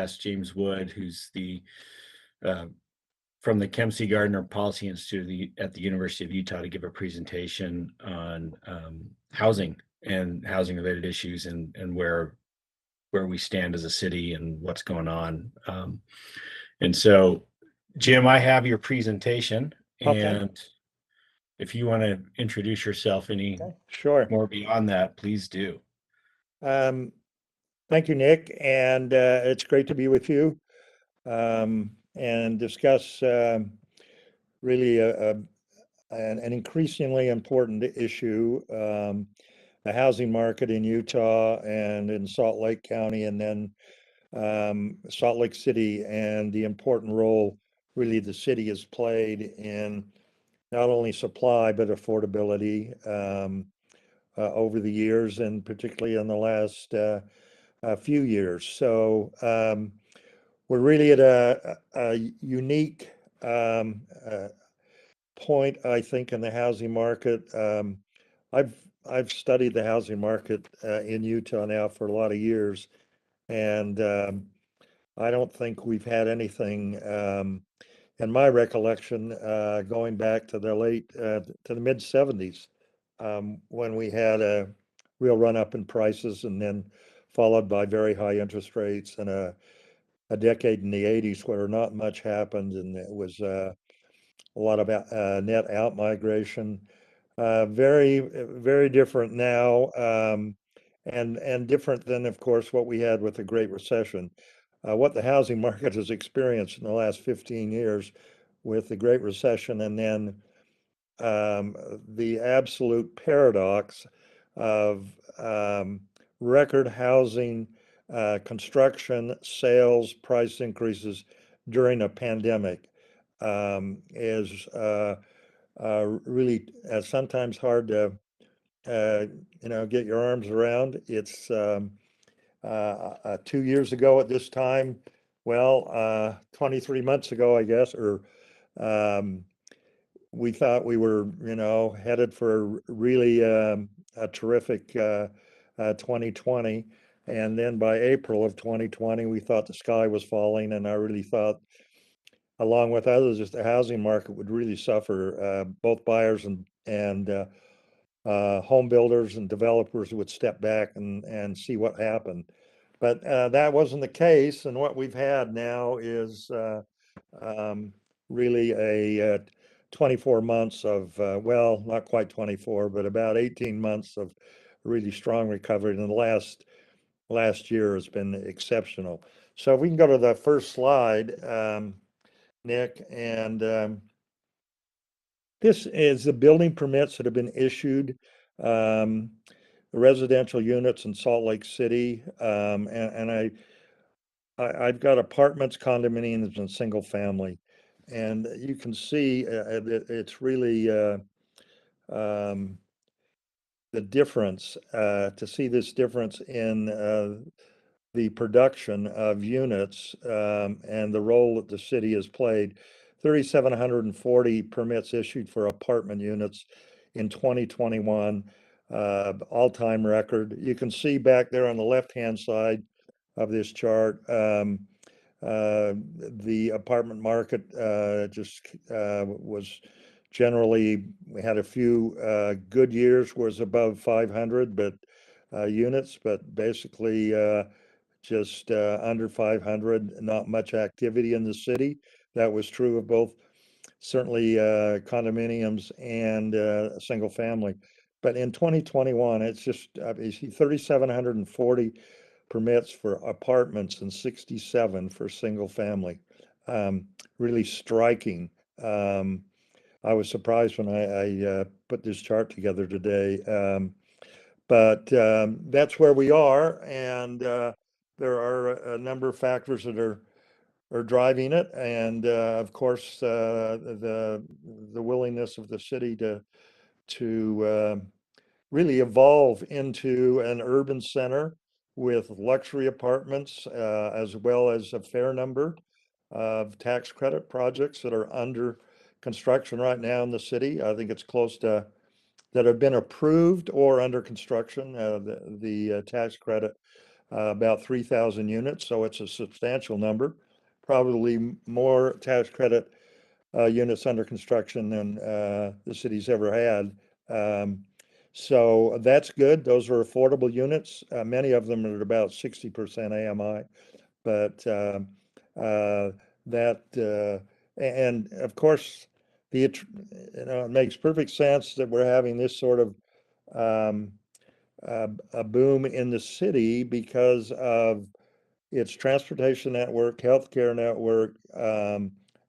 asked James Wood, who's from the Kempsey Gardner Policy Institute at the University of Utah, to give a presentation on housing and housing related issues and where we stand as a city and what's going on. And so, Jim, I have your presentation, and if you want to introduce yourself any Sure. more beyond that, please do. Thank you, Nick, and it's great to be with you and discuss really an increasingly important issue, the housing market in Utah and in Salt Lake County, and then Salt Lake City, and the important role really the city has played in not only supply but affordability over the years, and particularly in the last few years. So we're really at a unique point, I think, in the housing market. I've studied the housing market in Utah now for a lot of years, and I don't think we've had anything in my recollection going back to the mid 70s, when we had a real run up in prices, and then followed by very high interest rates, and a decade in the 80s where not much happened, and it was a lot of net out migration. Very, very different now, and different than, of course, what we had with the Great Recession. What the housing market has experienced in the last 15 years with the Great Recession, and then the absolute paradox of record housing construction, sales, price increases during a pandemic is really sometimes hard to get your arms around. It's 2 years ago at this time, 23 months ago, I guess, or we thought we were, headed for really a terrific 2020. And then by April of 2020, we thought the sky was falling. And I really thought, along with others, just the housing market would really suffer. Both buyers and home builders and developers would step back and see what happened. But that wasn't the case. And what we've had now is really a 24 months of, not quite 24, but about 18 months of really strong recovery. And the last year has been exceptional. So if we can go to the first slide, Nick, and this is the building permits that have been issued, residential units in Salt Lake City, and I've got apartments, condominiums, and single family, and you can see it's really the difference, to see this difference in the production of units and the role that the city has played. 3,740 permits issued for apartment units in 2021, all-time record. You can see back there on the left-hand side of this chart, the apartment market just was generally, we had a few good years was above 500 units, but basically just under 500, not much activity in the city. That was true of both, certainly condominiums and single family. But in 2021, it's just, you see 3,740 permits for apartments and 67 for single family. Really striking. I was surprised when I put this chart together today. But that's where we are, and there are a number of factors that are driving it, and of course the willingness of the city to really evolve into an urban center with luxury apartments, as well as a fair number of tax credit projects that are under construction right now in the city. I think it's close to that have been approved or under construction. The tax credit about 3,000 units, so it's a substantial number. Probably more tax credit units under construction than the city's ever had. So that's good. Those are affordable units. Many of them are at about 60% AMI, but that and of course it makes perfect sense that we're having this sort of um, a boom in the city because of its transportation network, healthcare network,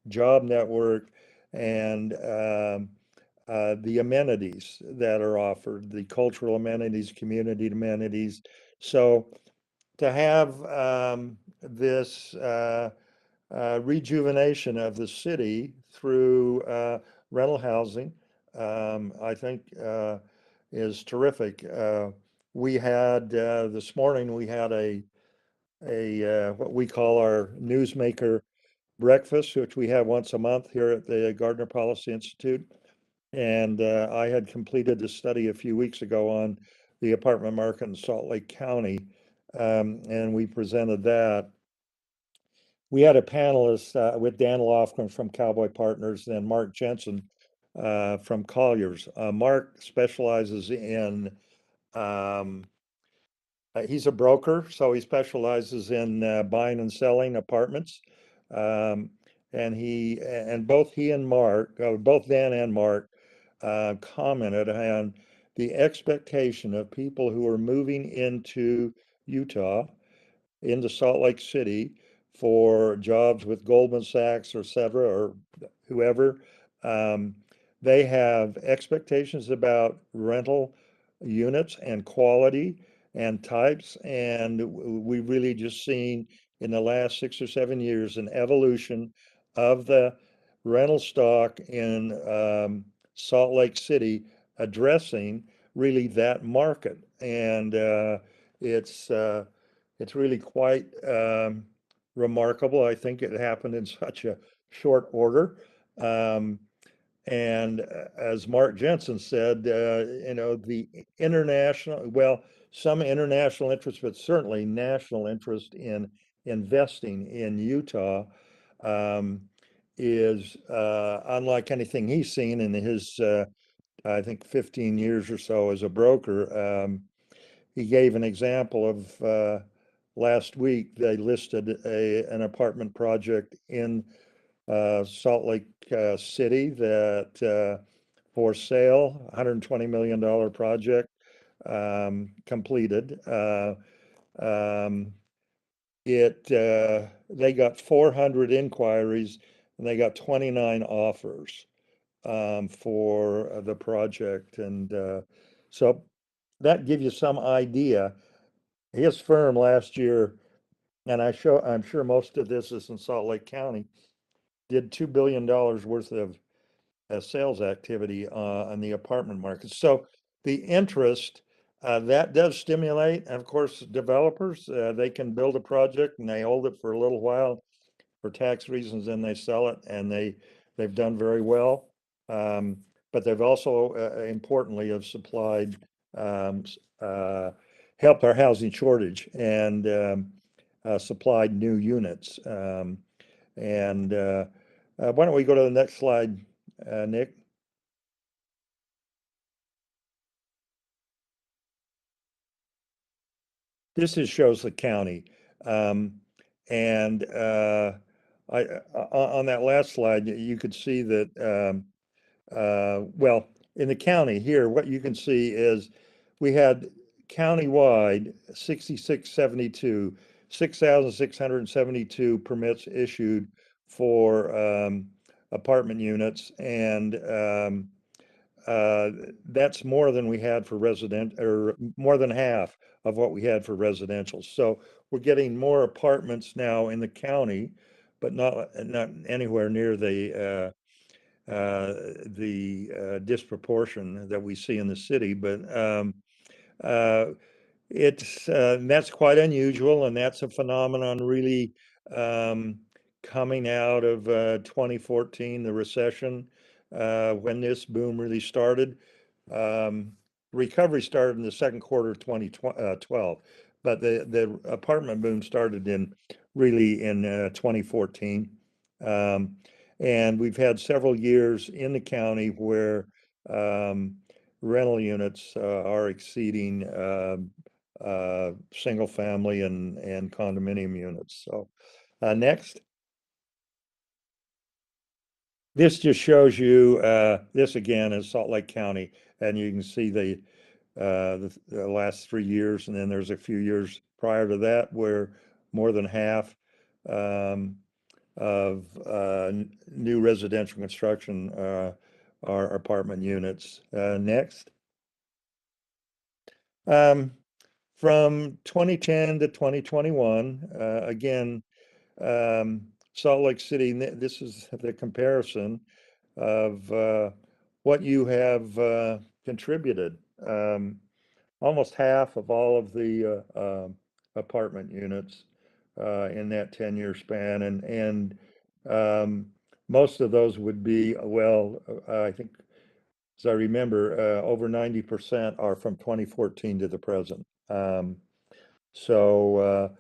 job network, and the amenities that are offered, the cultural amenities, community amenities. So to have this rejuvenation of the city through rental housing, I think is terrific. We had this morning, we had a what we call our Newsmaker Breakfast, which we have once a month here at the Gardner Policy Institute. And I had completed a study a few weeks ago on the apartment market in Salt Lake County, and we presented that. We had a panelist with Dan Lofgren from Cowboy Partners and Mark Jensen from Colliers. Mark specializes in um, he's a broker, so he specializes in buying and selling apartments. Um, and both he and Mark, both Dan and Mark, commented on the expectation of people who are moving into Utah, into Salt Lake City for jobs with Goldman Sachs or cetera, or whoever. Um, they have expectations about rental units and quality and types. And we've really just seen in the last 6 or 7 years an evolution of the rental stock in Salt Lake City addressing really that market. And it's uh, it's really quite remarkable. I think it happened in such a short order. Um, and as Mark Jensen said, the international, well, some international interest, but certainly national interest in investing in Utah um, is unlike anything he's seen in his, I think, 15 years or so as a broker. He gave an example of last week, they listed an apartment project in Salt Lake City that for sale, $120 million project completed. Um, they got 400 inquiries and they got 29 offers for the project. And so that gives you some idea. His firm last year, and I'm sure most of this is in Salt Lake County, did $2 billion worth of sales activity on the apartment market. So the interest that does stimulate, and of course, developers, they can build a project and they hold it for a little while for tax reasons, then they sell it, and they've done very well. But they've also importantly have supplied um, helped our housing shortage and supplied new units. And why don't we go to the next slide, Nick? This just shows the county. Um, and on that last slide, you could see that, well, in the county here, what you can see is we had countywide 6672, 6,672 permits issued for apartment units. And that's more than we had for resident, or more than half of what we had for residential. So we're getting more apartments now in the county, but not anywhere near the disproportion that we see in the city. But uh, that's quite unusual, and that's a phenomenon really um, coming out of 2014, the recession, when this boom really started. Um, Recovery started in the second quarter of 2012, but the apartment boom started in 2014. And we've had several years in the county where rental units are exceeding single family and condominium units. So next. This just shows you, this again is Salt Lake County, and you can see the last 3 years, and then there's a few years prior to that where more than half of new residential construction are apartment units. Next. From 2010 to 2021, again, Salt Lake City, this is the comparison of what you have contributed. Almost half of all of the apartment units in that 10-year span, and most of those would be, well, I think, as I remember, over 90% are from 2014 to the present. So,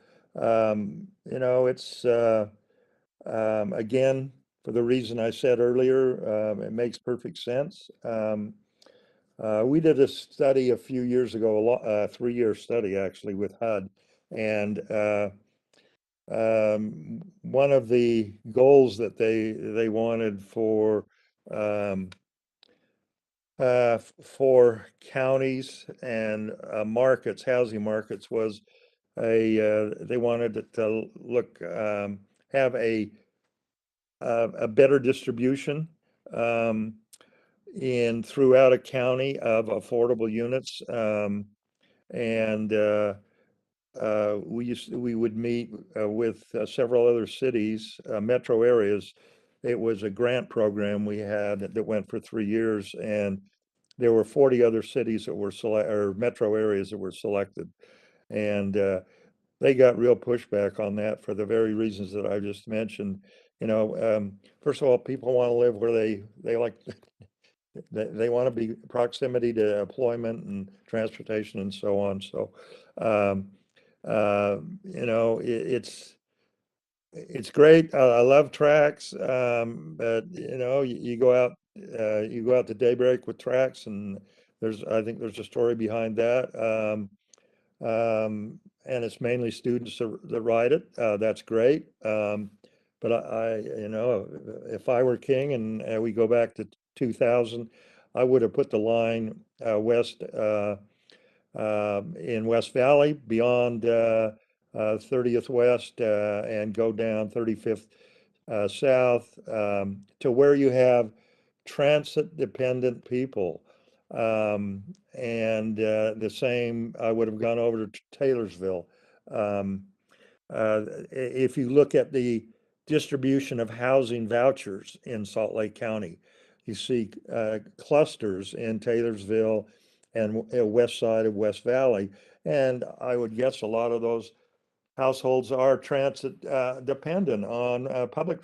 it's again, for the reason I said earlier, it makes perfect sense. We did a study a few years ago, a 3-year study actually with HUD, and one of the goals that they wanted for counties and markets, housing markets, was they wanted it to look have a better distribution in throughout a county of affordable units. And we would meet with several other cities, metro areas. It was a grant program we had that went for 3 years, and there were 40 other cities that were or metro areas that were selected, and they got real pushback on that for the very reasons that I just mentioned. First of all, people want to live where they like. They want to be proximity to employment and transportation and so on. So, it's great. I love tracks, but you go out to daybreak with tracks, and I think there's a story behind that. And it's mainly students that ride it. That's great. But if I were king and we go back to 2000, I would have put the line west in West Valley beyond 30th West and go down 35th South to where you have transit dependent people. And the same, I would have gone over to Taylorsville. If you look at the distribution of housing vouchers in Salt Lake County, you see clusters in Taylorsville and west side of West Valley. And I would guess a lot of those households are transit dependent on public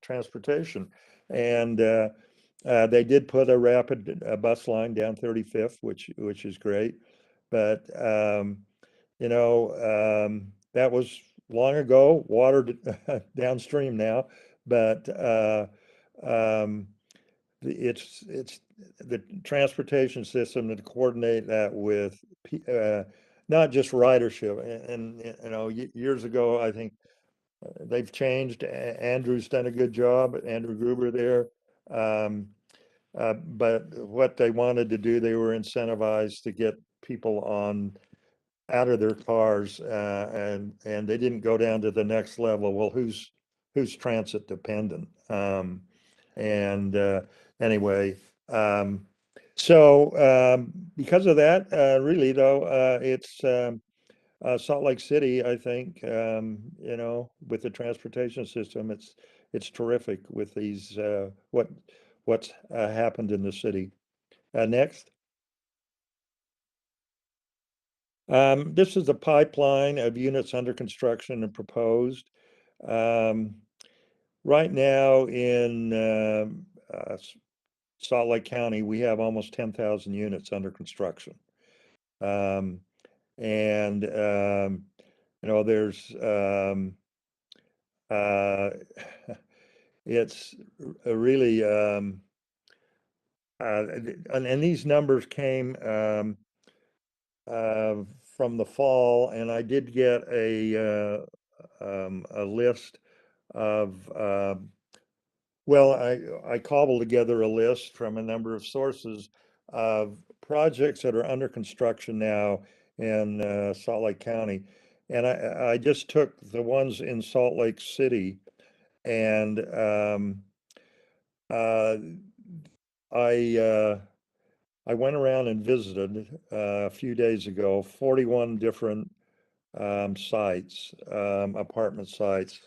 transportation. And they did put a rapid bus line down 35th, which is great. But that was long ago, watered downstream now. But it's the transportation system to coordinate that with not just ridership. And years ago, I think they've changed. Andrew's done a good job, Andrew Gruber there. But what they wanted to do, they were incentivized to get people out of their cars, and they didn't go down to the next level. Well, who's transit dependent? And anyway, so because of that, really though, it's Salt Lake City. I think with the transportation system, it's terrific with these what's happened in the city. Next. This is a pipeline of units under construction and proposed. Right now in Salt Lake County, we have almost 10,000 units under construction. And, there's, uh, it's really, and these numbers came, uh, from the fall, and I did get a list of, well, I cobbled together a list from a number of sources of projects that are under construction now in Salt Lake County. And I just took the ones in Salt Lake City, and uh, I I went around and visited a few days ago 41 different sites, apartment sites,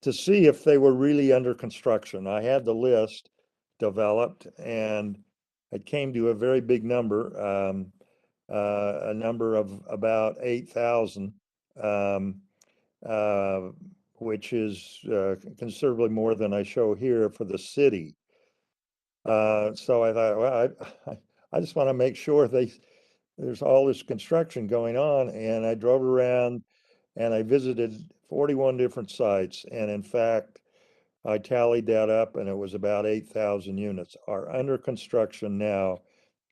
to see if they were really under construction. I had the list developed, and it came to a very big number, a number of about 8,000, um, uh, which is considerably more than I show here for the city. So I thought, well, I just want to make sure there's all this construction going on. And I drove around and I visited 41 different sites. And in fact, I tallied that up, and it was about 8,000 units are under construction now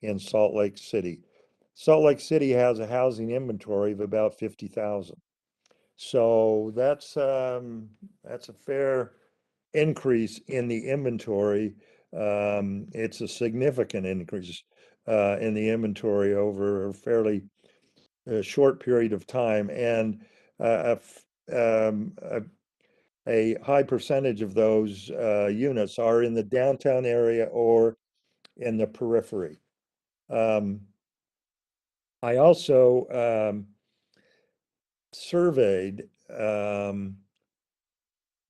in Salt Lake City. Salt Lake City has a housing inventory of about 50,000. So that's a fair increase in the inventory. It's a significant increase in the inventory over a fairly short period of time, and a high percentage of those units are in the downtown area or in the periphery. Um, I also surveyed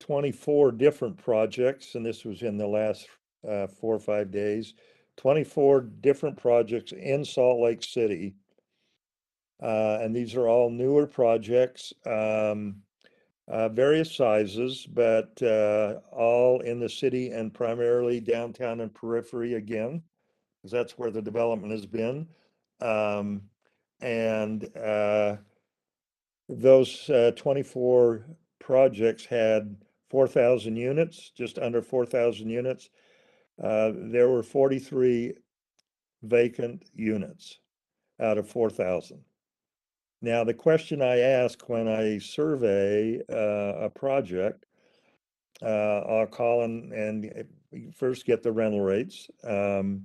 24 different projects, and this was in the last 4 or 5 days. 24 different projects in Salt Lake City, and these are all newer projects, various sizes, but all in the city and primarily downtown and periphery again, because that's where the development has been. Um, and those 24 projects had 4,000 units, just under 4,000 units. There were 43 vacant units out of 4,000. Now, the question I ask when I survey a project, I'll call and first get the rental rates. And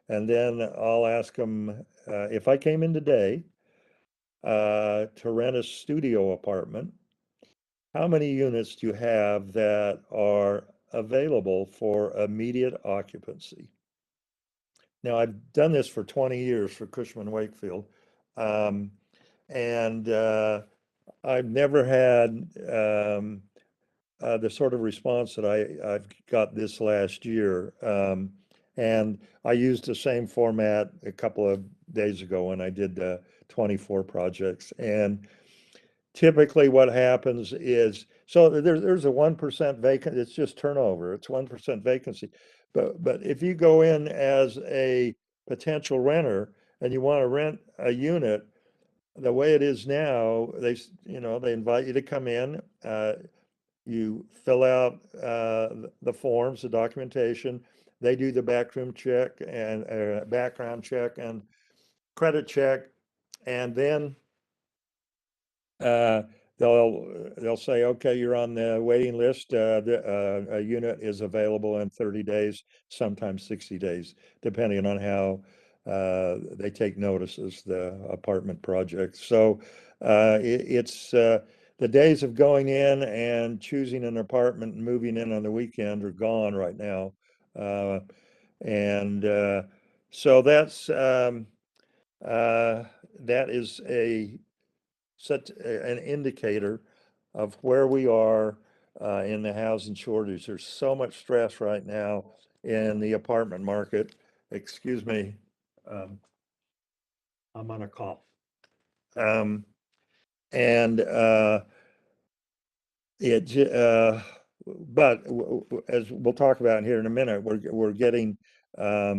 then I'll ask them, if I came in today to rent a studio apartment, how many units do you have that are available for immediate occupancy? Now, I've done this for 20 years for Cushman Wakefield. Um, and I've never had the sort of response that I've got this last year. And I used the same format a couple of days ago when I did 24 projects. And typically what happens is, so there's a 1% vacant, it's just turnover, it's 1% vacancy. But if you go in as a potential renter and you want to rent a unit, the way it is now, they invite you to come in, you fill out the forms, the documentation. They do the background check and credit check, and then uh, they'll say, okay, you're on the waiting list. A unit is available in 30 days, sometimes 60 days, depending on how they take notices, the apartment project. So it's the days of going in and choosing an apartment and moving in on the weekend are gone right now. Uh, and so uh, that is such an indicator of where we are in the housing shortage. There's so much stress right now in the apartment market. Excuse me, um, I'm on a call. Um, and it, but as we'll talk about here in a minute, we're getting a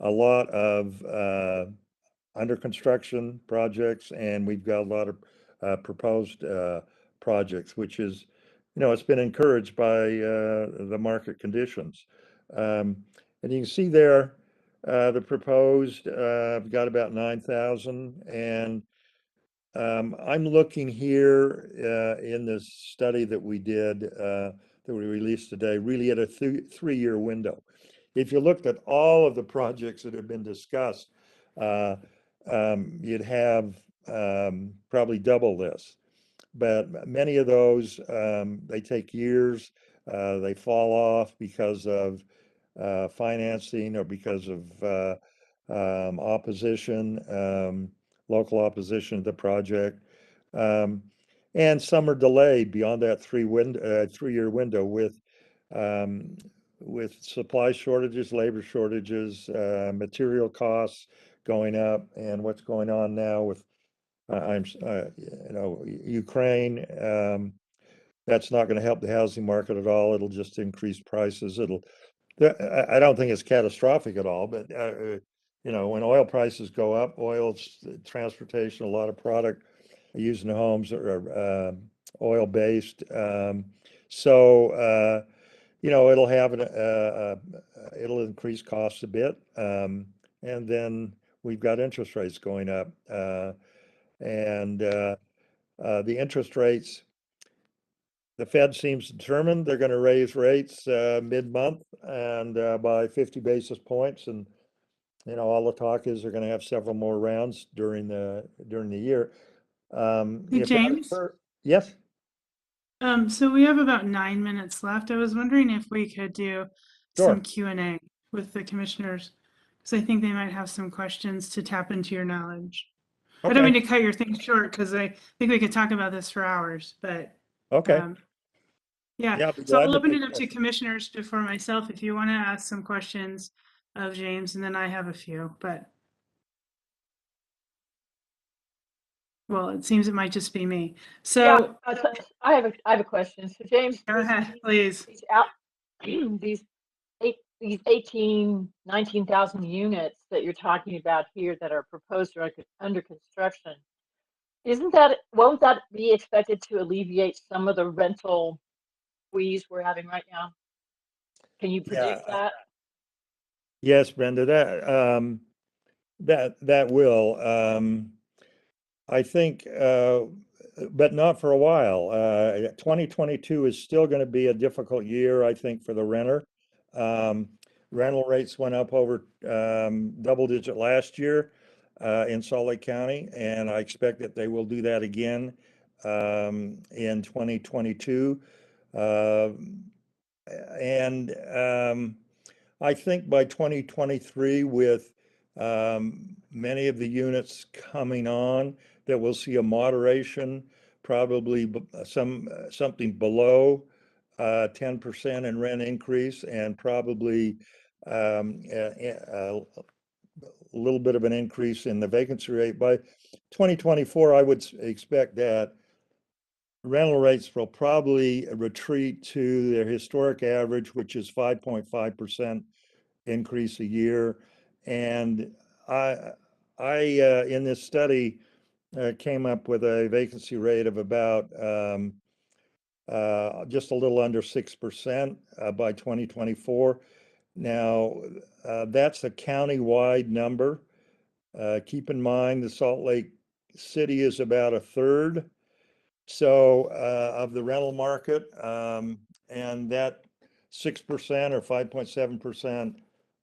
lot of under construction projects, and we've got a lot of proposed projects, which is, it's been encouraged by the market conditions. And you can see there, the proposed, I've got about 9,000, and I'm looking here in this study that we did, that we released today, really at a 3-year window. If you looked at all of the projects that have been discussed, you'd have probably double this. But many of those, they take years, they fall off because of financing or because of opposition, local opposition to the project. And some are delayed beyond that 3-year window with supply shortages, labor shortages, material costs going up, and what's going on now with Ukraine. That's not going to help the housing market at all. It'll just increase prices. I don't think it's catastrophic at all, but when oil prices go up, oil transportation, a lot of product used in the homes are oil based. So it'll have it'll increase costs a bit, and then we've got interest rates going up, and the interest rates. The Fed seems determined they're going to raise rates mid-month and by 50 basis points, and all the talk is they're going to have several more rounds during the year. Hey, If that James. occur, yes, So we have about 9 minutes left. I was wondering if we could do some sure. Q&A with the commissioners, because I think they might have some questions to tap into your knowledge. I don't mean Okay, to cut your thing short, because I think we could talk about this for hours, but okay. yeah. Yeah, I'll be So glad I'll to open take it up to questions. commissioners before myself if you want to ask some questions of James, and then I have a few, but well, it seems it might just be me. Yeah, So I have a question. So James, go ahead, please. these out these 19,000 units that you're talking about here that are proposed or under construction, won't that be expected to alleviate some of the rental squeeze we're having right now? Can you predict Yeah, that? yes, Brenda, that will. I think, but not for a while. 2022 is still going to be a difficult year, I think, for the renter. Rental rates went up over double digit last year in Salt Lake County, and I expect that they will do that again in 2022. And I think by 2023, with many of the units coming on, that we'll see a moderation, probably something below 10% in rent increase, and probably a little bit of an increase in the vacancy rate. By 2024, I would expect that rental rates will probably retreat to their historic average, which is 5.5% increase a year. And I in this study came up with a vacancy rate of about just a little under 6% by 2024. Now, that's a county-wide number. Keep in mind the Salt Lake City is about a third of the rental market, and that 6% or 5.7%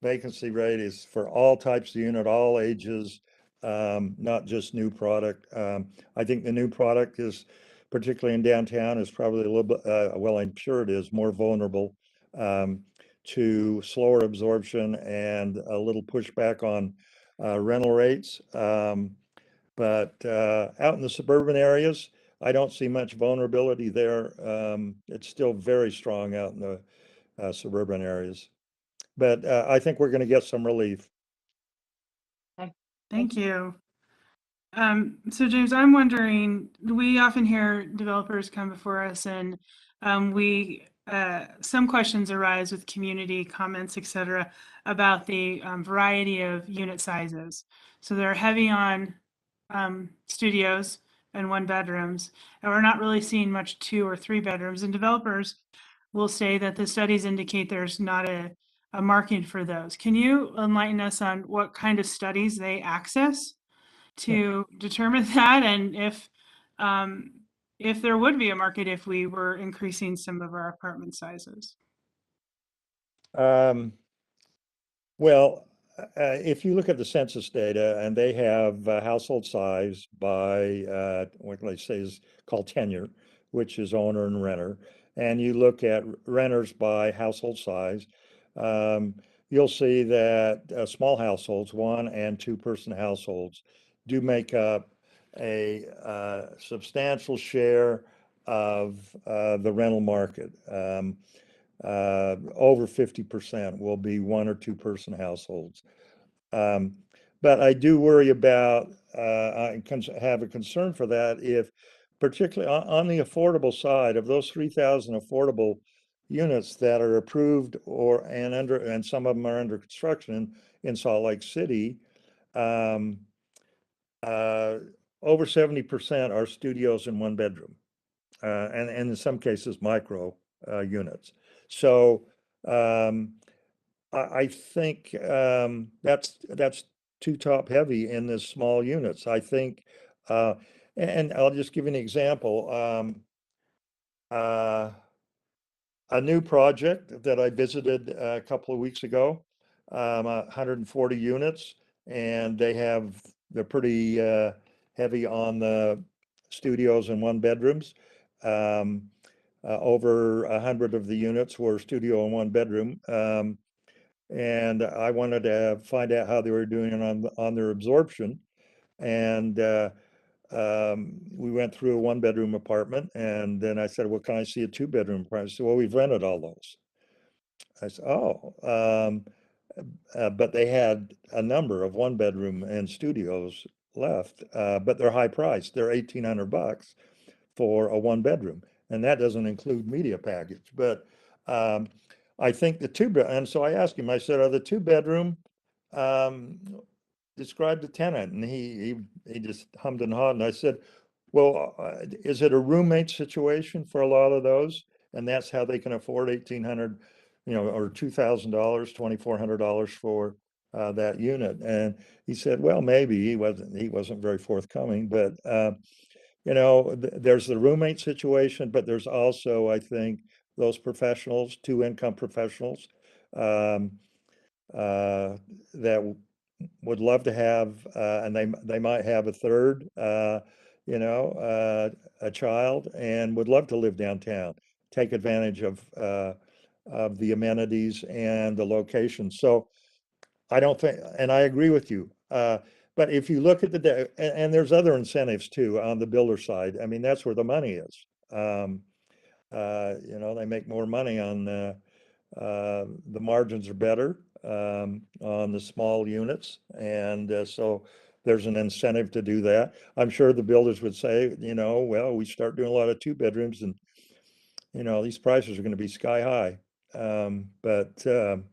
vacancy rate is for all types of unit, all ages, not just new product. I think the new product is, particularly in downtown, is probably a little bit, well, I'm sure it is more vulnerable to slower absorption and a little pushback on rental rates. But out in the suburban areas, I don't see much vulnerability there. It's still very strong out in the suburban areas. But I think we're going to get some relief. Okay. Thank you. So James, I'm wondering, we often hear developers come before us and we some questions arise with community comments, et cetera, about the variety of unit sizes. So they're heavy on studios and 1 bedrooms, and we're not really seeing much 2 or 3 bedrooms. And developers will say that the studies indicate there's not a market for those. Can you enlighten us on what kind of studies they access to determine that, and if there would be a market if we were increasing some of our apartment sizes? Well, if you look at the census data and they have household size by what they say is called tenure, which is owner and renter, and you look at renters by household size, you'll see that small households, 1 and 2 person households, do make up a substantial share of the rental market. Over 50% will be 1 or 2 person households. But I do worry about, I have a concern for that if, particularly on the affordable side, of those 3,000 affordable units that are approved and some of them are under construction in Salt Lake City, over 70% are studios in 1 bedroom, and in some cases micro units. So I think that's too top heavy in the small units. I think, and I'll just give you an example. A new project that I visited a couple of weeks ago, 140 units, and they're pretty heavy on the studios and 1 bedrooms. Over 100 of the units were studio and 1 bedroom. And I wanted to find out how they were doing on their absorption. And we went through a 1 bedroom apartment, and then I said, well, can I see a 2 bedroom apartment? I said, well, we've rented all those. I said, oh, but they had a number of 1 bedroom and studios left, but they're high priced. They're $1,800 for a 1 bedroom, and that doesn't include media package. But I think and so I asked him, I said, are the 2 bedroom, describe the tenant? And he just hummed and hawed. And I said, well, is it a roommate situation for a lot of those? And that's how they can afford $1,800, or $2,000, $2,400 for that unit. And he said, well, maybe. He wasn't very forthcoming, but there's the roommate situation, but there's also, I think, those professionals, 2 income professionals, that would love to have, and they might have a third, a child, and would love to live downtown, take advantage of the amenities and the location. So I don't think, and I agree with you. But if you look at and there's other incentives too on the builder side. I mean, that's where the money is. They make more money on the margins are better on the small units, and so there's an incentive to do that. I'm sure the builders would say, well, we start doing a lot of 2 bedrooms, and these prices are going to be sky high. But the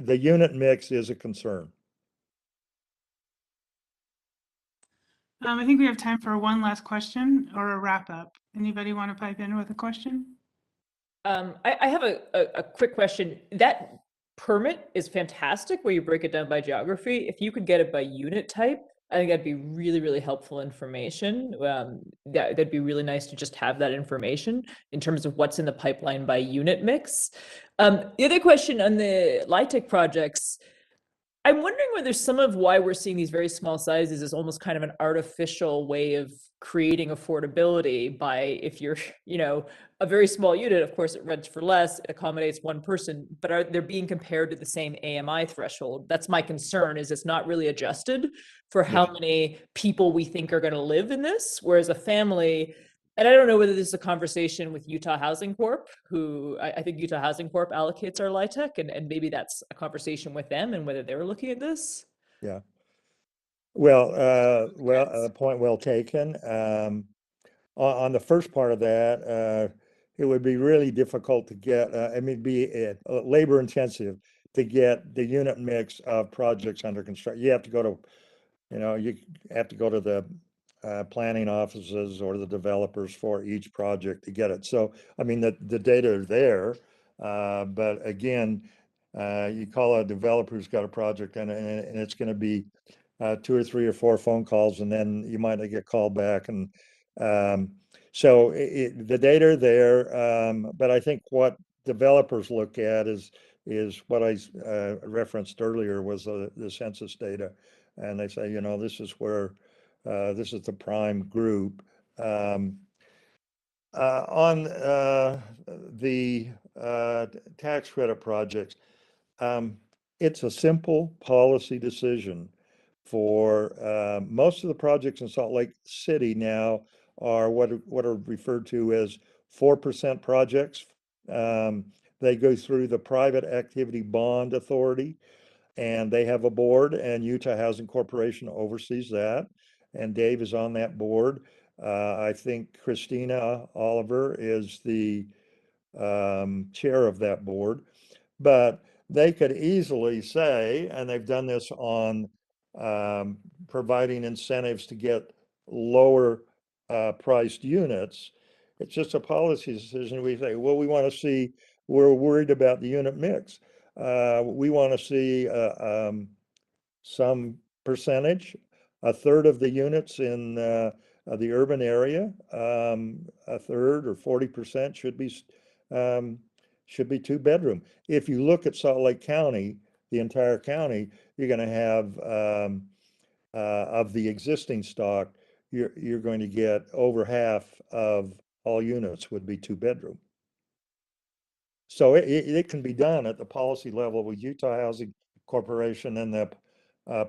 unit mix is a concern. I think we have time for one last question or a wrap up. Anybody want to pipe in with a question? I have a quick question. That permit is fantastic where you break it down by geography. If you could get it by unit type, I think that'd be really, really helpful information. That'd be really nice to just have that information in terms of what's in the pipeline by unit mix. The other question on the LIHTC projects, I'm wondering whether some of why we're seeing these very small sizes is almost kind of an artificial way of creating affordability by, if you're, a very small unit, of course, it rents for less, it accommodates 1 person, but they're being compared to the same AMI threshold. That's my concern, is it's not really adjusted for how many people we think are going to live in this, whereas a family, and I don't know whether this is a conversation with Utah Housing Corp, who I think Utah Housing Corp allocates our LIHTC, and maybe that's a conversation with them and whether they were looking at this. Yeah. Well, point well taken. On the first part of that, it would be really difficult to get, I mean, be labor intensive to get the unit mix of projects under construction. You have to go to, you have to go to the planning offices or the developers for each project to get it. So, I mean, the data are there, but again, you call a developer who's got a project and it's going to be 2 or 3 or 4 phone calls, and then you might not get called back. And so the data are there, but I think what developers look at is what I referenced earlier was the census data, and they say, this is where this is the prime group. On the tax credit projects, it's a simple policy decision for most of the projects in Salt Lake City now are what are referred to as 4% projects. They go through the Private Activity Bond Authority, and they have a board, and Utah Housing Corporation oversees that. And Dave is on that board. I think Christina Oliver is the chair of that board. But they could easily say, and they've done this on providing incentives to get lower priced units. It's just a policy decision. We say, well, we want to see, we're worried about the unit mix. We want to see some percentage, a third of the units in the urban area, a third or 40% should be 2-bedroom. If you look at Salt Lake County, the entire county, you're going to have of the existing stock, you're going to get over half of all units would be 2-bedroom. So it can be done at the policy level with Utah Housing Corporation and the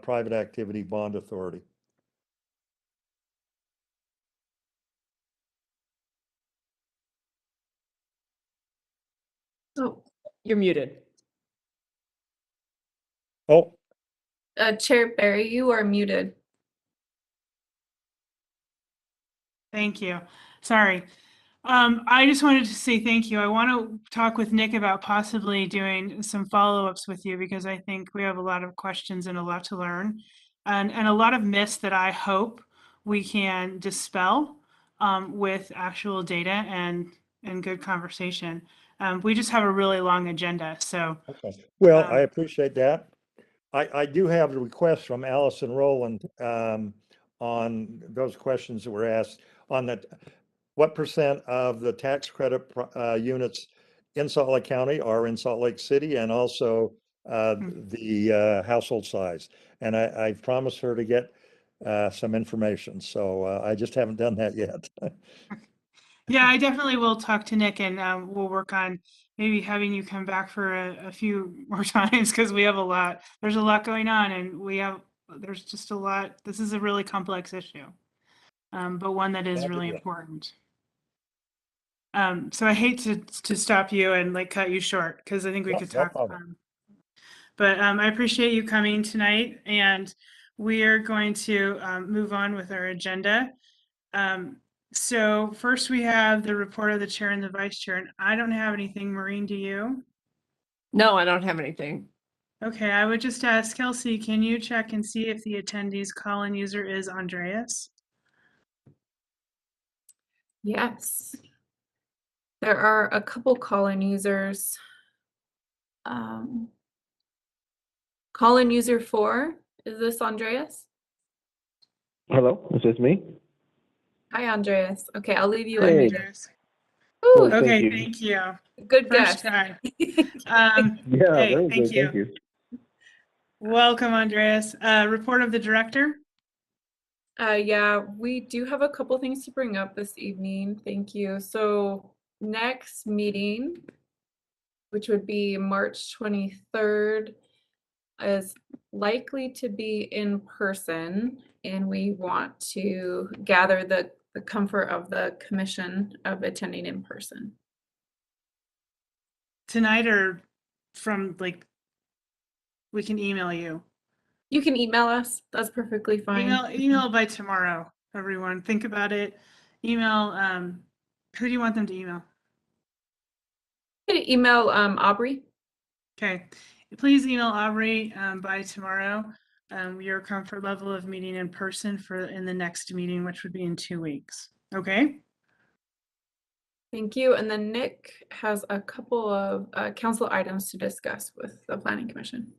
Private Activity Bond Authority. So, You're muted. Oh, Chair Barry, you are muted. Thank you. Sorry. I just wanted to say thank you. I want to talk with Nick about possibly doing some follow-ups with you, because I think we have a lot of questions and a lot to learn, and a lot of myths that I hope we can dispel with actual data and good conversation. We just have a really long agenda, so. okay. Well, I appreciate that. I do have a request from Allison Rowland on those questions that were asked on that. What percent of the tax credit units in Salt Lake County are in Salt Lake City, and also the household size? And I've promised her to get some information. So I just haven't done that yet. Yeah, I definitely will talk to Nick, and we'll work on maybe having you come back for a few more times, because we have a lot. There's a lot going on, and there's just a lot. This is a really complex issue, but one that is really important. So I hate to stop you and like cut you short, because I think we could No talk. problem. But I appreciate you coming tonight, and we are going to move on with our agenda. So first we have the report of the chair and the vice chair, and I don't have anything. Maureen, do you? No, I don't have anything. Okay, I would just ask Kelsey, can you check and see if the attendee's call-in user is Andreas? Yes. There are a couple call-in users. Call-in user 4, is this Andreas? Hello, is this me? Hi, Andreas. Okay, I'll leave you Hey. unmuted. Andreas. Ooh, Thank Okay, you. thank you. good First guess. try. Yeah, Hey, very thank good. you. Thank you. Welcome, Andreas. Report of the director. Yeah, we do have a couple things to bring up this evening. Thank you. So next meeting, which would be March 23rd, is likely to be in person, and we want to gather the comfort of the commission of attending in person. Tonight, or from like, we can email you. You can email us. That's perfectly fine. Email by tomorrow, everyone. Think about it. Email, who do you want them to email? Could email Aubrey. Okay, please email Aubrey by tomorrow your comfort level of meeting in person in the next meeting, which would be in 2 weeks. Okay. Thank you. And then Nick has a couple of council items to discuss with the Planning Commission.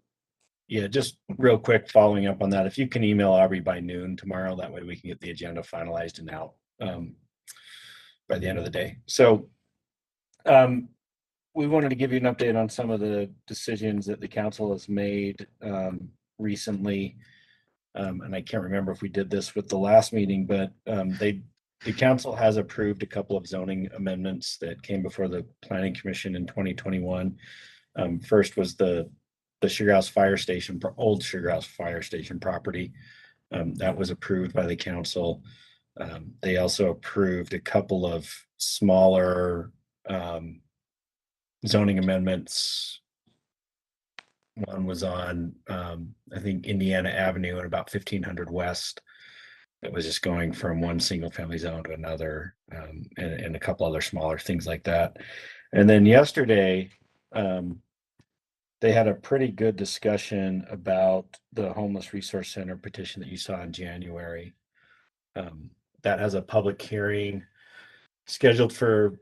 Yeah, just real quick, following up on that, if you can email Aubrey by noon tomorrow, that way we can get the agenda finalized and out by the end of the day. So we wanted to give you an update on some of the decisions that the council has made recently. And I can't remember if we did this with the last meeting, but the council has approved a couple of zoning amendments that came before the Planning Commission in 2021. First was the Sugar House Fire Station, old Sugar House Fire Station property. That was approved by the council. They also approved a couple of smaller zoning amendments. One was on, I think, Indiana Avenue and about 1500 West. It was just going from one single family zone to another, and a couple other smaller things like that. And then yesterday, they had a pretty good discussion about the Homeless Resource Center petition that you saw in January. That has a public hearing scheduled for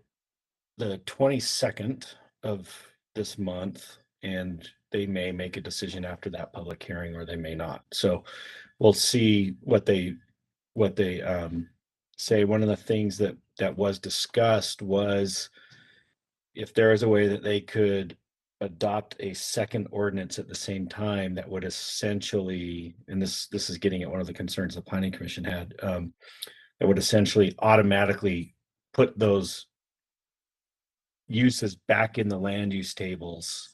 the 22nd of this month, and they may make a decision after that public hearing, or they may not. So we'll see what they say. One of the things that was discussed was if there is a way that they could adopt a second ordinance at the same time that would essentially, and this is getting at one of the concerns the Planning Commission had, that would essentially automatically put those uses back in the land use tables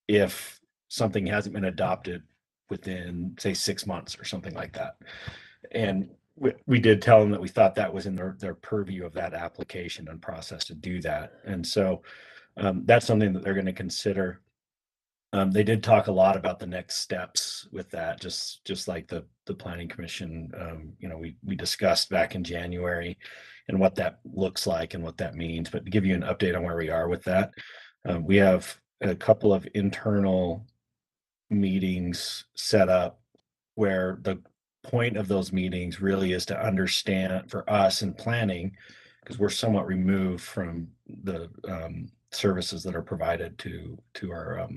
if something hasn't been adopted within, say, 6 months or something like that. And we did tell them that we thought that was in their purview of that application and process to do that. And so that's something that they're going to consider. They did talk a lot about the next steps with that, just like the Planning Commission, we discussed back in January and what that looks like and what that means. But to give you an update on where we are with that, we have a couple of internal meetings set up where the point of those meetings really is to understand for us in planning, because we're somewhat removed from the services that are provided to our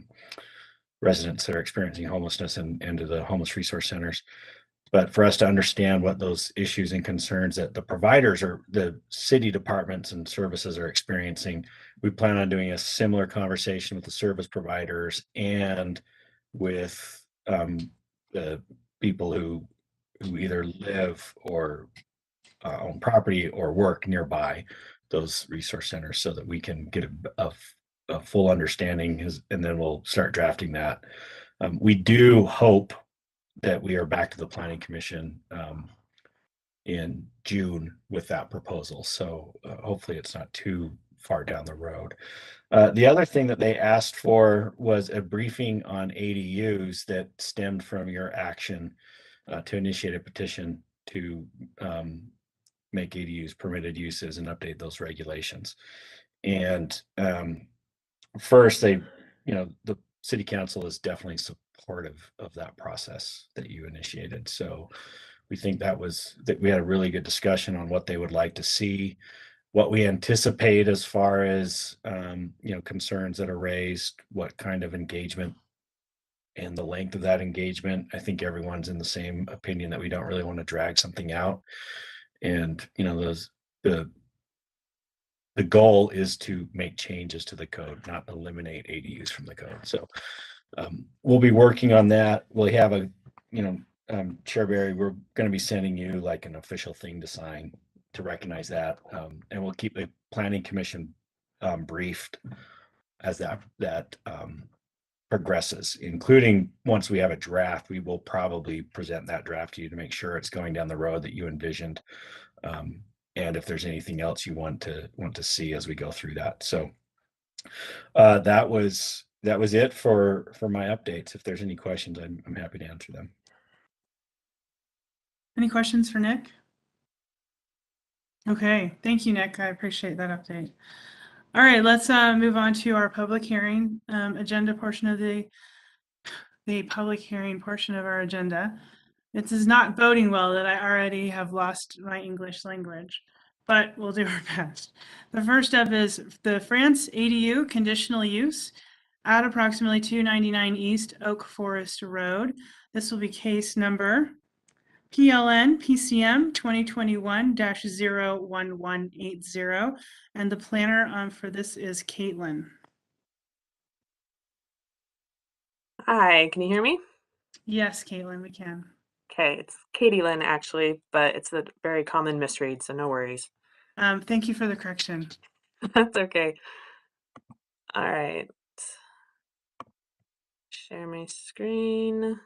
residents that are experiencing homelessness and to the homeless resource centers. But for us to understand what those issues and concerns that the providers or the city departments and services are experiencing, we plan on doing a similar conversation with the service providers and with the people who either live or own property or work nearby those resource centers, so that we can get a full understanding, and then we'll start drafting that. We do hope that we are back to the Planning Commission in June with that proposal. So hopefully it's not too far down the road. The other thing that they asked for was a briefing on ADUs that stemmed from your action to initiate a petition to make ADUs permitted uses and update those regulations. And first, the city council is definitely supportive of that process that you initiated. So we think that we had a really good discussion on what they would like to see, what we anticipate as far as concerns that are raised, what kind of engagement and the length of that engagement. I think everyone's in the same opinion that we don't really want to drag something out. And the goal is to make changes to the code, not eliminate ADUs from the code. So we'll be working on that. We'll have Chair Barry, we're going to be sending you like an official thing to sign to recognize that. And we'll keep the Planning Commission briefed as that progresses, including once we have a draft, we will probably present that draft to you to make sure it's going down the road that you envisioned. And if there's anything else you want to see as we go through that. So that was it for my updates. If there's any questions, I'm happy to answer them. Any questions for Nick? Okay, thank you, Nick. I appreciate that update. All right, let's move on to our public hearing agenda portion of the public hearing portion of our agenda. This is not boding well that I already have lost my English language, but we'll do our best. The first up is the France ADU conditional use at approximately 299 East Oak Forest Road. This will be case number PLN PCM 2021-01180. And the planner for this is Caitlin. Hi, can you hear me? Yes, Caitlin, we can. Okay, it's Katie Lynn actually, but it's a very common misread, so no worries. Thank you for the correction. That's okay. All right. Share my screen.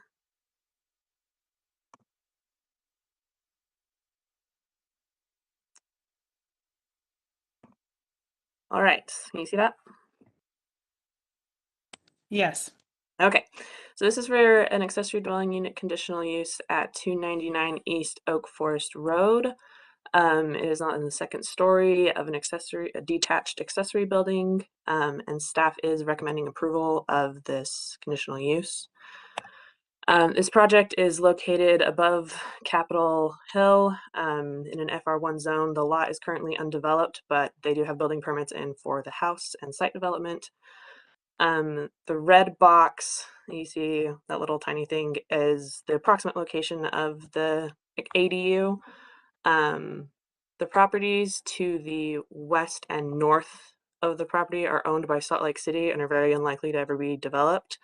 All right, can you see that? Yes. Okay, so this is for an accessory dwelling unit conditional use at 299 East Oak Forest Road. It is not in the second story of a detached accessory building, and staff is recommending approval of this conditional use. This project is located above Capitol Hill in an FR1 zone. The lot is currently undeveloped, but they do have building permits in for the house and site development. The red box, you see that little tiny thing, is the approximate location of the ADU. The properties to the west and north of the property are owned by Salt Lake City and are very unlikely to ever be developed.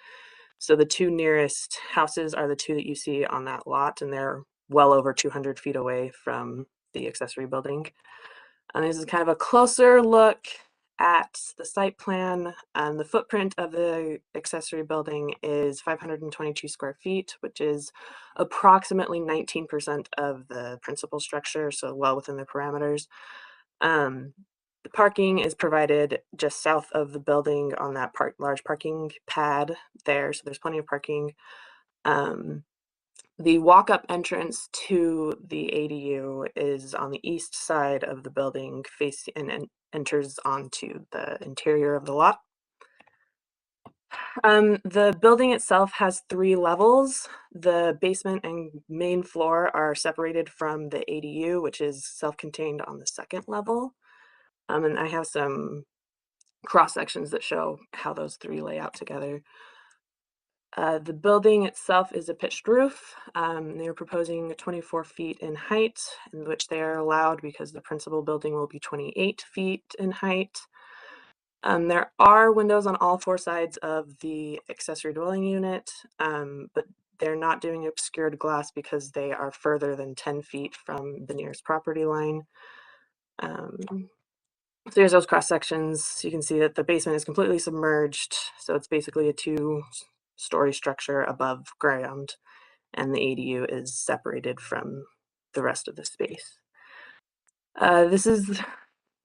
So the two nearest houses are the two that you see on that lot, and they're well over 200 feet away from the accessory building. And this is kind of a closer look at the site plan. The footprint of the accessory building is 522 square feet, which is approximately 19% of the principal structure, so well within the parameters. The parking is provided just south of the building on that large parking pad there, so there's plenty of parking. The walk-up entrance to the ADU is on the east side of the building, and enters onto the interior of the lot. The building itself has 3 levels. The basement and main floor are separated from the ADU, which is self-contained on the 2nd level. And I have some cross sections that show how those 3 lay out together. The building itself is a pitched roof. They're proposing 24 feet in height, in which they are allowed because the principal building will be 28 feet in height. There are windows on all 4 sides of the accessory dwelling unit, but they're not doing obscured glass because they are further than 10 feet from the nearest property line. So here's those cross sections. You can see that the basement is completely submerged, so it's basically a 2-story structure above ground, and the ADU is separated from the rest of the space. This is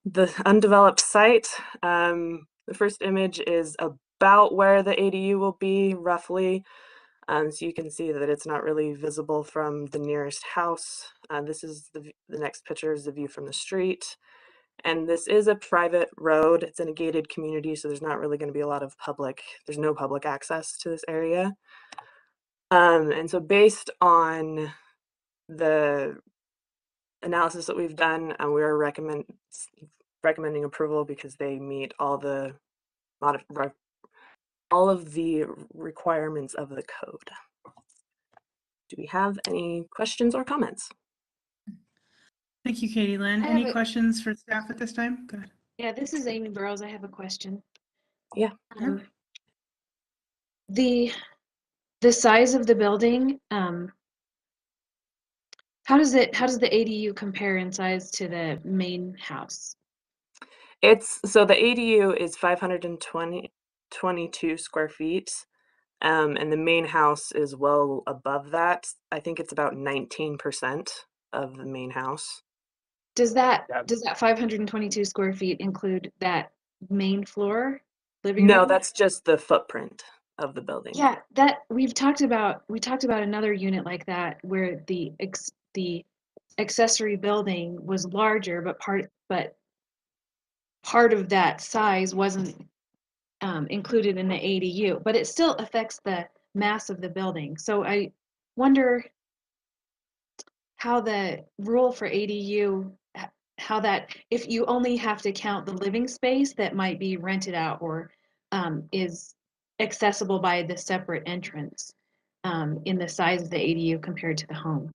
the undeveloped site. The first image is about where the ADU will be, roughly. So you can see that it's not really visible from the nearest house. This is the next picture is the view from the street. And this is a private road. It's in a gated community, so there's not really going to be a lot of there's no public access to this area. And so based on the analysis that we've done, we're recommending approval because they meet all of the requirements of the code. Do we have any questions or comments? Thank you, Katie Lynn. I Any have a- questions for staff at this time? Go ahead. Yeah, this is Amy Burrows. I have a question. Yeah. The size of the building, how does the ADU compare in size to the main house? So the ADU is 522 square feet. And the main house is well above that. I think it's about 19% of the main house. Does that 522 square feet include that main floor living room? No, that's just the footprint of the building. Yeah, that we talked about another unit like that where the accessory building was larger, but part of that size wasn't included in the ADU, but it still affects the mass of the building. So I wonder how the rule for ADU, how that, if you only have to count the living space that might be rented out or is accessible by the separate entrance in the size of the ADU compared to the home.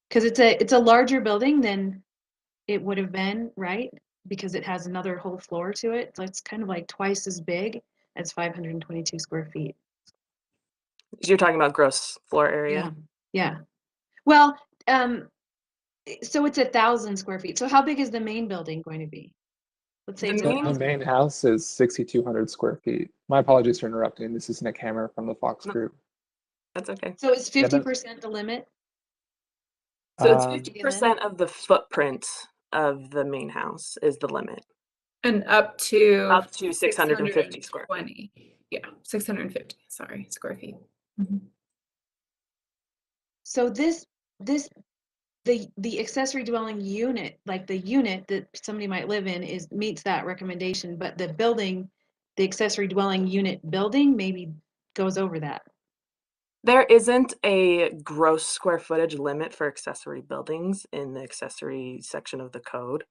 Because it's a larger building than it would have been, right? Because it has another whole floor to it. So it's kind of like twice as big as 522 square feet. You're talking about gross floor area. Yeah. Well, so it's 1,000 square feet. So how big is the main building going to be? Let's say The it's main- The 1,000. main house is 6,200 square feet. My apologies for interrupting. This is Nick Hammer from the Fox No. Group. That's okay. So is Yeah, 50% the limit? So it's Um, 50% of the footprint of the main house is the limit. And up to 650 square feet. 620. Yeah, 650, sorry, square feet. So the accessory dwelling unit, like the unit that somebody might live in meets that recommendation, but the building, the accessory dwelling unit building maybe goes over that. There isn't a gross square footage limit for accessory buildings in the accessory section of the code.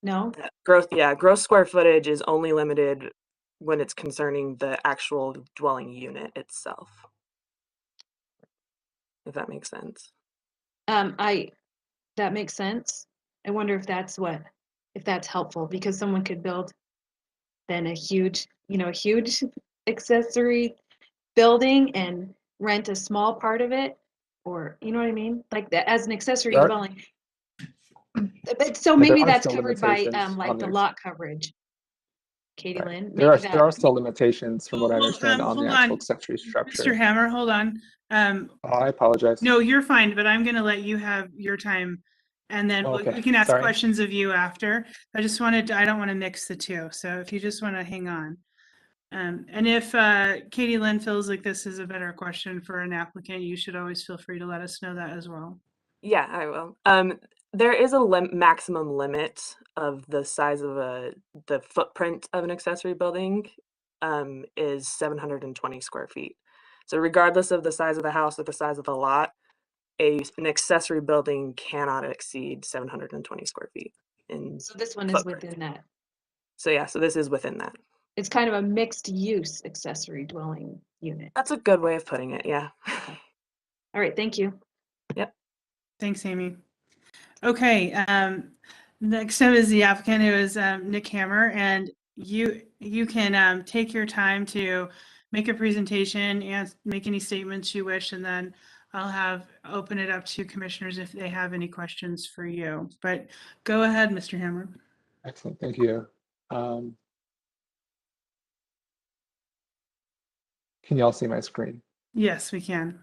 No? Gross square footage is only limited when it's concerning the actual dwelling unit itself. If that makes sense. That makes sense. I wonder if that's helpful, because someone could build then a huge accessory building and rent a small part of it, or you know what I mean? Like that as an accessory There are- dwelling. But so Yeah, there maybe are that's still covered by limitations like on the the- lot coverage. Katie Right. Lynn, There maybe are that. still limitations from what I Well, understand on the hold actual on, accessory Mr. structure. Hammer, hold on. Oh, I apologize. No, you're fine, but I'm gonna let you have your time. And then Okay, we can ask sorry. questions of you after. I don't want to mix the two. So if you just want to hang on. And if Katie Lynn feels like this is a better question for an applicant, you should always feel free to let us know that as well. Yeah, I will. There is a maximum limit of the size of the footprint of an accessory building is 720 square feet. So regardless of the size of the house or the size of the lot, an accessory building cannot exceed 720 square feet in So this one is footprint. within that. So yeah, so this is within that. It's kind of a mixed use accessory dwelling unit. That's a good way of putting it, yeah. All right, thank you. Yep. Thanks, Amy. Okay, next up is the applicant, who is Nick Hammer, and you can take your time to make a presentation and make any statements you wish, and then I'll open it up to commissioners if they have any questions for you. But go ahead, Mr. Hammer. Excellent, thank you. Can you all see my screen? Yes, we can.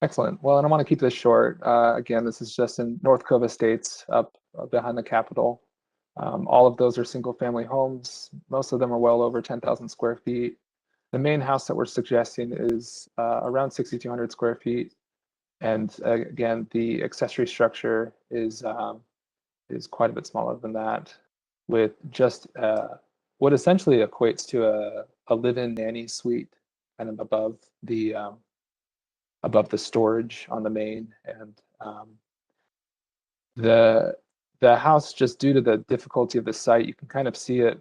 Excellent. Well, and I want to keep this short. Again, this is just in North Cove Estates, up behind the Capitol. All of those are single-family homes. Most of them are well over 10,000 square feet. The main house that we're suggesting is around 6,200 square feet. And again, the accessory structure is quite a bit smaller than that, with just what essentially equates to a live-in nanny suite kind of above the storage on the main. And the house, just due to the difficulty of the site, you can kind of see it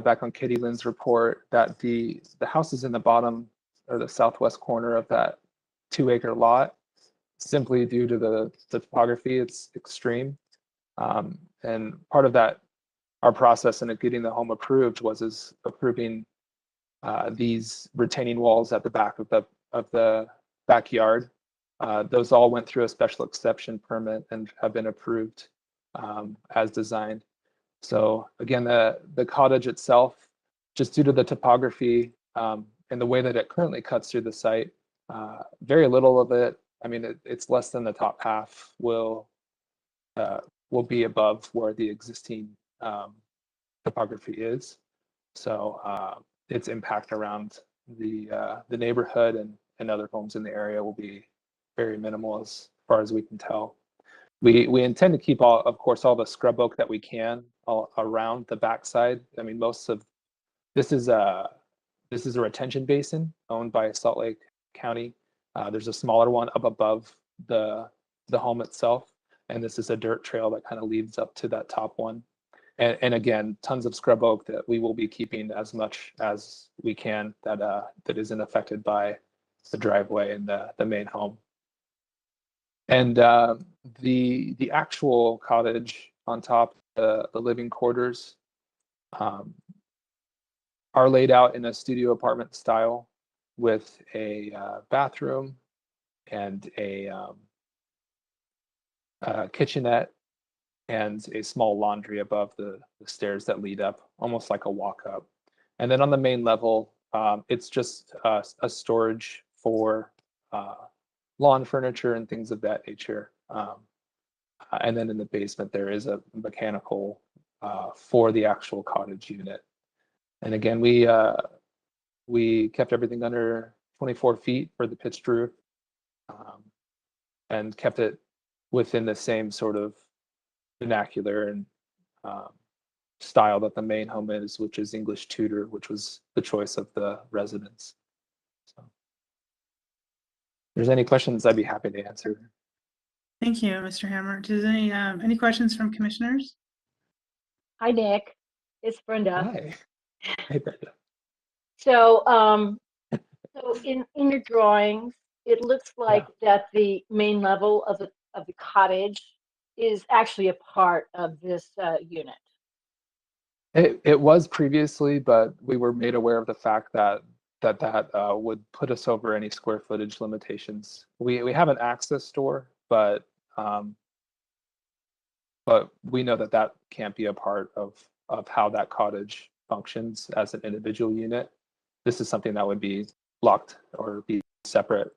back on Katie Lynn's report, that the house is in the bottom or the southwest corner of that 2-acre lot, simply due to the topography. It's extreme. And part of that, our process in getting the home approved was approving these retaining walls at the back of the backyard. Those all went through a special exception permit and have been approved as designed. So again, the cottage itself, just due to the topography and the way that it currently cuts through the site, very little of it, I mean, it's less than the top half will be above where the existing topography is. So its impact around the neighborhood and other homes in the area will be very minimal as far as we can tell. We intend to keep all, of course, all the scrub oak that we can all around the backside. I mean, most of this is a retention basin owned by Salt Lake County. There's a smaller one up above the home itself, and this is a dirt trail that kind of leads up to that top one. And again, tons of scrub oak that we will be keeping as much as we can that isn't affected by the driveway and the main home. And the actual cottage on top, the living quarters, are laid out in a studio apartment style with a bathroom and a kitchenette and a small laundry above the stairs that lead up, almost like a walk up. And then on the main level, it's just a storage for lawn furniture and things of that nature. And then in the basement, there is a mechanical for the actual cottage unit. And again, we kept everything under 24 feet for the pitched roof, and kept it within the same sort of vernacular and style that the main home is, which is English Tudor, which was the choice of the residents. So, if there's any questions, I'd be happy to answer. Thank you, Mr. Hammer. Does any questions from commissioners? Hi, Nick. It's Brenda. Hi. Hey, Brenda. So, so in your drawings, it looks like that the main level of the cottage is actually a part of this unit. It was previously, but we were made aware of the fact that would put us over any square footage limitations. We have an access door, but we know that can't be a part of how that cottage functions as an individual unit. This is something that would be locked or be separate,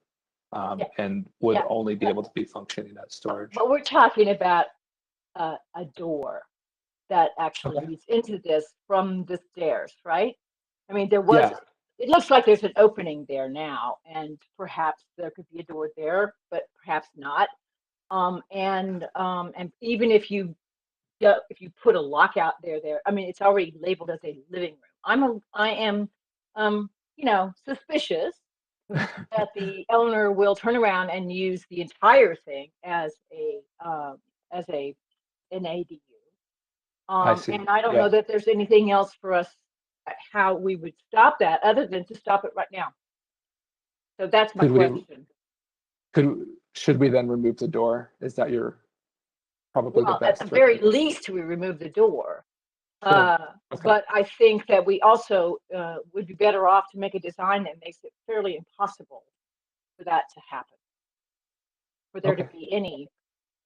and would only be able to be functioning as storage. But we're talking about a door that actually leads into this from the stairs, right? I mean, there was, it looks like there's an opening there now, and perhaps there could be a door there, but perhaps not. And even if you put a lockout there, I mean, it's already labeled as a living room. I am, you know, suspicious that the owner will turn around and use the entire thing as an ADU. I see. And I don't know that there's anything else for us how we would stop that other than to stop it right now. So that's my question. Should we then remove the door? Is that your probably the best? At the very least, we remove the door. Sure. But I think that we also would be better off to make a design that makes it fairly impossible for that to happen, for there to be any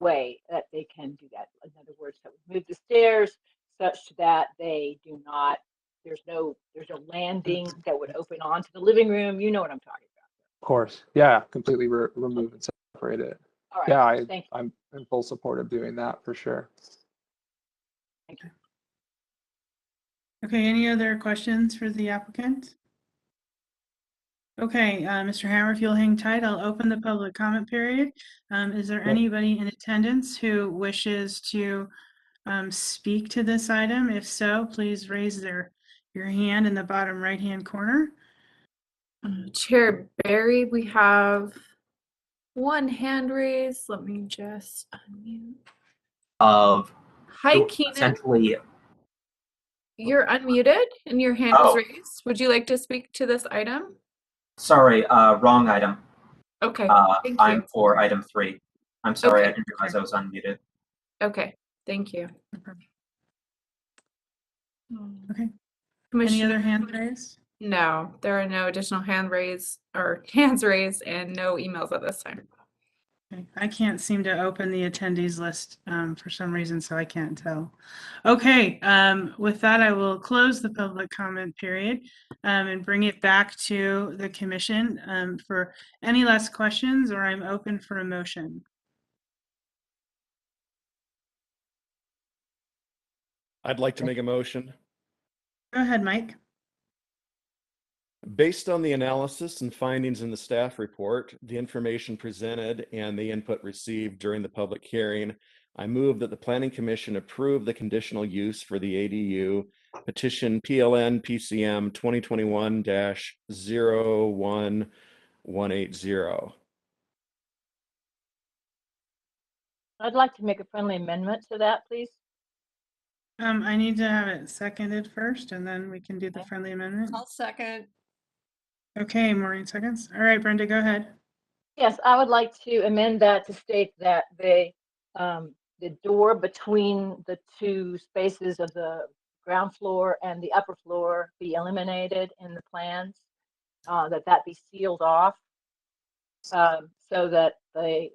way that they can do that. In other words, that would move the stairs such that they do not, there's no landing that would open onto the living room. You know what I'm talking about. Of course. Yeah, completely remove and separate it. All right. Yeah, I'm in full support of doing that for sure. Thank you. Okay, any other questions for the applicant? Okay, Mr. Hammer, if you'll hang tight, I'll open the public comment period. Is there anybody in attendance who wishes to speak to this item? If so, please raise your hand in the bottom right-hand corner. Chair Barry, we have one hand raised. Let me just unmute. Hi, Keenan. Essentially, you're unmuted and your hand is raised. Would you like to speak to this item? Sorry, wrong item. Okay, thank you. I'm for item 3. I'm sorry, I didn't realize I was unmuted. Okay, thank you. Okay. Any other hand raised? No, there are no additional hand raised or hands raised and no emails at this time. Okay. I can't seem to open the attendees list for some reason, so I can't tell. Okay, with that, I will close the public comment period and bring it back to the commission for any last questions, or I'm open for a motion. I'd like to make a motion. Go ahead, Mike. Based on the analysis and findings in the staff report, the information presented, and the input received during the public hearing, I move that the Planning Commission approve the conditional use for the ADU petition PLN PCM 2021-01180. I'd like to make a friendly amendment to that, please. I need to have it seconded first, and then we can do the Okay. friendly amendment. I'll second. Okay, Maureen seconds. All right, Brenda, go ahead. Yes, I would like to amend that to state that the door between the two spaces of the ground floor and the upper floor be eliminated in the plans, that be sealed off, so that the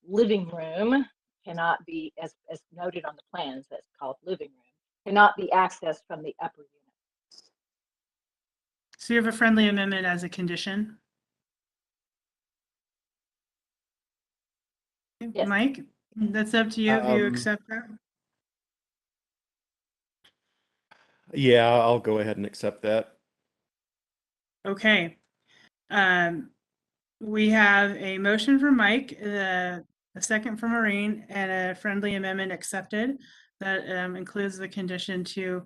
living room cannot be, as noted on the plans, that's called living room, cannot be accessed from the upper unit. So you have a friendly amendment as a condition? Yes. Mike, that's up to you if you accept that. Yeah, I'll go ahead and accept that. Okay. We have a motion from Mike, a second from Maureen, and a friendly amendment accepted that includes the condition to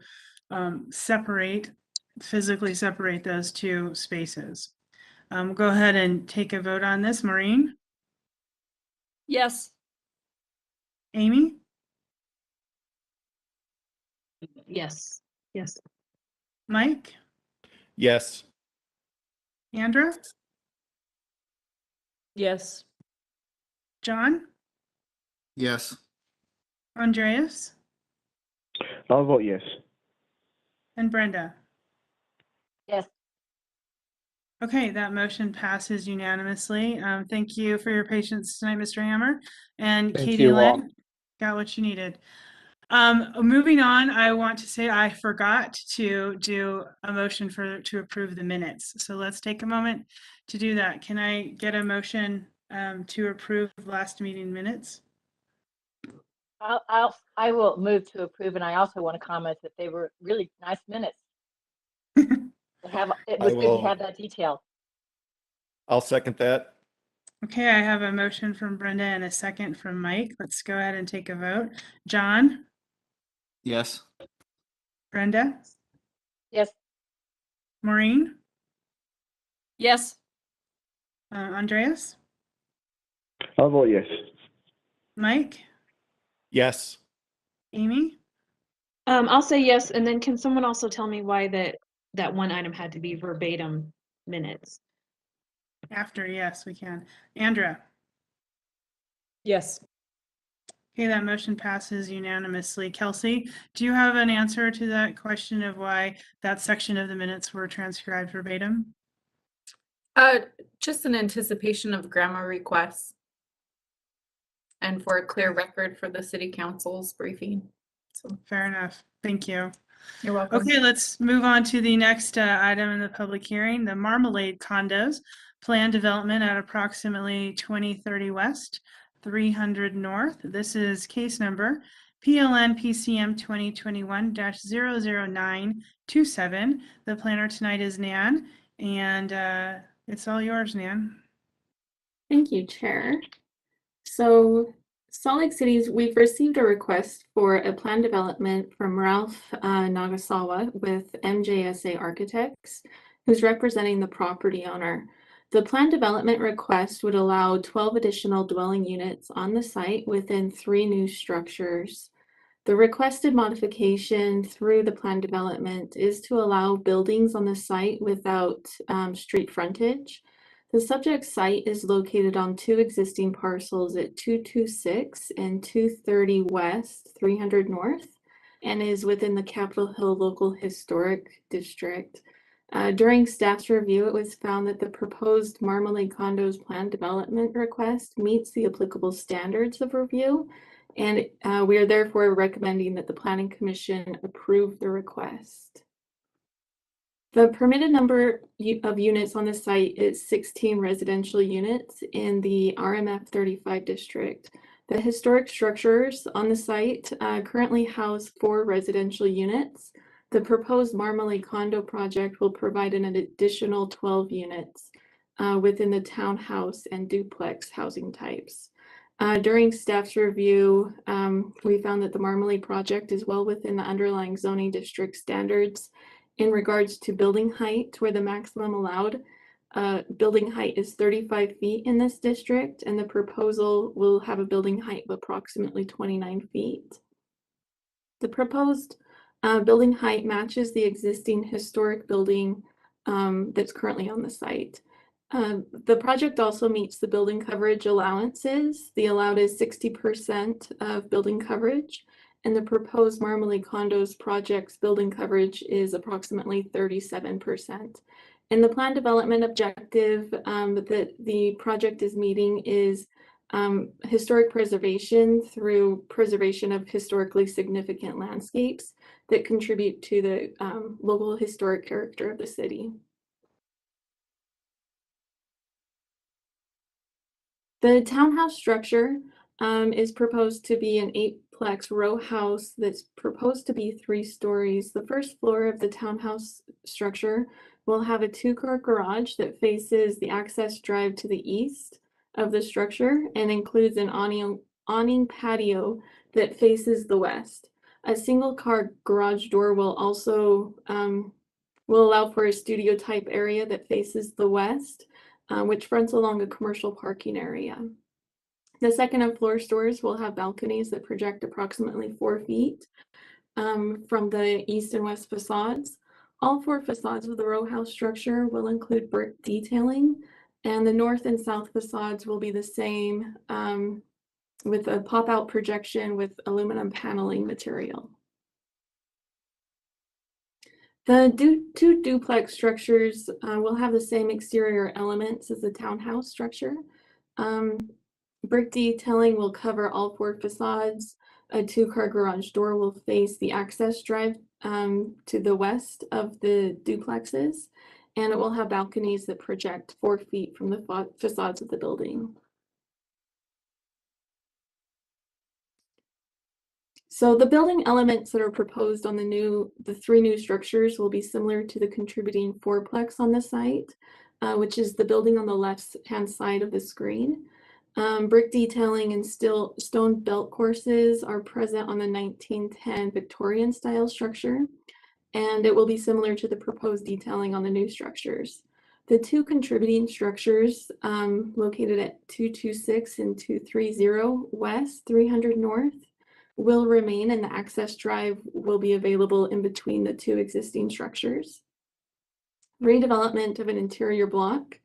physically separate those two spaces. Go ahead and take a vote on this. Maureen? Yes. Amy? Yes. Yes. Mike? Yes. Andra? Yes. John? Yes. Andreas? I'll vote yes. And Brenda? Yes. Okay, that motion passes unanimously. Thank you for your patience tonight, Mr. Hammer. And Thank Katie you all. Lynn, got what you needed. Moving on, I want to say I forgot to do a motion to approve the minutes. So let's take a moment to do that. Can I get a motion to approve last meeting minutes? I will move to approve, and I also want to comment that they were really nice minutes. It was good to have that detail. I'll second that. Okay, I have a motion from Brenda and a second from Mike. Let's go ahead and take a vote. John? Yes. Brenda? Yes. Maureen? Yes. Andreas? I'll vote yes. Mike? Yes. Amy? I'll say yes, and then can someone also tell me why that one item had to be verbatim minutes? After, yes, we can. Andra? Yes. Okay, that motion passes unanimously. Kelsey, do you have an answer to that question of why that section of the minutes were transcribed verbatim? Just an anticipation of grammar requests and for a clear record for the city council's briefing. So Fair enough. Thank you. you're welcome. Okay, let's move on to the next item in the public hearing, the Marmalade condos, plan development at approximately 2030 West, 300 North. This is case number PLN PCM 2021-00927. The planner tonight is Nan, and it's all yours, Nan. Thank you, Chair. So Salt Lake City's, we've received a request for a plan development from Ralph Nagasawa with MJSA Architects, who's representing the property owner. The plan development request would allow 12 additional dwelling units on the site within 3 new structures. The requested modification through the plan development is to allow buildings on the site without street frontage. The subject site is located on 2 existing parcels at 226 and 230 West, 300 North, and is within the Capitol Hill Local Historic District. During staff's review, it was found that the proposed Marmalade Condos plan development request meets the applicable standards of review, and we are therefore recommending that the Planning Commission approve the request. The permitted number of units on the site is 16 residential units in the RMF 35 district. The historic structures on the site currently house 4 residential units. the proposed Marmalade condo project will provide an additional 12 units within the townhouse and duplex housing types. During staff's review, we found that the Marmalade project is well within the underlying zoning district standards in regards to building height, where the maximum allowed building height is 35 feet in this district, and the proposal will have a building height of approximately 29 feet. The proposed building height matches the existing historic building that's currently on the site. The project also meets the building coverage allowances. The allowed is 60% of building coverage, and the proposed Marmalade condos project's building coverage is approximately 37%. And the plan development objective that the project is meeting is historic preservation through preservation of historically significant landscapes that contribute to the local historic character of the city. The townhouse structure is proposed to be an 8-plex row house that's proposed to be 3 stories. The first floor of the townhouse structure will have a 2-car garage that faces the access drive to the east of the structure and includes an awning patio that faces the west. A single-car garage door will also will allow for a studio type area that faces the west, which fronts along a commercial parking area. The second and floor stores will have balconies that project approximately 4 feet from the east and west facades. All 4 facades of the row house structure will include brick detailing, and the north and south facades will be the same with a pop-out projection with aluminum paneling material. The 2 duplex structures will have the same exterior elements as the townhouse structure. Brick detailing will cover all 4 facades. A 2-car garage door will face the access drive to the west of the duplexes, and it will have balconies that project 4 feet from the facades of the building. So the building elements that are proposed on the 3 new structures will be similar to the contributing 4-plex on the site, which is the building on the left-hand side of the screen. Brick detailing and stone belt courses are present on the 1910 Victorian style structure, and it will be similar to the proposed detailing on the new structures. The 2 contributing structures located at 226 and 230 West, 300 North, will remain, and the access drive will be available in between the 2 existing structures. Redevelopment of an interior block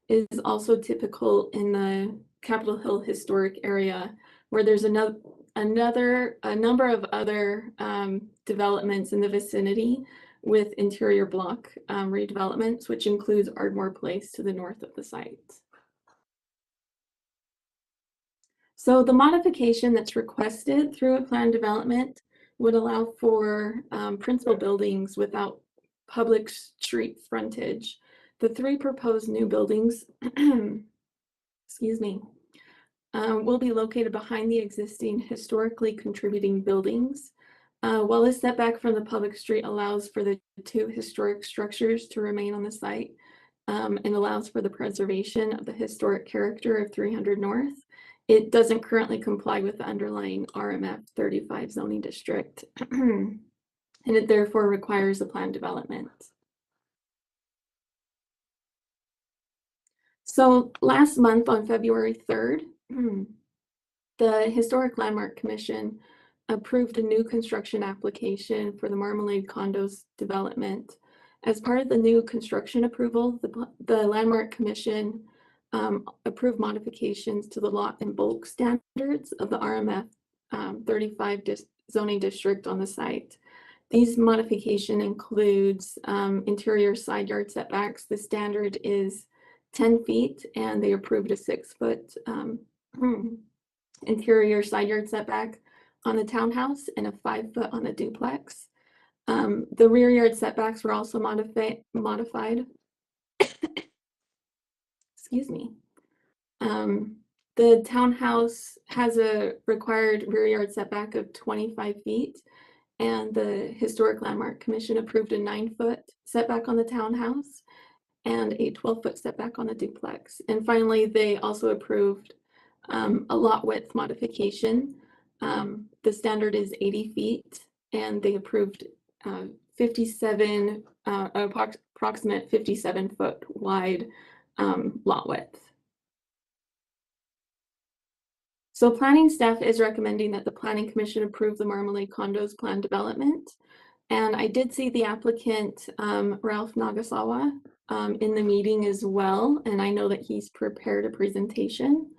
is also typical in the Capitol Hill historic area, where there's a number of other developments in the vicinity with interior block redevelopments, which includes Ardmore Place to the north of the site. So the modification that's requested through a plan development would allow for principal buildings without public street frontage. The 3 proposed new buildings, excuse me, will be located behind the existing historically contributing buildings. While a setback from the public street allows for the 2 historic structures to remain on the site and allows for the preservation of the historic character of 300 North, it doesn't currently comply with the underlying RMF 35 zoning district, and it therefore requires a plan development. So last month on February 3rd, the Historic Landmark Commission approved a new construction application for the Marmalade Condos development. As part of the new construction approval, the Landmark Commission approved modifications to the lot and bulk standards of the RMF 35 zoning district on the site. These modification includes interior side yard setbacks. The standard is 10 feet, and they approved a 6-foot interior side yard setback on the townhouse and a 5-foot on the duplex. The rear yard setbacks were also modified. Excuse me. The townhouse has a required rear yard setback of 25 feet, and the Historic Landmark Commission approved a 9-foot setback on the townhouse and a 12-foot setback on the duplex. And finally, they also approved a lot width modification. The standard is 80 feet, and they approved 57, approximate 57-foot wide lot width. So planning staff is recommending that the Planning Commission approve the Marmalade Condos plan development. And I did see the applicant, Ralph Nagasawa, in the meeting as well. And I know that he's prepared a presentation,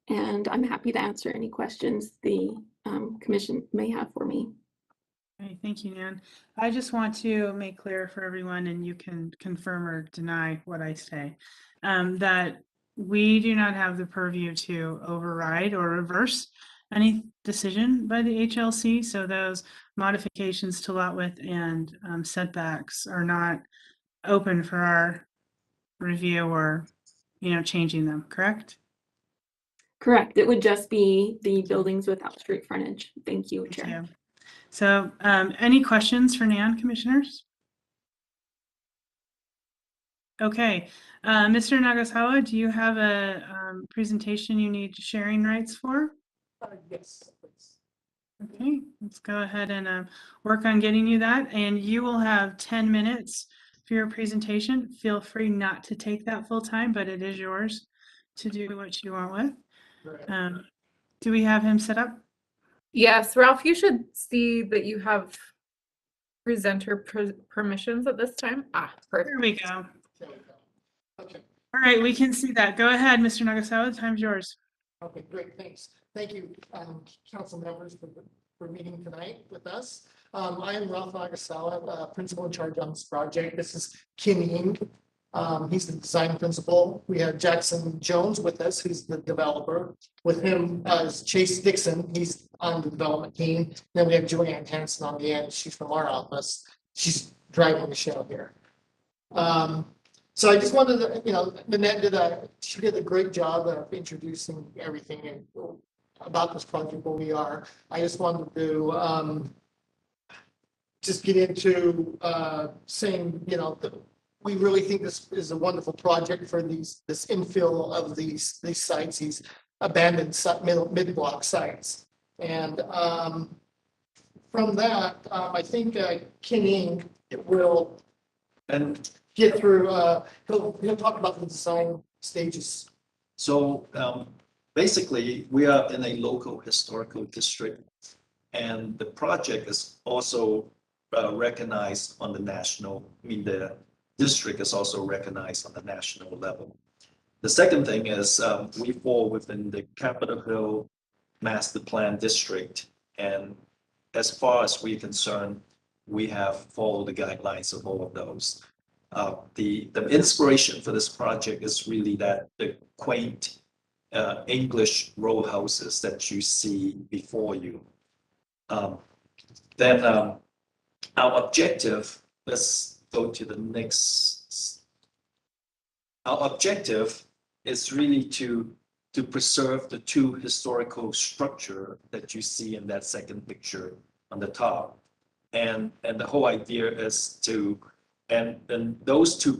and I'm happy to answer any questions the commission may have for me. Okay, thank you, Nan. I just want to make clear for everyone, and you can confirm or deny what I say, that we do not have the purview to override or reverse any decision by the HLC. So those modifications to lot width and setbacks are not open for our review or, changing them, correct? Correct. It would just be the buildings without street frontage. Thank you, Chair. Thank you. So any questions for Nan, commissioners? Okay, Mr. Nagasawa, do you have a presentation you need sharing rights for? Yes, please. Okay, let's go ahead and work on getting you that. And you will have 10 minutes for your presentation. Feel free not to take that full time, but it is yours to do what you want with. Do we have him set up? Yes, Ralph, you should see that you have presenter permissions at this time. Ah, perfect. There we go. Okay. All right, we can see that. Go ahead, Mr. Nagasawa, the time's yours. Okay, great, thanks. Thank you, council members for meeting tonight with us. I am Ralph Nagasawa, principal in charge on this project. This is Kim Ying. He's the design principal. We have Jackson Jones with us, who's the developer. With him is Chase Dixon. He's on the development team. Then we have Joanne Hanson on the end. She's from our office. She's driving the show here. So I just wanted to, Lynette she did a great job of introducing everything and about this project, where we are. I just wanted to just get into saying, we really think this is a wonderful project for this infill of these sites, these abandoned mid-block sites. And from that, I think Ken Ing will get through, he'll talk about the design stages. So basically, we are in a local historical district, and the project is also recognized on the national, the district is also recognized on the national level. The second thing is we fall within the Capitol Hill Master Plan District, and as far as we're concerned, we have followed the guidelines of all of those. The inspiration for this project is really that the quaint English row houses that you see before you. Then our objective, let's go to the next. Our objective is really to preserve the two historical structure that you see in that second picture on the top. And the whole idea is to, and those two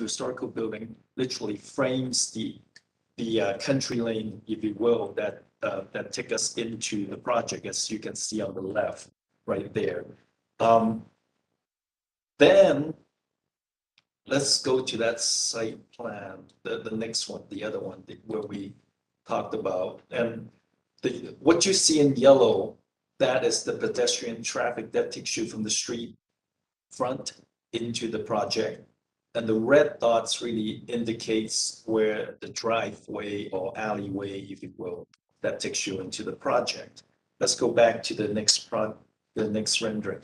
historical building literally frames the country lane, if you will, that take us into the project, as you can see on the left right there. Then let's go to that site plan, the next one, the other one where we talked about. And what you see in yellow, that is the pedestrian traffic that takes you from the street front into the project. And the red dots really indicates where the driveway or alleyway, if you will, that takes you into the project. Let's go back to the next rendering.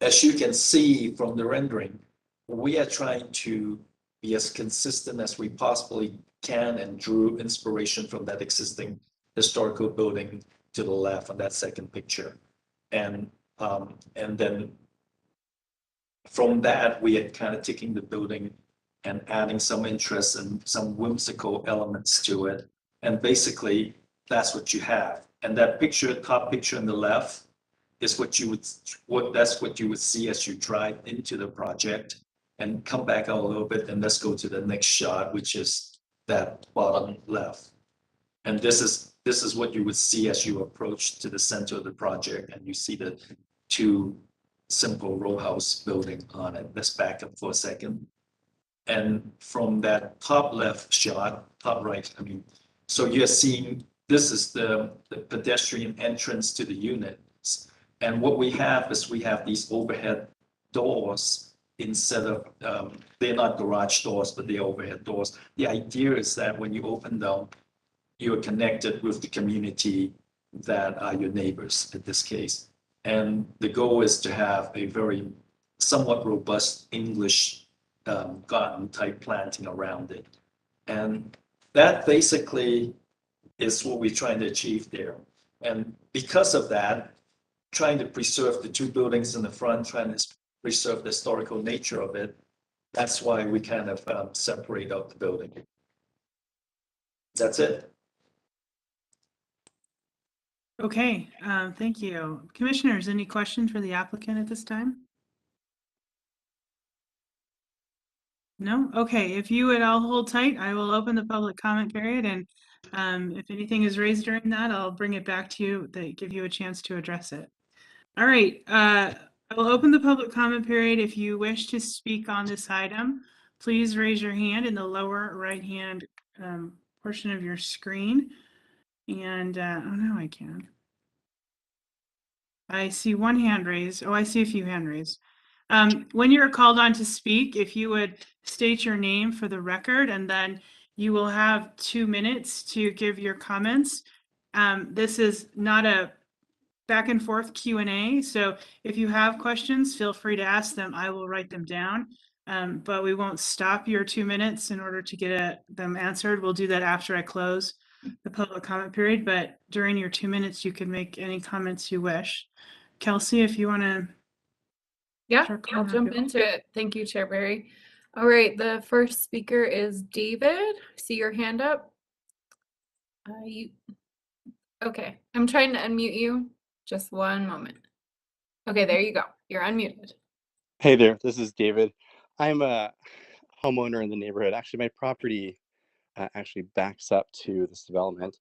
As you can see from the rendering, we are trying to be as consistent as we possibly can and drew inspiration from that existing historical building to the left on that second picture. And then from that, we are kind of taking the building and adding some interest and some whimsical elements to it. And basically, that's what you have. And that picture, top picture on the left, is what you would see as you drive into the project. And come back out a little bit, and let's go to the next shot, which is that bottom left. And this is what you would see as you approach to the center of the project, and you see the two simple row house building on it. Let's back up for a second. And from that top left shot, top right, I mean, so you're seeing this is the pedestrian entrance to the units. And what we have is we have these overhead doors instead of, they're not garage doors, but they're overhead doors. The idea is that when you open them, you're connected with the community that are your neighbors in this case. And the goal is to have a very somewhat robust English garden type planting around it. And that basically is what we're trying to achieve there. And because of that, trying to preserve the two buildings in the front, trying to preserve the historical nature of it, that's why we kind of separate out the building. That's it. Okay, thank you. Commissioners, any questions for the applicant at this time? No? Okay, if you would all hold tight, I will open the public comment period, and if anything is raised during that, I'll bring it back to you to give you a chance to address it. All right, I will open the public comment period. If you wish to speak on this item, please raise your hand in the lower right-hand portion of your screen. And, oh no, I can. I see one hand raised. Oh, I see a few hand raised. When you're called on to speak, if you would state your name for the record, and then you will have 2 minutes to give your comments. This is not a back and forth Q&A, so if you have questions, feel free to ask them. I will write them down, but we won't stop your 2 minutes in order to get them answered. We'll do that after I close the public comment period, but during your 2 minutes, you can make any comments you wish. Kelsey, if you want to. Yeah, I'll jump into it. Thank you, Chair Barry. All right, the first speaker is David. See your hand up. Okay, I'm trying to unmute you. Just one moment. Okay, there you go. You're unmuted. Hey there, this is David. I'm a homeowner in the neighborhood. Actually, my property actually backs up to this development.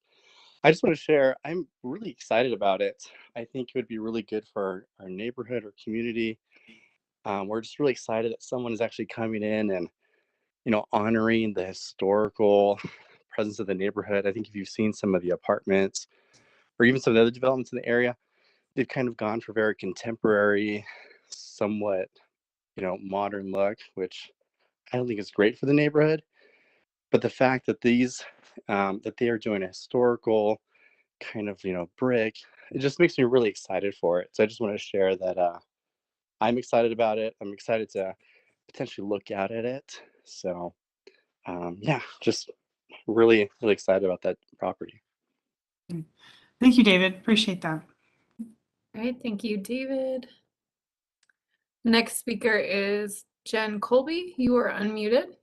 I just want to share, I'm really excited about it. I think it would be really good for our neighborhood or community. We're just really excited that someone is actually coming in and, honoring the historical presence of the neighborhood. I think if you've seen some of the apartments or even some of the other developments in the area, they've kind of gone for very contemporary, somewhat, modern look, which I don't think is great for the neighborhood. But the fact that that they are doing a historical kind of, brick, it just makes me really excited for it. So I just want to share that I'm excited about it. I'm excited to potentially look out at it. So yeah, just really, really excited about that property. Thank you, David. Appreciate that. All right, thank you, David. Next speaker is Jen Colby. You are unmuted.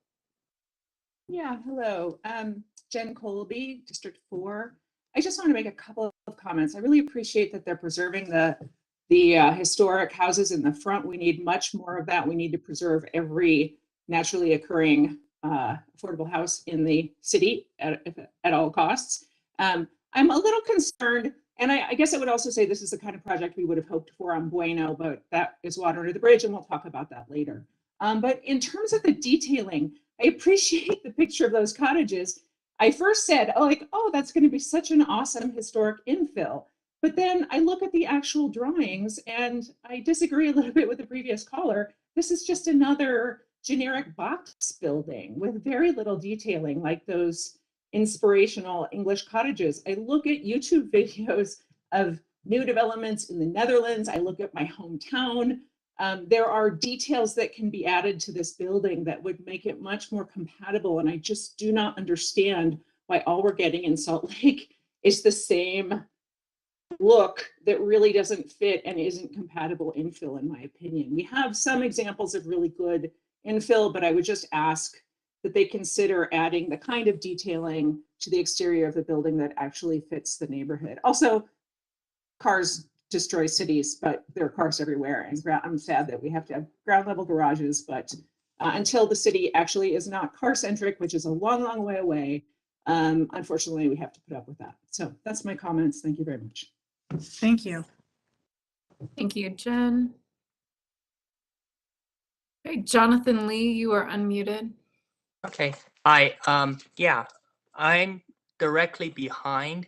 Yeah, hello. Jen Colby, District 4. I just want to make a couple of comments. I really appreciate that they're preserving the historic houses in the front. We need much more of that. We need to preserve every naturally occurring affordable house in the city at all costs. I'm a little concerned, and I guess I would also say this is the kind of project we would have hoped for on Bueno, but that is water under the bridge, and we'll talk about that later. But in terms of the detailing, I appreciate the picture of those cottages. I first said, oh, that's going to be such an awesome historic infill. But then I look at the actual drawings and I disagree a little bit with the previous caller. This is just another generic box building with very little detailing, like those inspirational English cottages. I look at YouTube videos of new developments in the Netherlands. I look at my hometown. There are details that can be added to this building that would make it much more compatible. And I just do not understand why all we're getting in Salt Lake is the same look that really doesn't fit and isn't compatible infill, in my opinion. We have some examples of really good infill, but I would just ask that they consider adding the kind of detailing to the exterior of the building that actually fits the neighborhood. Also, cars destroy cities, but there are cars everywhere. And I'm sad that we have to have ground level garages, but until the city actually is not car centric, which is a long, long way away, unfortunately, we have to put up with that. So that's my comments. Thank you very much. Thank you. Thank you, Jen. Okay, Jonathan Lee, you are unmuted. Okay. Hi. Yeah, I'm directly behind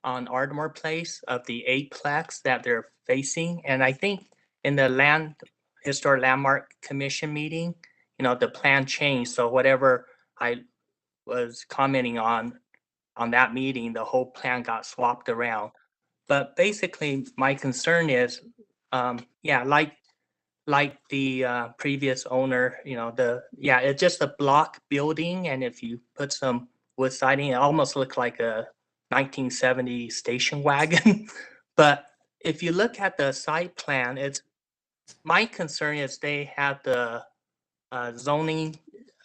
on Ardmore Place of the eightplex that they're facing, and I think in the Historic Landmark Commission meeting, the plan changed. So whatever I was commenting on that meeting, the whole plan got swapped around. But basically, my concern is, yeah, like the previous owner, it's just a block building, and if you put some wood siding, it almost looked like a 1970 station wagon. But if you look at the site plan, my concern is they had the zoning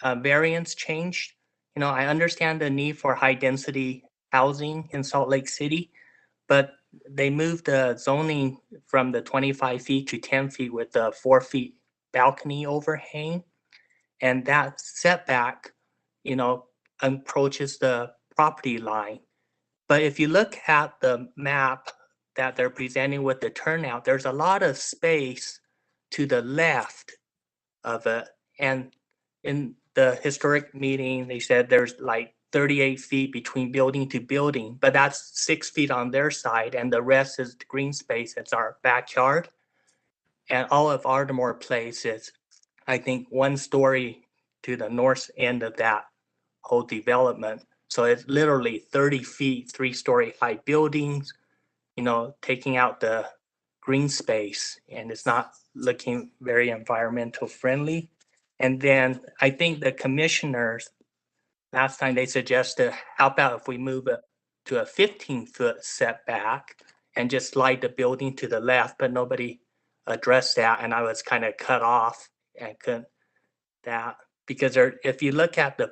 variance changed. I understand the need for high density housing in Salt Lake City, but they moved the zoning from the 25 feet to 10 feet with the 4 feet balcony overhang. And that setback, approaches the property line. But if you look at the map that they're presenting with the turnout, there's a lot of space to the left of it. And in the historic meeting, they said there's like 38 feet between building to building, but that's 6 feet on their side, and the rest is the green space. It's our backyard. And all of Ardmore Place is, I think, 1 story to the north end of that whole development. So it's literally 30 feet, 3-story high buildings, taking out the green space, and it's not looking very environmental friendly. And then I think the commissioners, last time they suggested, how about if we move it to a 15-foot setback and just slide the building to the left, but nobody addressed that, and I was kind of cut off and couldn't that, because if you look at the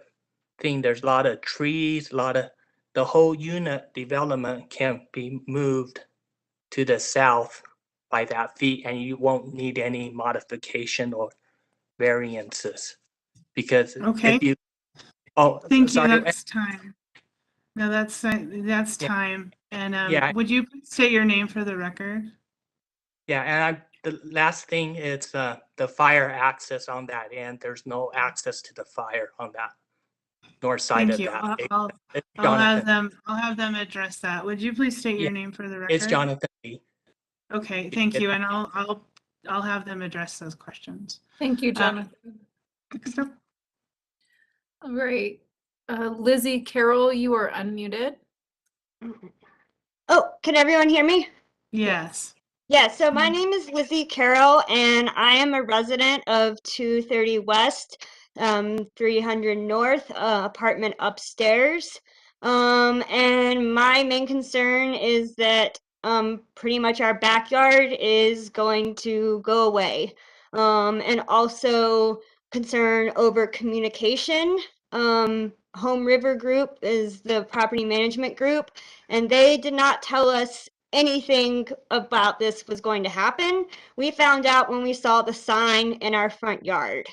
thing, there's a lot of trees, the whole unit development can be moved to the south by that feet, and you won't need any modification or variances. Because Okay. if you, oh, Thank sorry. you. That's time. No, that's time. And Yeah. would you state your name for the record? Yeah, and the last thing is the fire access on that end. There's no access to the fire on that north side Thank of you. that. I'll have them address that. Would you please state your name for the record? It's Jonathan Lee. Okay, thank you. And I'll have them address those questions. Thank you, Jonathan. Next up. All right. Lizzie Carroll, you are unmuted. Oh, can everyone hear me? Yes. Yeah, so my name is Lizzie Carroll, and I am a resident of 230 West, 300 North, apartment upstairs. And my main concern is that pretty much our backyard is going to go away. And also concern over communication. Home River Group is the property management group, and they did not tell us anything about this was going to happen. We found out when we saw the sign in our front yard.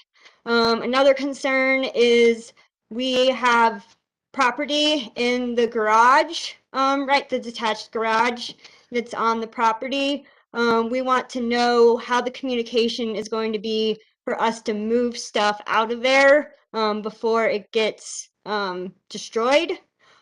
Another concern is we have property in the garage, right, the detached garage that's on the property. We want to know how the communication is going to be for us to move stuff out of there before it gets destroyed.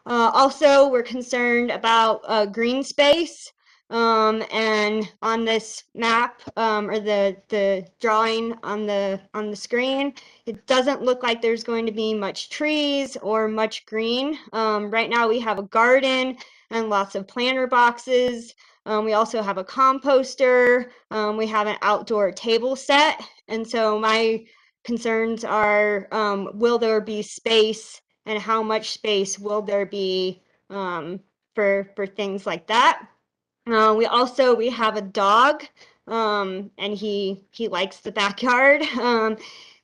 Also, we're concerned about green space, and on this map or the drawing on the screen, it doesn't look like there's going to be much trees or much green. Right now, we have a garden and lots of planter boxes. We also have a composter. We have an outdoor table set, and so my concerns are: will there be space? And how much space will there be for things like that? We have a dog, and he likes the backyard.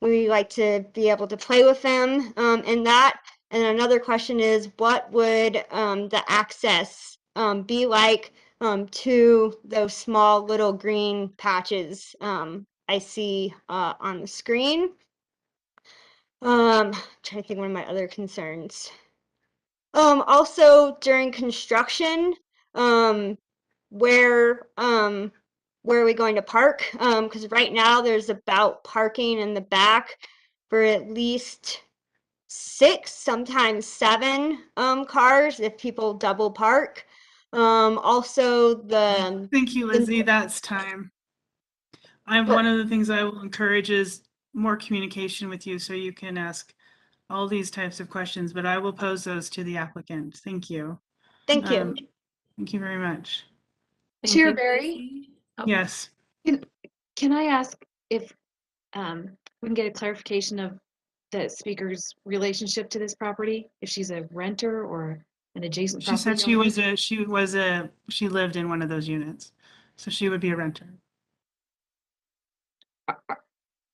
We like to be able to play with him in that. And another question is, what would the access be like to those small little green patches I see on the screen. Trying to think one of my other concerns. Also during construction, where are we going to park? Because right now there's about parking in the back for at least 6, sometimes 7 cars if people double park. Also Thank you, Lizzie. That's time. One of the things I will encourage is more communication with you so you can ask all these types of questions, but I will pose those to the applicant. Thank you. Thank you. Thank you very much. Chair Barry? Yes. Can I ask if we can get a clarification of the speaker's relationship to this property? If she's a renter or an adjacent She said property she lived in one of those units, so she would be a renter.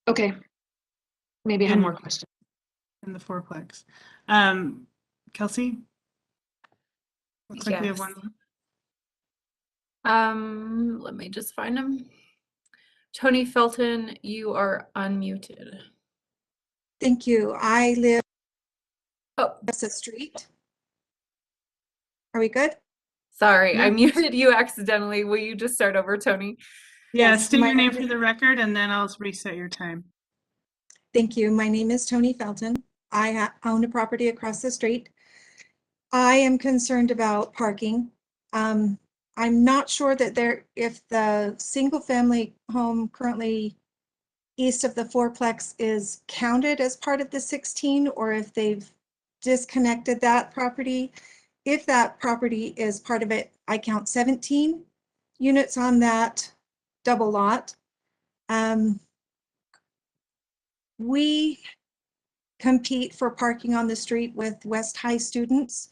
Okay. Maybe I have more questions. In the fourplex. Kelsey? Looks like we have one more. Let me just find him. Tony Felton, you are unmuted. Thank you. I live across the street. Are we good? Sorry, Yeah. I muted you accidentally. Will you just start over, Tony? Yeah, state your name for the record and then I'll reset your time. Thank you. My name is Tony Felton. I own a property across the street. I am concerned about parking. I'm not sure that if the single family home currently east of the fourplex is counted as part of the 16 or if they've disconnected that property. If that property is part of it, I count 17 units on that double lot. We compete for parking on the street with West High students,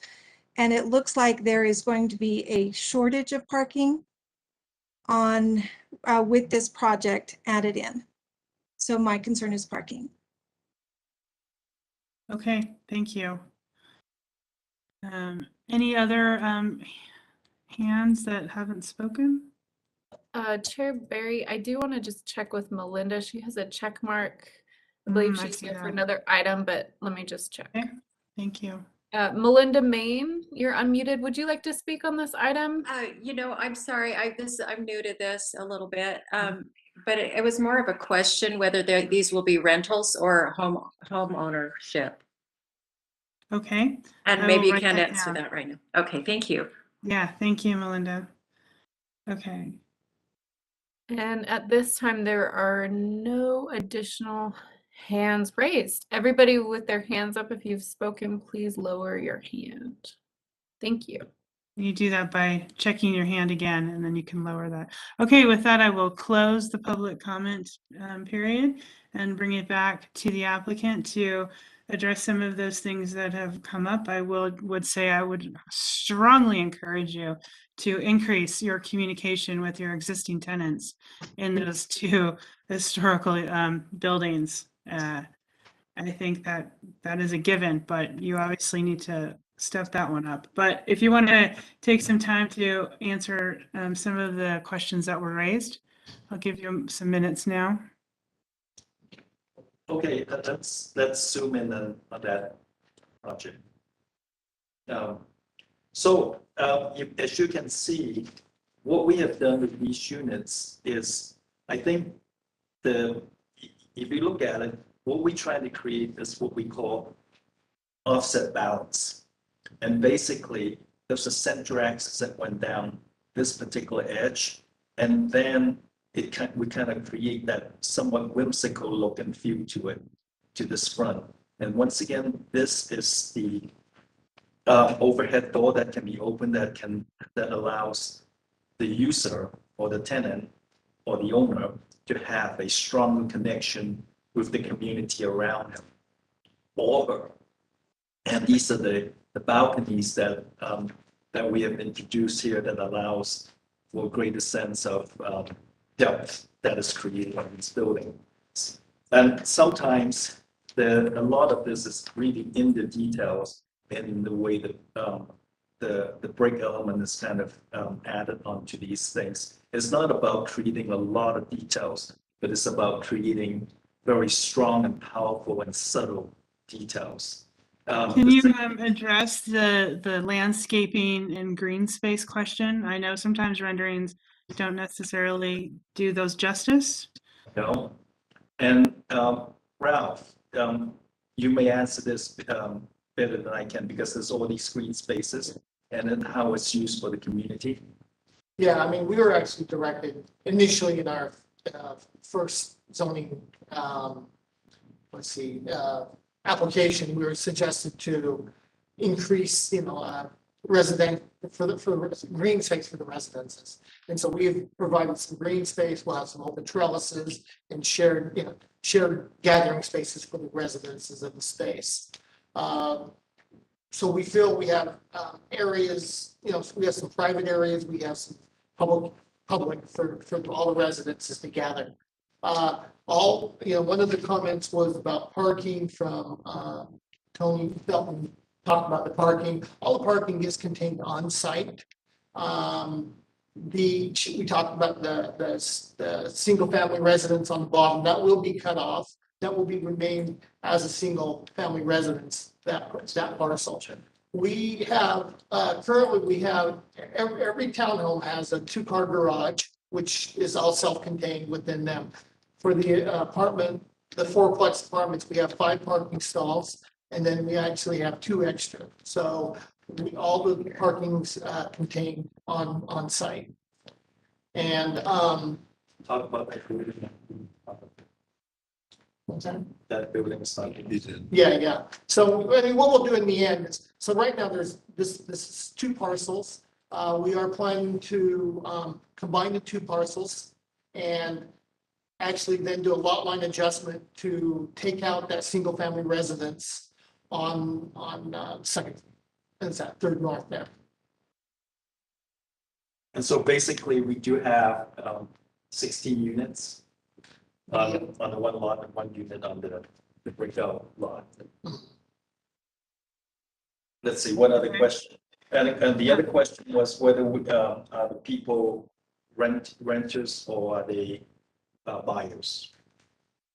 and it looks like there is going to be a shortage of parking on with this project added in. So my concern is parking. Okay, thank you. Any other hands that haven't spoken? Chair Barry, I do want to just check with Melinda. She has a check mark. I believe I she's see here for that. another item, but let me just check. Okay, thank you. Melinda Main, you're unmuted. Would you like to speak on this item? I'm sorry, I'm new to this a little bit, but it was more of a question whether these will be rentals or home ownership. Okay. And I maybe will you write can't that answer down. that right now. Okay, thank you. Yeah, thank you, Melinda. Okay. And at this time, there are no additional hands raised. Everybody with their hands up, if you've spoken, please lower your hand. Thank you. You do that by checking your hand again, and then you can lower that. Okay, with that, I will close the public comment period and bring it back to the applicant to address some of those things that have come up. I would say I would strongly encourage you to increase your communication with your existing tenants in those 2 historical buildings. I think that is a given, but you obviously need to step that one up. But if you want to take some time to answer some of the questions that were raised, I'll give you some minutes now. Okay, let's zoom in on that project. As you can see, what we have done with these units is, I think if you look at it, what we're trying to create is what we call offset balance. And basically, there's a center axis that went down this particular edge, and then we kind of create that somewhat whimsical look and feel to this front. And once again, this is the overhead door that can be opened that allows the user or the tenant or the owner to have a strong connection with the community around him or her. And these are the balconies that we have introduced here that allows for a greater sense of depth that is created in this building. And sometimes a lot of this is really in the details and in the way that the brick element is kind of added onto these things. It's not about creating a lot of details, but it's about creating very strong and powerful and subtle details. Can you address the landscaping and green space question? I know sometimes renderings don't necessarily do those justice. No. And Ralph, you may answer this better than I can because there's all these green spaces and then how it's used for the community. Yeah, I mean, we were actually directed initially in our first zoning, application, we were suggested to increase, resident for green space for the residences. And so we've provided some green space. We'll have some open trellises and shared gathering spaces for the residences of the space. So we feel we have areas, we have some private areas, we have some public for all the residences to gather. One of the comments was about parking from Tony Felton talked about the parking. All the parking is contained on site. We talked about the single family residence on the bottom that will be cut off. That will be remain as a single family residence, that parcel. We have currently every townhome has a 2-car garage, which is all self-contained within them. For the apartment, the 4-plex apartments, we have 5 parking stalls, and then we actually have 2 extra. So all the parking's contained on site. And talk about that building. What's that? That building is not completed. Yeah. So I mean, what we'll do in the end is, so right now there's this is 2 parcels. We are planning to combine the 2 parcels and actually then do a lot line adjustment to take out that single family residence on second, is that 3rd North there. And so basically we do have 16 units on the 1 lot and 1 unit on the breakout lot. Let's see, what other question? And the other question was whether are the people renters or are they buyers?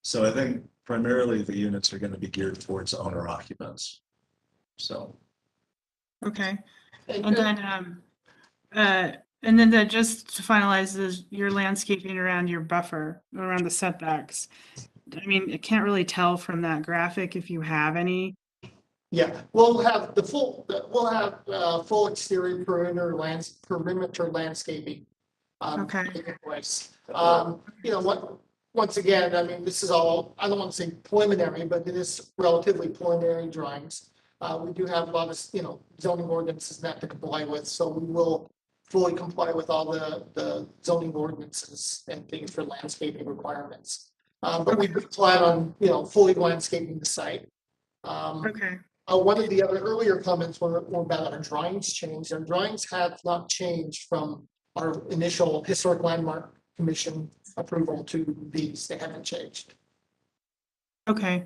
So I think primarily the units are going to be geared towards owner occupants. So. Okay. And then just to finalize is your landscaping around your buffer, around the setbacks. I mean, I can't really tell from that graphic if you have any. Yeah, we'll have full exterior perimeter landscaping. Okay. Taking place. Once again, I mean, this is all, I don't want to say preliminary, but it is relatively preliminary drawings. We do have a lot of, zoning ordinances that to comply with, so we will fully comply with all the zoning ordinances and things for landscaping requirements. But we plan on, fully landscaping the site. Okay. One of the other earlier comments were about our drawings change. Our drawings have not changed from our initial Historic Landmark Commission approval to these. They haven't changed. Okay.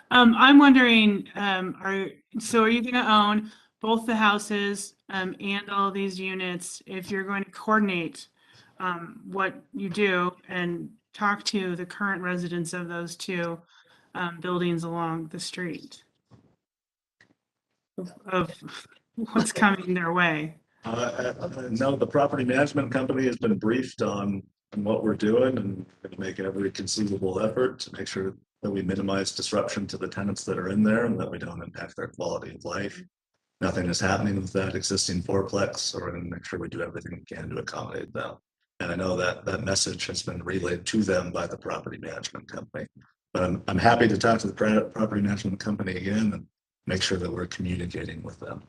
I'm wondering, are you going to own both the houses and all of these units if you're going to coordinate what you do and talk to the current residents of those 2 buildings along the street of what's coming their way? No, the property management company has been briefed on what we're doing and going to make every conceivable effort to make sure that we minimize disruption to the tenants that are in there and that we don't impact their quality of life. Nothing is happening with that existing 4-plex, so we're going to make sure we do everything we can to accommodate them. And I know that message has been relayed to them by the property management company. But I'm happy to talk to the property management company again and make sure that we're communicating with them.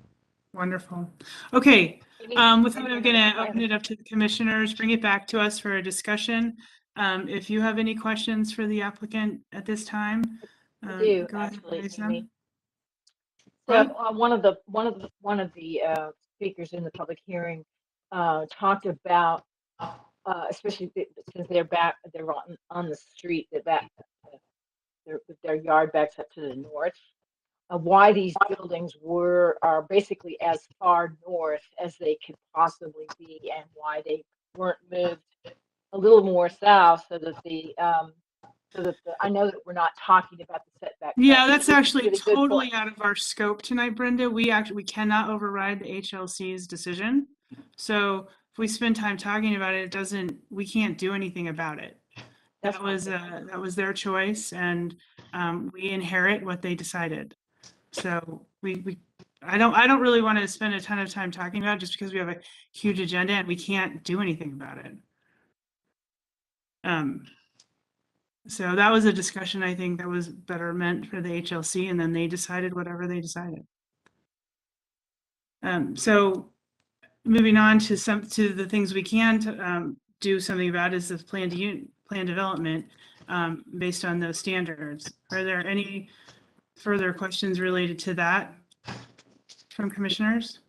Wonderful. Okay. With that, I'm going to open it up to the commissioners, bring it back to us for a discussion. If you have any questions for the applicant at this time, I do, go ahead actually, and raise Amy. them. So one of the speakers in the public hearing talked about, especially since they're on the street, their yard backs up to the north. of why these buildings are basically as far north as they could possibly be, and why they weren't moved a little more south so that I know that we're not talking about the setback. Yeah, but that's you actually did a good totally point. out of our scope tonight, Brenda. We cannot override the HLC's decision. So if we spend time talking about it, we can't do anything about it. That was their choice, and we inherit what they decided. So I don't really want to spend a ton of time talking about it just because we have a huge agenda and we can't do anything about it. So that was a discussion I think that was better meant for the HLC, and then they decided whatever they decided. So moving on to the things we can do something about is the plan development based on those standards. Are there any further questions related to that from commissioners?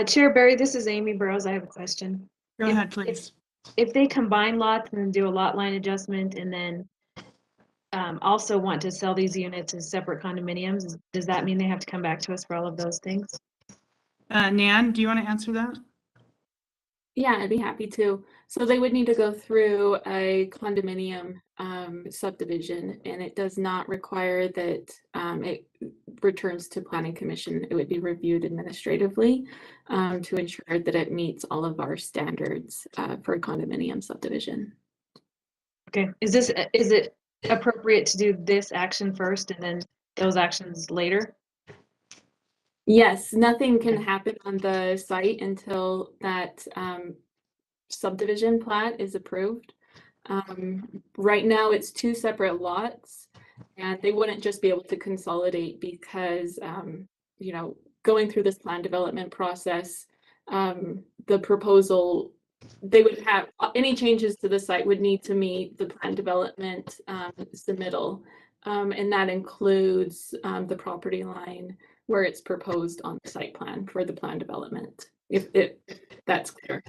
Chair Barry, this is Amy Burrows. I have a question. Go ahead, please. If they combine lots and do a lot line adjustment and then also want to sell these units as separate condominiums, does that mean they have to come back to us for all of those things? Nan, do you want to answer that? Yeah, I'd be happy to. So they would need to go through a condominium subdivision, and it does not require that it returns to Planning Commission. It would be reviewed administratively to ensure that it meets all of our standards for a condominium subdivision. Okay, is it appropriate to do this action first and then those actions later? Yes, nothing can happen on the site until that subdivision plat is approved. Right now it's 2 separate lots, and they wouldn't just be able to consolidate because, you know, going through this plan development process, the proposal, they would have any changes to the site would need to meet the plan development submittal, and that includes the property line where it's proposed on the site plan for the plan development, if that's clear.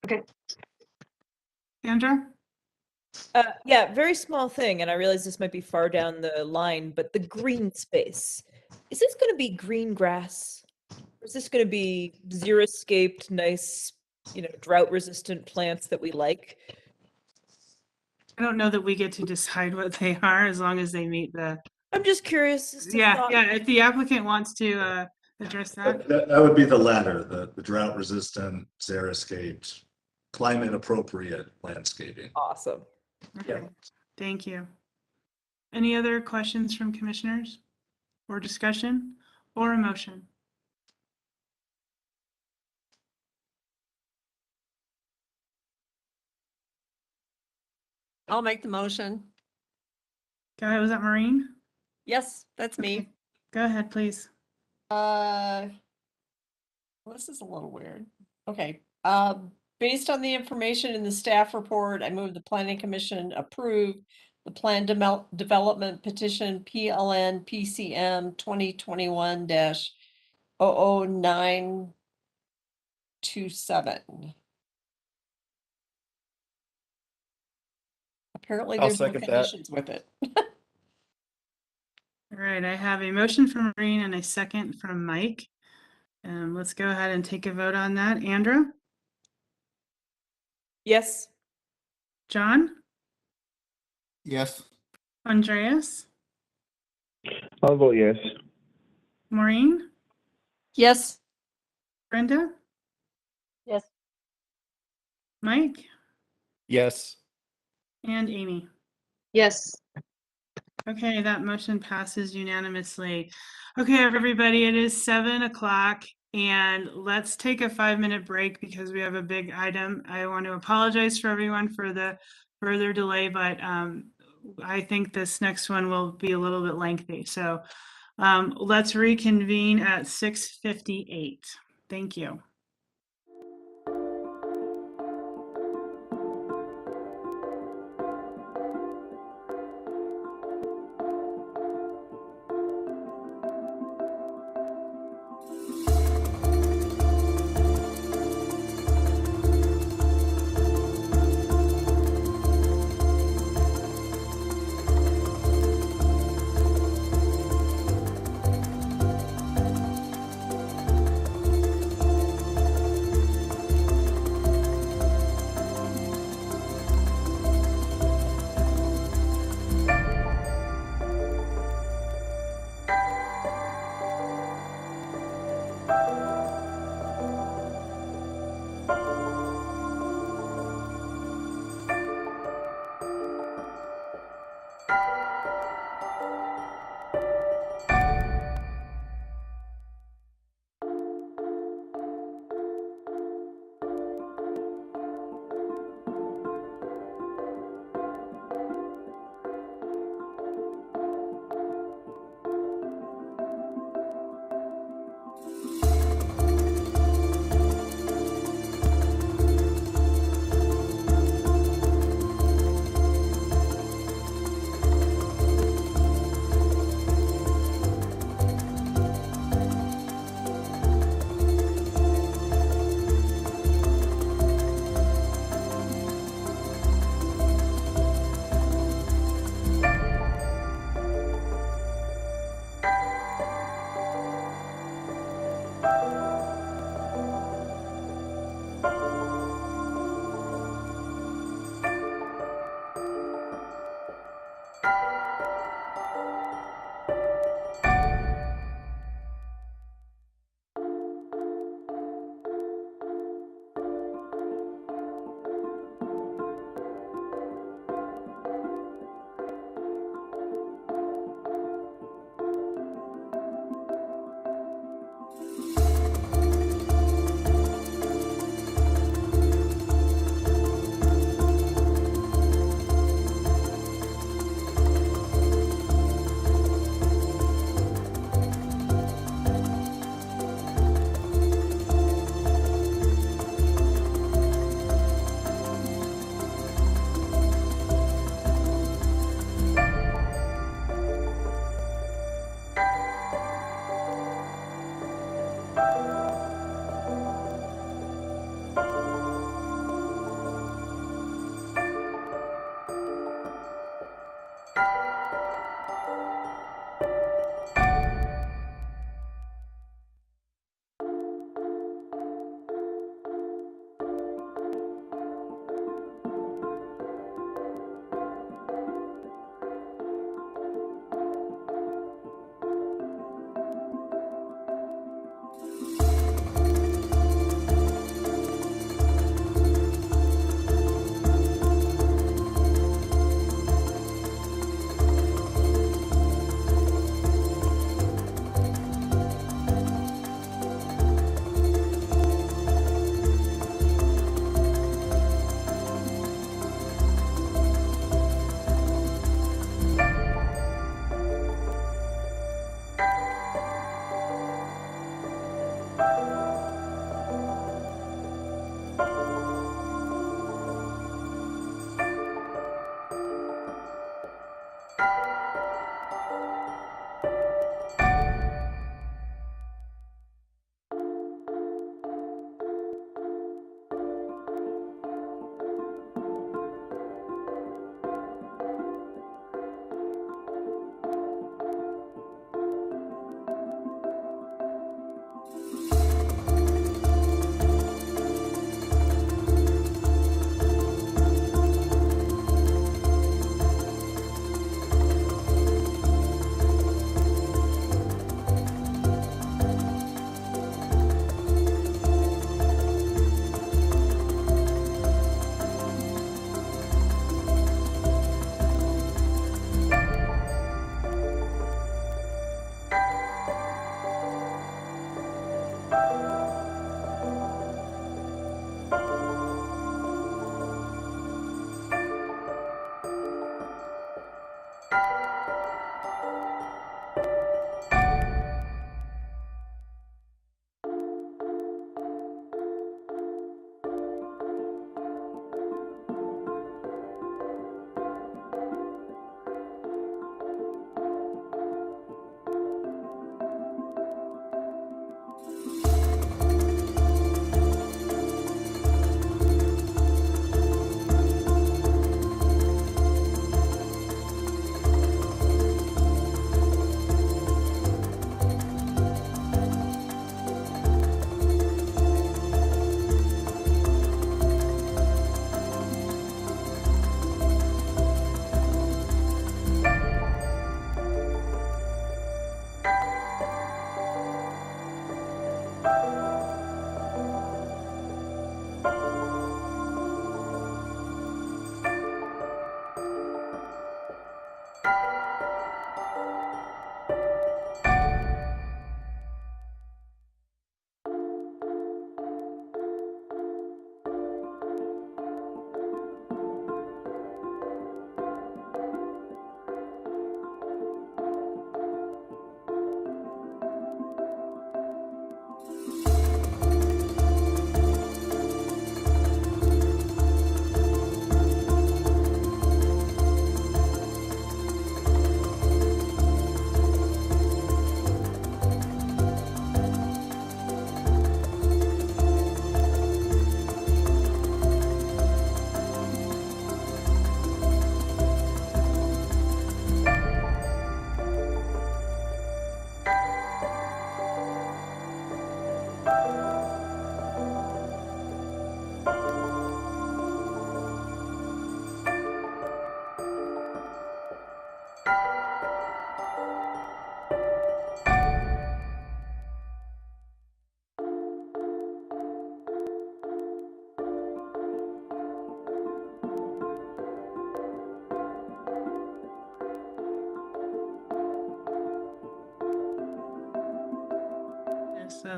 Okay. Sandra? Yeah, very small thing, and I realize this might be far down the line, but the green space, is this going to be green grass? Or is this going to be xeriscaped, nice, you know, drought-resistant plants that we like? I don't know that we get to decide what they are as long as they meet the. I'm just curious. As to Yeah. If the applicant wants to address that. That would be the latter, the drought resistant, xeriscaped, climate appropriate landscaping. Awesome. Okay. Thank you. Any other questions from commissioners or discussion or a motion? I'll make the motion. Go ahead. Was that Maureen? Yes, that's me. Go ahead, please. Well, this is a little weird. Okay. Based on the information in the staff report, I move the Planning Commission approve the plan development petition PLN PCM 2021-00927. Apparently I'll there's no second that. conditions with it. All right. I have a motion from Maureen and a second from Mike. Let's go ahead and take a vote on that. Andrew? Yes. John? Yes. Andreas? I'll vote yes. Maureen? Yes. Brenda? Yes. Mike? Yes. And Amy? Yes. Okay, that motion passes unanimously. Okay, everybody, it is 7 o'clock and let's take a 5-minute break because we have a big item. I want to apologize for everyone for the further delay, but I think this next one will be a little bit lengthy. So let's reconvene at 6:58. Thank you.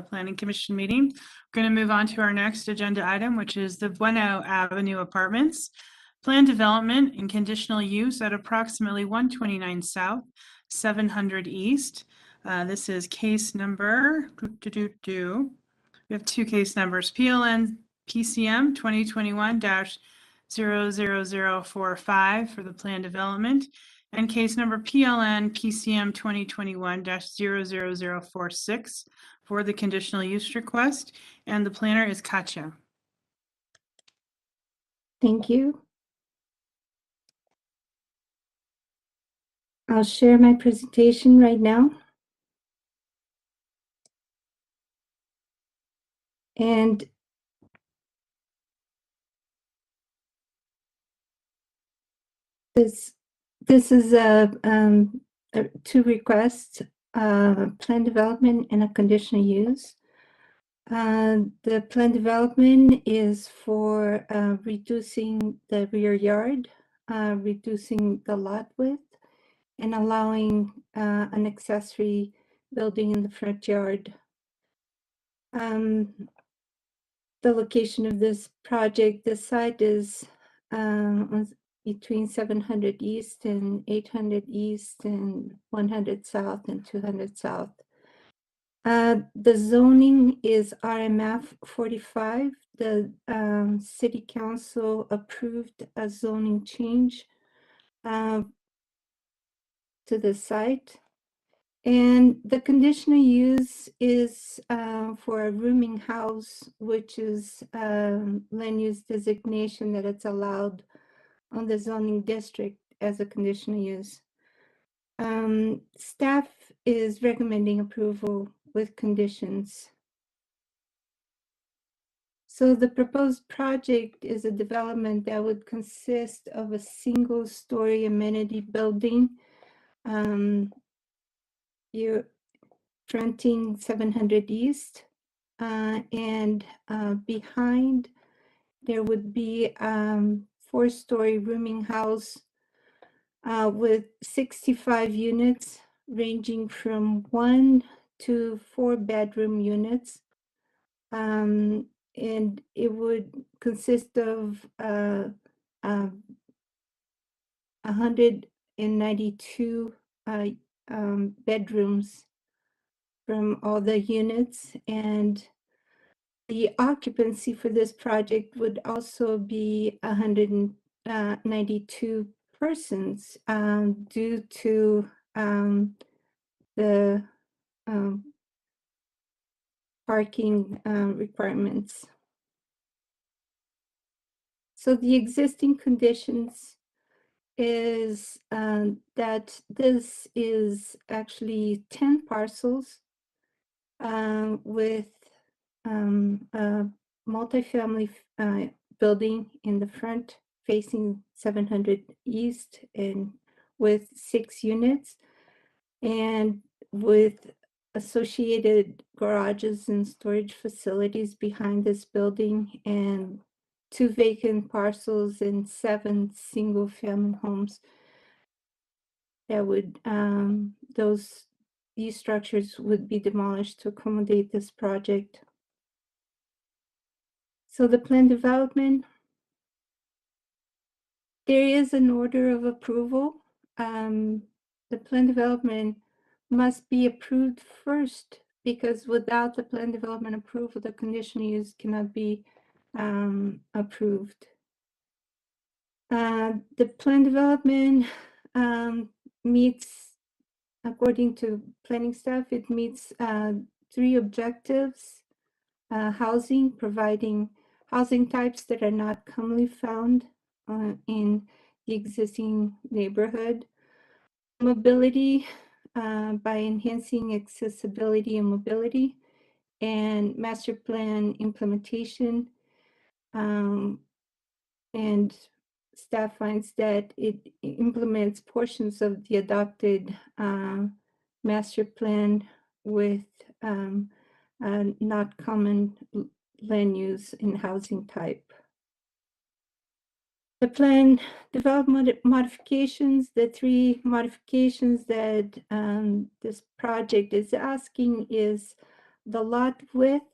Planning Commission meeting. We're going to move on to our next agenda item, which is the Bueno Avenue Apartments. Plan development and conditional use at approximately 129 South, 700 East. This is case number, we have two case numbers, PLN PCM 2021-00045 for the plan development, and case number PLN PCM 2021-00046 for the conditional use request, and the planner is Katja. Thank you. I'll share my presentation right now. And this is two requests, plan development and a conditional use. The plan development is for reducing the rear yard, reducing the lot width, and allowing an accessory building in the front yard. The location of this project, the site is between 700 East and 800 East and 100 South and 200 South. The zoning is RMF 45. The city council approved a zoning change to the site. And the conditional use is for a rooming house, which is land use designation that it's allowed on the zoning district as a conditional use. Staff is recommending approval with conditions. So the proposed project is a development that would consist of a single-story amenity building. You're fronting 700 East, and behind there would be 4-story rooming house with 65 units, ranging from 1 to 4 bedroom units. And it would consist of 192 bedrooms from all the units, and the occupancy for this project would also be 192 persons due to the parking requirements. So the existing conditions is that this is actually 10 parcels with a multifamily building in the front facing 700 East and with 6 units, and with associated garages and storage facilities behind this building, and 2 vacant parcels and 7 single-family homes that would these structures would be demolished to accommodate this project. So the plan development, there is an order of approval. The plan development must be approved first, because without the plan development approval, the conditional use cannot be approved. The plan development meets, according to planning staff, it meets 3 objectives: housing, providing housing types that are not commonly found in the existing neighborhood; mobility, by enhancing accessibility and mobility; and master plan implementation. And staff finds that it implements portions of the adopted master plan with not common land use and housing type. The plan development modifications, the 3 modifications that this project is asking is the lot width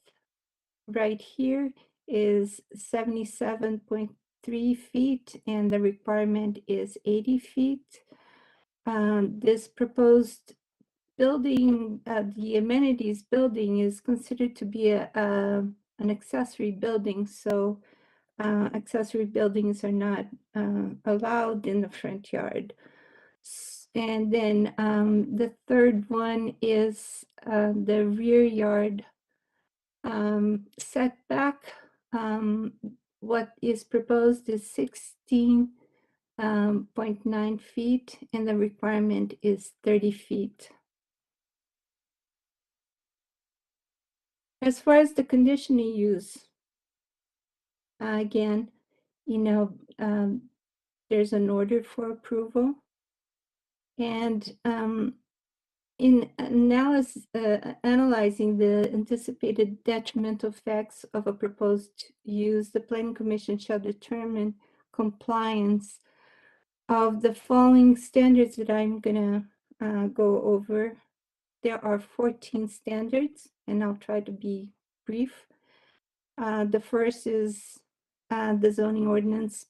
right here is 77.3 feet, and the requirement is 80 feet. This proposed building, the amenities building, is considered to be an accessory building, so accessory buildings are not allowed in the front yard. And then the third one is the rear yard setback. What is proposed is 16.9 feet, and the requirement is 30 feet. As far as the conditional use, again, there's an order for approval, and in analyzing the anticipated detrimental effects of a proposed use, the Planning Commission shall determine compliance of the following standards that I'm gonna go over. There are 14 standards, and I'll try to be brief. The first is the zoning ordinance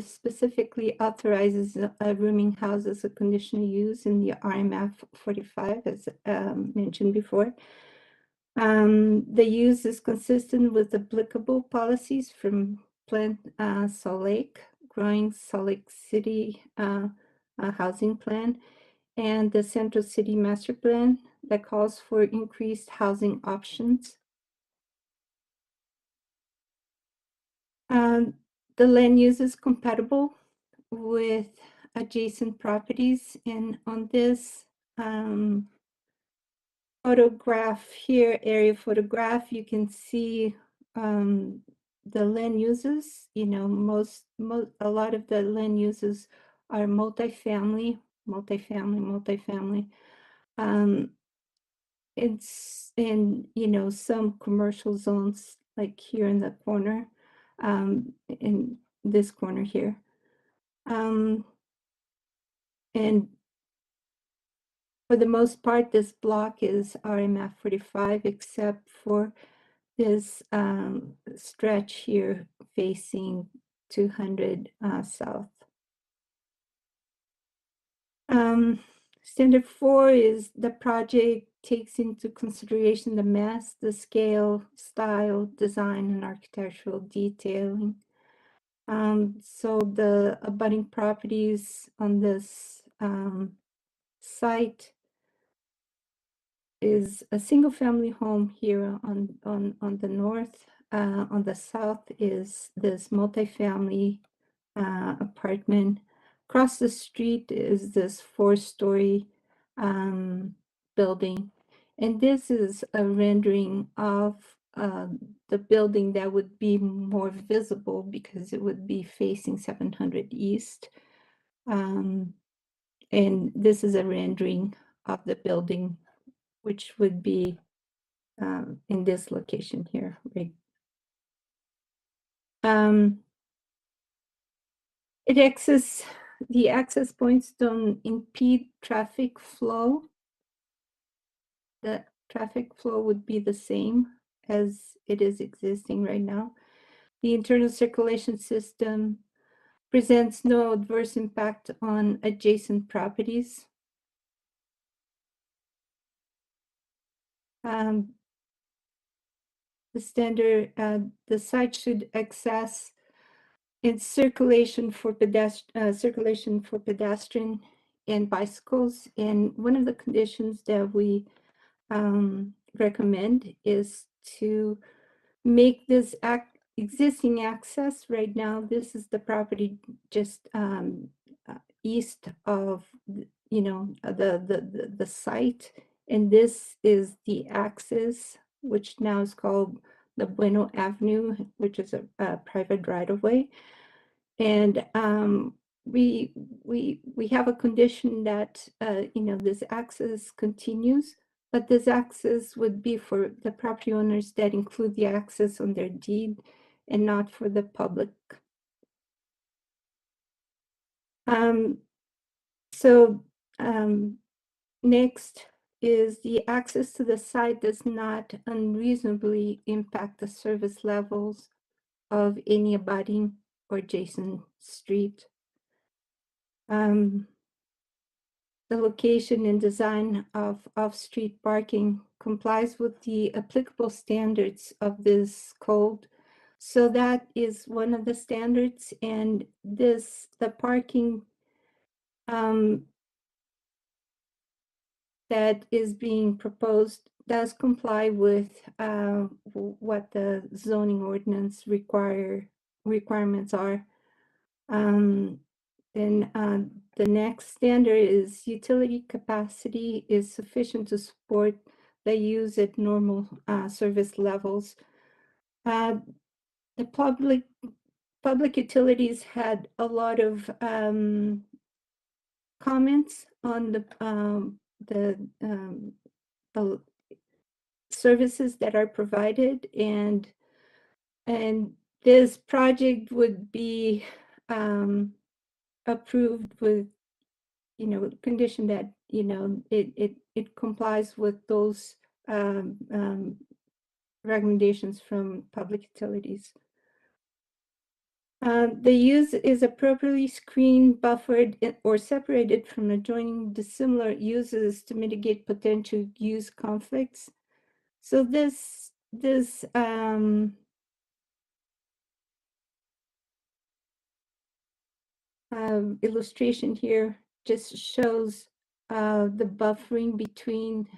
specifically authorizes a rooming house as a conditional use in the RMF 45, as mentioned before. The use is consistent with applicable policies from Plant Salt Lake, Growing Salt Lake City Housing Plan, and the Central City Master Plan that calls for increased housing options. The land use is compatible with adjacent properties, and on this photograph here, area photograph, you can see the land uses. You know, a lot of the land uses are multifamily. It's in, you know, some commercial zones, like here in the corner, in this corner here. And for the most part, this block is RMF 45, except for this stretch here facing 200 south. Standard 4 is the project takes into consideration the mass, the scale, style, design, and architectural detailing. So the abutting properties on this site is a single family home here on the north. On the south is this multifamily apartment. Across the street is this 4-story building. And this is a rendering of the building that would be more visible because it would be facing 700 East. And this is a rendering of the building, which would be in this location here, right? The access points don't impede traffic flow. The traffic flow would be the same as it is existing right now. The internal circulation system presents no adverse impact on adjacent properties. The site should access its circulation for pedestrian and bicycles. And one of the conditions that we recommend is to make this existing access. Right now, this is the property just east of, you know, the site, and this is the access, which now is called the Bueno Avenue, which is a private right-of-way. And we have a condition that you know, this access continues, but this access would be for the property owners that include the access on their deed and not for the public. Next is the access to the site does not unreasonably impact the service levels of any abutting or adjacent street. The location and design of off-street parking complies with the applicable standards of this code. So that is one of the standards, and the parking that is being proposed does comply with what the zoning ordinance requirements are. Then the next standard is utility capacity is sufficient to support the use at normal service levels. The public utilities had a lot of comments on the services that are provided, and this project would be approved with, you know, condition that, you know, it complies with those recommendations from public utilities. The use is appropriately screened, buffered, or separated from adjoining dissimilar uses to mitigate potential use conflicts. So this illustration here just shows the buffering between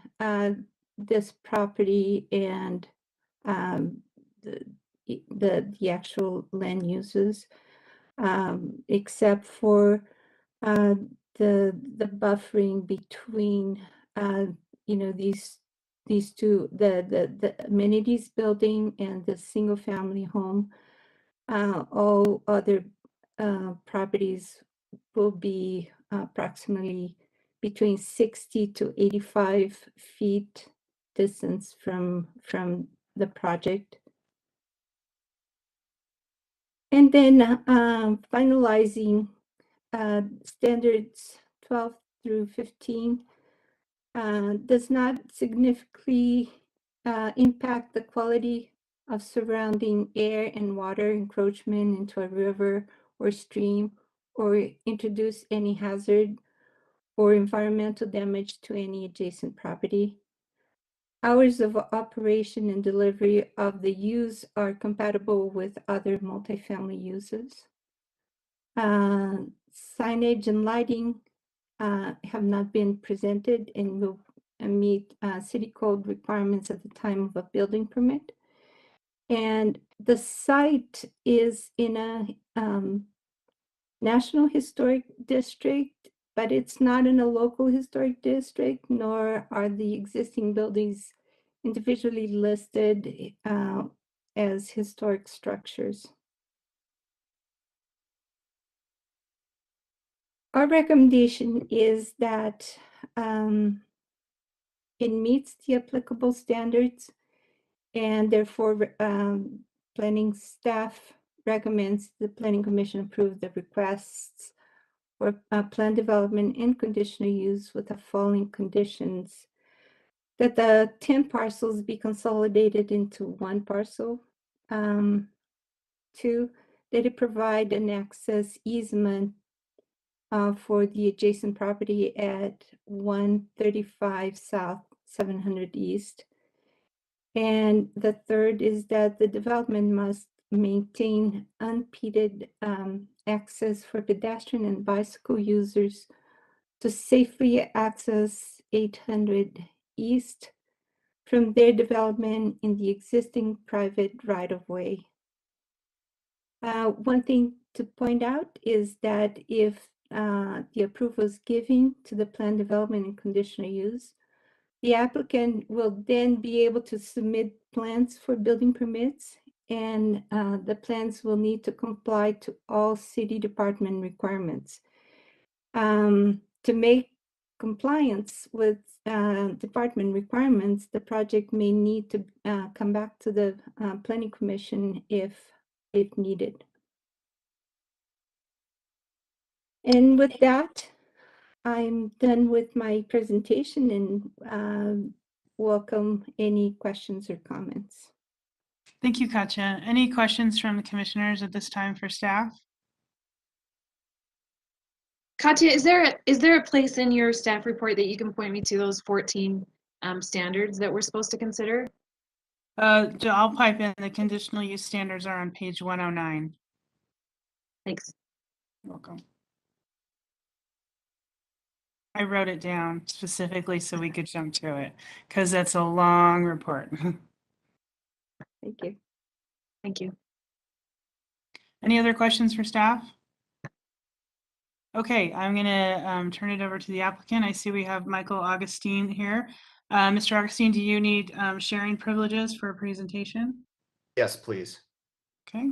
this property and the actual land uses, except for the buffering between these two, the amenities building and the single family home. All other properties will be approximately between 60 to 85 feet distance from the project. And then finalizing standards 12 through 15 does not significantly impact the quality of surrounding air and water encroachment into a river or stream, or introduce any hazard or environmental damage to any adjacent property. Hours of operation and delivery of the use are compatible with other multifamily uses. Signage and lighting have not been presented and will meet city code requirements at the time of a building permit. And the site is in a National Historic District, but it's not in a local historic district, nor are the existing buildings individually listed as historic structures. Our recommendation is that it meets the applicable standards, and therefore planning staff recommends the Planning Commission approve the requests for plan development and conditional use with the following conditions: that the 10 parcels be consolidated into one parcel. 2, that it provide an access easement for the adjacent property at 135 South, 700 East. And the third is that the development must maintain unimpeded access for pedestrian and bicycle users to safely access 800 East from their development in the existing private right-of-way. One thing to point out is that if the approval is given to the plan development and conditional use, the applicant will then be able to submit plans for building permits, and the plans will need to comply to all city department requirements. To make compliance with department requirements, the project may need to come back to the Planning Commission if needed. And with that, I'm done with my presentation and welcome any questions or comments. Thank you, Katja. Any questions from the commissioners at this time for staff? Katya, is there a place in your staff report that you can point me to those 14 standards that we're supposed to consider? I'll pipe in. The conditional use standards are on page 109. Thanks. You're welcome. I wrote it down specifically so we could jump to it because that's a long report. Thank you. Thank you. Any other questions for staff? Okay, I'm gonna turn it over to the applicant. I see we have Michael Augustine here. Mr. Augustine, do you need sharing privileges for a presentation? Yes, please. Okay.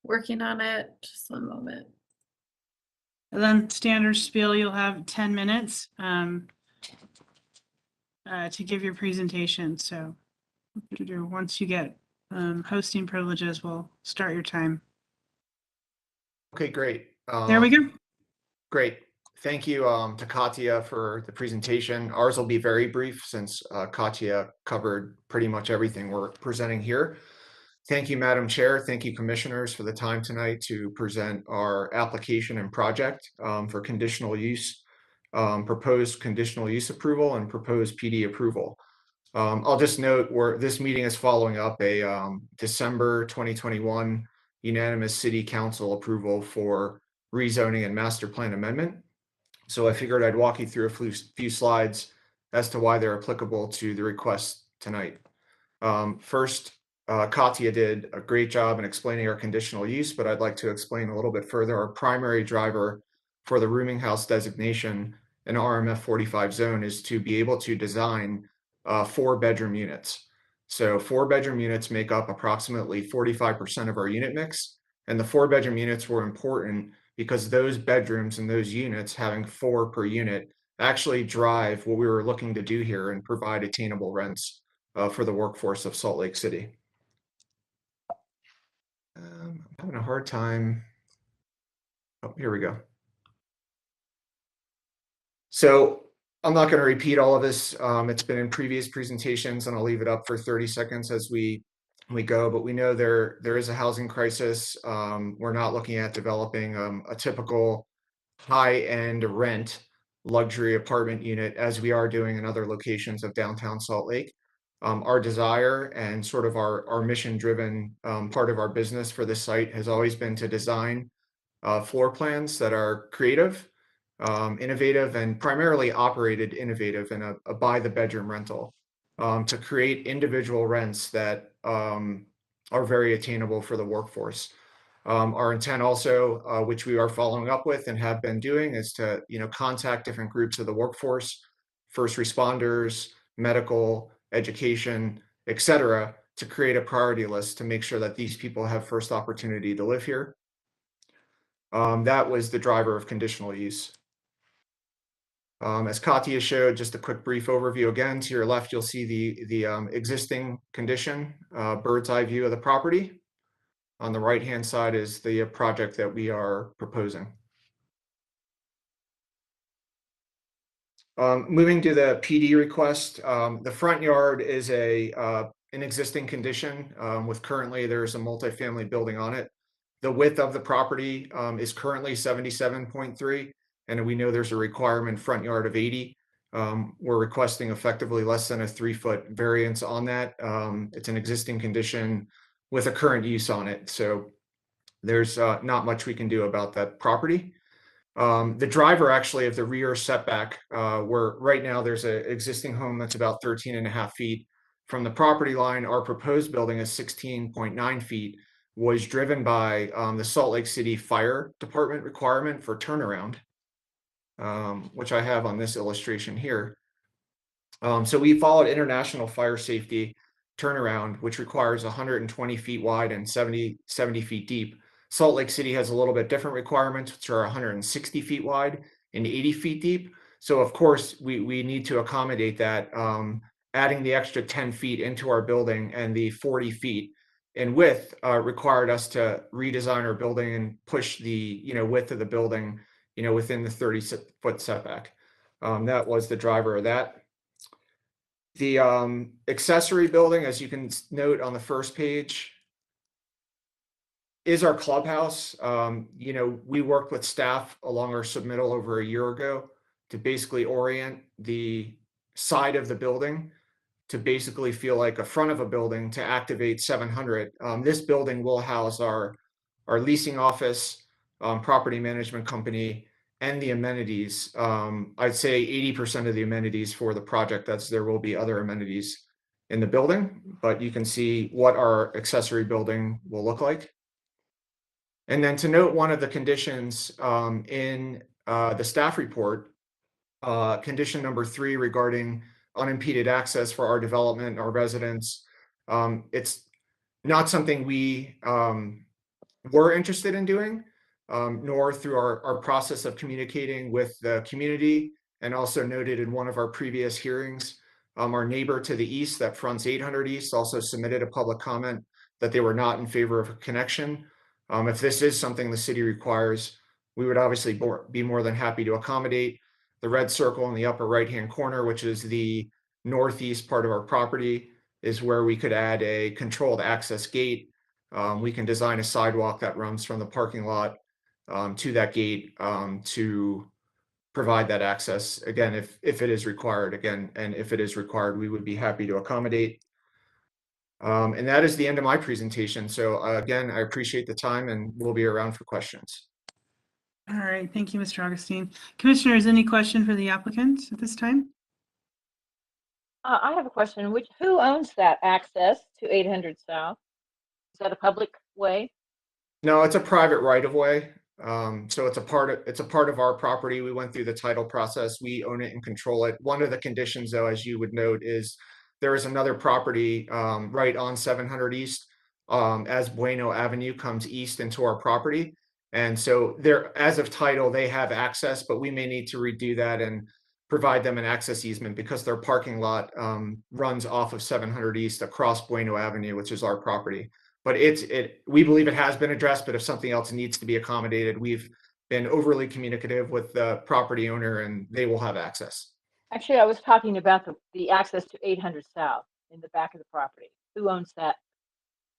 Working on it. Just one moment. And then standard spiel, you'll have 10 minutes to give your presentation. So once you get hosting privileges, we'll start your time. Okay, great. There we go. Great. Thank you to Katya for the presentation. Ours will be very brief since Katya covered pretty much everything we're presenting here. Thank you, Madam Chair. Thank you, commissioners, for the time tonight to present our application and project for conditional use, proposed conditional use approval and proposed PD approval. I'll just note this meeting is following up a December 2021 unanimous city council approval for rezoning and master plan amendment. So I figured I'd walk you through a few slides as to why they're applicable to the request tonight. First, Katya did a great job in explaining our conditional use, but I'd like to explain a little bit further. Our primary driver for the rooming house designation in RMF 45 zone is to be able to design 4-bedroom units. So 4-bedroom units make up approximately 45% of our unit mix. And the 4-bedroom units were important because those bedrooms and those units, having 4 per unit, actually drive what we were looking to do here and provide attainable rents for the workforce of Salt Lake City. I'm having a hard time. Oh, here we go. So I'm not going to repeat all of this. It's been in previous presentations, and I'll leave it up for 30 seconds as we go. But we know there is a housing crisis. We're not looking at developing a typical high-end rent luxury apartment unit as we are doing in other locations of downtown Salt Lake. Our desire and sort of our mission-driven part of our business for this site has always been to design floor plans that are creative, innovative, and primarily operated innovative in a by-the-bedroom rental to create individual rents that are very attainable for the workforce. Our intent also, which we are following up with and have been doing, is to contact different groups of the workforce, first responders, medical, education, etc., to create a priority list to make sure that these people have first opportunity to live here. That was the driver of conditional use. As Katya showed, just a quick brief overview. Again, to your left, you'll see the existing condition, bird's eye view of the property. On the right-hand side is the project that we are proposing. Moving to the PD request, the front yard is an existing condition with currently there's a multifamily building on it. The width of the property is currently 77.3, and we know there's a requirement front yard of 80. We're requesting effectively less than a 3-foot variance on that. It's an existing condition with a current use on it, so there's not much we can do about that property. The driver actually of the rear setback, where right now there's an existing home that's about 13.5 feet from the property line. Our proposed building is 16.9 feet, was driven by the Salt Lake City Fire Department requirement for turnaround, which I have on this illustration here. So we followed international fire safety turnaround, which requires 120 feet wide and 70 feet deep. Salt Lake City has a little bit different requirements, which are 160 feet wide and 80 feet deep. So of course, we need to accommodate that, adding the extra 10 feet into our building, and the 40 feet in width required us to redesign our building and push the width of the building within the 30-foot setback. That was the driver of that. The accessory building, as you can note on the first page, is our clubhouse. We worked with staff along our submittal over a year ago to basically orient the side of the building to basically feel like a front of a building to activate 700. This building will house our leasing office, property management company, and the amenities. I'd say 80% of the amenities for the project. There will be other amenities in the building, but you can see what our accessory building will look like. And then to note one of the conditions in the staff report, condition number 3 regarding unimpeded access for our development, our residents. It's not something we were interested in doing, nor through our process of communicating with the community, and also noted in one of our previous hearings. Our neighbor to the east that fronts 800 East also submitted a public comment that they were not in favor of a connection. If this is something the city requires, we would obviously be more than happy to accommodate. The red circle in the upper right-hand corner, which is the northeast part of our property, is where we could add a controlled access gate. We can design a sidewalk that runs from the parking lot to that gate to provide that access. Again, if it is required, and if it is required, we would be happy to accommodate. And that is the end of my presentation. So again, I appreciate the time and we'll be around for questions. All right, thank you, Mr. Augustine. Commissioners, any question for the applicant at this time? I have a question. Who owns that access to 800 South? Is that a public way? No, it's a private right of way. So it's a part of our property. We went through the title process. We own it and control it. One of the conditions, though, as you would note, is there is another property right on 700 East as Bueno Avenue comes east into our property. And so there, as of title, they have access, but we may need to redo that and provide them an access easement because their parking lot runs off of 700 East across Bueno Avenue, which is our property. But we believe it has been addressed, but if something else needs to be accommodated, we've been overly communicative with the property owner and they will have access. Actually, I was talking about the access to 800 South in the back of the property. Who owns that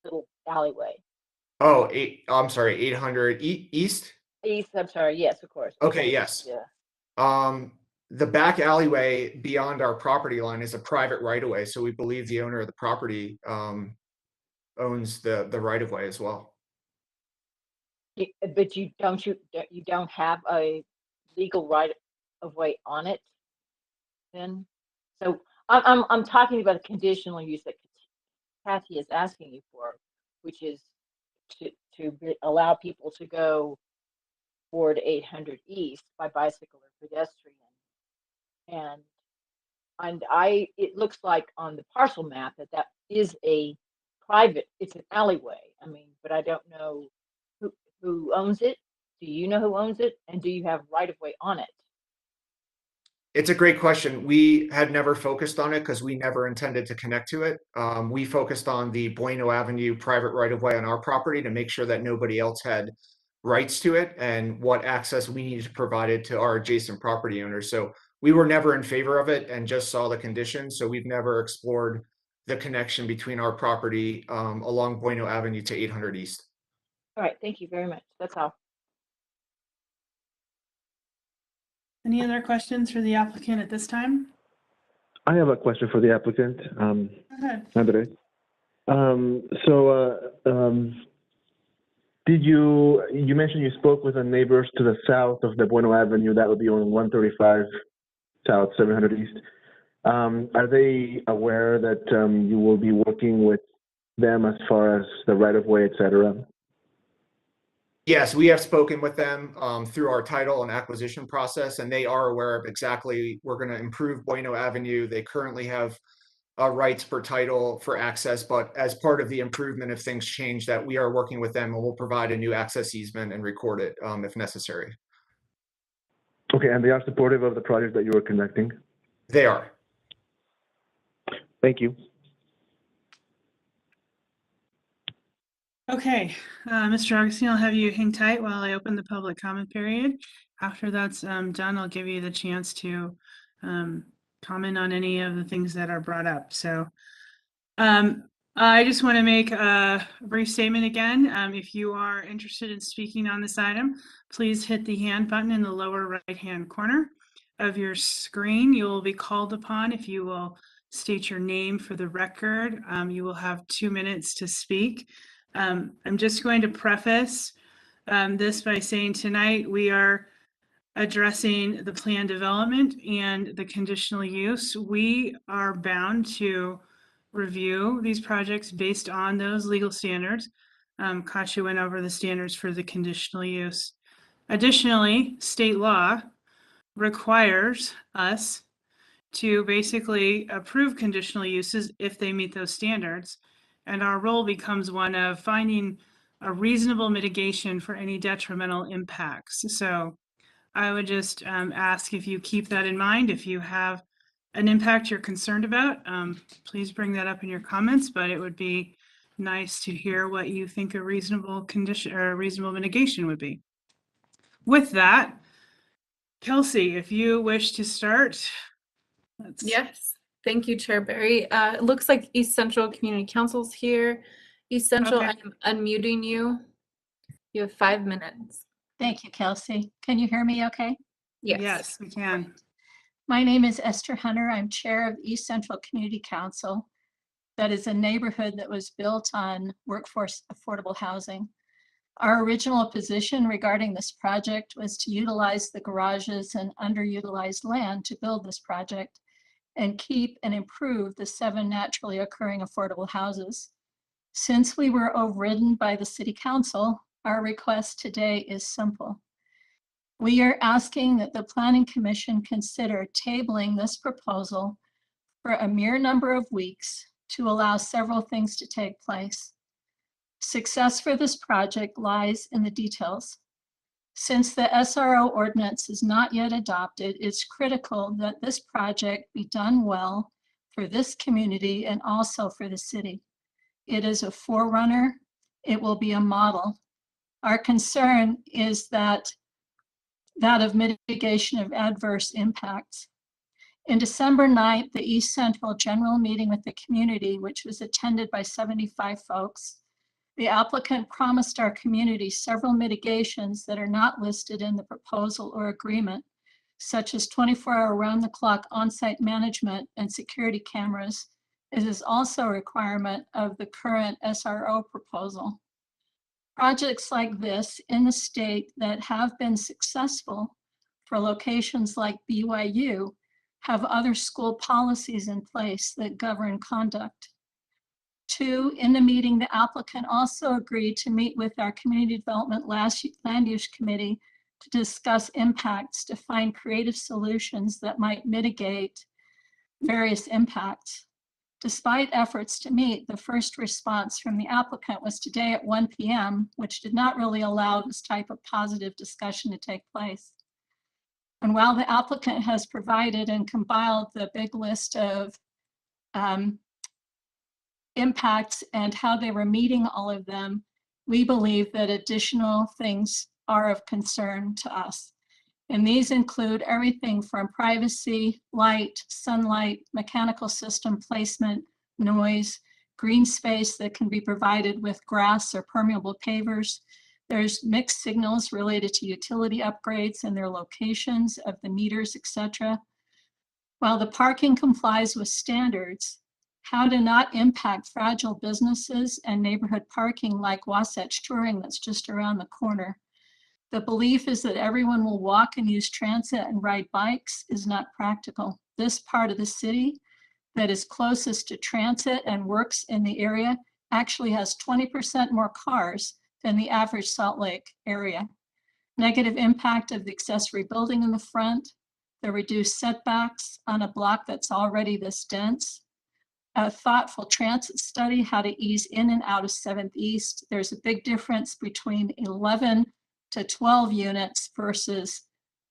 little alleyway? Oh, I'm sorry, 800 East? East, I'm sorry. Yes, of course. Okay, yes. Yeah. The back alleyway beyond our property line is a private right of way. So we believe the owner of the property owns the right of way as well. But you don't have a legal right of way on it then? So I'm talking about the conditional use that Kathy is asking you for, which is to allow people to go toward 800 East by bicycle or pedestrian. And it looks like on the parcel map that is a private, it's an alleyway. I mean, but I don't know who owns it. Do you know who owns it? And do you have right of way on it? It's a great question. We had never focused on it because we never intended to connect to it. We focused on the Bueno Avenue private right of way on our property to make sure that nobody else had rights to it and what access we needed to provide it to our adjacent property owners. So we were never in favor of it and just saw the conditions. So we've never explored the connection between our property along Bueno Avenue to 800 East. All right, thank you very much. That's all. Any other questions for the applicant at this time? I have a question for the applicant, Go ahead. Andre. Did you mentioned you spoke with the neighbors to the south of the Bueno Avenue, that would be on 135 South, 700 East. Are they aware that you will be working with them as far as the right of way, et cetera? Yes, we have spoken with them through our title and acquisition process, and they are aware of exactly, we're going to improve Bueno Avenue. They currently have rights per title for access, but as part of the improvement, if things change, that we are working with them and we'll provide a new access easement and record it if necessary. Okay, and they are supportive of the project that you are conducting? They are. Thank you. Okay, Mr. Augustine, I'll have you hang tight while I open the public comment period. After that's done, I'll give you the chance to comment on any of the things that are brought up. So I just want to make a brief statement again. If you are interested in speaking on this item, please hit the hand button in the lower right-hand corner of your screen. You will be called upon. If you will state your name for the record, you will have 2 minutes to speak. I'm just going to preface this by saying tonight we are addressing the plan development and the conditional use. We are bound to review these projects based on those legal standards. Katya went over the standards for the conditional use. Additionally, state law requires us to basically approve conditional uses if they meet those standards. And our role becomes one of finding a reasonable mitigation for any detrimental impacts. So I would just ask if you keep that in mind. If you have an impact you're concerned about, please bring that up in your comments, but it would be nice to hear what you think a reasonable condition or a reasonable mitigation would be. With that, Kelsey, if you wish to start. Yes, thank you, Chair Barry. It looks like East Central Community Council's here. East Central, Okay. I'm unmuting you. You have 5 minutes. Thank you, Kelsey. Can you hear me okay? Yes. Yes, we can. My name is Esther Hunter. I'm Chair of East Central Community Council. that is a neighborhood that was built on workforce affordable housing. Our original position regarding this project was to utilize the garages and underutilized land to build this project and keep and improve the 7 naturally occurring affordable houses. Since we were overridden by the City Council, our request today is simple. We are asking that the Planning Commission consider tabling this proposal for a mere number of weeks to allow several things to take place. Success for this project lies in the details. Since the SRO ordinance is not yet adopted, it's critical that this project be done well for this community and also for the city. It is a forerunner. It will be a model. Our concern is that of mitigation of adverse impacts. In December 9th, the East Central General Meeting with the community, which was attended by 75 folks, the applicant promised our community several mitigations that are not listed in the proposal or agreement, such as 24-hour round-the-clock on-site management and security cameras. It is also a requirement of the current SRO proposal. Projects like this in the state that have been successful for locations like BYU have other school policies in place that govern conduct. 2, in the meeting, the applicant also agreed to meet with our Community Development Land Use Committee to discuss impacts, to find creative solutions that might mitigate various impacts. Despite efforts to meet, the first response from the applicant was today at 1 p.m., which did not really allow this type of positive discussion to take place. And while the applicant has provided and compiled the big list of impacts and how they were meeting all of them, we believe that additional things are of concern to us. And these include everything from privacy, light, sunlight, mechanical system placement, noise, green space that can be provided with grass or permeable pavers. There's mixed signals related to utility upgrades and their locations of the meters, etc. While the parking complies with standards, how to not impact fragile businesses and neighborhood parking like Wasatch Touring that's just around the corner. The belief is that everyone will walk and use transit and ride bikes is not practical. This part of the city that is closest to transit and works in the area actually has 20% more cars than the average Salt Lake area. Negative impact of the accessory building in the front, the reduced setbacks on a block that's already this dense, a thoughtful transit study, how to ease in and out of 7th East. There's a big difference between 11 to 12 units versus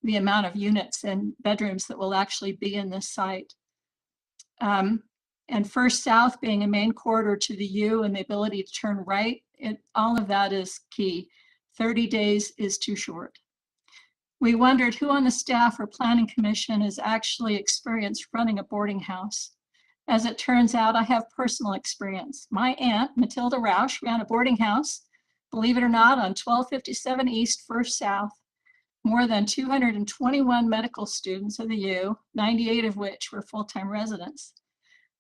the amount of units and bedrooms that will actually be in this site. And First South being a main corridor to the U and the ability to turn right, all of that is key. 30 days is too short. We wondered who on the staff or planning commission has actually experienced running a boarding house. As it turns out, I have personal experience. My aunt, Matilda Rausch, ran a boarding house, believe it or not, on 1257 East, First South. More than 221 medical students of the U, 98 of which were full-time residents.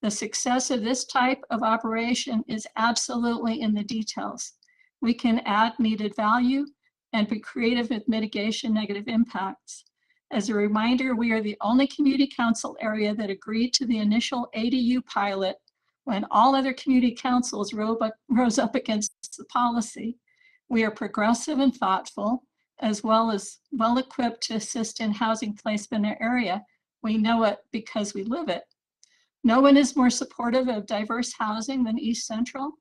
The success of this type of operation is absolutely in the details. We can add needed value and be creative with mitigation negative impacts. As a reminder, we are the only community council area that agreed to the initial ADU pilot when all other community councils rose up against the policy. We are progressive and thoughtful, as well as well-equipped to assist in housing placement in our area. We know it because we live it. No one is more supportive of diverse housing than East Central.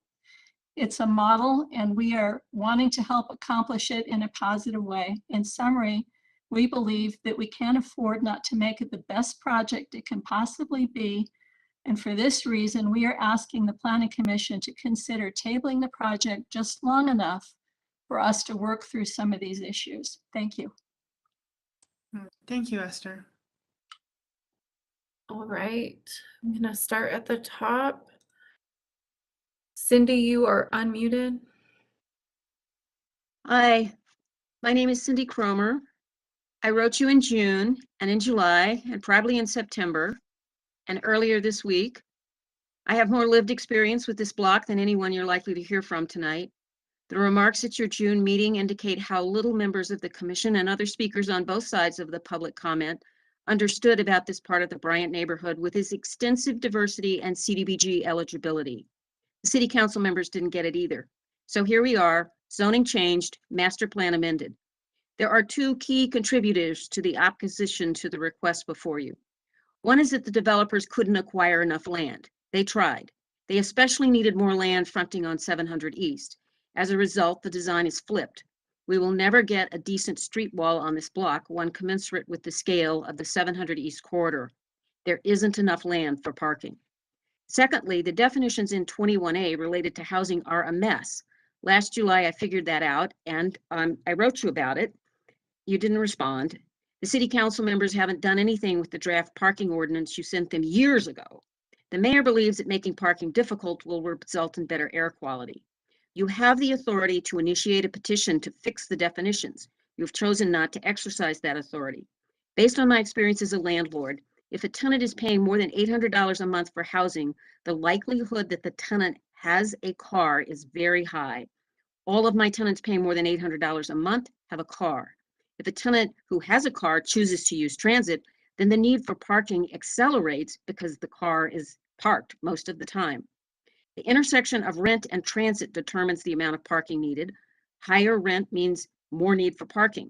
It's a model, and we are wanting to help accomplish it in a positive way. In summary, we believe that we can't afford not to make it the best project it can possibly be. And for this reason, we are asking the Planning Commission to consider tabling the project just long enough for us to work through some of these issues. Thank you. Thank you, Esther. All right, I'm gonna start at the top. Cindy, you are unmuted. Hi, my name is Cindy Cromer. I wrote you in June and in July and probably in September and earlier this week. I have more lived experience with this block than anyone you're likely to hear from tonight. The remarks at your June meeting indicate how little members of the commission and other speakers on both sides of the public comment understood about this part of the Bryant neighborhood with its extensive diversity and CDBG eligibility. The city council members didn't get it either. So here we are, zoning changed, master plan amended. There are two key contributors to the opposition to the request before you. One is that the developers couldn't acquire enough land. They tried. They especially needed more land fronting on 700 East. As a result, the design is flipped. We will never get a decent street wall on this block, one commensurate with the scale of the 700 East corridor. There isn't enough land for parking. Secondly, the definitions in 21A related to housing are a mess. Last July, I figured that out, and I wrote you about it. You didn't respond. The city council members haven't done anything with the draft parking ordinance you sent them years ago. The mayor believes that making parking difficult will result in better air quality. You have the authority to initiate a petition to fix the definitions. You've chosen not to exercise that authority. Based on my experience as a landlord, if a tenant is paying more than $800 a month for housing, the likelihood that the tenant has a car is very high. All of my tenants paying more than $800 a month have a car. If a tenant who has a car chooses to use transit, then the need for parking accelerates because the car is parked most of the time. The intersection of rent and transit determines the amount of parking needed. Higher rent means more need for parking.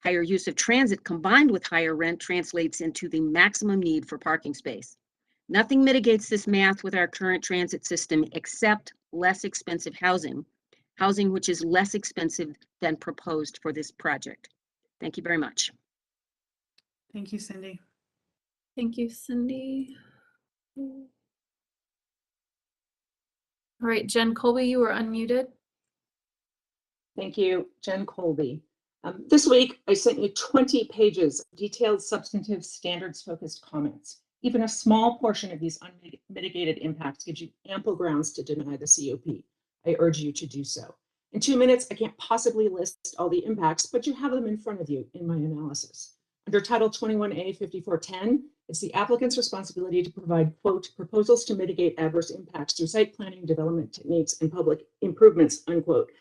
Higher use of transit combined with higher rent translates into the maximum need for parking space. Nothing mitigates this math with our current transit system except less expensive housing which is less expensive than proposed for this project. Thank you very much. Thank you, Cindy. Thank you, Cindy. All right, Jen Colby, you were unmuted. Thank you, Jen Colby. This week, I sent you 20 pages of detailed, substantive, standards-focused comments. Even a small portion of these unmitigated impacts gives you ample grounds to deny the COP. I urge you to do so. In 2 minutes, I can't possibly list all the impacts, but you have them in front of you in my analysis. Under Title 21A 5410, it's the applicant's responsibility to provide, quote, proposals to mitigate adverse impacts through site planning, development techniques, and public improvements, unquote.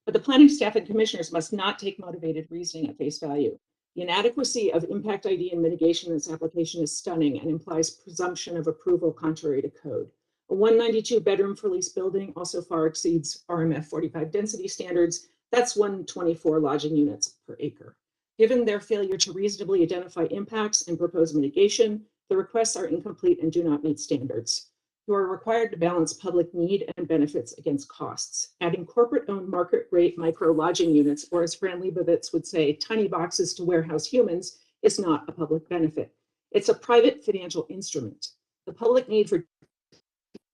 But the planning staff and commissioners must not take motivated reasoning at face value. The inadequacy of impact ID and mitigation in this application is stunning and implies presumption of approval contrary to code. A 192 bedroom for lease building also far exceeds RMF 45 density standards. That's 124 lodging units per acre. Given their failure to reasonably identify impacts and propose mitigation, the requests are incomplete and do not meet standards. You are required to balance public need and benefits against costs. Adding corporate-owned market rate micro lodging units, or as Fran Leibovitz would say, tiny boxes to warehouse humans, is not a public benefit. It's a private financial instrument. The public need for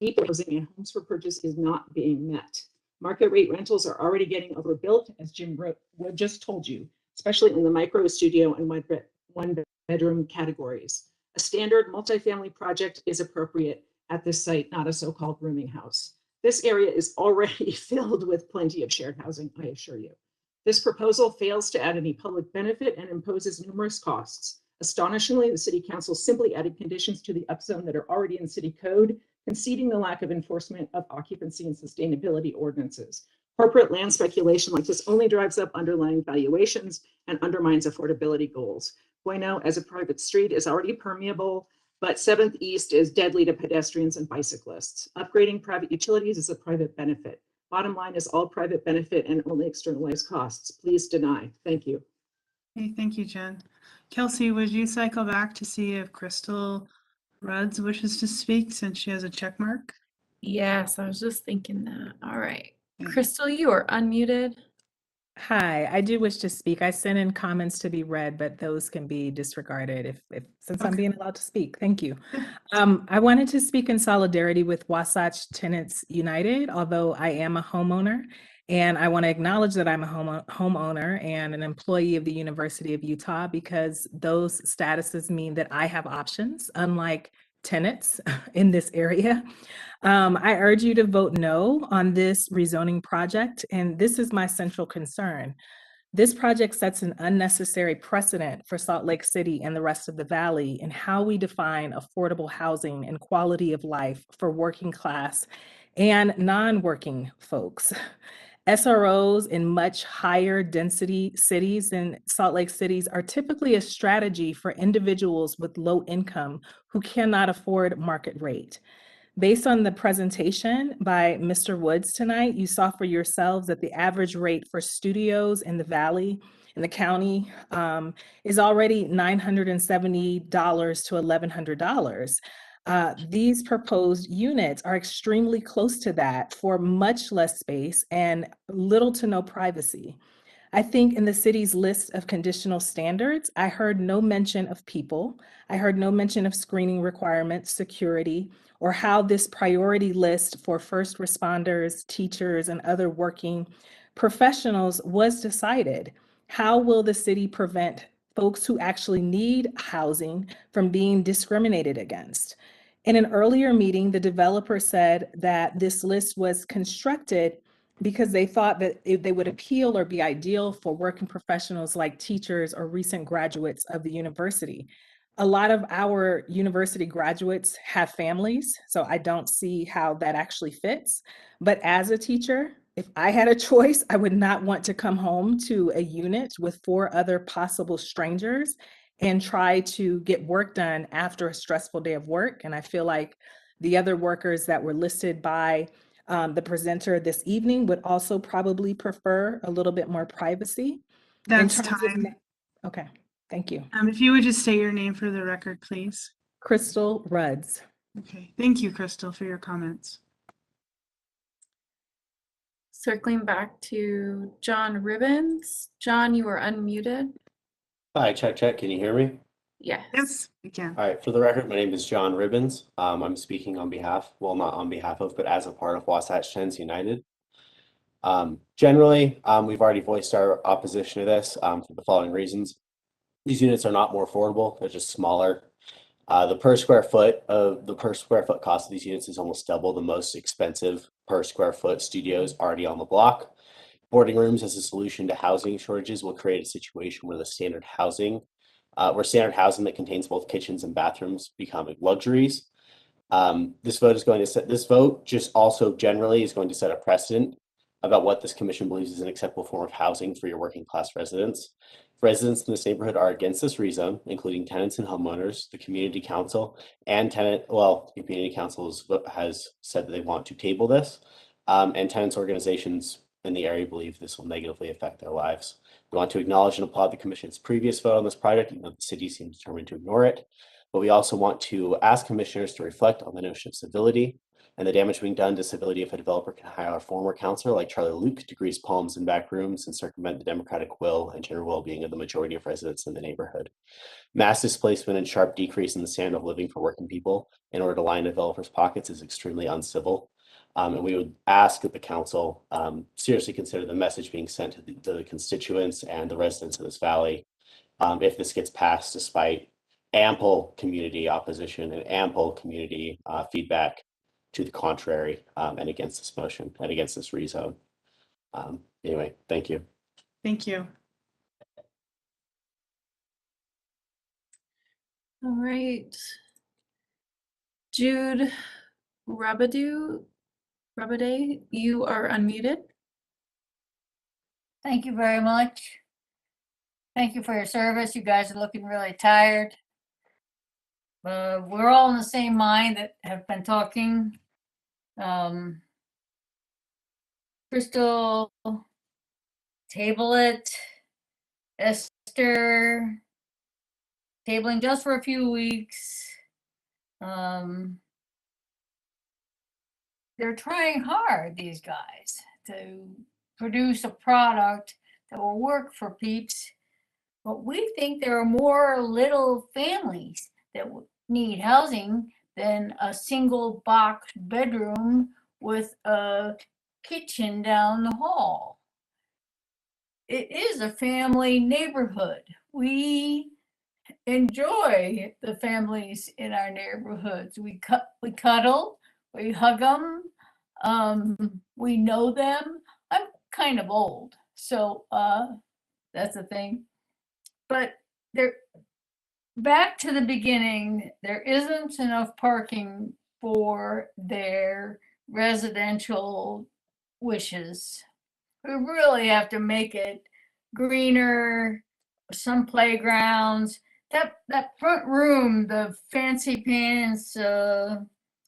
deep housing and homes for purchase is not being met. Market rate rentals are already getting overbuilt, as Jim Wood just told you, especially in the micro, studio, and one bedroom categories. A standard multifamily project is appropriate at this site, not a so-called rooming house. This area is already filled with plenty of shared housing, I assure you. This proposal fails to add any public benefit and imposes numerous costs. Astonishingly, the City Council simply added conditions to the upzone that are already in City Code, conceding the lack of enforcement of occupancy and sustainability ordinances. Corporate land speculation like this only drives up underlying valuations and undermines affordability goals. Bueno, as a private street, is already permeable, but 7th East is deadly to pedestrians and bicyclists. Upgrading private utilities is a private benefit. Bottom line is all private benefit and only externalized costs. Please deny. Thank you. Okay, thank you, Jen. Kelsey, would you cycle back to see if Crystal Rudds wishes to speak since she has a check mark? Yes, I was just thinking that. All right. Crystal, you are unmuted. Hi, I do wish to speak. I sent in comments to be read, but those can be disregarded since I'm being allowed to speak. Thank you. I wanted to speak in solidarity with Wasatch Tenants United, although I am a homeowner, and I want to acknowledge that I'm a homeowner and an employee of the University of Utah because those statuses mean that I have options, unlike tenants in this area. I urge you to vote no on this rezoning project, and this is my central concern. This project sets an unnecessary precedent for Salt Lake City and the rest of the valley in how we define affordable housing and quality of life for working class and non-working folks. SROs in much higher density cities than Salt Lake City's are typically a strategy for individuals with low income who cannot afford market rate. Based on the presentation by Mr. Woods tonight, you saw for yourselves that the average rate for studios in the valley, in the county, is already $970 to $1,100. These proposed units are extremely close to that for much less space and little to no privacy. I think in the city's list of conditional standards, I heard no mention of people. I heard no mention of screening requirements, security, or how this priority list for first responders, teachers, and other working professionals was decided. How will the city prevent folks who actually need housing from being discriminated against? In an earlier meeting, the developer said that this list was constructed because they thought that they would appeal or be ideal for working professionals like teachers or recent graduates of the university. A lot of our university graduates have families, so I don't see how that actually fits. But as a teacher, if I had a choice, I would not want to come home to a unit with 4 other possible strangers and try to get work done after a stressful day of work. And I feel like the other workers that were listed by the presenter this evening would also probably prefer a little bit more privacy. That's time. Okay, thank you. If you would just state your name for the record, please. Crystal Rudds. Okay, thank you, Crystal, for your comments. Circling back to John Ribbons. John, you are unmuted. Hi, check, check. Can you hear me? Yes. Yes, we can. All right. For the record, my name is John Ribbons. I'm speaking on behalf, well, not on behalf of, but as a part of Wasatch Tenants United. Generally, we've already voiced our opposition to this for the following reasons. These units are not more affordable; they're just smaller. The per square foot cost of these units is almost double the most expensive per square foot studios already on the block. Boarding rooms as a solution to housing shortages will create a situation where standard housing that contains both kitchens and bathrooms become luxuries. This vote just also generally is going to set a precedent about what this commission believes is an acceptable form of housing for your working class residents. Residents in this neighborhood are against this rezone, including tenants and homeowners, the community council, and the community council has said that they want to table this, and tenants organizations in the area believe this will negatively affect their lives. We want to acknowledge and applaud the commission's previous vote on this project, even though the city seemed determined to ignore it. But we also want to ask commissioners to reflect on the notion of civility and the damage being done to civility if a developer can hire a former counselor like Charlie Luke to grease palms in back rooms and circumvent the democratic will and general well-being of the majority of residents in the neighborhood. Mass displacement and sharp decrease in the standard of living for working people in order to line developers' pockets is extremely uncivil. And we would ask that the council seriously consider the message being sent to the constituents and the residents of this valley if this gets passed, despite ample community opposition and ample community feedback to the contrary and against this motion and against this rezone. Anyway, thank you. Thank you. All right. Jude Rabade, you are unmuted. Thank you very much. Thank you for your service. You guys are looking really tired. We're all in the same mind that have been talking. Crystal, table it. Esther, tabling just for a few weeks. They're trying hard, these guys, to produce a product that will work for peeps. But we think there are more little families that need housing than a single box bedroom with a kitchen down the hall. It is a family neighborhood. We enjoy the families in our neighborhoods. We cuddle, we hug them, we know them. I'm kind of old, so That's the thing. But there, back to the beginning, there isn't enough parking for their residential wishes. We really have to make it greener, some playgrounds. That front room, the fancy pants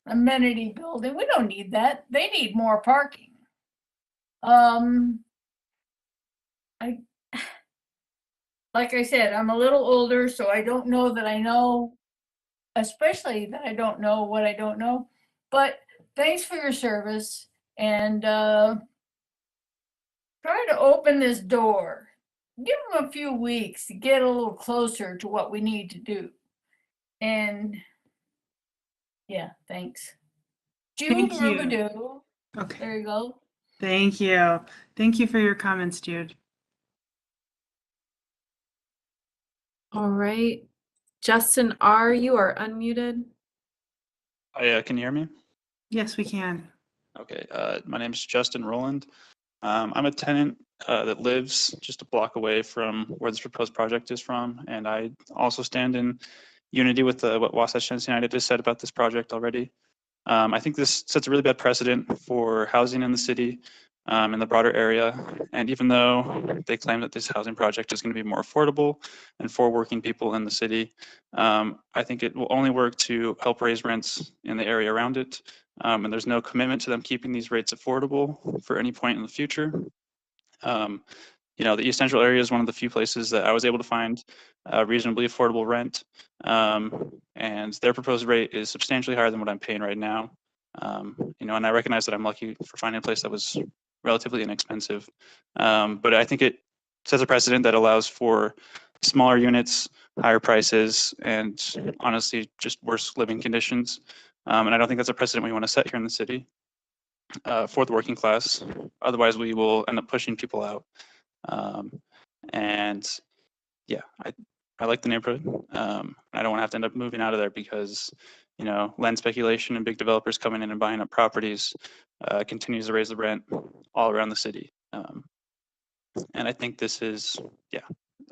amenity building, we don't need that. They need more parking. I like I said, I'm a little older, so I don't know that I know, especially that I don't know what I don't know. But thanks for your service, and try to open this door. Give them a few weeks to get a little closer to what we need to do. And yeah, thanks. Jude Thank you. Rubadoo. Okay. There you go. Thank you. Thank you for your comments, Jude. All right. Justin R., you are unmuted. Can you hear me? Yes, we can. Okay. My name is Justin Rowland. I'm a tenant that lives just a block away from where this proposed project is from, and I also stand in unity with what Wasatch Tenants United just said about this project already. I think this sets a really bad precedent for housing in the city, in the broader area. And even though they claim that this housing project is going to be more affordable and for working people in the city, I think it will only work to help raise rents in the area around it. And there's no commitment to them keeping these rates affordable for any point in the future. You know, the East Central area is one of the few places that I was able to find reasonably affordable rent. And their proposed rate is substantially higher than what I'm paying right now. You know, and I recognize that I'm lucky for finding a place that was relatively inexpensive. But I think it sets a precedent that allows for smaller units, higher prices, and honestly, just worse living conditions. And I don't think that's a precedent we want to set here in the city for the working class. Otherwise, we will end up pushing people out. And yeah, I like the neighborhood. I don't want to have to end up moving out of there because, you know, land speculation and big developers coming in and buying up properties continues to raise the rent all around the city. And I think this is, yeah,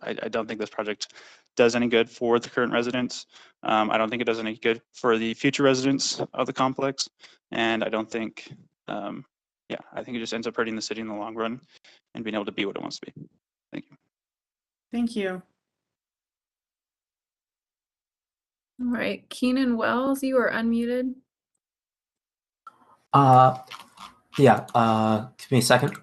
I don't think this project does any good for the current residents. I don't think it does any good for the future residents of the complex. And I don't think, yeah, I think it just ends up hurting the city in the long run and being able to be what it wants to be. Thank you. Thank you. All right. Keenan Wells, you are unmuted. Give me a second.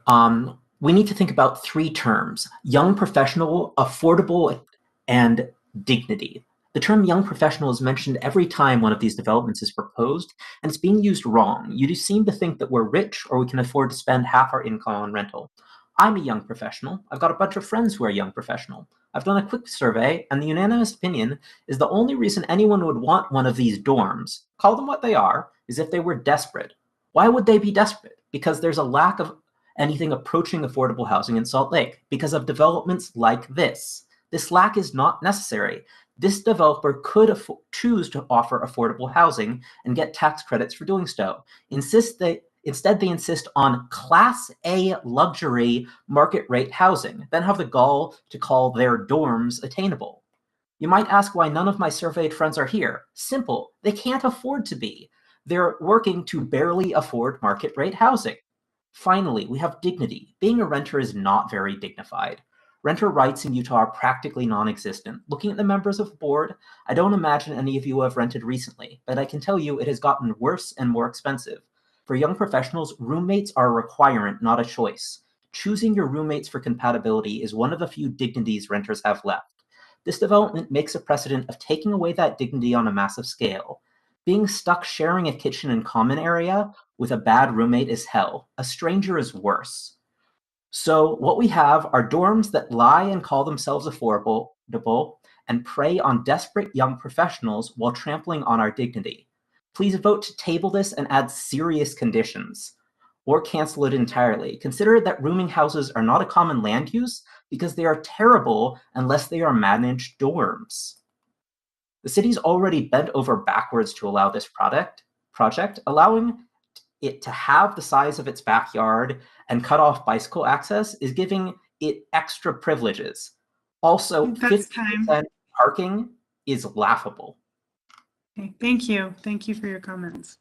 We need to think about three terms: young professional, affordable, and dignity. The term young professional is mentioned every time one of these developments is proposed, and it's being used wrong. You do seem to think that we're rich or we can afford to spend half our income on rental. I'm a young professional. I've got a bunch of friends who are young professional. I've done a quick survey, and the unanimous opinion is the only reason anyone would want one of these dorms, call them what they are, is if they were desperate. Why would they be desperate? Because there's a lack of anything approaching affordable housing in Salt Lake, because of developments like this. This lack is not necessary. This developer could choose to offer affordable housing and get tax credits for doing so. Instead, they insist on Class A luxury market rate housing, then have the gall to call their dorms attainable. You might ask why none of my surveyed friends are here. Simple, they can't afford to be. They're working to barely afford market rate housing. Finally, we have dignity. Being a renter is not very dignified. Renter rights in Utah are practically non-existent. Looking at the members of the board, I don't imagine any of you have rented recently, but I can tell you it has gotten worse and more expensive. For young professionals, roommates are a requirement, not a choice. Choosing your roommates for compatibility is one of the few dignities renters have left. This development makes a precedent of taking away that dignity on a massive scale. Being stuck sharing a kitchen and common area with a bad roommate is hell. A stranger is worse. So what we have are dorms that lie and call themselves affordable and prey on desperate young professionals while trampling on our dignity. Please vote to table this and add serious conditions, or cancel it entirely. Consider that rooming houses are not a common land use because they are terrible unless they are managed dorms. The city's already bent over backwards to allow this project, allowing it to have the size of its backyard and cut off bicycle access is giving it extra privileges. Also, That's time. 50% parking is laughable. Okay, thank you. Thank you for your comments.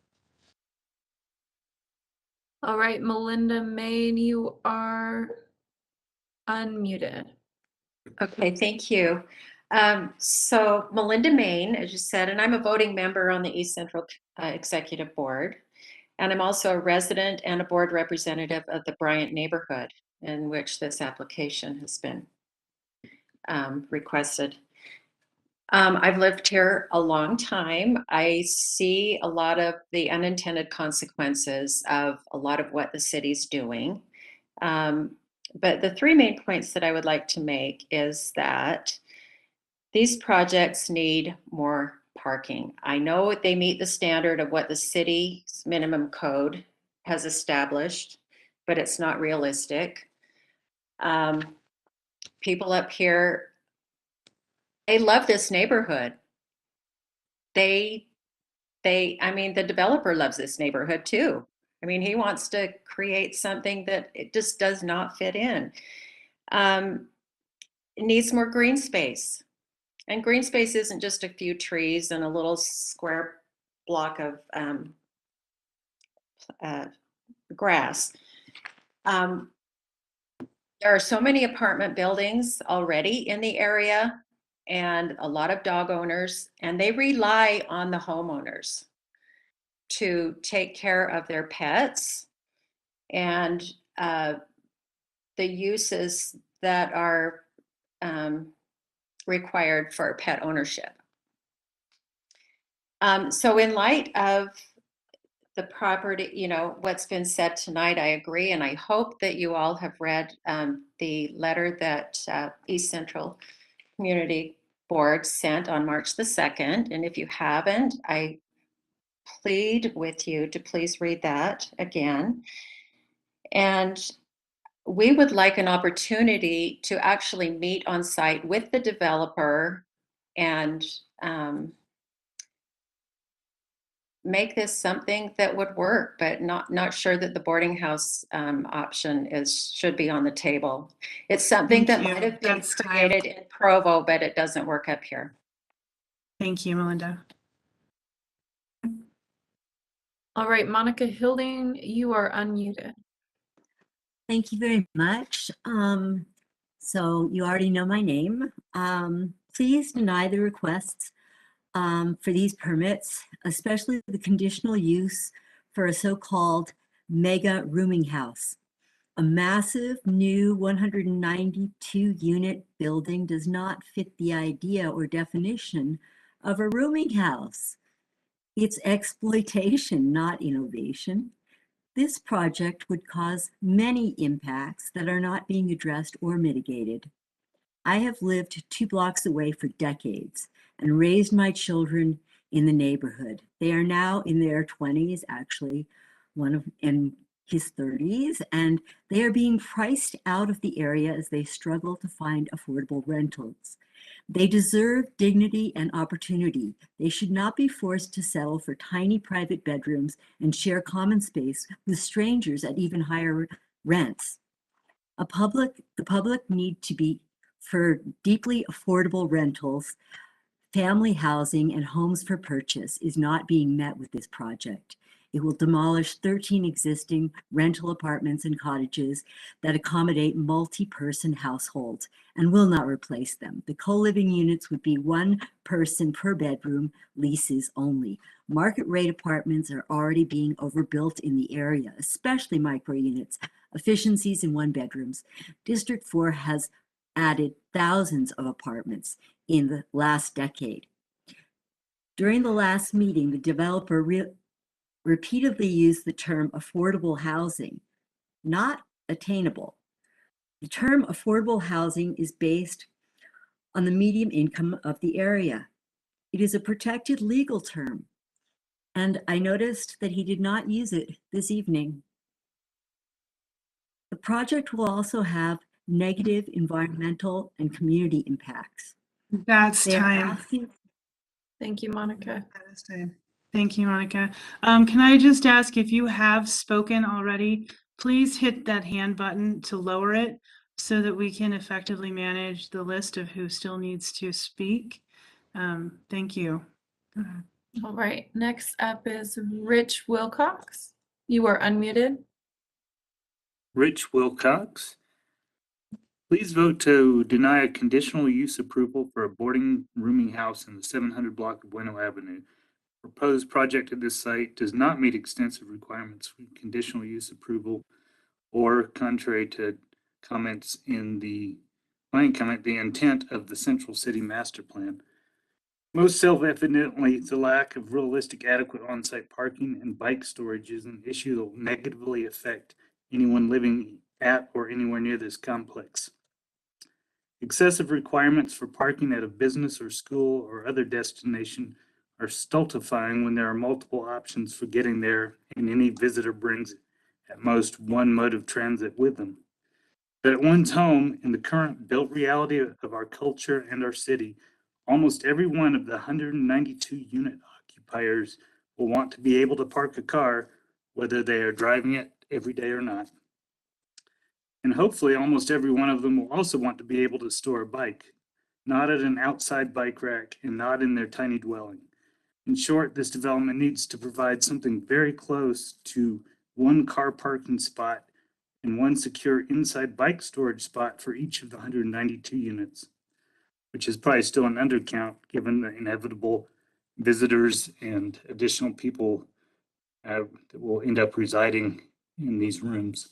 All right, Melinda Main, you are unmuted. Okay, thank you. So Melinda Main, as you said, and I'm a voting member on the East Central Executive Board. And I'm also a resident and a board representative of the Bryant neighborhood in which this application has been requested. I've lived here a long time. I see a lot of the unintended consequences of a lot of what the city's doing. But the three main points that I would like to make is that these projects need more parking. I know they meet the standard of what the city's minimum code has established, but it's not realistic. People up here, they love this neighborhood. I mean, the developer loves this neighborhood too. I mean, he wants to create something that it just does not fit in. It needs more green space. And green space isn't just a few trees and a little square block of grass. There are so many apartment buildings already in the area and a lot of dog owners, and they rely on the homeowners to take care of their pets and the uses that are required for pet ownership. So in light of the property, you know, what's been said tonight, I agree. And I hope that you all have read the letter that East Central Community Board sent on March the 2nd. And if you haven't, I plead with you to please read that again. And we would like an opportunity to actually meet on site with the developer and make this something that would work, but not sure that the boarding house option should be on the table. It's something that might have been created in Provo, but it doesn't work up here. Thank you, Melinda. All right, Monica Hilding, you are unmuted. Thank you very much. So you already know my name. Please deny the requests for these permits, especially the conditional use for a so-called mega rooming house. A massive new 192 unit building does not fit the idea or definition of a rooming house. It's exploitation, not innovation. This project would cause many impacts that are not being addressed or mitigated. I have lived 2 blocks away for decades and raised my children in the neighborhood. They are now in their 20s, actually, one in his 30s, and they are being priced out of the area as they struggle to find affordable rentals. They deserve dignity and opportunity. They should not be forced to settle for tiny private bedrooms and share common space with strangers at even higher rents. The public need to be for deeply affordable rentals. Family housing and homes for purchase is not being met with this project. It will demolish 13 existing rental apartments and cottages that accommodate multi-person households and will not replace them. The co-living units would be 1 person per bedroom, leases only. Market rate apartments are already being overbuilt in the area, especially micro units, efficiencies in 1 bedrooms. District 4 has added thousands of apartments in the last decade. During the last meeting, the developer repeatedly used the term affordable housing, not attainable. The term affordable housing is based on the median income of the area. It is a protected legal term, and I noticed that he did not use it this evening. The project will also have negative environmental and community impacts. That's time. Thank you, Monica. That is time. Thank you, Monica. Can I just ask if you have spoken already, please hit that hand button to lower it so that we can effectively manage the list of who still needs to speak. Thank you. All right, next up is Rich Wilcox. You are unmuted. Rich Wilcox. Please vote to deny a conditional use approval for a boarding rooming house in the 700 block of Bueno Avenue. Proposed project at this site does not meet extensive requirements for conditional use approval, or contrary to comments in the planning comment, the intent of the Central City Master Plan. Most self-evidently, the lack of realistic adequate on-site parking and bike storage is an issue that will negatively affect anyone living at or anywhere near this complex. Excessive requirements for parking at a business or school or other destination are stultifying when there are multiple options for getting there, and any visitor brings at most one mode of transit with them. But at one's home, in the current built reality of our culture and our city, almost every one of the 192 unit occupiers will want to be able to park a car, whether they are driving it every day or not. And hopefully almost every one of them will also want to be able to store a bike, not at an outside bike rack and not in their tiny dwelling. In short, this development needs to provide something very close to one car parking spot and one secure inside bike storage spot for each of the 192 units, which is probably still an undercount given the inevitable visitors and additional people that will end up residing in these rooms.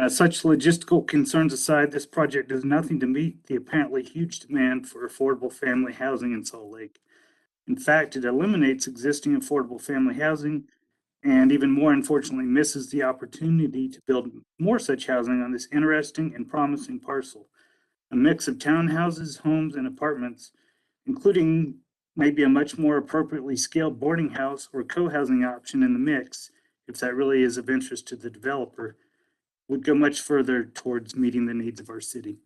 Such logistical concerns aside, this project does nothing to meet the apparently huge demand for affordable family housing in Salt Lake. In fact, it eliminates existing affordable family housing and, even more unfortunately, misses the opportunity to build more such housing on this interesting and promising parcel. A mix of townhouses, homes, and apartments, including maybe a much more appropriately scaled boarding house or co-housing option in the mix, if that really is of interest to the developer, would go much further towards meeting the needs of our city.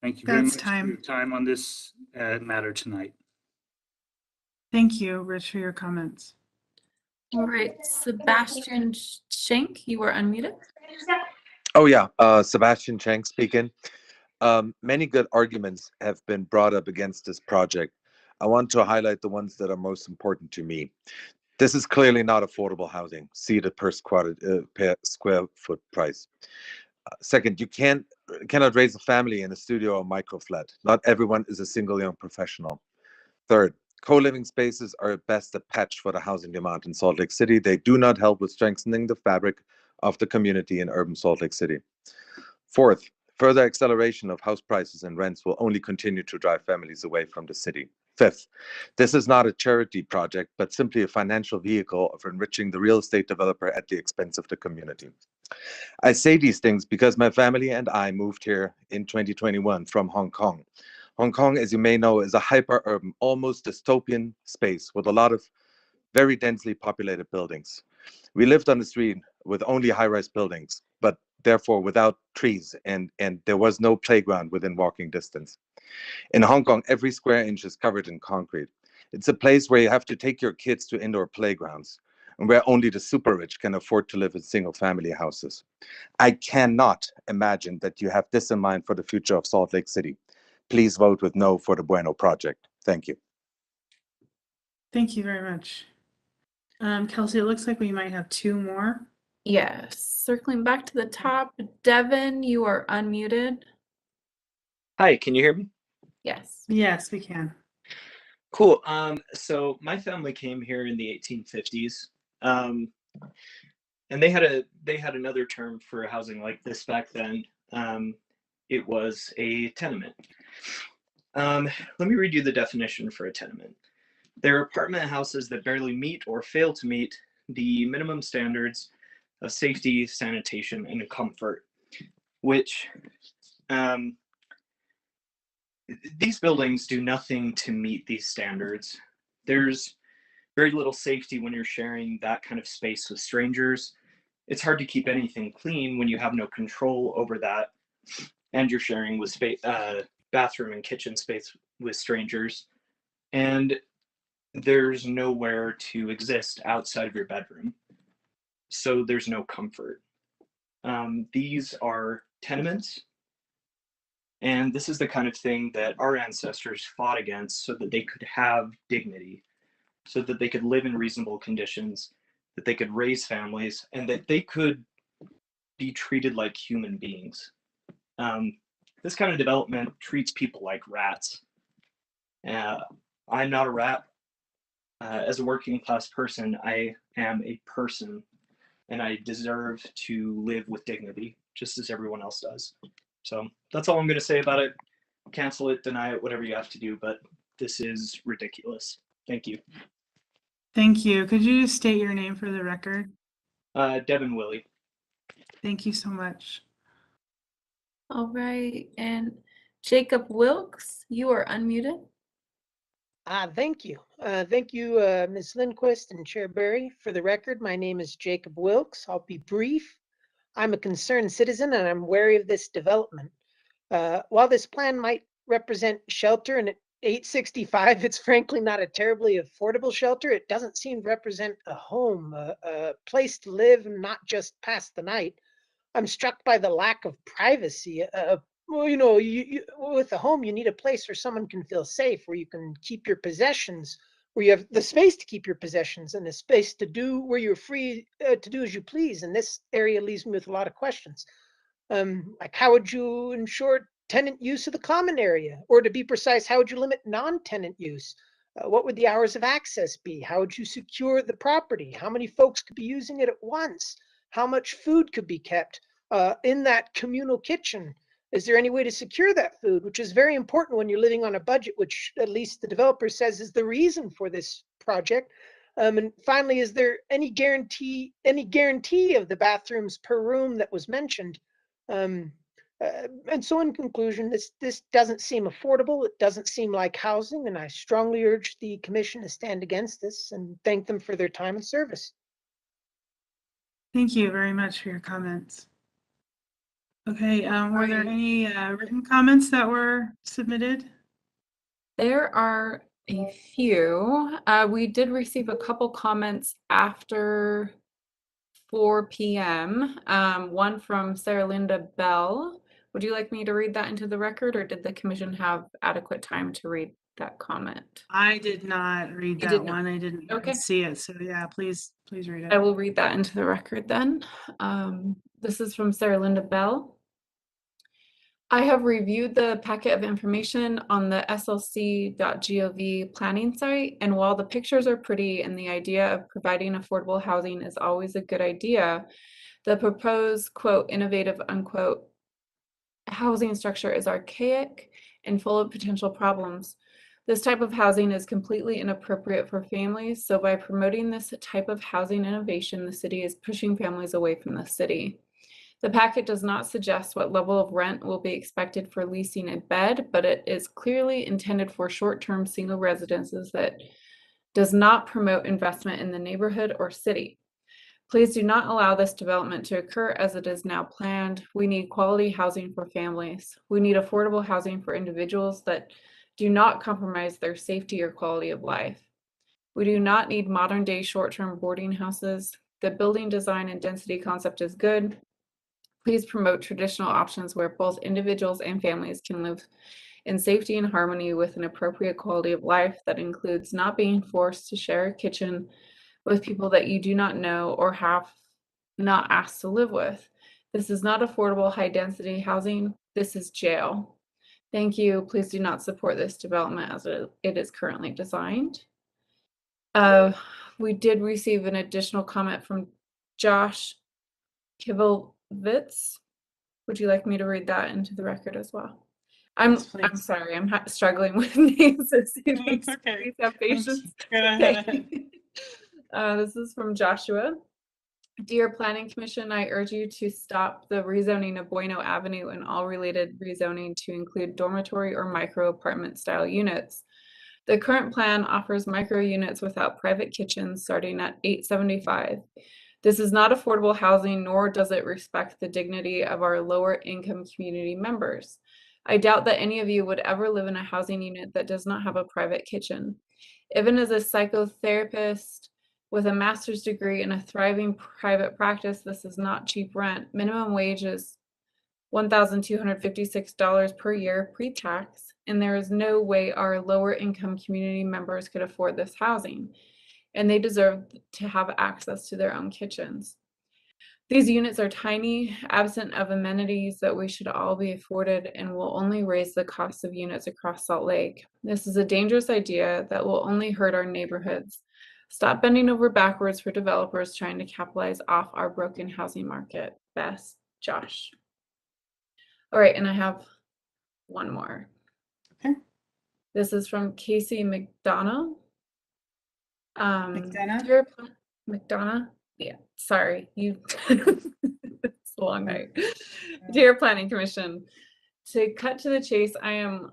Thank you very much for your time on this matter tonight. Thank you, Rich, for your comments. All right, Sebastian Schenk, you are unmuted. Oh yeah, Sebastian Chang speaking. Many good arguments have been brought up against this project. I want to highlight the ones that are most important to me. This is clearly not affordable housing, see the per square foot price. Second, you cannot raise a family in a studio or micro flat. Not everyone is a single young professional. Third, co-living spaces are at best a patch for the housing demand in Salt Lake City. They do not help with strengthening the fabric of the community in urban Salt Lake City. Fourth, further acceleration of house prices and rents will only continue to drive families away from the city. Fifth, this is not a charity project, but simply a financial vehicle of enriching the real estate developer at the expense of the community. I say these things because my family and I moved here in 2021 from Hong Kong. Hong Kong, as you may know, is a hyper-urban, almost dystopian space with a lot of very densely populated buildings. We lived on the street with only high-rise buildings, but therefore without trees, and there was no playground within walking distance. In Hong Kong, every square inch is covered in concrete. It's a place where you have to take your kids to indoor playgrounds, and where only the super rich can afford to live in single-family houses. I cannot imagine that you have this in mind for the future of Salt Lake City. Please vote with no for the Bueno project. Thank you. Thank you very much. Kelsey, it looks like we might have two more. Yes, circling back to the top, Devin, you are unmuted. Hi, can you hear me? Yes. Yes, we can. Cool. So my family came here in the 1850s, and they had another term for housing like this back then. It was a tenement. Let me read you the definition for a tenement. They're apartment houses that barely meet or fail to meet the minimum standards of safety, sanitation, and comfort, which these buildings do nothing to meet these standards. There's very little safety when you're sharing that kind of space with strangers. It's hard to keep anything clean when you have no control over that, and you're sharing with bathroom and kitchen space with strangers. And there's nowhere to exist outside of your bedroom. So there's no comfort. These are tenements, and this is the kind of thing that our ancestors fought against so that they could have dignity, so that they could live in reasonable conditions, that they could raise families, and that they could be treated like human beings. This kind of development treats people like rats. I'm not a rat. As a working class person, I am a person, and I deserve to live with dignity, just as everyone else does. So that's all I'm going to say about it. Cancel it, deny it, whatever you have to do, but this is ridiculous. Thank you. Thank you. Could you just state your name for the record? Devin Willie. Thank you so much. All right, and Jacob Wilkes, you are unmuted. Thank you. Thank you, Ms. Lindquist and Chair Berry. For the record, my name is Jacob Wilkes. I'll be brief. I'm a concerned citizen and I'm wary of this development. While this plan might represent shelter, and at 865, it's frankly not a terribly affordable shelter. It doesn't seem to represent a home, a place to live and not just pass the night. I'm struck by the lack of privacy. Well, you know, with a home, you need a place where someone can feel safe, where you can keep your possessions, where you have the space to keep your possessions and the space to do where you're free to do as you please. And this area leaves me with a lot of questions. Like, how would you ensure tenant use of the common area? Or to be precise, how would you limit non-tenant use? What would the hours of access be? How would you secure the property? How many folks could be using it at once? How much food could be kept in that communal kitchen? Is there any way to secure that food, which is very important when you're living on a budget, which at least the developer says is the reason for this project? And finally, is there any guarantee of the bathrooms per room that was mentioned? And so in conclusion, this doesn't seem affordable. It doesn't seem like housing, and I strongly urge the commission to stand against this and thank them for their time and service. Thank you very much for your comments. Okay, were there any written comments that were submitted? There are a few. We did receive a couple comments after 4 p.m. One from Sarah Linda Bell. Would you like me to read that into the record, or did the commission have adequate time to read that comment? I did not read You that did not. one. I didn't Okay. see it. So yeah, please read it. I will read that into the record then. This is from Sarah Linda Bell. I have reviewed the packet of information on the slc.gov planning site, and while the pictures are pretty and the idea of providing affordable housing is always a good idea, the proposed, quote, innovative, unquote, housing structure is archaic and full of potential problems. This type of housing is completely inappropriate for families, so by promoting this type of housing innovation, the city is pushing families away from the city. The packet does not suggest what level of rent will be expected for leasing a bed, but it is clearly intended for short-term single residences that does not promote investment in the neighborhood or city. Please do not allow this development to occur as it is now planned. We need quality housing for families. We need affordable housing for individuals that do not compromise their safety or quality of life. We do not need modern-day short-term boarding houses. The building design and density concept is good. Please promote traditional options where both individuals and families can live in safety and harmony with an appropriate quality of life that includes not being forced to share a kitchen with people that you do not know or have not asked to live with. This is not affordable high-density housing. This is jail. Thank you. Please do not support this development as it is currently designed. We did receive an additional comment from Josh Kivelvitz. Would you like me to read that into the record as well? I'm sorry, I'm struggling with names this evening. Okay. Please have patience. Go ahead. This is from Joshua. Dear Planning Commission, I urge you to stop the rezoning of Bueno Avenue and all related rezoning to include dormitory or micro apartment style units. The current plan offers micro units without private kitchens starting at $875. This is not affordable housing, nor does it respect the dignity of our lower income community members. I doubt that any of you would ever live in a housing unit that does not have a private kitchen. Even as a psychotherapist with a master's degree and a thriving private practice, this is not cheap rent. Minimum wage is $1,256 per year pre-tax, and there is no way our lower income community members could afford this housing, and they deserve to have access to their own kitchens. These units are tiny, absent of amenities that we should all be afforded, and will only raise the cost of units across Salt Lake. This is a dangerous idea that will only hurt our neighborhoods. Stop bending over backwards for developers trying to capitalize off our broken housing market. Best, Josh. All right, and I have one more. Okay. This is from Casey McDonough. McDonough? Dear McDonough? Yeah, sorry, you. It's a long night. Dear Planning Commission, to cut to the chase, I am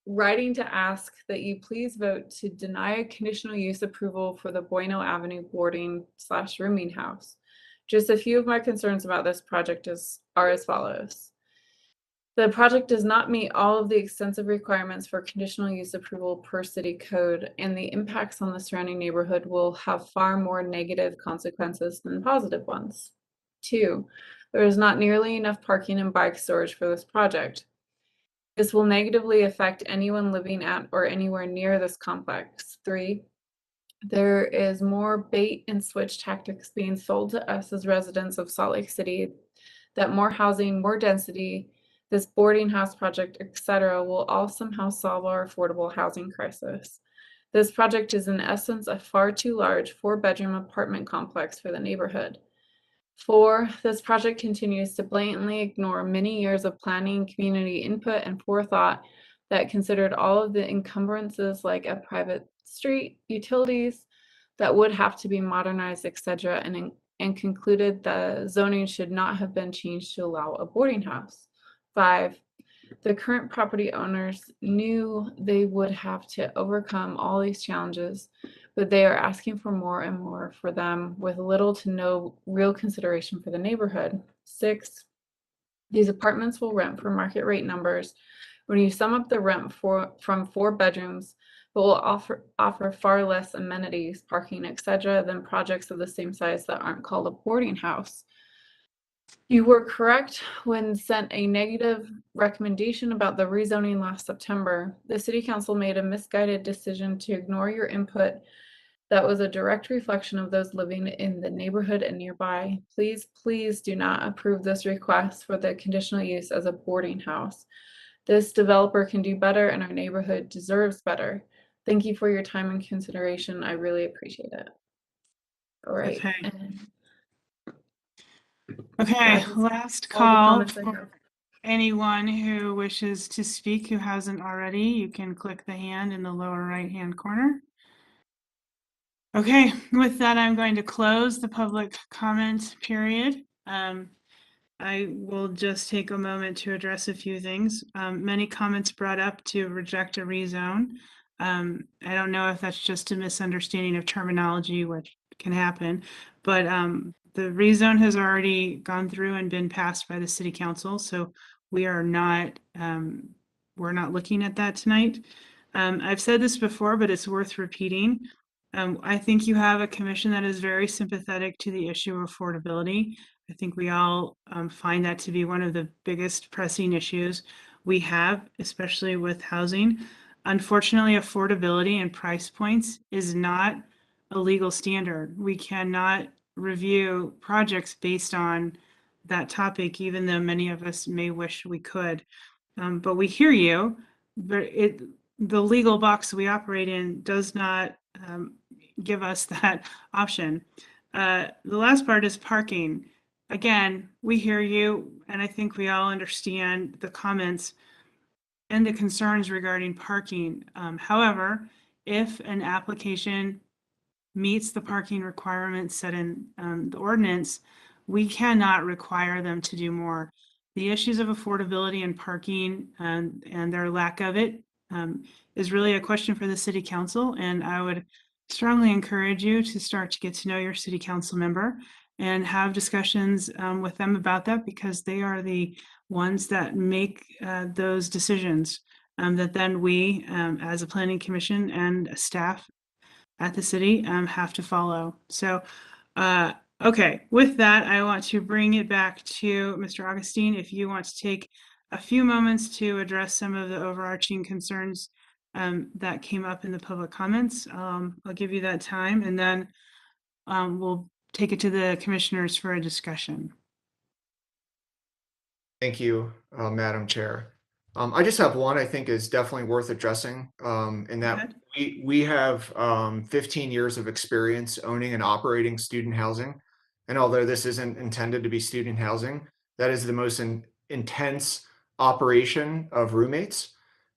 writing to ask that you please vote to deny a conditional use approval for the Bueno Avenue boarding/rooming house. Just a few of my concerns about this project are as follows. The project does not meet all of the extensive requirements for conditional use approval per city code, and the impacts on the surrounding neighborhood will have far more negative consequences than positive ones. 2, there is not nearly enough parking and bike storage for this project. This will negatively affect anyone living at or anywhere near this complex. 3, there is more bait and switch tactics being sold to us as residents of Salt Lake City, that more housing, more density, this boarding house project, etc., will all somehow solve our affordable housing crisis. This project is in essence a far too large 4-bedroom apartment complex for the neighborhood. 4, this project continues to blatantly ignore many years of planning, community input, and forethought that considered all of the encumbrances like a private street, utilities that would have to be modernized, etc., and concluded the zoning should not have been changed to allow a boarding house. 5, the current property owners knew they would have to overcome all these challenges, but they are asking for more and more for them with little to no real consideration for the neighborhood. 6, these apartments will rent for market rate numbers when you sum up the rent from 4 bedrooms, but will offer far less amenities, parking, etc., than projects of the same size that aren't called a boarding house. You were correct when sent a negative recommendation about the rezoning last September. The City Council made a misguided decision to ignore your input that was a direct reflection of those living in the neighborhood and nearby. Please, please do not approve this request for the conditional use as a boarding house. This developer can do better and our neighborhood deserves better. Thank you for your time and consideration. I really appreciate it. All right. Okay. And Okay, that is last all the call comments I have. for anyone who wishes to speak who hasn't already. You can click the hand in the lower right-hand corner. Okay, with that, I'm going to close the public comment period. I will just take a moment to address a few things. Many comments brought up to reject a rezone. I don't know if that's just a misunderstanding of terminology, which can happen, but the rezone has already gone through and been passed by the City Council, so we are not we're not looking at that tonight. I've said this before, but it's worth repeating. I think you have a commission that is very sympathetic to the issue of affordability. I think we all find that to be one of the biggest pressing issues we have, especially with housing. Unfortunately, affordability and price points is not a legal standard. We cannot review projects based on that topic, even though many of us may wish we could. But we hear you, but the legal box we operate in does not give us that option. The last part is parking. Again, we hear you, and I think we all understand the comments and the concerns regarding parking. However, if an application meets the parking requirements set in the ordinance, we cannot require them to do more. The issues of affordability and parking and their lack of it is really a question for the City Council, and I would strongly encourage you to start to get to know your City Council member and have discussions with them about that, because they are the ones that make those decisions that then we, as a Planning Commission and staff, at the city have to follow. So, okay, with that, I want to bring it back to Mr. Augustine. If you want to take a few moments to address some of the overarching concerns that came up in the public comments, I'll give you that time, and then we'll take it to the commissioners for a discussion. Thank you, Madam Chair. I just have one I think is definitely worth addressing, in that we have 15 years of experience owning and operating student housing. And although this isn't intended to be student housing, that is the most intense operation of roommates.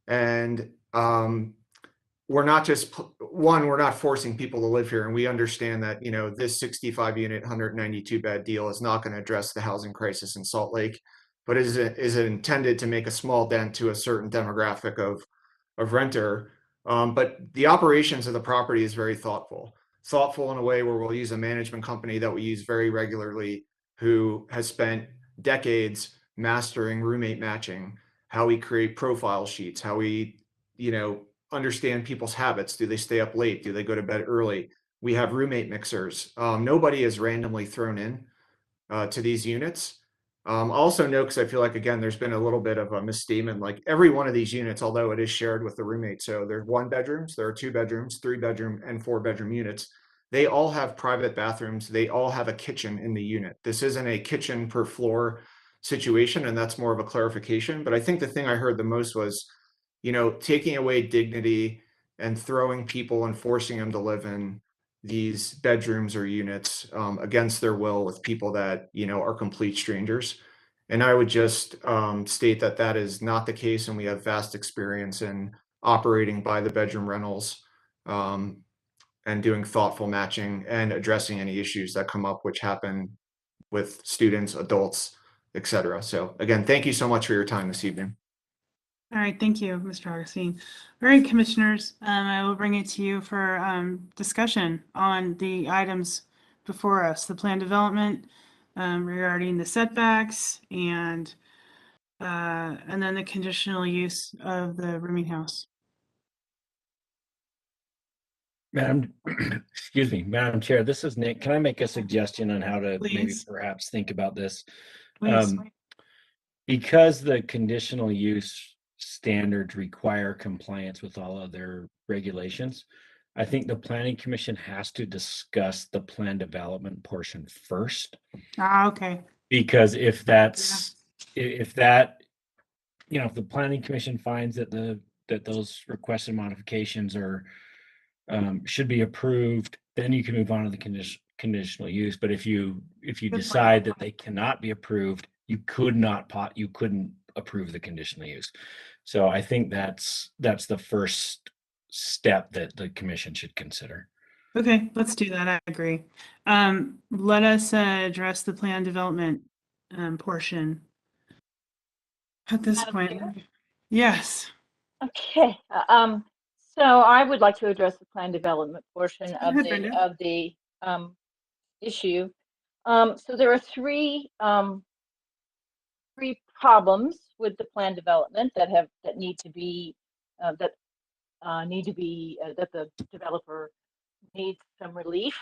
And we're not just we're not forcing people to live here, and we understand that, you know, this 65 unit 192 bed deal is not going to address the housing crisis in Salt Lake, but is it intended to make a small dent to a certain demographic of renter. But the operations of the property is very thoughtful in a way where we'll use a management company that we use very regularly, who has spent decades mastering roommate matching, how we create profile sheets, how we, you know, understand people's habits. Do they stay up late? Do they go to bed early? We have roommate mixers. Nobody is randomly thrown in to these units. Also note, because I feel like, again, there's been a little bit of a misstatement, like every one of these units, although it is shared with the roommate, so there's 1 bedrooms, there are 2 bedrooms, 3 bedroom and 4 bedroom units. They all have private bathrooms. They all have a kitchen in the unit. This isn't a kitchen per floor situation, and that's more of a clarification. But I think the thing I heard the most was, you know, taking away dignity and throwing people and forcing them to live in these bedrooms or units against their will with people that, you know, are complete strangers. And I would just state that that is not the case, and we have vast experience in operating by the bedroom rentals and doing thoughtful matching and addressing any issues that come up, which happen with students, adults, etc. So again, thank you so much for your time this evening. All right, thank you, Mr. Augustine. All right, commissioners, I will bring it to you for discussion on the items before us, the plan development regarding the setbacks and then the conditional use of the rooming house. Madam, excuse me, Madam Chair, this is Nick. Can I make a suggestion on how to maybe perhaps think about this? Please. Because the conditional use standards require compliance with all other regulations, I think the Planning Commission has to discuss the plan development portion first. Okay. Because if that's, if that, you know, if the Planning Commission finds that that those requested modifications are should be approved, then you can move on to the conditional use. But if you decide that they cannot be approved, you couldn't approve the conditional use. So I think that's the first step that the commission should consider. Okay, let's do that. I agree. Let us address the plan development portion at this point. Yes. Okay. So I would like to address the plan development portion of the issue. So there are three problems with the plan development that need to be that the developer needs some relief.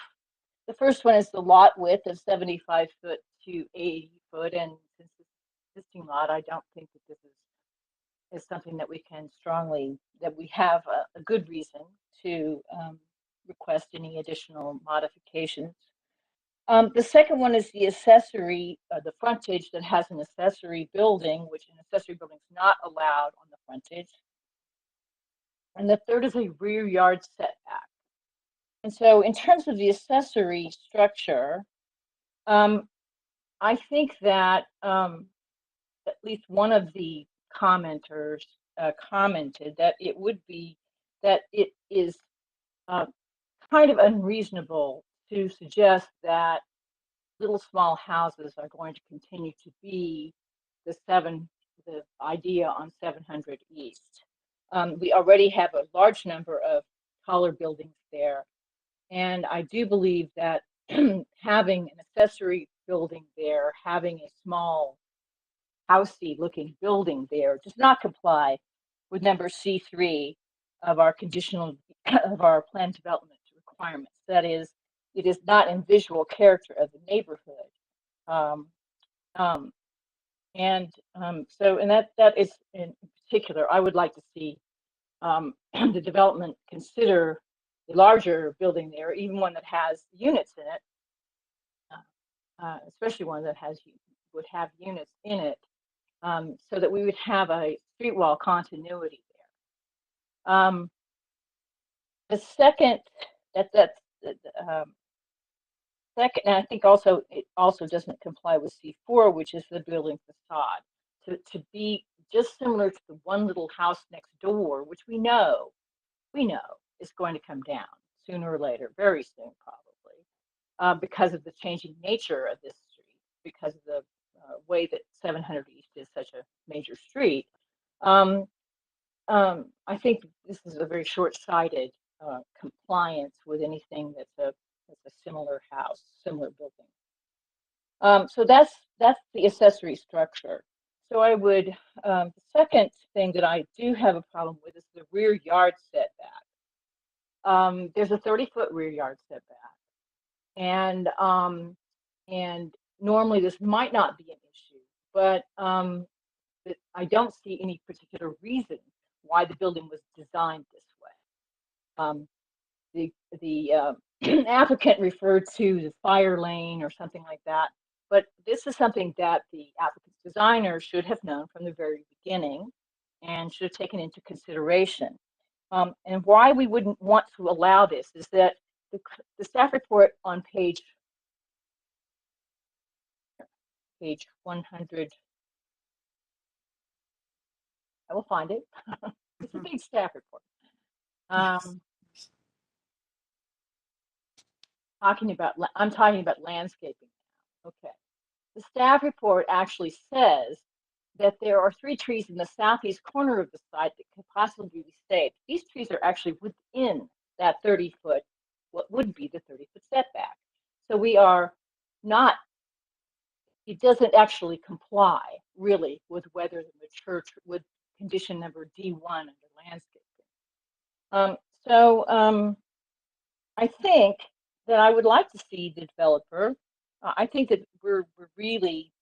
The first one is the lot width of 75 foot to 80 foot, and since it's an existing lot, I don't think that this is something that we can that we have a good reason to request any additional modifications. The second one is the accessory, the frontage that has an accessory building, which an accessory building is not allowed on the frontage. And the third is a rear yard setback. And so in terms of the accessory structure, I think that at least one of the commenters commented that it is kind of unreasonable to suggest that little small houses are going to continue to be the idea on 700 East. We already have a large number of taller buildings there, and I do believe that having an accessory building there, having a small housey looking building there, does not comply with number C3 of our plan development requirements. That is, it is not in visual character of the neighborhood. So that is in particular, I would like to see the development consider a larger building there, even one that has units in it, especially one that would have units in it, so that we would have a street wall continuity there. The second, second, and I think also it also doesn't comply with C4, which is the building facade, to be just similar to the one little house next door, which we know is going to come down sooner or later, very soon probably, because of the changing nature of this street, because of the way that 700 East is such a major street. I think this is a very short-sighted compliance with anything that's a similar house, similar building. So that's the accessory structure. So I would, the second thing that I do have a problem with is the rear yard setback. There's a 30-foot rear yard setback, and normally this might not be an issue, but I don't see any particular reason why the building was designed this way. The applicant referred to the fire lane or something like that, but this is something that the applicant's designer should have known from the very beginning and should have taken into consideration. And why we wouldn't want to allow this is that the staff report on page 100, I will find it. It's a big staff report. I'm talking about landscaping now. Okay. The staff report actually says that there are 3 trees in the southeast corner of the site that could possibly be saved. These trees are actually within that 30-foot, what would be the 30-foot setback. So we are not, it doesn't actually comply really with whether the mature, with condition number D1 under landscaping. I think that I would like to see the developer. I think that we're really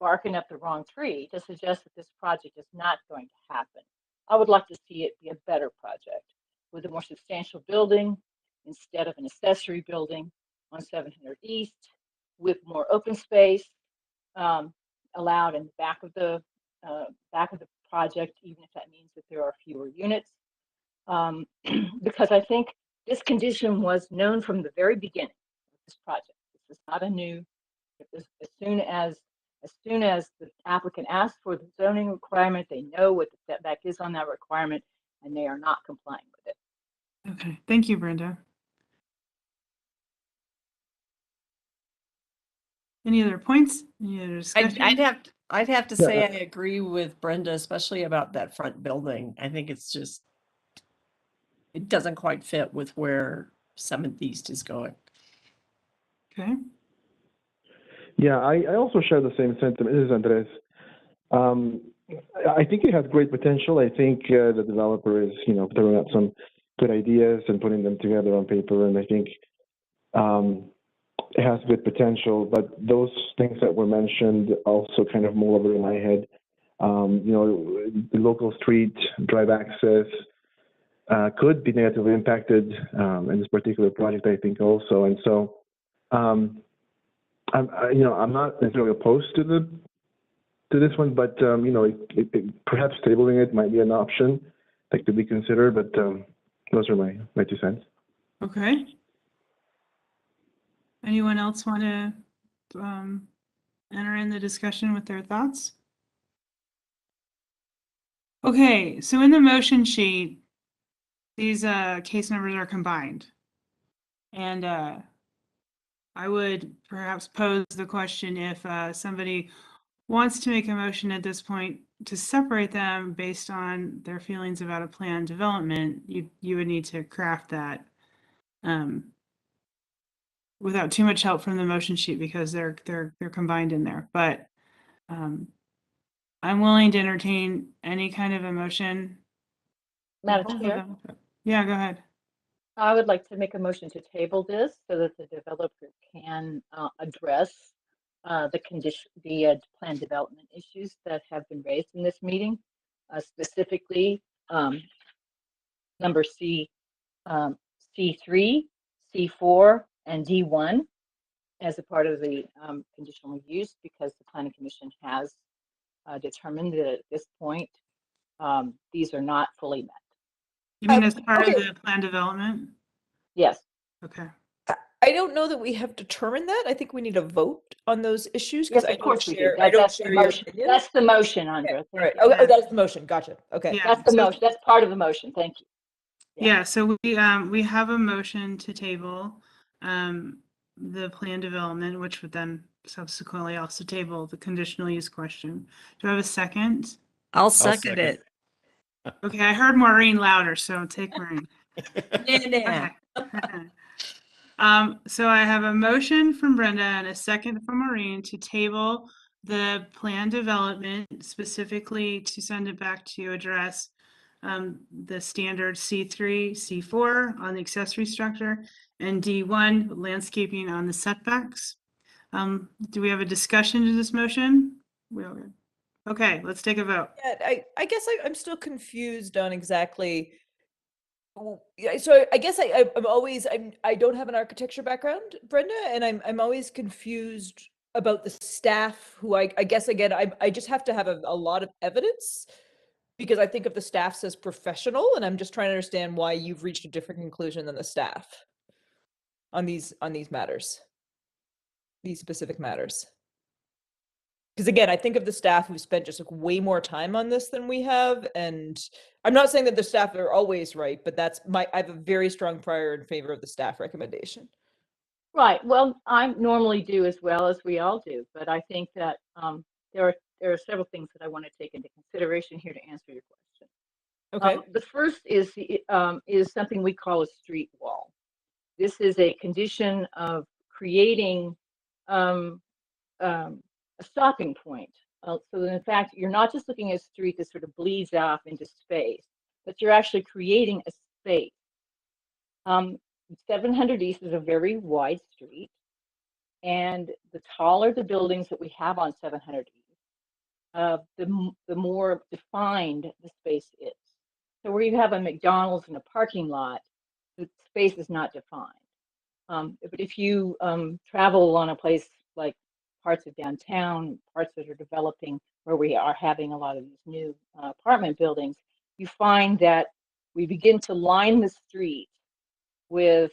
barking up the wrong tree to suggest that this project is not going to happen. I would like to see it be a better project with a more substantial building instead of an accessory building on 700 East, with more open space allowed in the back of the project, even if that means that there are fewer units. Because I think this condition was known from the very beginning of this project. This is not a new. As soon as the applicant asks for the zoning requirement, they know what the setback is on that requirement, and they are not complying with it. Okay, thank you, Brenda. Any other points? Any other discussion? I'd have to say I agree with Brenda, especially about that front building. I think it's just, it doesn't quite fit with where 7th East is going. Okay. Yeah, I also share the same sentiment. This is Andres. I think it has great potential. I think the developer is, throwing out some good ideas and putting them together on paper, and I think it has good potential. But those things that were mentioned also kind of mull over in my head. The local street, drive access could be negatively impacted in this particular project, I think also. And so, I'm not necessarily opposed to this one, but perhaps tabling it might be an option that could be considered. But those are my 2 cents. Okay. Anyone else want to enter in the discussion with their thoughts? Okay, so in the motion sheet, these case numbers are combined. And I would perhaps pose the question if somebody wants to make a motion at this point to separate them based on their feelings about a planned development, you would need to craft that without too much help from the motion sheet because they're combined in there. But I'm willing to entertain any kind of a motion. Madam Chair? Yeah, go ahead. I would like to make a motion to table this so that the developer can address the plan development issues that have been raised in this meeting, specifically number C3, C4, and D1 as a part of the conditional use, because the Planning Commission has determined that at this point these are not fully met. You mean as part okay. of the plan development? Yes. Okay. I don't know that we have determined that. I think we need a vote on those issues Yes, because of course we do. I don't That's the share your motion. opinion. That's the motion, Okay, Andra. all Thank right. you. Oh, that's the motion. Gotcha. Okay. Yeah. That's the motion. That's part of the motion. Thank you. Yeah, so we have a motion to table the plan development, which would then subsequently also table the conditional use question. Do I have a second? I'll second it. Okay, I heard Maureen louder, so take Maureen. Nah. Okay. So I have a motion from Brenda and a second from Maureen to table the plan development, specifically to send it back to address the standard C3, C4 on the accessory structure, and D1 landscaping on the setbacks. Do we have a discussion to this motion? Okay, let's take a vote. Yeah, I guess I'm still confused on exactly. So I guess I don't have an architecture background, Brenda, and I'm always confused about the staff who I guess again I just have to have a lot of evidence because I think of the staff as professional, and I'm just trying to understand why you've reached a different conclusion than the staff on these matters, these specific matters. Because again, I think of the staff who spent just like way more time on this than we have, and I'm not saying that the staff are always right, but I have a very strong prior in favor of the staff recommendation. Right. Well, I normally do as well, as we all do, but I think that there are several things that I want to take into consideration here to answer your question. Okay. The first is something we call a street wall. This is a condition of creating a stopping point. So that in fact, you're not just looking at a street that sort of bleeds off into space, but you're actually creating a space. 700 East is a very wide street, and the taller the buildings that we have on 700 East, the more defined the space is. So where you have a McDonald's in a parking lot, the space is not defined. But if you travel on a place like parts of downtown, parts that are developing where we are having a lot of these new apartment buildings, you find that we begin to line the street with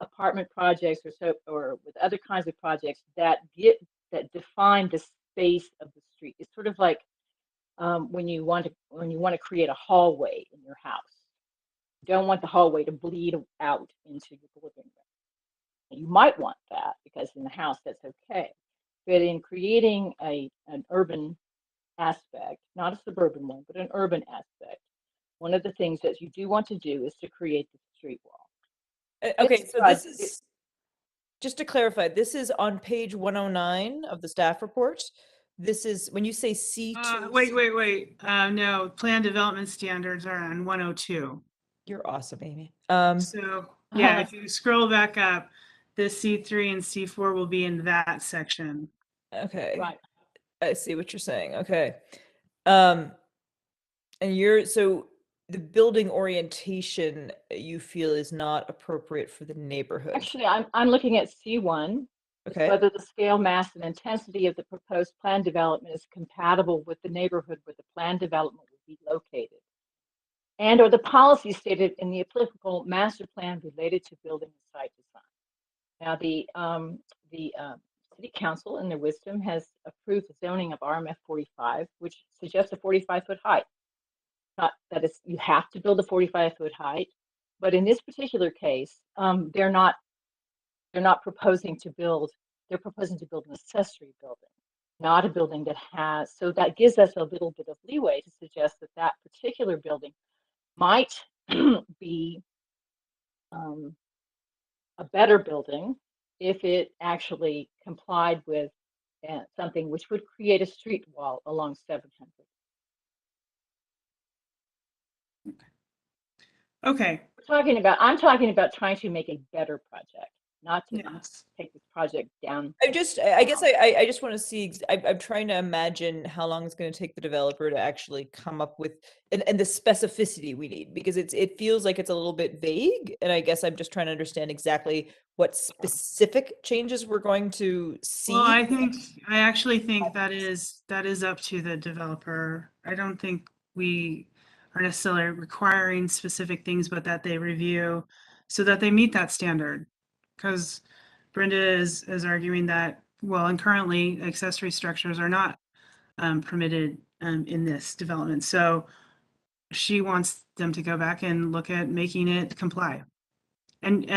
apartment projects or with other kinds of projects that define the space of the street. It's sort of like when you want to create a hallway in your house. You don't want the hallway to bleed out into your living room. You might want that because in the house that's okay, but in creating an urban aspect, not a suburban one, but an urban aspect, one of the things that you do want to do is to create the street wall. Okay, so this is, just to clarify, this is on page 109 of the staff report. This is when you say C2. Wait. No, plan development standards are on 102. You're awesome, Amy. So yeah, if you scroll back up, the C3 and C4 will be in that section. Okay. Right. I see what you're saying. Okay. And so the building orientation you feel is not appropriate for the neighborhood. Actually, I'm looking at C1. Okay. Whether the scale, mass, and intensity of the proposed plan development is compatible with the neighborhood where the plan development will be located, and or the policy stated in the applicable master plan related to building and site design. Now, the City Council, in their wisdom, has approved the zoning of RMF 45, which suggests a 45-foot height. Not that you have to build a 45-foot height, but in this particular case, they're not proposing to build. They're proposing to build an accessory building, not a building that has. So that gives us a little bit of leeway to suggest that that particular building might be a better building if it actually complied with something which would create a street wall along 700. Okay. I'm talking about trying to make a better project, not to take this project down. I guess I just want to see, I'm trying to imagine how long it's going to take the developer to actually come up with, and the specificity we need, because it feels like it's a little bit vague. And I guess I'm just trying to understand exactly what specific changes we're going to see. Well, I actually think that is up to the developer. I don't think we are necessarily requiring specific things, but that they review so that they meet that standard. Because Brenda is arguing that, well, and currently accessory structures are not permitted in this development. So she wants them to go back and look at making it comply. And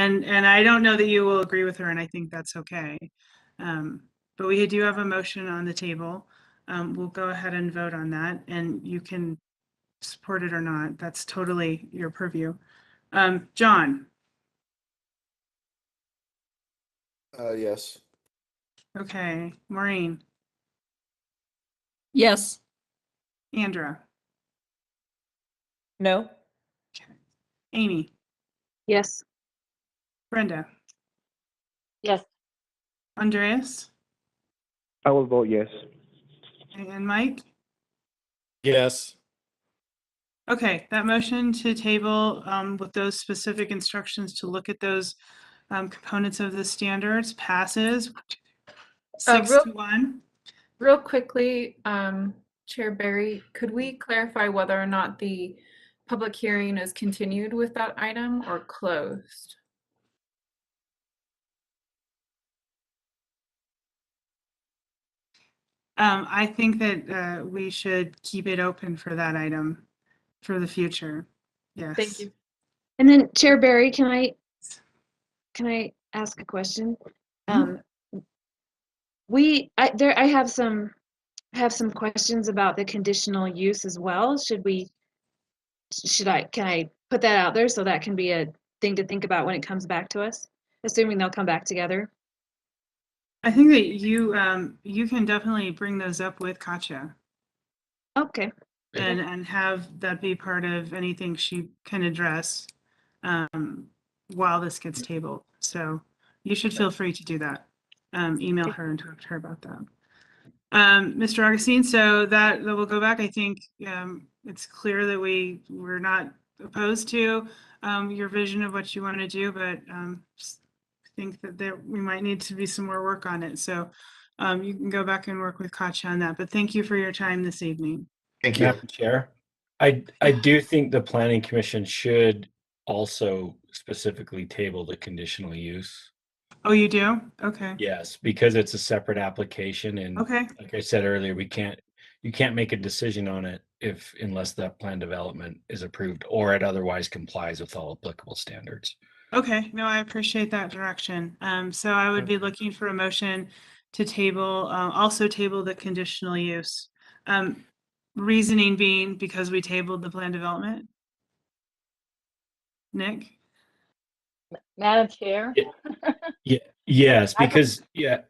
I don't know that you will agree with her, and I think that's okay. But we do have a motion on the table. We'll go ahead and vote on that, and you can support it or not. That's totally your purview. John? Yes. Okay. Maureen? Yes. Andra? No. Okay. Amy? Yes. Brenda? Yes. Andreas? I will vote yes. And Mike? Yes. Okay, that motion to table with those specific instructions to look at those components of the standards passes 6-1. Real quickly, Chair Barry, could we clarify whether or not the public hearing is continued with that item or closed? I think that we should keep it open for that item for the future. Yes. Thank you. And then Chair Barry, can I ask a question? I have some questions about the conditional use as well. Can I put that out there so that can be a thing to think about when it comes back to us, assuming they'll come back together? I think that you can definitely bring those up with Katya. Okay. And have that be part of anything she can address while this gets tabled. So you should feel free to do that. Email her and talk to her about that. Mr. Augustine, so that will go back. I think it's clear that we're not opposed to your vision of what you want to do, but think that we might need to be some more work on it. So you can go back and work with Katya on that. But thank you for your time this evening. Thank you. Madam Chair, I do think the Planning Commission should also specifically table the conditional use. Oh, you do? Okay. Yes, because it's a separate application, and Okay. like I said earlier, you can't make a decision on it unless that plan development is approved or it otherwise complies with all applicable standards. Okay, no, I appreciate that direction. So I would be looking for a motion to table, also table the conditional use. Reasoning being because we tabled the plan development. Nick? Madam Chair? Yes, because the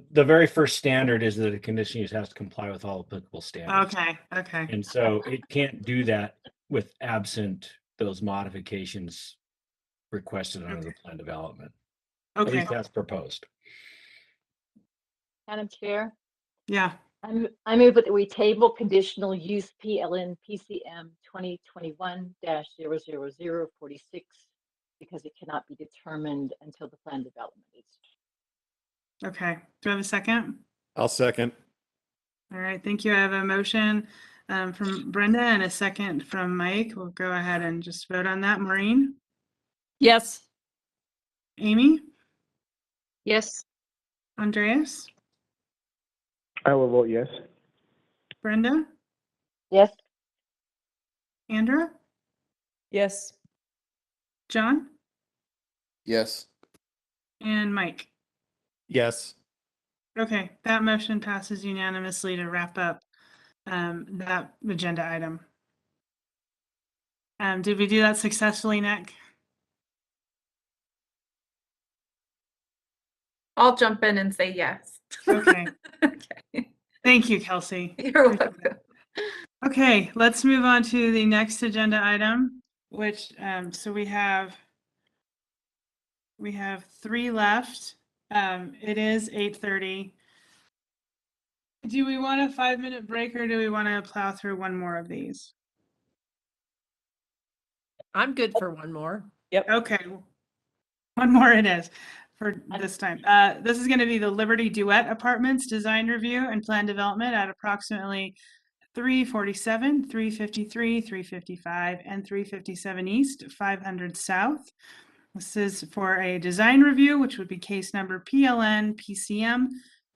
very first standard is that a conditional use has to comply with all applicable standards. Okay. And so it can't do that with absent those modifications requested under the plan development. At Okay. least that's proposed. Madam Chair? Yeah. I move that we table conditional use PLN PCM 2021-00046 because it cannot be determined until the plan development is. Okay. Do I have a second? I'll second. All right. Thank you. I have a motion from Brenda and a second from Mike. We'll go ahead and just vote on that. Maureen? Yes. Amy? Yes. Andreas? I will vote yes. Brenda? Yes. Andra? Yes. John? Yes. And Mike? Yes. Okay, that motion passes unanimously to wrap up that agenda item. Did we do that successfully, Nick? I'll jump in and say yes. Okay. Okay. Thank you, Kelsey. You're welcome. Okay, let's move on to the next agenda item. which, so we have 3 left. It is 8:30. Do we want a 5-minute break or do we want to plow through one more of these? I'm good for one more. Yep. Okay. One more it is for this time. This is going to be the Liberty Duet Apartments design review and plan development at approximately 347, 353, 355, and 357 East, 500 South. This is for a design review, which would be case number PLN PCM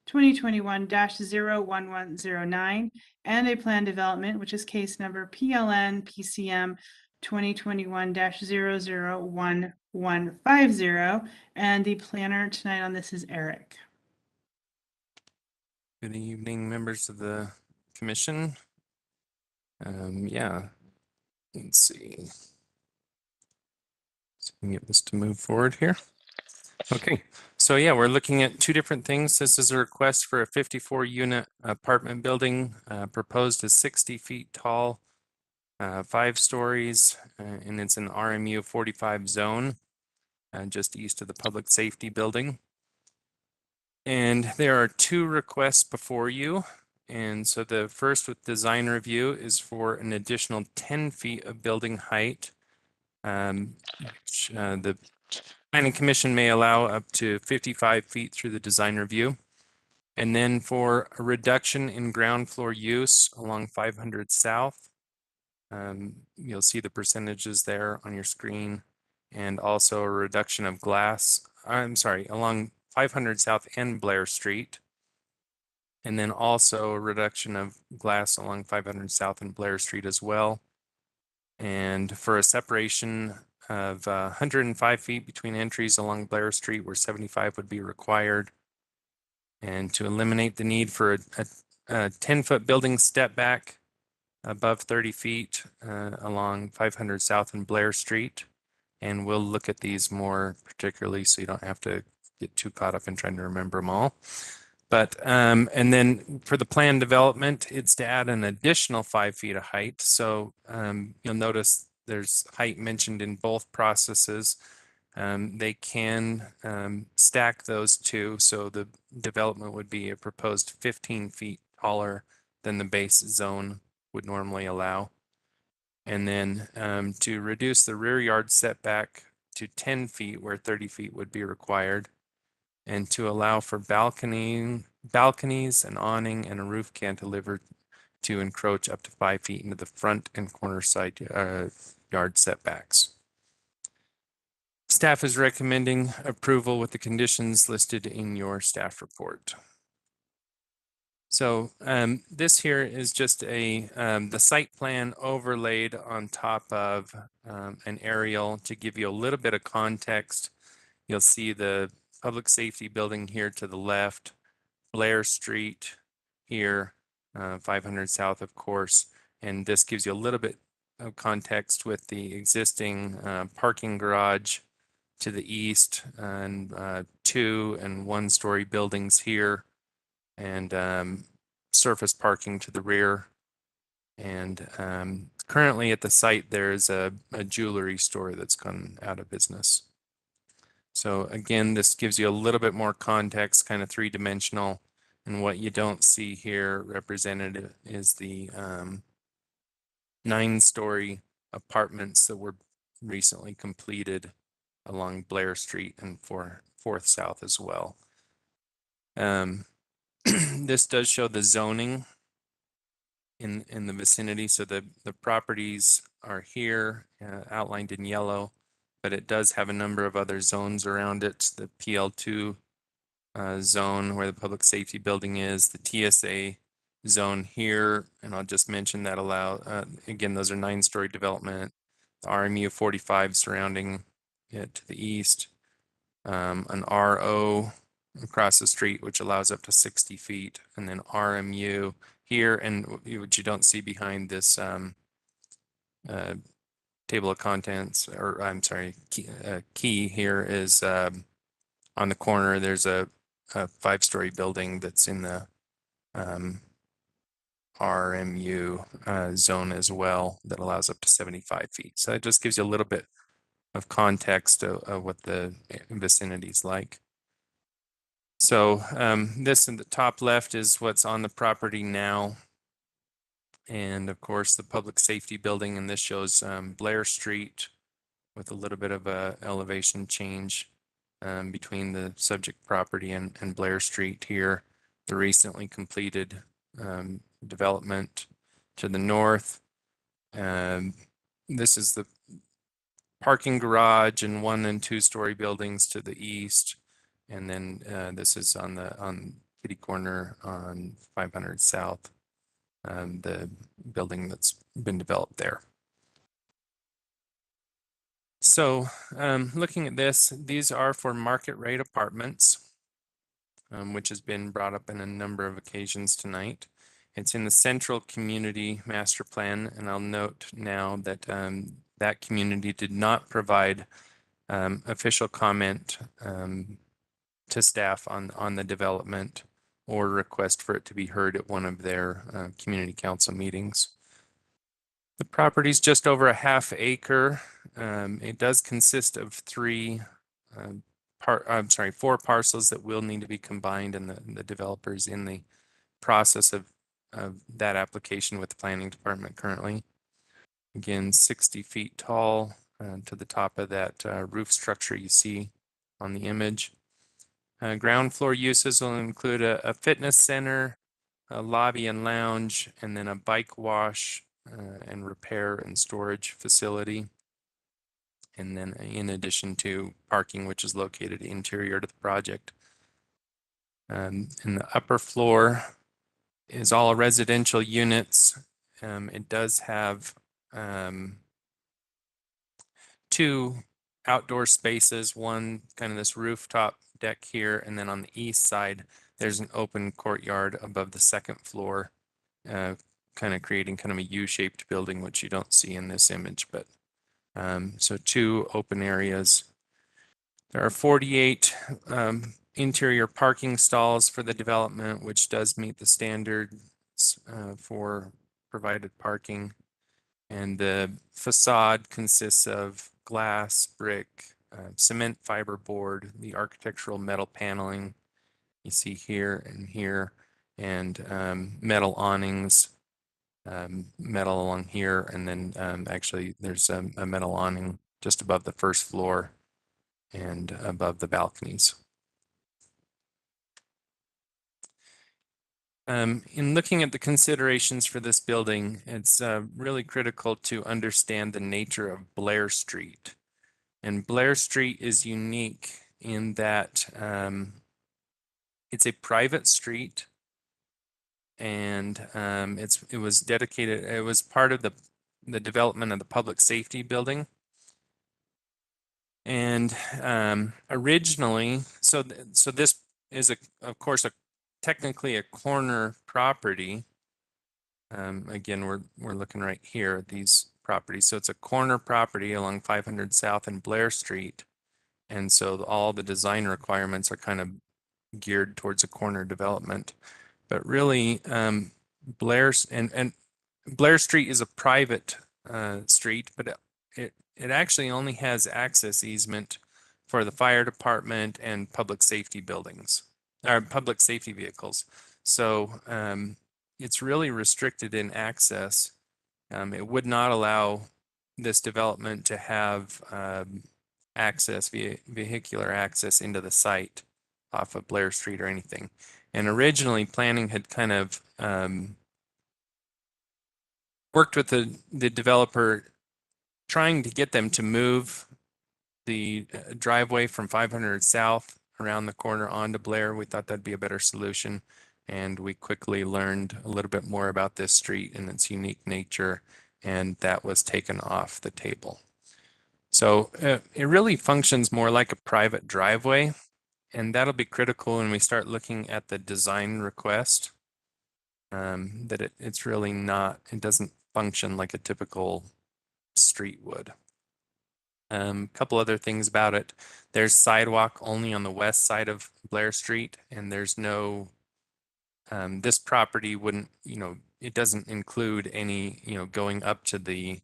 2021-01109, and a plan development, which is case number PLN PCM 2021-001150. And the planner tonight on this is Eric. Good evening, members of the commission. Yeah, let's see. So we can get this to move forward here. Okay, so yeah, we're looking at 2 different things. This is a request for a 54-unit apartment building, proposed as 60 feet tall, 5 stories, and it's an RMU 45 zone, just east of the public safety building. And there are 2 requests before you. And so the first with design review is for an additional 10 feet of building height. The Planning Commission may allow up to 55 feet through the design review. And then for a reduction in ground floor use along 500 South, you'll see the percentages there on your screen, and also a reduction of along 500 South and Blair Street. And then also a reduction of glass along 500 South and Blair Street as well. And for a separation of 105 feet between entries along Blair Street, where 75 would be required. And to eliminate the need for a 10-foot building step back above 30 feet along 500 South and Blair Street. And we'll look at these more particularly so you don't have to get too caught up in trying to remember them all. But, and then for the plan development, it's to add an additional 5 feet of height. So you'll notice there's height mentioned in both processes. They can stack those 2. So the development would be a proposed 15 feet taller than the base zone would normally allow. And then to reduce the rear yard setback to 10 feet where 30 feet would be required. And to allow for balconies, an awning, and a roof cantilever to encroach up to 5 feet into the front and corner side yard setbacks. Staff is recommending approval with the conditions listed in your staff report. So this here is just the site plan overlaid on top of an aerial to give you a little bit of context. You'll see the public safety building here to the left, Blair Street here, 500 South, of course. And this gives you a little bit of context with the existing parking garage to the east and 2 and 1-story buildings here, and surface parking to the rear. And currently at the site, there's a jewelry store that's gone out of business. So again, this gives you a little bit more context, kind of 3-dimensional. And what you don't see here represented is the 9-story apartments that were recently completed along Blair Street and 4th South as well. This does show the zoning in the vicinity. So the properties are here outlined in yellow, but it does have a number of other zones around it. The PL2 zone where the public safety building is, the TSA zone here, and I'll just mention that again, those are 9-story development, the RMU 45 surrounding it to the east, an RO across the street, which allows up to 60 feet, and then RMU here, and what you don't see behind this table of contents, or I'm sorry, key here is on the corner, there's a 5-story building that's in the RMU zone as well that allows up to 75 feet. So it just gives you a little bit of context of what the vicinity is like. So this in the top left is what's on the property now. And of course, the public safety building, and this shows Blair Street with a little bit of a elevation change between the subject property and Blair Street here. The recently completed development to the north. This is the parking garage and 1- and 2-story buildings to the east. And then this is on kitty corner on 500 South, the building that's been developed there. So looking at this, these are for market rate apartments, which has been brought up in a number of occasions tonight. It's in the central community master plan, and I'll note now that that community did not provide official comment to staff on the development or request for it to be heard at one of their community council meetings. The property is just over a ½ acre. It does consist of 4 parcels that will need to be combined, and the developers in the process of that application with the planning department currently. Again, 60 feet tall to the top of that roof structure you see on the image. Ground floor uses will include a fitness center, a lobby and lounge, and then a bike wash and repair and storage facility. And then in addition to parking, which is located interior to the project. In the upper floor is all residential units. It does have 2 outdoor spaces, one kind of this rooftop deck here, and then on the east side, there's an open courtyard above the 2nd floor, kind of creating kind of a U-shaped building, which you don't see in this image, but so 2 open areas. There are 48 interior parking stalls for the development, which does meet the standards for provided parking. And the facade consists of glass, brick, cement fiberboard, the architectural metal paneling you see here and here, and metal awnings, metal along here, and then actually there's a metal awning just above the 1st floor and above the balconies. In looking at the considerations for this building, it's really critical to understand the nature of Blair Street. And Blair Street is unique in that it's a private street, and it was dedicated, it was part of the development of the public safety building. And originally, so this is of course technically a corner property. Again, we're looking right here at these properties. So it's a corner property along 500 South and Blair Street. And so all the design requirements are kind of geared towards a corner development. But really, Blair Street is a private street, but it actually only has access easement for the fire department and public safety buildings, or public safety vehicles. So it's really restricted in access. It would not allow this development to have vehicular access into the site off of Blair Street or anything. And originally planning had kind of worked with the developer, trying to get them to move the driveway from 500 South around the corner onto Blair. We thought that'd be a better solution. And we quickly learned a little bit more about this street and its unique nature, and that was taken off the table. So it really functions more like a private driveway, and that'll be critical when we start looking at the design request, that it's really not, it doesn't function like a typical street would. A couple other things about it. There's sidewalk only on the west side of Blair Street, and there's no, this property wouldn't, it doesn't include any, going up to the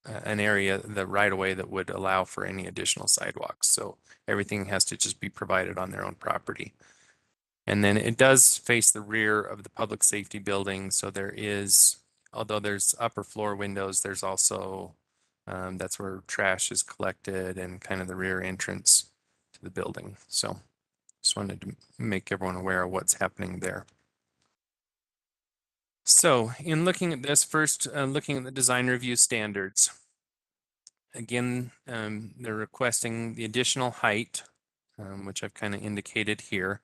an area, the right of way that would allow for any additional sidewalks. So everything has to just be provided on their own property. And then it does face the rear of the public safety building. So there is, although there's upper floor windows, there's also, that's where trash is collected and kind of the rear entrance to the building. So just wanted to make everyone aware of what's happening there. So in looking at this, first looking at the design review standards. Again, they're requesting the additional height, which I've kind of indicated here.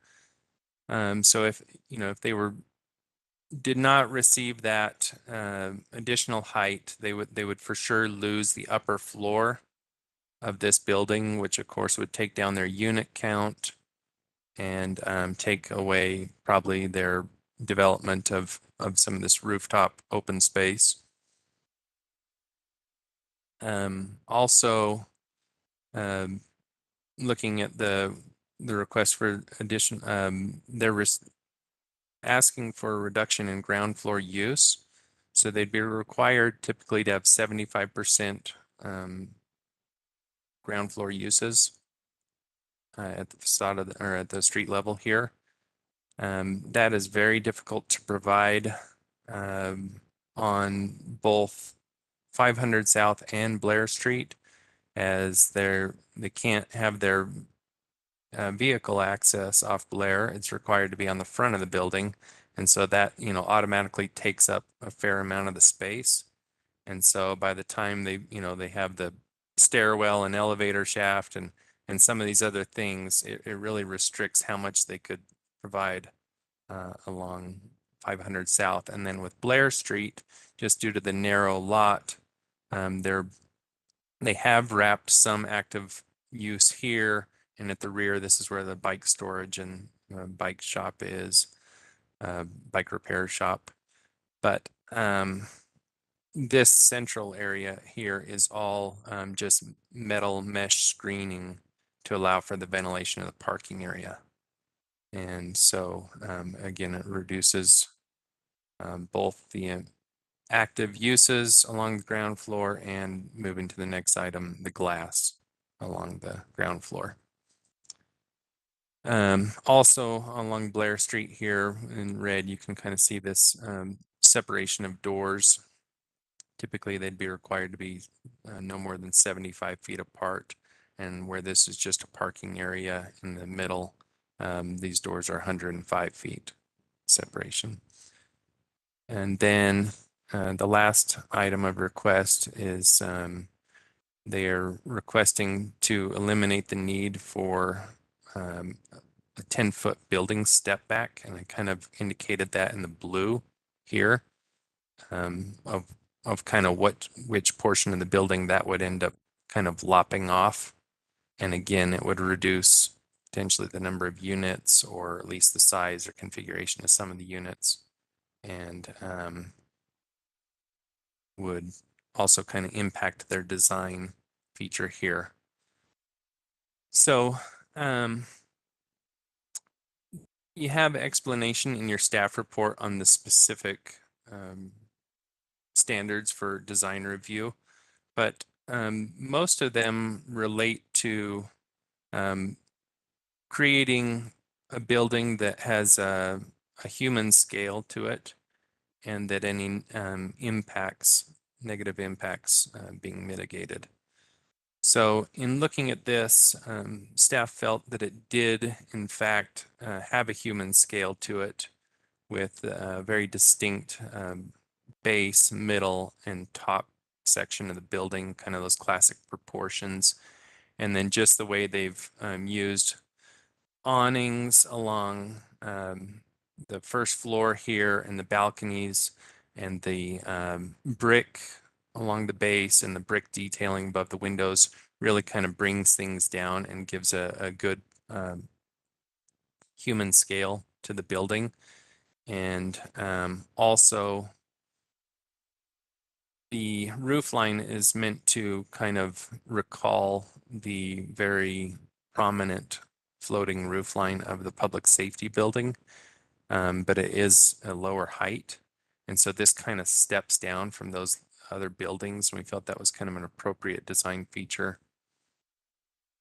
So if they did not receive that additional height, they would for sure lose the upper floor of this building, which of course would take down their unit count and take away probably their development of some of this rooftop open space. Also, looking at the request for addition, they're asking for a reduction in ground floor use. So they'd be required typically to have 75% ground floor uses at the facade or at the street level here. That is very difficult to provide on both 500 South and Blair Street, as they can't have their vehicle access off Blair. It's required to be on the front of the building, and so that automatically takes up a fair amount of the space. And so by the time they have the stairwell and elevator shaft and some of these other things, it really restricts how much they could provide along 500 South. And then with Blair Street, just due to the narrow lot, they have wrapped some active use here, and at the rear, this is where the bike storage and bike shop is, bike repair shop. But this central area here is all just metal mesh screening to allow for the ventilation of the parking area. And so again, it reduces both the active uses along the ground floor and, moving to the next item, the glass along the ground floor. Also along Blair Street here in red, you can kind of see this separation of doors. Typically they'd be required to be no more than 75 feet apart. And where this is just a parking area in the middle, these doors are 105 feet separation. And then the last item of request is they are requesting to eliminate the need for a 10-foot building step back. And I kind of indicated that in the blue here of kind of which portion of the building that would end up kind of lopping off. And again, it would reduce potentially the number of units, or at least the size or configuration of some of the units, and would also kind of impact their design feature here. So you have explanation in your staff report on the specific standards for design review, but most of them relate to creating a building that has a human scale to it, and that any negative impacts being mitigated. So in looking at this, staff felt that it did in fact have a human scale to it, with a very distinct base, middle, and top section of the building, kind of those classic proportions. And then just the way they've used awnings along the first floor here, and the balconies, and the brick along the base, and the brick detailing above the windows really kind of brings things down and gives a good human scale to the building. And also the roof line is meant to kind of recall the very prominent floating roof line of the public safety building, but it is a lower height. And so this kind of steps down from those other buildings, and we felt that was kind of an appropriate design feature.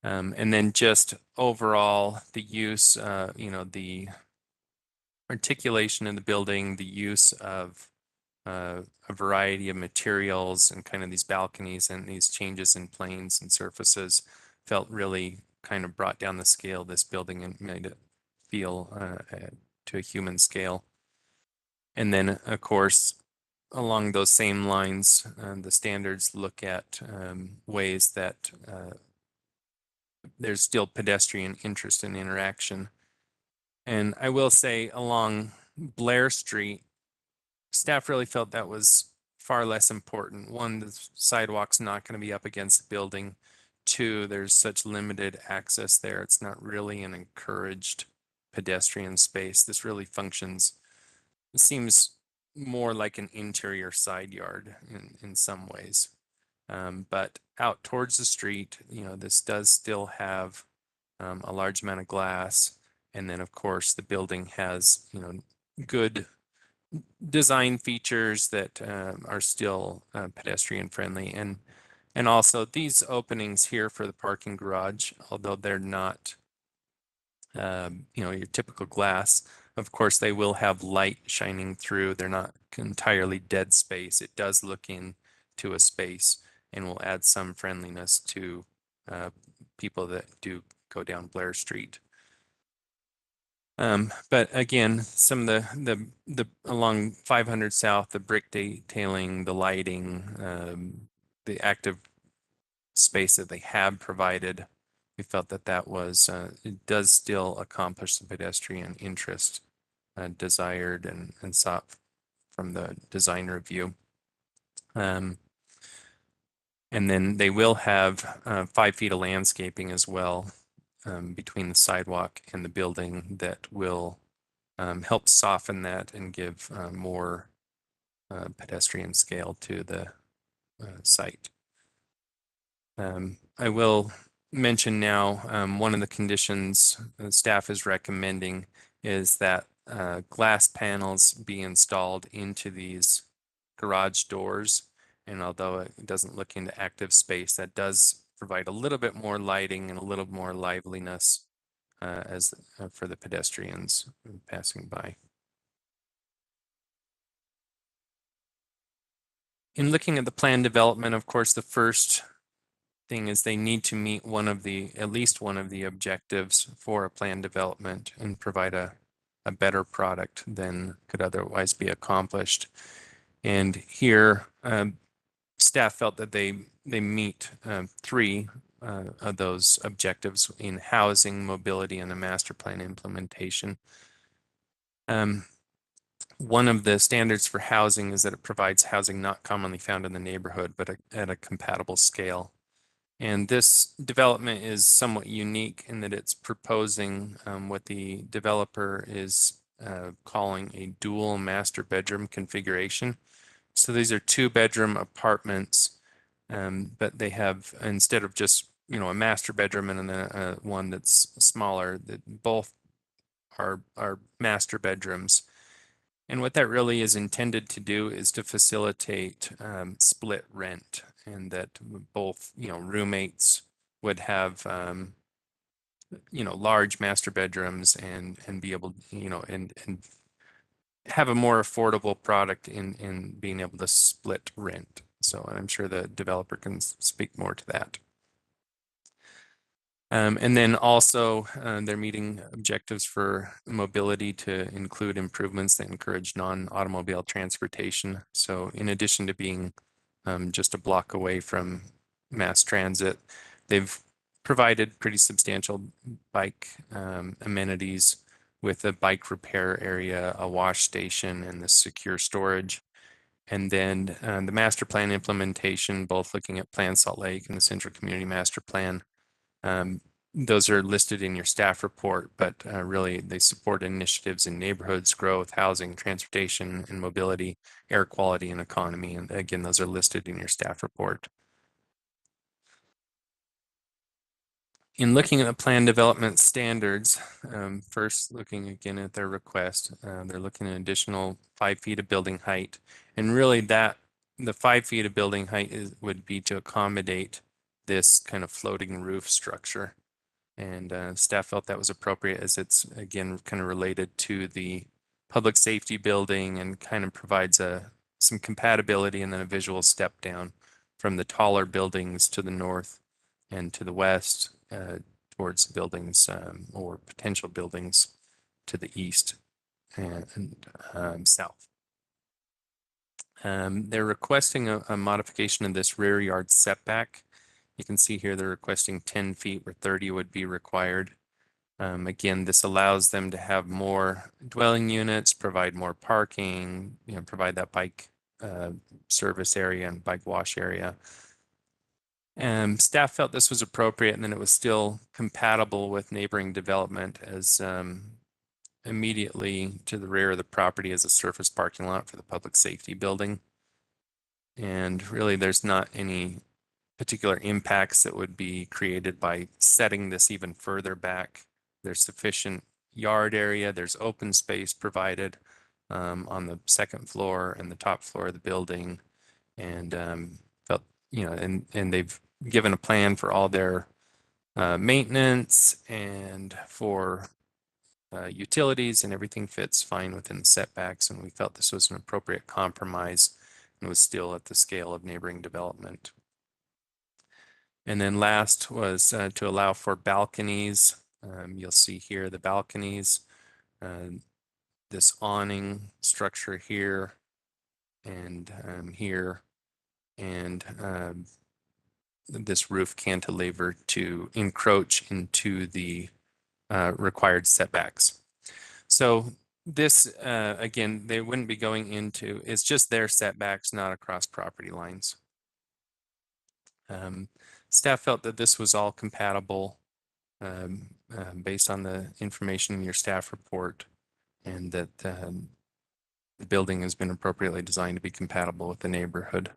And then just overall, the use, the articulation in the building, the use of a variety of materials and kind of these balconies and these changes in planes and surfaces felt really kind of brought down the scale of this building and made it feel to a human scale. And then, of course, along those same lines, the standards look at ways that there's still pedestrian interest and interaction. And I will say along Blair Street, staff really felt that was far less important. One, the sidewalk's not going to be up against the building. Two, there's such limited access there. It's not really an encouraged pedestrian space. This really functions, it seems more like an interior side yard in some ways. But out towards the street, this does still have a large amount of glass. And then of course the building has, good design features that are still pedestrian friendly. And also these openings here for the parking garage, although they're not, your typical glass, of course, they will have light shining through. They're not entirely dead space. It does look into a space and will add some friendliness to people that do go down Blair Street. But again, some of the along 500 South, the brick detailing, the lighting, the active space that they have provided, we felt that was it does still accomplish the pedestrian interest desired and sought from the design review. And then they will have 5 feet of landscaping as well between the sidewalk and the building that will help soften that and give more pedestrian scale to the site. I will mention now one of the conditions the staff is recommending is that glass panels be installed into these garage doors. And although it doesn't look into active space, that does provide a little bit more lighting and a little more liveliness for the pedestrians passing by. In looking at the plan development, of course, the first thing is they need to meet at least one of the objectives for a plan development and provide a better product than could otherwise be accomplished. And here, staff felt that they meet 3 of those objectives in housing, mobility, and the master plan implementation. One of the standards for housing is that it provides housing not commonly found in the neighborhood, but at a compatible scale. And this development is somewhat unique in that it's proposing what the developer is calling a dual master bedroom configuration. So these are 2-bedroom apartments, but they have, instead of just, a master bedroom and then one that's smaller, that both are master bedrooms. And what that really is intended to do is to facilitate split rent, and that both, roommates would have, large master bedrooms and be able, and have a more affordable product in being able to split rent. So I'm sure the developer can speak more to that. And then also they're meeting objectives for mobility to include improvements that encourage non-automobile transportation. So in addition to being just a block away from mass transit, they've provided pretty substantial bike amenities with a bike repair area, a wash station, and the secure storage. And then the master plan implementation, both looking at Plan Salt Lake and the Central Community Master Plan. Those are listed in your staff report, but really they support initiatives in neighborhoods, growth, housing, transportation, and mobility, air quality, and economy. And again, those are listed in your staff report. In looking at the plan development standards, first looking again at their request, they're looking at additional 5 feet of building height. And really the 5 feet of building height would be to accommodate this kind of floating roof structure. And staff felt that was appropriate as it's, again, kind of related to the public safety building and kind of provides some compatibility and then a visual step down from the taller buildings to the north and to the west towards buildings or potential buildings to the east and south. They're requesting a modification of this rear yard setback. You can see here they're requesting 10 feet where 30 would be required. Again, this allows them to have more dwelling units, provide more parking, provide that bike service area and bike wash area. Staff felt this was appropriate and then it was still compatible with neighboring development as immediately to the rear of the property is a surface parking lot for the public safety building. And really there's not any particular impacts that would be created by setting this even further back. There's sufficient yard area, there's open space provided on the second floor and the top floor of the building. And felt, and they've given a plan for all their maintenance and for utilities, and everything fits fine within the setbacks. And we felt this was an appropriate compromise and was still at the scale of neighboring development. And then last was to allow for balconies. You'll see here the balconies, this awning structure here and here, and this roof cantilever to encroach into the required setbacks. So this, again, they wouldn't be going into, it's just their setbacks, not across property lines. Staff felt that this was all compatible based on the information in your staff report, and that the building has been appropriately designed to be compatible with the neighborhood.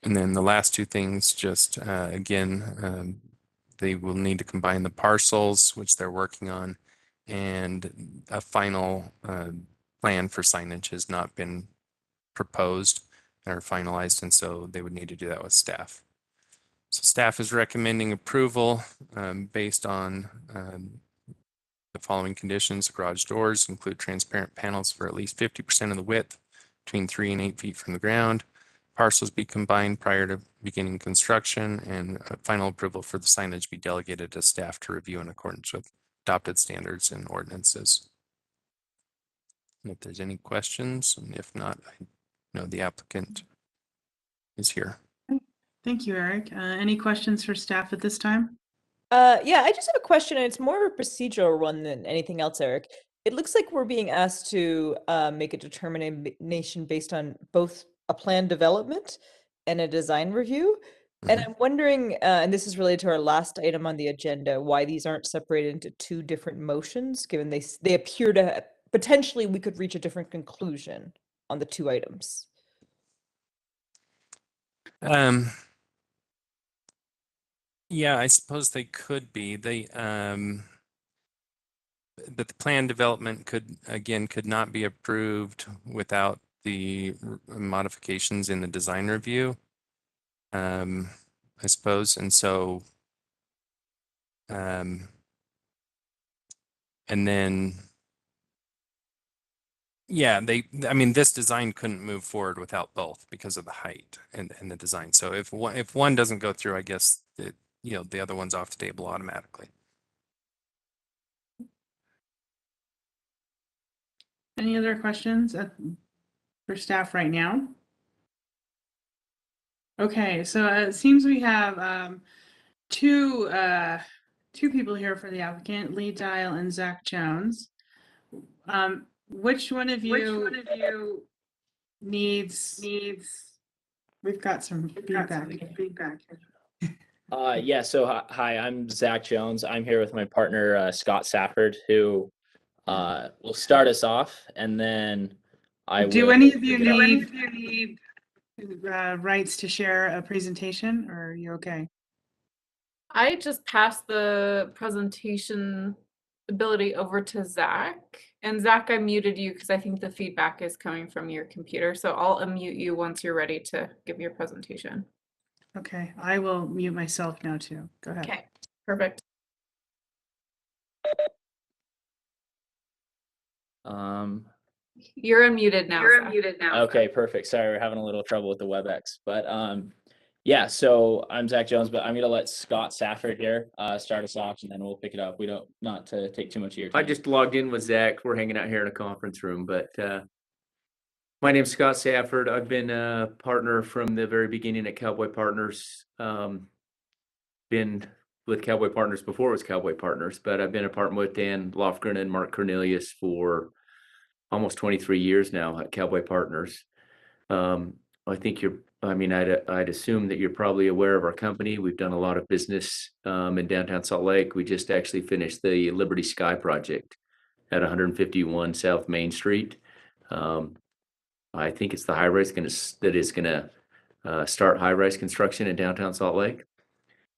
And then the last two things, just again, they will need to combine the parcels, which they're working on, and a final plan for signage has not been proposed or finalized, and so they would need to do that with staff. So staff is recommending approval based on the following conditions. Garage doors include transparent panels for at least 50% of the width, between 3 and 8 feet from the ground. Parcels be combined prior to beginning construction, and final approval for the signage be delegated to staff to review in accordance with adopted standards and ordinances. And if there's any questions, and if not, I know the applicant is here. Thank you, Eric. Any questions for staff at this time? Yeah, I just have a question, and it's more of a procedural one than anything else, Eric. It looks like we're being asked to make a determination based on both a plan development and a design review. And I'm wondering, and this is related to our last item on the agenda, why these aren't separated into two different motions, given they appear to potentially we could reach a different conclusion on the two items. Yeah, I suppose they could be. But the plan development could not be approved without the modifications in the design review, I suppose. And so, and then, yeah, I mean, this design couldn't move forward without both because of the height and the design. So if one doesn't go through, I guess the other one's off the table automatically. Any other questions for staff right now? Okay, so it seems we have two people here for the applicant, Lee Dial and Zach Jones. Which one of you needs? We've got some feedback. Yeah, so hi, I'm Zach Jones. I'm here with my partner, Scott Safford, who will start us off, and then Do any of you need rights to share a presentation, or are you okay? I just passed the presentation ability over to Zach. And Zach, I muted you because I think the feedback is coming from your computer. So I'll unmute you once you're ready to give your presentation. Okay, I will mute myself now too. Go ahead. Okay, perfect. You're unmuted now. Zach. Okay, perfect. Sorry, we're having a little trouble with the WebEx, but yeah. So I'm Zach Jones, but I'm gonna let Scott Safford here start us off, and then we'll pick it up. We don't not to take too much of your time. I just logged in with Zach. We're hanging out here in a conference room, but my name's Scott Safford. I've been a partner from the very beginning at Cowboy Partners. Been with Cowboy Partners before it was Cowboy Partners, but I've been a partner with Dan Lofgren and Mark Cornelius for almost 23 years now at Cowboy Partners. I think I'd assume that you're probably aware of our company. We've done a lot of business in downtown Salt Lake. We just actually finished the Liberty Sky project at 151 South Main Street. I think it's the high-rise that is gonna start high-rise construction in downtown Salt Lake.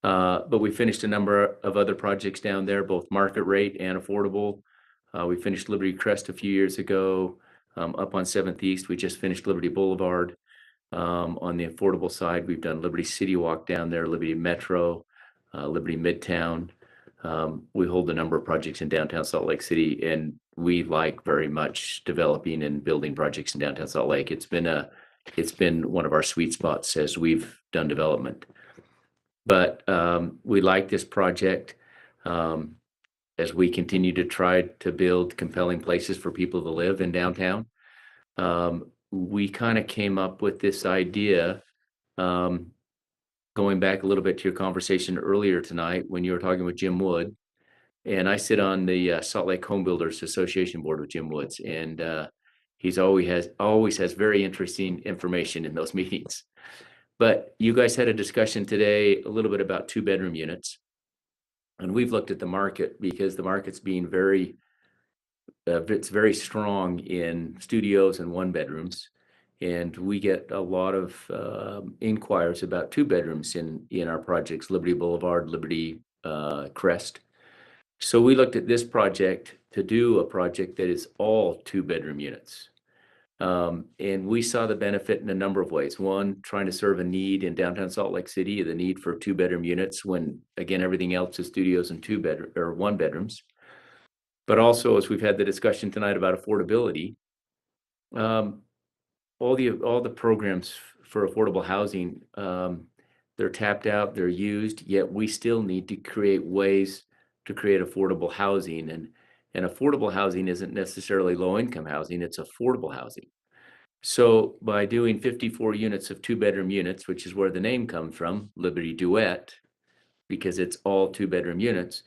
But we finished a number of other projects down there, both market rate and affordable. We finished Liberty Crest a few years ago. Up on 7th East, we just finished Liberty Boulevard. On the affordable side, we've done Liberty City Walk down there, Liberty Metro, Liberty Midtown. We hold a number of projects in downtown Salt Lake City, and we like very much developing and building projects in downtown Salt Lake. It's been one of our sweet spots as we've done development. But we like this project as we continue to try to build compelling places for people to live in downtown. We kind of came up with this idea, going back a little bit to your conversation earlier tonight when you were talking with Jim Wood. And I sit on the Salt Lake Home Builders Association board with Jim Woods, and he's always has very interesting information in those meetings. But you guys had a discussion today a little bit about 2-bedroom units. And we've looked at the market because the market's being it's very strong in studios and 1-bedrooms. And we get a lot of inquiries about 2-bedrooms in our projects, Liberty Boulevard, Liberty Crest. So we looked at this project to do a project that is all 2-bedroom units. And we saw the benefit in a number of ways. One, trying to serve a need in downtown Salt Lake City, the need for 2-bedroom units when, again, everything else is studios and 2-bedroom or 1-bedrooms. But also, as we've had the discussion tonight about affordability, all the programs for affordable housing, they're tapped out, they're used, yet we still need to create ways to create affordable housing. And affordable housing isn't necessarily low-income housing, it's affordable housing. So by doing 54 units of 2-bedroom units, which is where the name comes from, Liberty Duet, because it's all 2-bedroom units,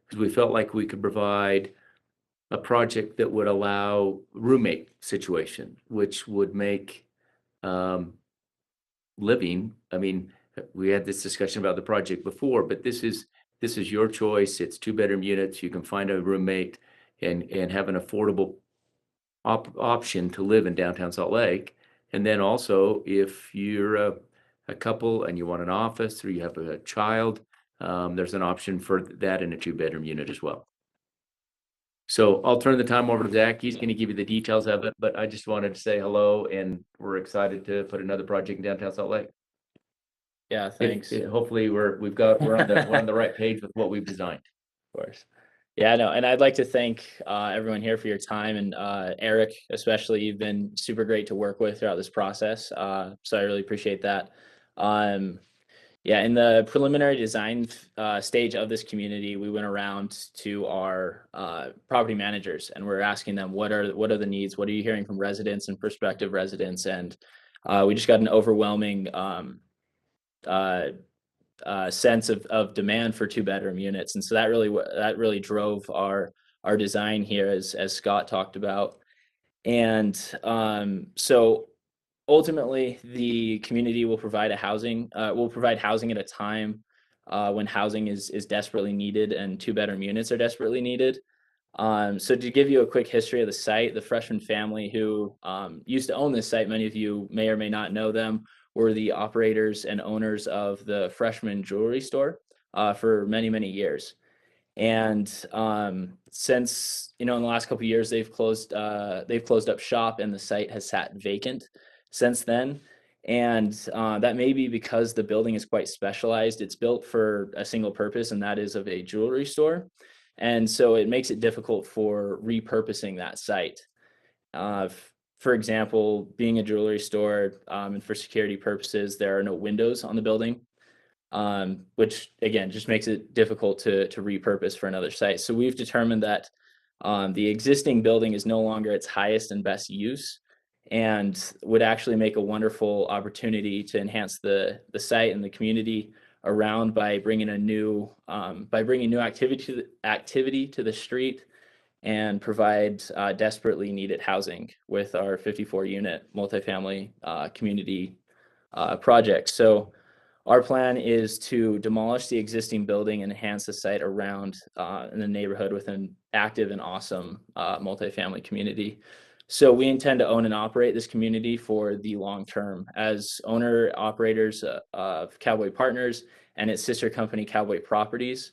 because we felt like we could provide a project that would allow roommate situation, which would make living, we had this discussion about the project before, but this is your choice. It's 2-bedroom units. You can find a roommate and have an affordable option to live in downtown Salt Lake. And then also, if you're a couple and you want an office or you have a child, there's an option for that in a 2-bedroom unit as well. So I'll turn the time over to Zach. He's going to give you the details of it, but I just wanted to say hello, and we're excited to put another project in downtown Salt Lake. Yeah, thanks. Hopefully we're on the right page with what we've designed. Of course. Yeah, no, and I'd like to thank everyone here for your time, and Eric, especially. You've been super great to work with throughout this process. So I really appreciate that. Yeah, in the preliminary design stage of this community, we went around to our property managers, and we're asking them what are the needs, what are you hearing from residents and prospective residents, and we just got an overwhelming sense of demand for 2-bedroom units, and so that really drove our design here, as Scott talked about. And so ultimately, the community will provide housing at a time when housing is desperately needed and 2-bedroom units are desperately needed. So to give you a quick history of the site, the Freshman family who used to own this site, many of you may or may not know them, were the operators and owners of the Freshman jewelry store, for many, many years. And since, in the last couple of years, they've closed up shop and the site has sat vacant since then. And that may be because the building is quite specialized. It's built for a single purpose, and that is of a jewelry store. And so it makes it difficult for repurposing that site. For example, being a jewelry store, and for security purposes, there are no windows on the building, which again just makes it difficult to repurpose for another site. So we've determined that the existing building is no longer its highest and best use, and would actually make a wonderful opportunity to enhance the site and the community around by bringing new activity to the street, and provide desperately needed housing with our 54-unit multifamily community project. So our plan is to demolish the existing building and enhance the site around in the neighborhood with an active and awesome multifamily community. So we intend to own and operate this community for the long term as owner operators of Cowboy Partners and its sister company Cowboy Properties.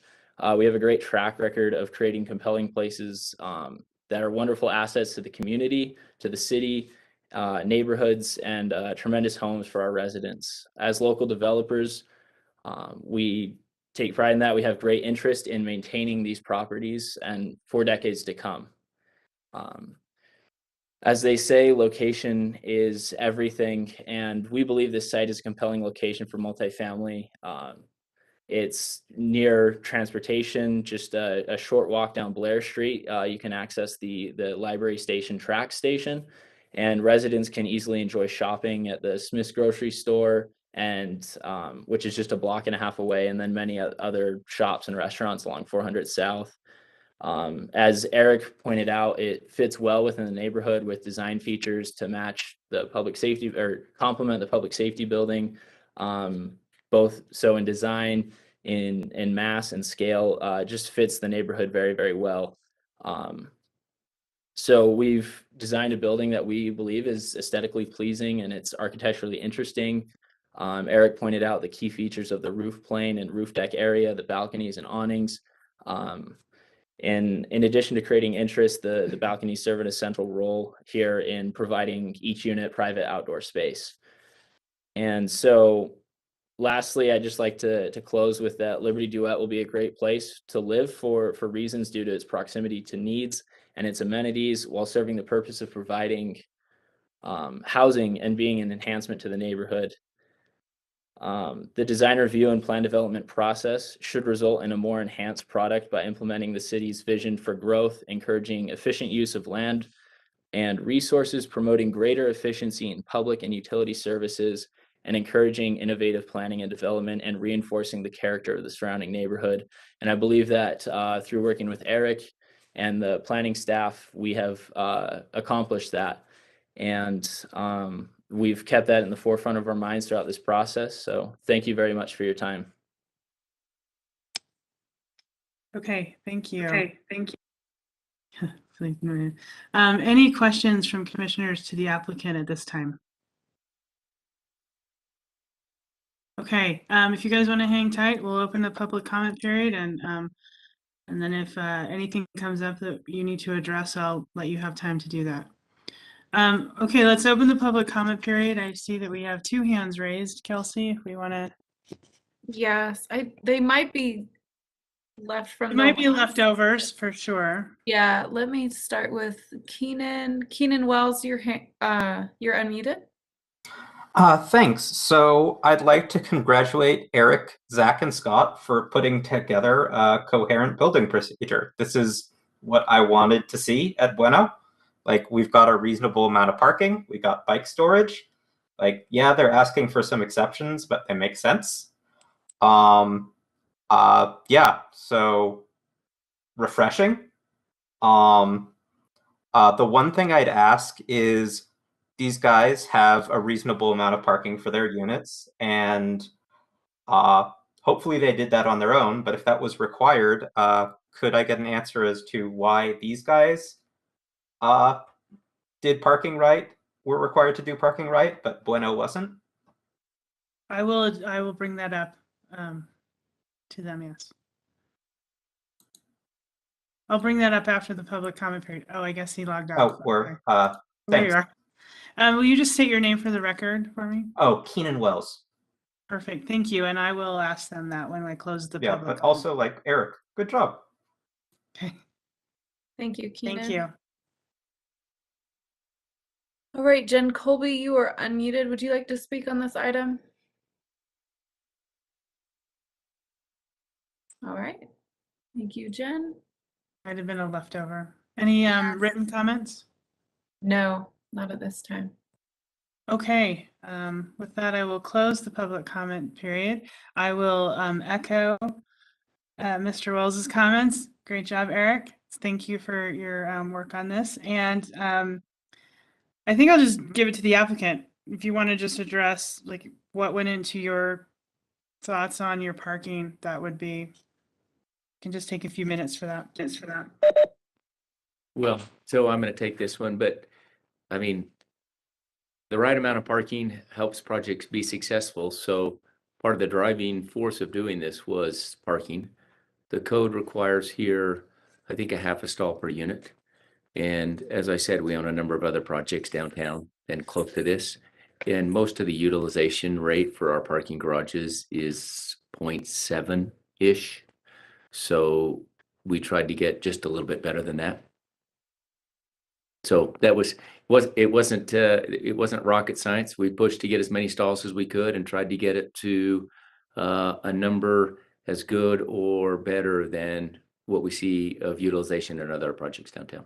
We have a great track record of creating compelling places that are wonderful assets to the community, to the city, neighborhoods, and tremendous homes for our residents. As local developers, we take pride in that. We have great interest in maintaining these properties and for decades to come. As they say, location is everything, and we believe this site is a compelling location for multifamily. It's near transportation, just a short walk down Blair Street. You can access the Library Station track station, and residents can easily enjoy shopping at the Smith's grocery store, and which is just a block and a half away, and then many other shops and restaurants along 400 South. As Eric pointed out, it fits well within the neighborhood with design features to match the public safety or complement the public safety building. Both so in design, in mass and scale, just fits the neighborhood very, very well. So we've designed a building that we believe is aesthetically pleasing and it's architecturally interesting. Eric pointed out the key features of the roof plane and roof deck area, the balconies and awnings. And in addition to creating interest, the balconies serve an essential role here in providing each unit private outdoor space. And so lastly, I'd just like to close with that Liberty Duet will be a great place to live for reasons due to its proximity to needs and its amenities, while serving the purpose of providing housing and being an enhancement to the neighborhood. The design review and plan development process should result in a more enhanced product by implementing the city's vision for growth, encouraging efficient use of land and resources, promoting greater efficiency in public and utility services, and encouraging innovative planning and development, and reinforcing the character of the surrounding neighborhood. And I believe that through working with Eric and the planning staff, we have accomplished that. And we've kept that in the forefront of our minds throughout this process. So thank you very much for your time. Okay, thank you. Any questions from commissioners to the applicant at this time? Okay, if you guys want to hang tight, we'll open the public comment period, and then if anything comes up that you need to address, I'll let you have time to do that. Okay, let's open the public comment period. I see that we have 2 hands raised. Kelsey, if we want to. Yes, they might be left from It might be leftovers for sure. Yeah, let me start with Keenan. Keenan Wells, you're unmuted. Thanks. So I'd like to congratulate Eric, Zach, and Scott for putting together a coherent building procedure. This is what I wanted to see at Bueno. Like, we've got a reasonable amount of parking. We got bike storage. Like, yeah, they're asking for some exceptions, but they make sense. Yeah, so refreshing. The one thing I'd ask is, these guys have a reasonable amount of parking for their units, and hopefully they did that on their own, but if that was required, could I get an answer as to why these guys did parking right, were required to do parking right, but Bueno wasn't? I will bring that up to to them, yes. I'll bring that up after the public comment period. Oh, I guess he logged off. Oh, or, There you thanks. are. Will you just state your name for the record for me? Oh, Keenan Wells. Perfect, thank you. And I will ask them that when I close the Yeah, public. but also like Eric, good job. Okay, Thank you, Keenan. thank you. All right, Jen Colby, you are unmuted. Would you like to speak on this item? All right. Thank you, Jen. Might have been a leftover. Any written comments? No, not at this time. Okay, with that, I will close the public comment period. I will echo Mr. Wells's comments. Great job, Eric. Thank you for your work on this. And I think I'll just give it to the applicant. If you want to just address like what went into your thoughts on your parking, that would be, can just take a few minutes for that. Well, so I'm going to take this one, but I mean, the right amount of parking helps projects be successful. So part of the driving force of doing this was parking. The code requires here, I think, a half a stall per unit. And as I said, we own a number of other projects downtown and close to this. And most of the utilization rate for our parking garages is 0.7-ish. So we tried to get just a little bit better than that. So that it wasn't rocket science. We pushed to get as many stalls as we could and tried to get it to a number as good or better than what we see of utilization in other projects downtown.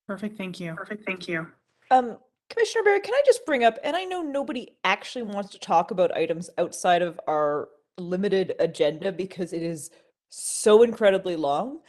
Perfect, thank you. Perfect, thank you. Commissioner Barry, can I just bring up, and I know nobody actually wants to talk about items outside of our limited agenda because it is so incredibly long,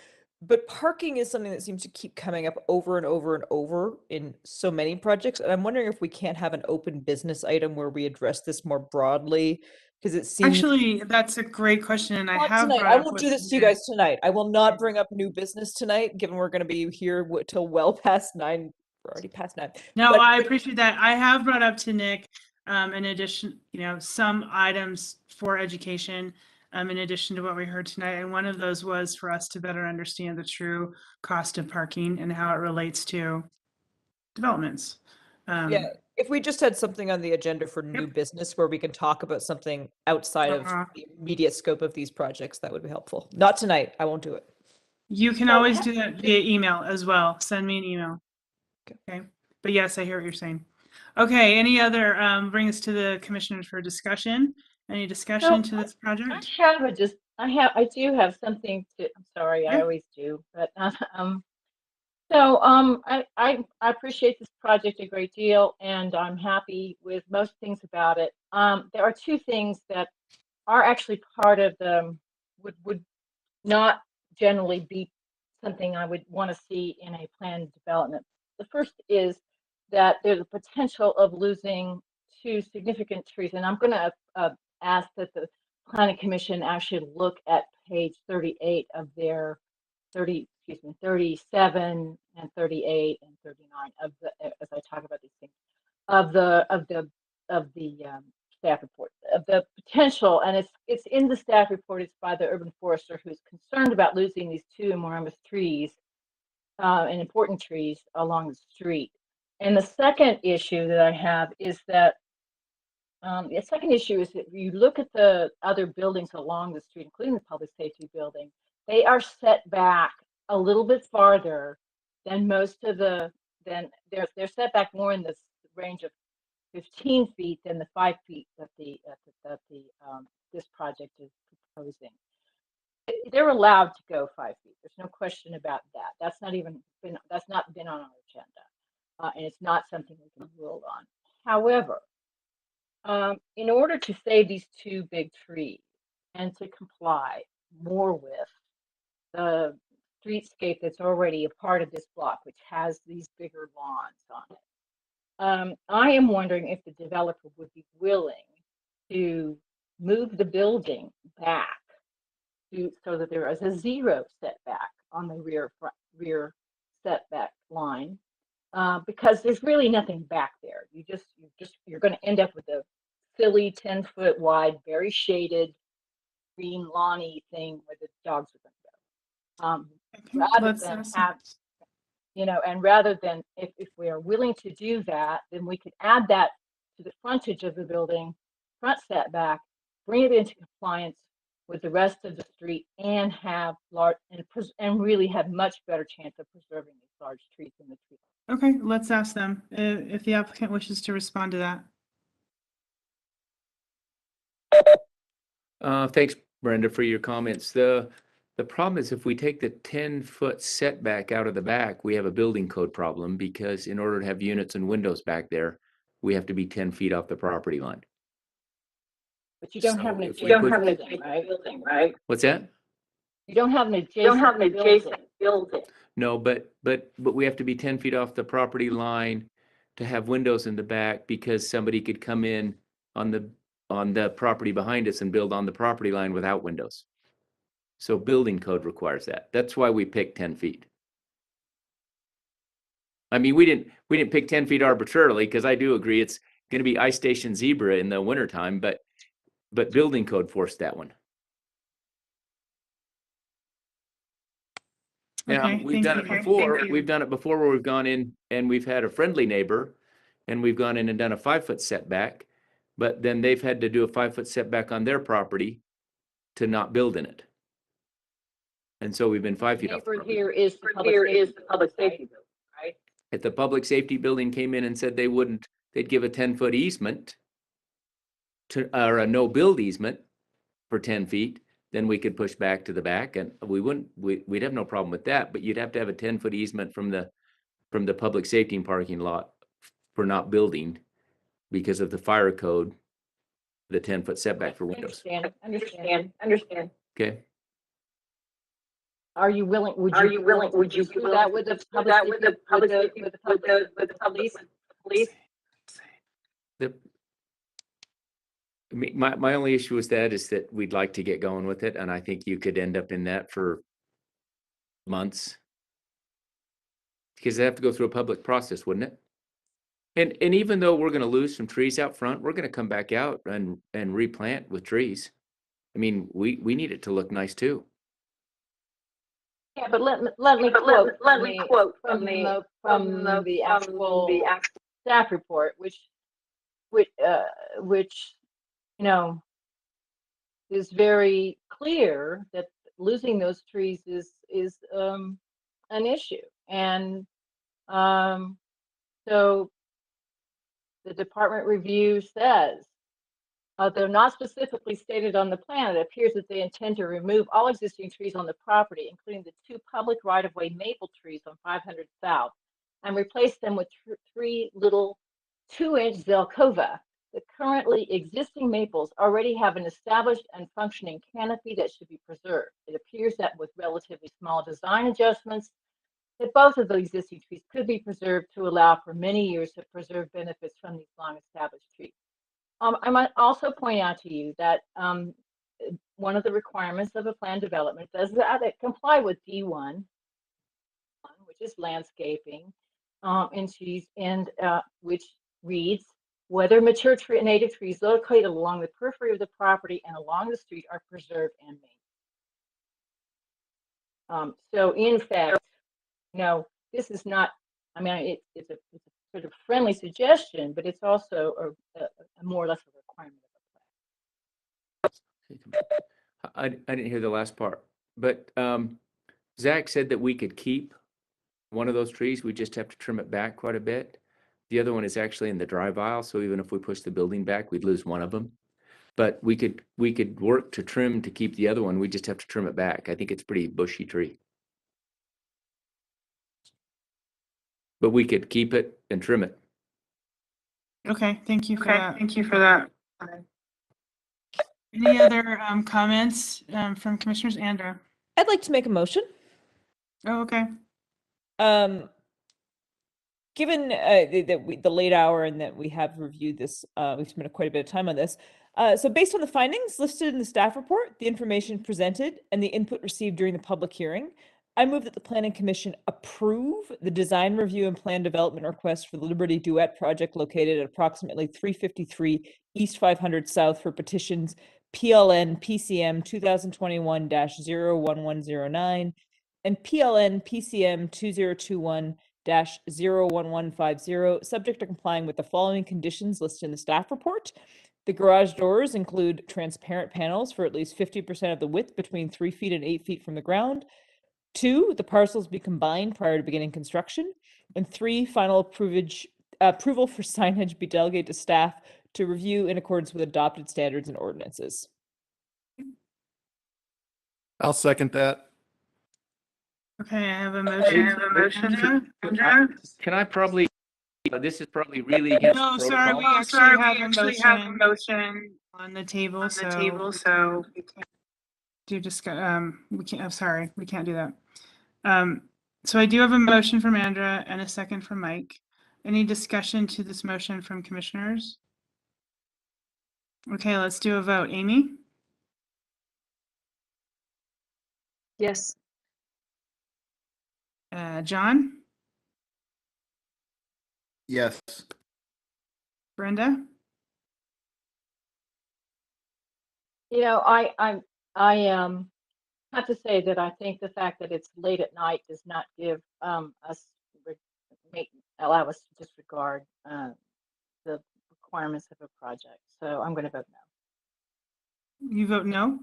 but parking is something that seems to keep coming up over and over and over in so many projects. And I'm wondering if we can't have an open business item where we address this more broadly, because it seems— Actually, that's a great question, and I Not have tonight. brought I up won't with do this to you Nick. guys tonight. I will not bring up new business tonight, given we're going to be here till well past 9. We're already past 9. No, But I appreciate that. I have brought up to Nick, in addition, some items for education, in addition to what we heard tonight. And one of those was for us to better understand the true cost of parking and how it relates to developments. yeah, if we just had something on the agenda for new business where we can talk about something outside of the immediate scope of these projects, that would be helpful. Not tonight. I won't do it. You can always do that via email as well. Send me an email. Okay. But yes, I hear what you're saying. Okay. Any other, bring us to the commissioners for discussion? Any discussion to this project? I do have something to, I'm sorry, I Yeah. always do, but I appreciate this project a great deal, and I'm happy with most things about it. There are two things that are actually part of the would not generally be something I would want to see in a planned development. The first is that there's a potential of losing 2 significant trees, and I'm going to ask that the Planning Commission actually look at page 38 of their 37 and 38 and 39 of the, as I talk about these things, of the staff report, of the potential, and it's in the staff report. It's by the urban forester who's concerned about losing these 2 enormous trees, and important trees along the street. And the second issue that I have is that the second issue is that you look at the other buildings along the street, including the public safety building, they are set back a little bit farther than most of the, they're set back more in this range of 15 feet than the 5 feet that this project is proposing. They're allowed to go 5 feet. There's no question about that. That's not been on our agenda, and it's not something we can rule on. However, in order to save these 2 big trees and to comply more with the streetscape that's already a part of this block, which has these bigger lawns on it, I am wondering if the developer would be willing to move the building back so that there is a 0 setback on the rear setback line, because there's really nothing back there. You're going to end up with a silly 10-foot wide, very shaded green lawny thing where the dogs are going to go. Okay, Rather let's than ask have, and rather than, if we are willing to do that, then we could add that to the frontage of the building, front setback, bring it into compliance with the rest of the street, and have large, and really have much better chance of preserving these large trees in the tree. Okay, let's ask them if the applicant wishes to respond to that. Thanks, Brenda, for your comments. The problem is if we take the 10-foot setback out of the back, we have a building code problem because in order to have units and windows back there, we have to be 10 feet off the property line. But you don't So have an if we adjacent put- building, right? What's that? You don't have an adjacent building. No, but we have to be 10 feet off the property line to have windows in the back because somebody could come in on the property behind us and build on the property line without windows. So building code requires that. That's why we picked 10 feet. I mean, we didn't pick 10 feet arbitrarily because I do agree it's going to be ice station zebra in the wintertime, but building code forced that one. Now, Okay, we've done it before. We've done it before where we've gone in and we've had a friendly neighbor and we've gone in and done a 5-foot setback, but then they've had to do a 5-foot setback on their property to not build in it. And so we've been 5 feet off. the Neighbor property. here is the public safety building, right? If the public safety building came in and said they'd give a 10-foot easement or a no build easement for 10 feet, then we could push back to the back and we'd have no problem with that, but you'd have to have a 10-foot easement from the public safety and parking lot for not building because of the fire code, the 10-foot setback for windows. Understand. Okay. Would you do that with the police? My only issue with that is that we'd like to get going with it, and I think you could end up in that for months. Because they have to go through a public process, wouldn't it? And even though we're gonna lose some trees out front, we're gonna come back out and replant with trees. I mean, we need it to look nice too. Yeah, but let me quote from the actual staff report, which is very clear that losing those trees is an issue. And so the department review says, though not specifically stated on the plan, it appears that they intend to remove all existing trees on the property, including the 2 public right-of-way maple trees on 500 South, and replace them with 3 little 2-inch Zelkova. The currently existing maples already have an established and functioning canopy that should be preserved. It appears that with relatively small design adjustments, that both of the existing trees could be preserved to allow for many years of preserved benefits from these long-established trees. I might also point out to you that one of the requirements of a plan development does that comply with D1, which is landscaping, which reads, whether mature native trees located along the periphery of the property and along the street are preserved and maintained. So in fact, this is not, I mean, it's a sort of friendly suggestion, but it's also a more or less a requirement of the plan. I didn't hear the last part, but Zach said that we could keep one of those trees. We just have to trim it back quite a bit. The other one is actually in the drive aisle, so even if we push the building back, we'd lose one of them. But we could work to trim to keep the other one. We just have to trim it back. I think it's a pretty bushy tree. But we could keep it and trim it. Okay, thank you for that. Any other comments from commissioners? Andrew? I'd like to make a motion. Oh, okay. Given the late hour and that we have reviewed this, we've spent quite a bit of time on this. So based on the findings listed in the staff report, the information presented, and the input received during the public hearing, I move that the Planning Commission approve the design review and plan development request for the Liberty Duet project located at approximately 353 East 500 South for petitions PLN PCM 2021-01109 and PLN PCM 2021-01150, subject to complying with the following conditions listed in the staff report. The garage doors include transparent panels for at least 50% of the width between 3 feet and 8 feet from the ground. 2, the parcels be combined prior to beginning construction. And 3, final approval for signage be delegated to staff to review in accordance with adopted standards and ordinances. I'll second that. Okay, I have a motion. Can I probably, this is probably really against No, sorry, we protocol. actually have a motion on the table, so we can't do we can't, I'm sorry, we can't do that. So I do have a motion from Andra and a second from Mike. Any discussion to this motion from commissioners? Okay, let's do a vote. Amy? Yes. John? Yes. Brenda? You know, I have to say that I think the fact that it's late at night does not give us allow us to disregard the requirements of a project. So I'm going to vote no. You vote no?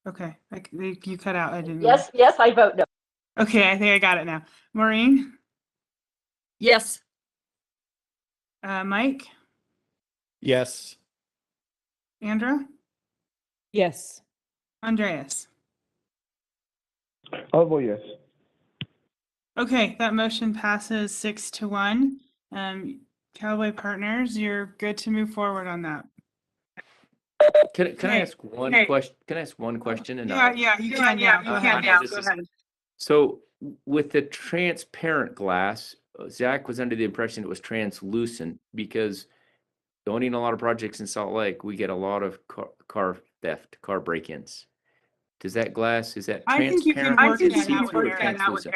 Okay, you cut out. I didn't. Yes, I vote no. Okay, I think I got it now. Maureen? Yes. Mike? Yes. Andra? Yes. Andreas? I'll vote yes. Okay, that motion passes 6-1. Cowboy Partners, you're good to move forward on that. Can I Hey, ask one hey. question? Can I ask one question? And Yeah, you can now. Go ahead. this is- So with the transparent glass, Zach was under the impression it was translucent because owning a lot of projects in Salt Lake, we get a lot of car theft, car break-ins. Does that glass, is that I think you can transparent? work Is that out see-through with or Eric. translucent?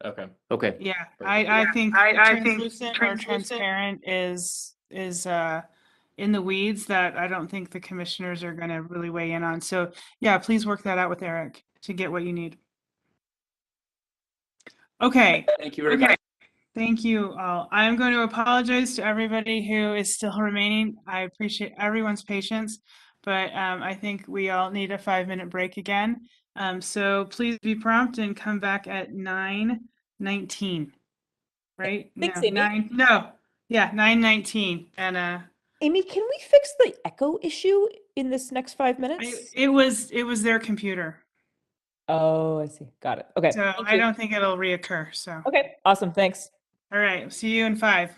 Okay. Okay. Yeah, I think translucent or transparent is in the weeds that I don't think the commissioners are going to really weigh in on. So yeah, please work that out with Eric to get what you need. Okay. Thank you very much. Thank you all. I'm going to apologize to everybody who is still remaining. I appreciate everyone's patience, but I think we all need a 5-minute break again. So please be prompt and come back at 9:19. Right? Thanks, No, Amy. 9:19. And Amy, can we fix the echo issue in this next 5 minutes? it was their computer. Oh, I see. Got it. Okay. So thank I you. don't think it'll reoccur. So Okay, awesome. Thanks. all right, see you in 5.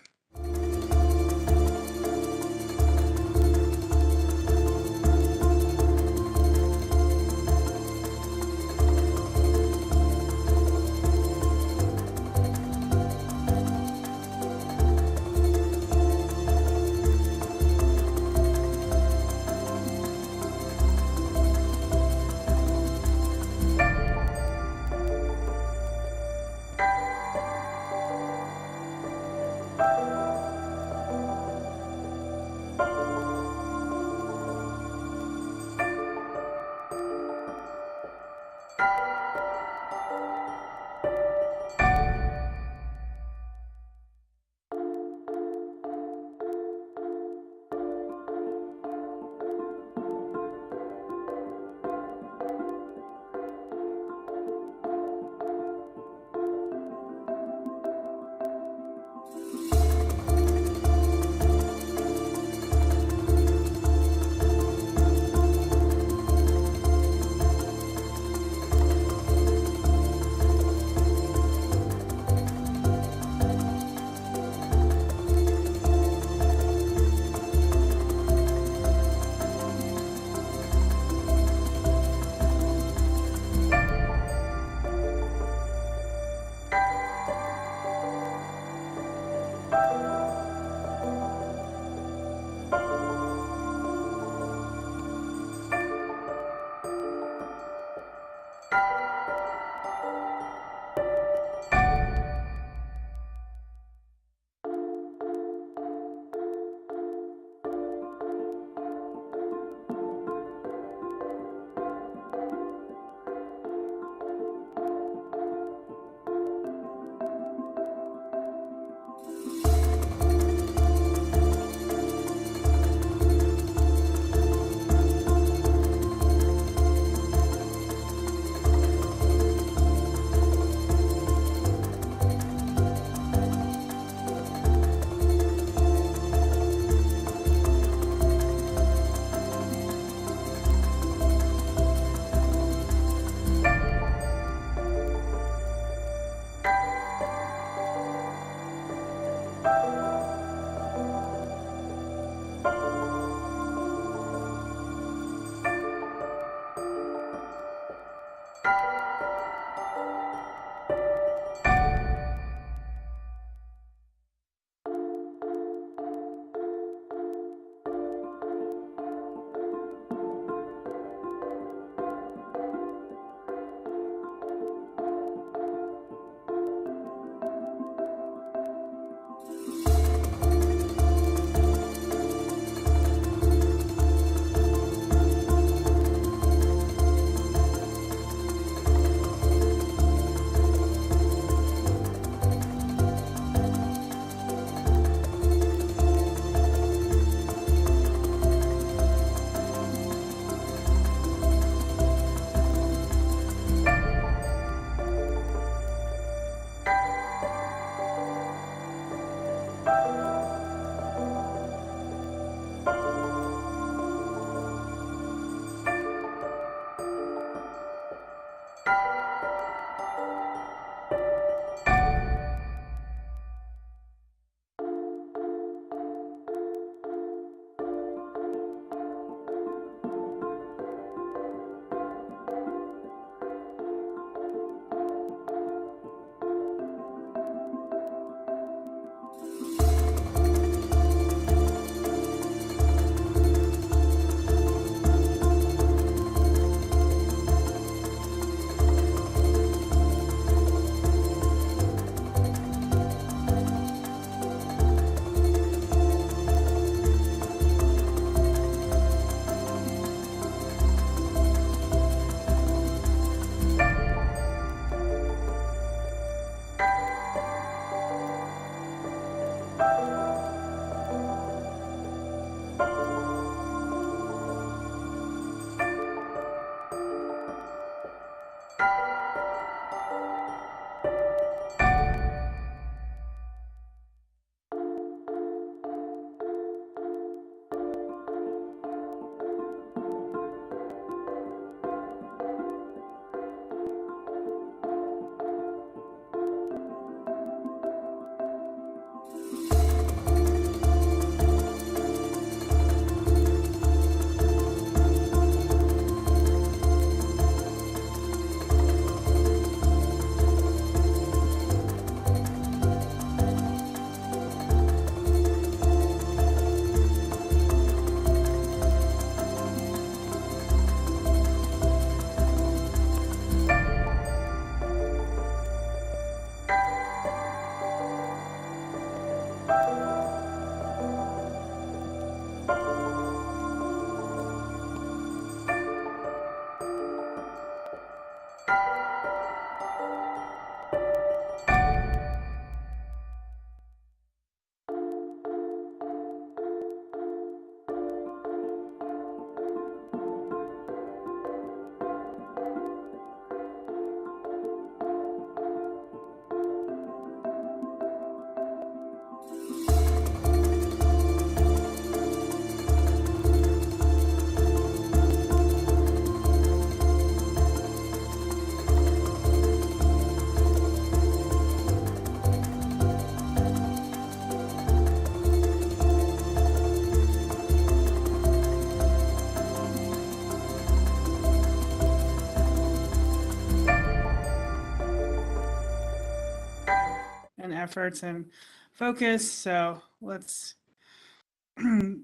efforts and focus. So let's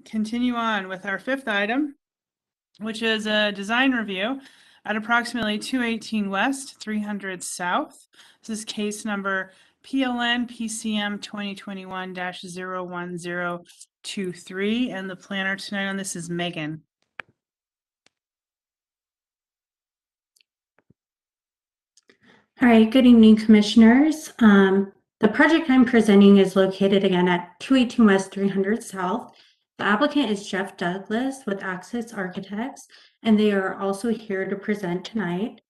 continue on with our fifth item, which is a design review at approximately 218 West, 300 South. This is case number PLN PCM 2021-01023, and the planner tonight on this is Megan. All right, good evening, commissioners. The project I'm presenting is located again at 218 West 300 South. The applicant is Jeff Douglas with Access Architects, and they are also here to present tonight.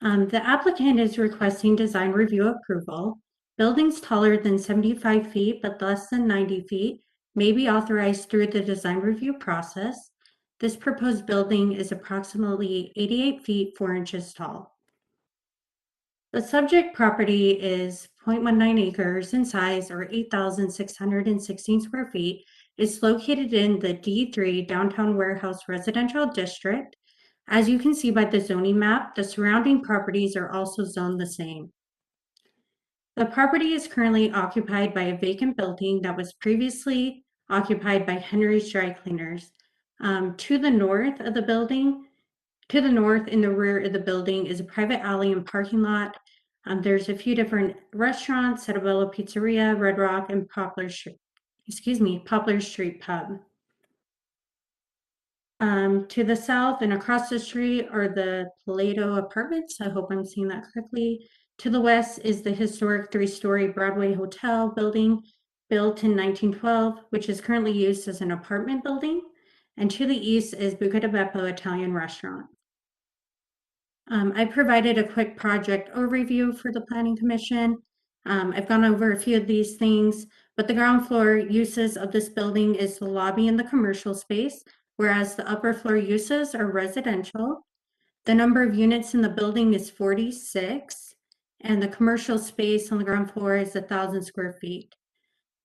The applicant is requesting design review approval. Buildings taller than 75 feet but less than 90 feet may be authorized through the design review process. This proposed building is approximately 88 feet 4 inches tall. The subject property is 0.19 acres in size, or 8,616 square feet. It's located in the D3 Downtown Warehouse Residential District. As you can see by the zoning map, the surrounding properties are also zoned the same. The property is currently occupied by a vacant building that was previously occupied by Henry's Dry Cleaners. To the north of the building, to the north in the rear of the building is a private alley and parking lot. There's a few different restaurants, Cetabella Pizzeria, Red Rock, and Poplar Street Pub. To the south and across the street are the Plato Apartments. I hope I'm saying that correctly. To the west is the historic 3-story Broadway Hotel building built in 1912, which is currently used as an apartment building. And to the east is Buca di Beppo Italian Restaurant. I provided a quick project overview for the Planning Commission. I've gone over a few of these things, but the ground floor uses of this building is the lobby and the commercial space, whereas the upper floor uses are residential. The number of units in the building is 46, and the commercial space on the ground floor is 1,000 square feet.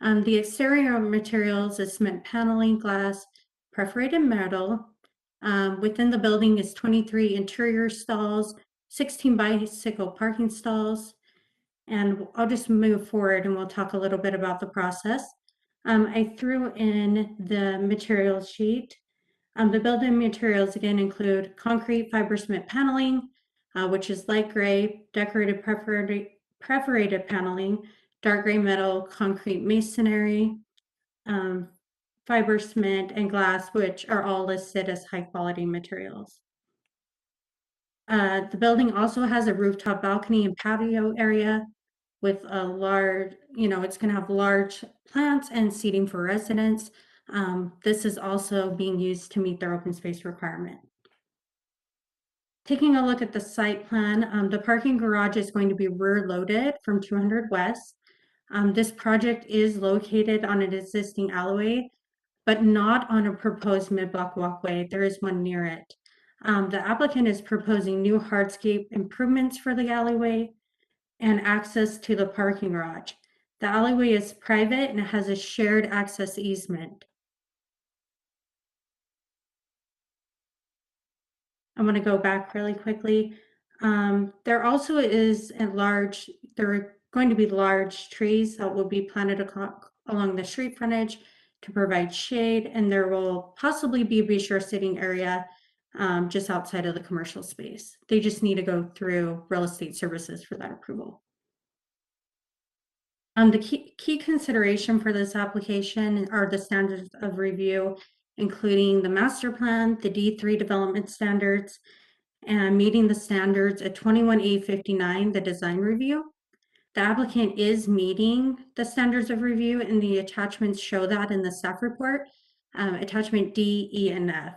The exterior materials is cement paneling, glass, perforated metal. Within the building is 23 interior stalls, 16 bicycle parking stalls, and I'll just move forward and we'll talk a little bit about the process. I threw in the material sheet. The building materials again include concrete fiber cement paneling, which is light gray, decorated perforated paneling, dark gray metal, concrete masonry, fiber cement, and glass, which are all listed as high quality materials. The building also has a rooftop balcony and patio area with a large, it's going to have large plants and seating for residents. This is also being used to meet their open space requirement. Taking a look at the site plan, the parking garage is going to be rear loaded from 200 West. This project is located on an existing alleyway, but not on a proposed mid-block walkway. There is one near it. The applicant is proposing new hardscape improvements for the alleyway and access to the parking garage. The alleyway is private and it has a shared access easement. I'm going to go back really quickly. There also is there are going to be large trees that will be planted along the street frontage to provide shade, and there will possibly be a bistro sitting area just outside of the commercial space. They just need to go through real estate services for that approval. The key consideration for this application are the standards of review, including the master plan, the D3 development standards, and meeting the standards at 21A59, the design review. The applicant is meeting the standards of review, and the attachments show that in the staff report, attachment D, E, and F.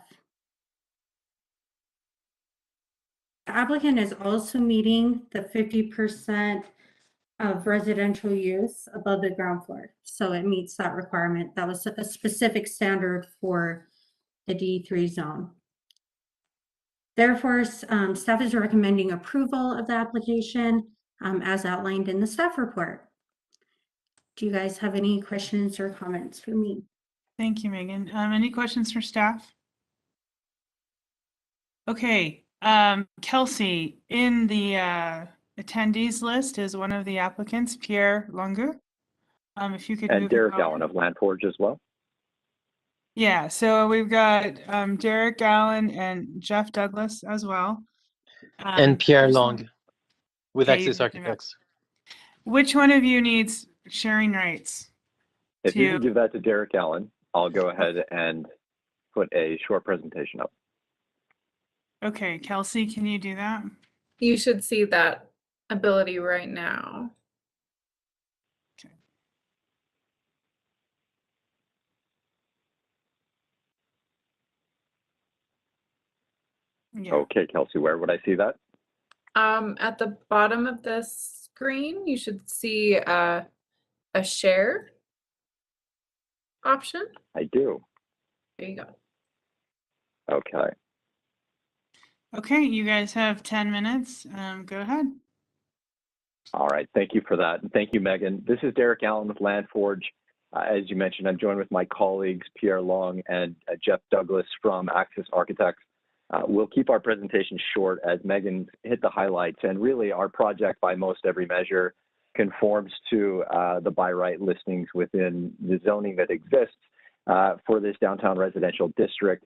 The applicant is also meeting the 50% of residential use above the ground floor. So it meets that requirement. That was a specific standard for the D3 zone. Therefore, staff is recommending approval of the application as outlined in the staff report. Do you guys have any questions or comments for me? Thank you, Megan. Any questions for staff? Okay, Kelsey, in the attendees list is one of the applicants, Pierre Longu. If you could And move it Derek over. Allen of Landforge as well. Yeah, so we've got Derek Allen and Jeff Douglas as well. And Pierre just Long one- with Okay, you Access can do that. Architects. Which one of you needs sharing rights? If you To- can give that to Derek Allen, I'll go ahead and put a short presentation up. Okay, Kelsey, can you do that? You should see that ability right now. Yeah. Okay, Kelsey, where would I see that? At the bottom of the screen, you should see a share option. I do. There you go. Okay. Okay, you guys have 10 minutes. Go ahead. All right. Thank you for that. And thank you, Megan. This is Derek Allen with Landforge. As you mentioned, I'm joined with my colleagues, Pierre Long and Jeff Douglas from Access Architects. We'll keep our presentation short as Megan hit the highlights. And really, our project, by most every measure, conforms to the by right listings within the zoning that exists for this downtown residential district.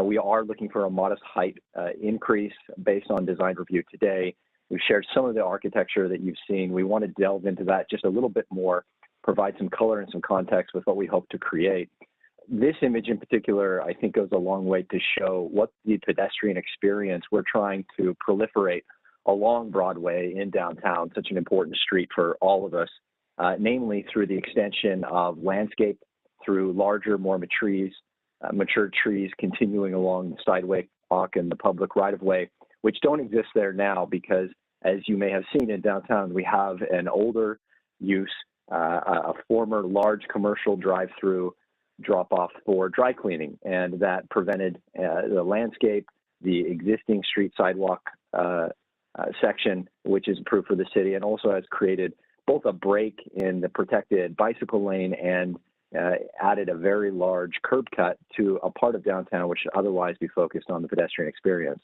We are looking for a modest height increase based on design review today. We've shared some of the architecture that you've seen. We want to delve into that just a little bit more, provide some color and some context with what we hope to create. This image in particular, I think, goes a long way to show what the pedestrian experience we're trying to proliferate along Broadway in downtown, such an important street for all of us, namely through the extension of landscape, through larger, more mature trees continuing along the sidewalk and the public right-of-way, which don't exist there now because, as you may have seen in downtown, we have an older use, a former large commercial drive-through drop-off for dry cleaning, and that prevented the landscape, the existing street sidewalk section, which is approved for the city, and also has created both a break in the protected bicycle lane and added a very large curb cut to a part of downtown which should otherwise be focused on the pedestrian experience.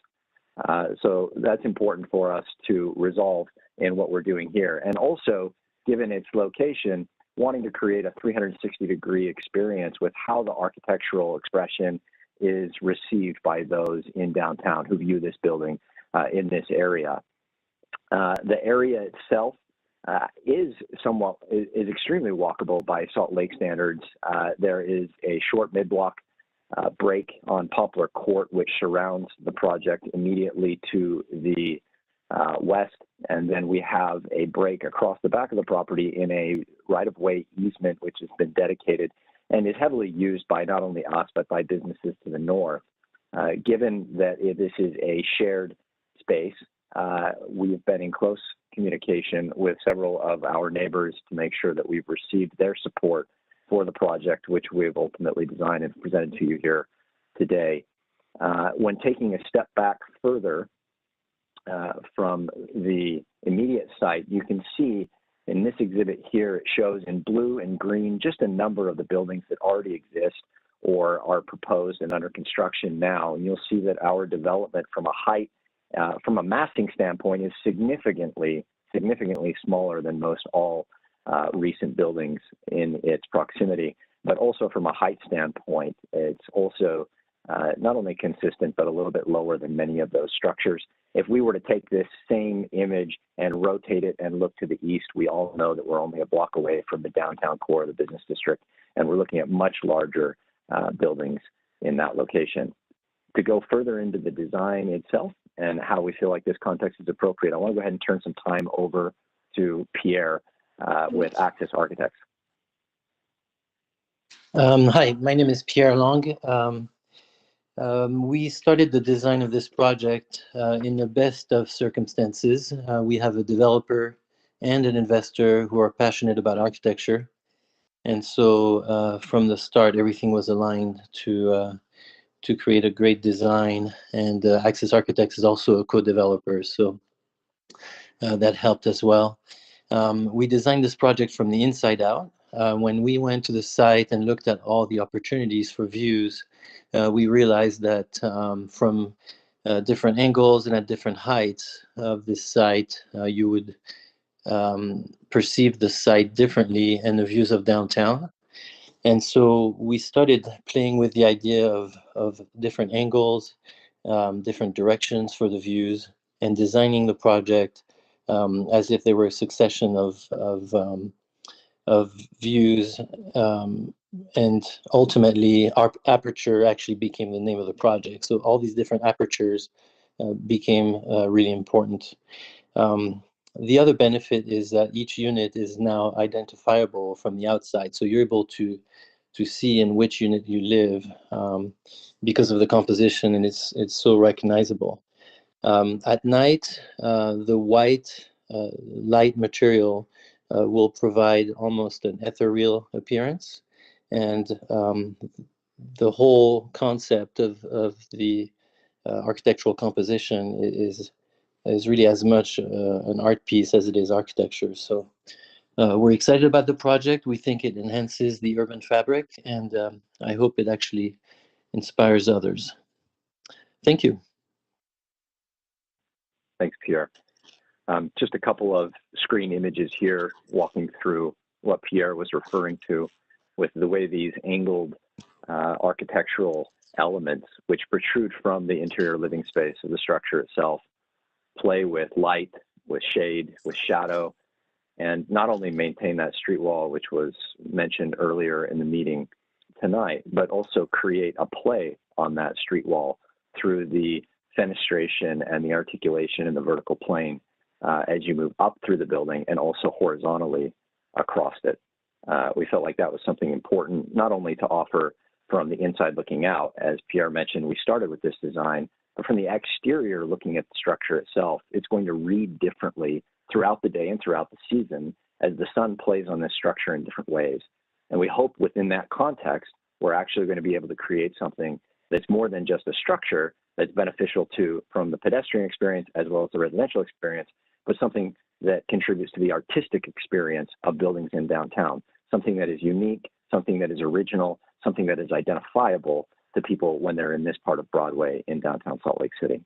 So that's important for us to resolve in what we're doing here. And also, given its location, wanting to create a 360-degree experience with how the architectural expression is received by those in downtown who view this building in this area. The area itself is extremely walkable by Salt Lake standards. There is a short mid-block break on Poplar Court, which surrounds the project immediately to the west, and then we have a break across the back of the property in a right-of-way easement, which has been dedicated and is heavily used by not only us, but by businesses to the north. Given that this is a shared space, we've been in close communication with several of our neighbors to make sure that we've received their support for the project, which we've ultimately designed and presented to you here today. When taking a step back further from the immediate site, you can see in this exhibit here, it shows in blue and green just a number of the buildings that already exist or are proposed and under construction now. And you'll see that our development from a height, from a massing standpoint, is significantly smaller than most all recent buildings in its proximity. But also from a height standpoint, it's also not only consistent, but a little bit lower than many of those structures. If we were to take this same image and rotate it and look to the east, we all know that we're only a block away from the downtown core of the business district, and we're looking at much larger buildings in that location. To go further into the design itself and how we feel like this context is appropriate, I want to go ahead and turn some time over to Pierre with Access Architects. Hi, my name is Pierre Long. We started the design of this project in the best of circumstances. We have a developer and an investor who are passionate about architecture. And so from the start, everything was aligned to create a great design. And Access Architects is also a co-developer, so that helped as well. We designed this project from the inside out. When we went to the site and looked at all the opportunities for views, we realized that from different angles and at different heights of this site, you would perceived the site differently and the views of downtown. And so we started playing with the idea of different angles, different directions for the views, and designing the project as if they were a succession of views. And ultimately, our aperture actually became the name of the project. So all these different apertures became really important. The other benefit is that each unit is now identifiable from the outside. So you're able to see in which unit you live because of the composition, and it's so recognizable. At night, the white light material will provide almost an ethereal appearance, and the whole concept of the architectural composition is really as much an art piece as it is architecture. So we're excited about the project. We think it enhances the urban fabric, and I hope it actually inspires others. Thank you. Thanks, Pierre. Just a couple of screen images here walking through what Pierre was referring to with the way these angled architectural elements, which protrude from the interior living space of the structure itself, play with light, with shade, with shadow, and not only maintain that street wall, which was mentioned earlier in the meeting tonight, but also create a play on that street wall through the fenestration and the articulation in the vertical plane as you move up through the building and also horizontally across it. We felt like that was something important, not only to offer from the inside looking out. As Pierre mentioned, we started with this design, but from the exterior looking at the structure itself, it's going to read differently throughout the day and throughout the season as the sun plays on this structure in different ways. And we hope within that context, we're actually going to be able to create something that's more than just a structure that's beneficial to from the pedestrian experience as well as the residential experience, but something that contributes to the artistic experience of buildings in downtown, something that is unique, something that is original, something that is identifiable to people when they're in this part of Broadway in downtown Salt Lake City.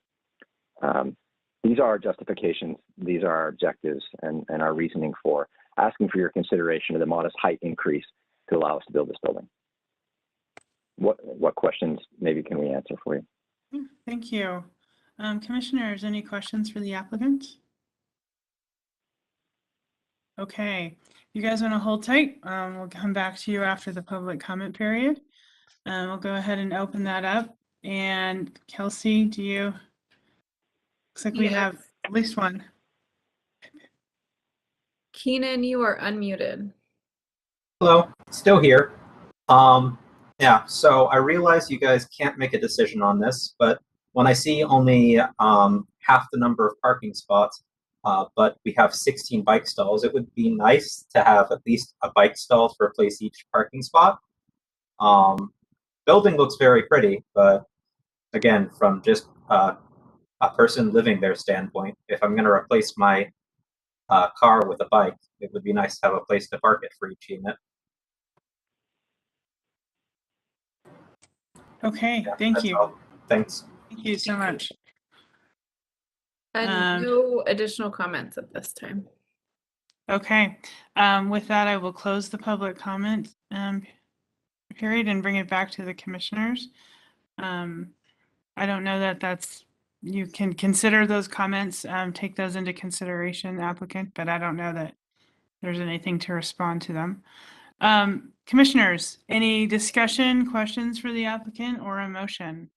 These are our justifications, these are our objectives, and our reasoning for asking for your consideration of the modest height increase to allow us to build this building. What questions maybe can we answer for you? Thank you. Commissioners, any questions for the applicant? Okay, you guys want to hold tight? We'll come back to you after the public comment period. We'll go ahead and open that up. And Kelsey, do you? Looks like we have at least one. Keenan, you are unmuted. Hello, still here. Yeah, so I realize you guys can't make a decision on this, but when I see only half the number of parking spots, but we have 16 bike stalls, it would be nice to have at least a bike stall to replace each parking spot. Building looks very pretty, but again, from just a person living there standpoint, if I'm going to replace my car with a bike, it would be nice to have a place to park it for each unit. Okay, thank you. All. Thanks. Thank you so much. And no additional comments at this time. Okay, with that, I will close the public comment period and bring it back to the commissioners. I don't know that that's, you can consider those comments, take those into consideration, applicant, but I don't know that there's anything to respond to them. Commissioners, any discussion, questions for the applicant or a motion?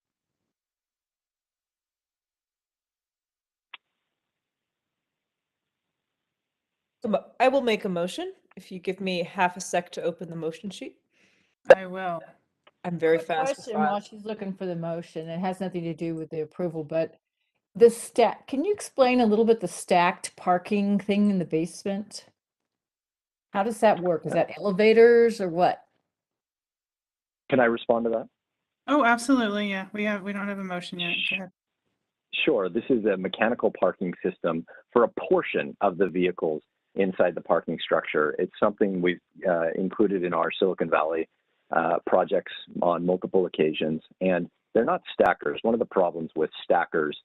I will make a motion if you give me half a sec to open the motion sheet. I will. I'm very Quick fast. question while she's looking for the motion. It has nothing to do with the approval, but the can you explain a little bit the stacked parking thing in the basement? How does that work? Is that elevators or what? Can I respond to that? Oh, absolutely. Yeah, we don't have a motion yet. Go ahead. Sure. This is a mechanical parking system for a portion of the vehicles inside the parking structure. It's something we've included in our Silicon Valley projects on multiple occasions, and they're not stackers. One of the problems with stackers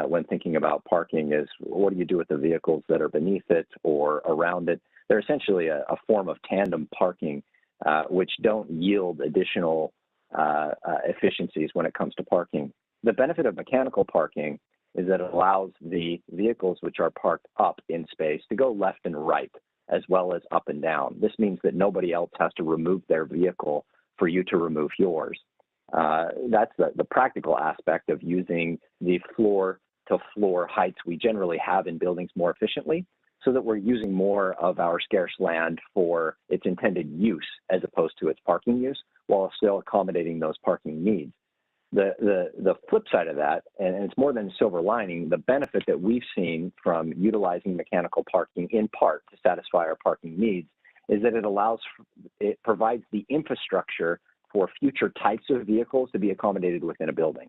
when thinking about parking is what do you do with the vehicles that are beneath it or around it? They're essentially a form of tandem parking, which don't yield additional efficiencies when it comes to parking. The benefit of mechanical parking is that it allows the vehicles which are parked up in space to go left and right, as well as up and down. This means that nobody else has to remove their vehicle for you to remove yours. That's the practical aspect of using the floor-to-floor heights we generally have in buildings more efficiently, so that we're using more of our scarce land for its intended use as opposed to its parking use, while still accommodating those parking needs. The flip side of that, and it's more than a silver lining, the benefit that we've seen from utilizing mechanical parking in part to satisfy our parking needs is that it provides the infrastructure for future types of vehicles to be accommodated within a building.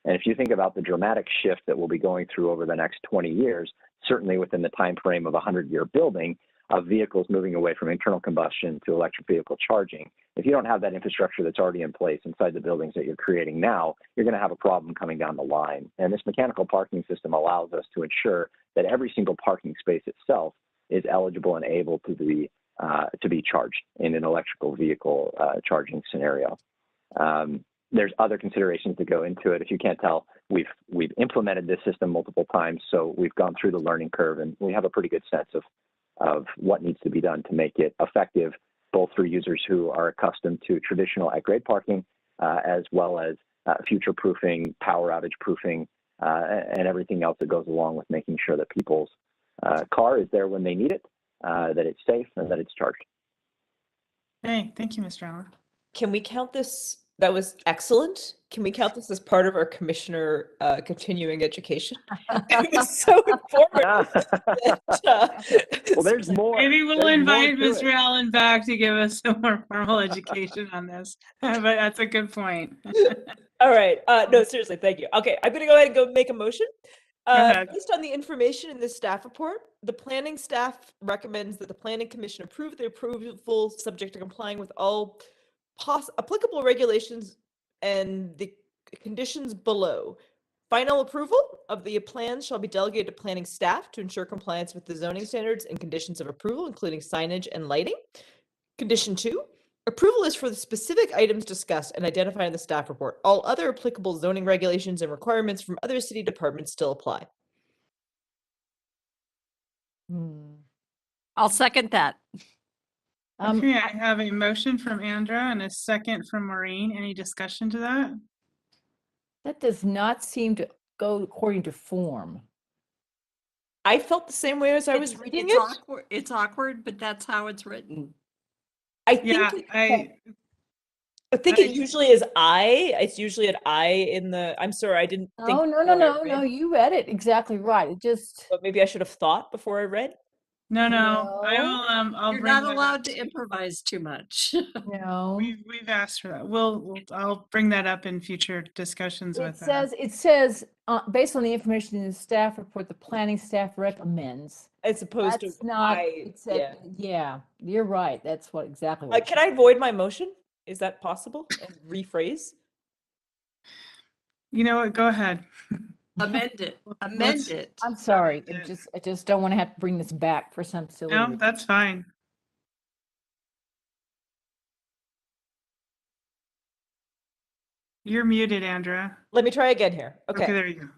And if you think about the dramatic shift that we'll be going through over the next 20 years, certainly within the time frame of a 100-year building, of vehicles moving away from internal combustion to electric vehicle charging, if you don't have that infrastructure that's already in place inside the buildings that you're creating now, you're going to have a problem coming down the line. And this mechanical parking system allows us to ensure that every single parking space itself is eligible and able to be charged in an electrical vehicle charging scenario. There's other considerations that go into it. If you can't tell, we've implemented this system multiple times, so we've gone through the learning curve, and we have a pretty good sense of what needs to be done to make it effective, both for users who are accustomed to traditional at-grade parking, as well as future-proofing, power outage proofing, and everything else that goes along with making sure that people's car is there when they need it, that it's safe, and that it's charged. Hey, thank you, Mr. Allen. Can we count this? That was excellent. Can we count this as part of our commissioner continuing education? It was so informative. Well, there's more. Maybe we'll invite Mr. Allen back to give us some more formal education on this. But that's a good point. All right. No, seriously, thank you. Okay, I'm going to go ahead and make a motion. ahead. Based on the information in this staff report, the planning staff recommends that the planning commission approve the approval subject to complying with all applicable regulations and the conditions below. Final approval of the plans shall be delegated to planning staff to ensure compliance with the zoning standards and conditions of approval, including signage and lighting. Condition 2, approval is for the specific items discussed and identified in the staff report. All other applicable zoning regulations and requirements from other city departments still apply. I'll second that. Okay, I have a motion from Andra and a second from Maureen. Any discussion to that? That does not seem to go according to form. I felt the same way as I was reading it. Awkward, it's awkward, but that's how it's written. I think I think it usually is I. It's usually an I in the. I'm sorry, I didn't think. Oh, no. You read it exactly right. It just. But maybe I should have thought before I read. No. I will. I'll You're bring not that allowed up. to improvise too much. No. We've asked for that. I'll bring that up in future discussions with them. It says based on the information in the staff report, the planning staff recommends. As opposed That's to not. I. Yeah, you're right. That's what exactly. What Can I void my motion? Is that possible? And rephrase? You know what? Go ahead. Amend it. Amend it. I'm sorry. I just don't want to have to bring this back for some silly. No, reason. that's fine. You're muted, Andra. Let me try again here. Okay. Okay, there you go.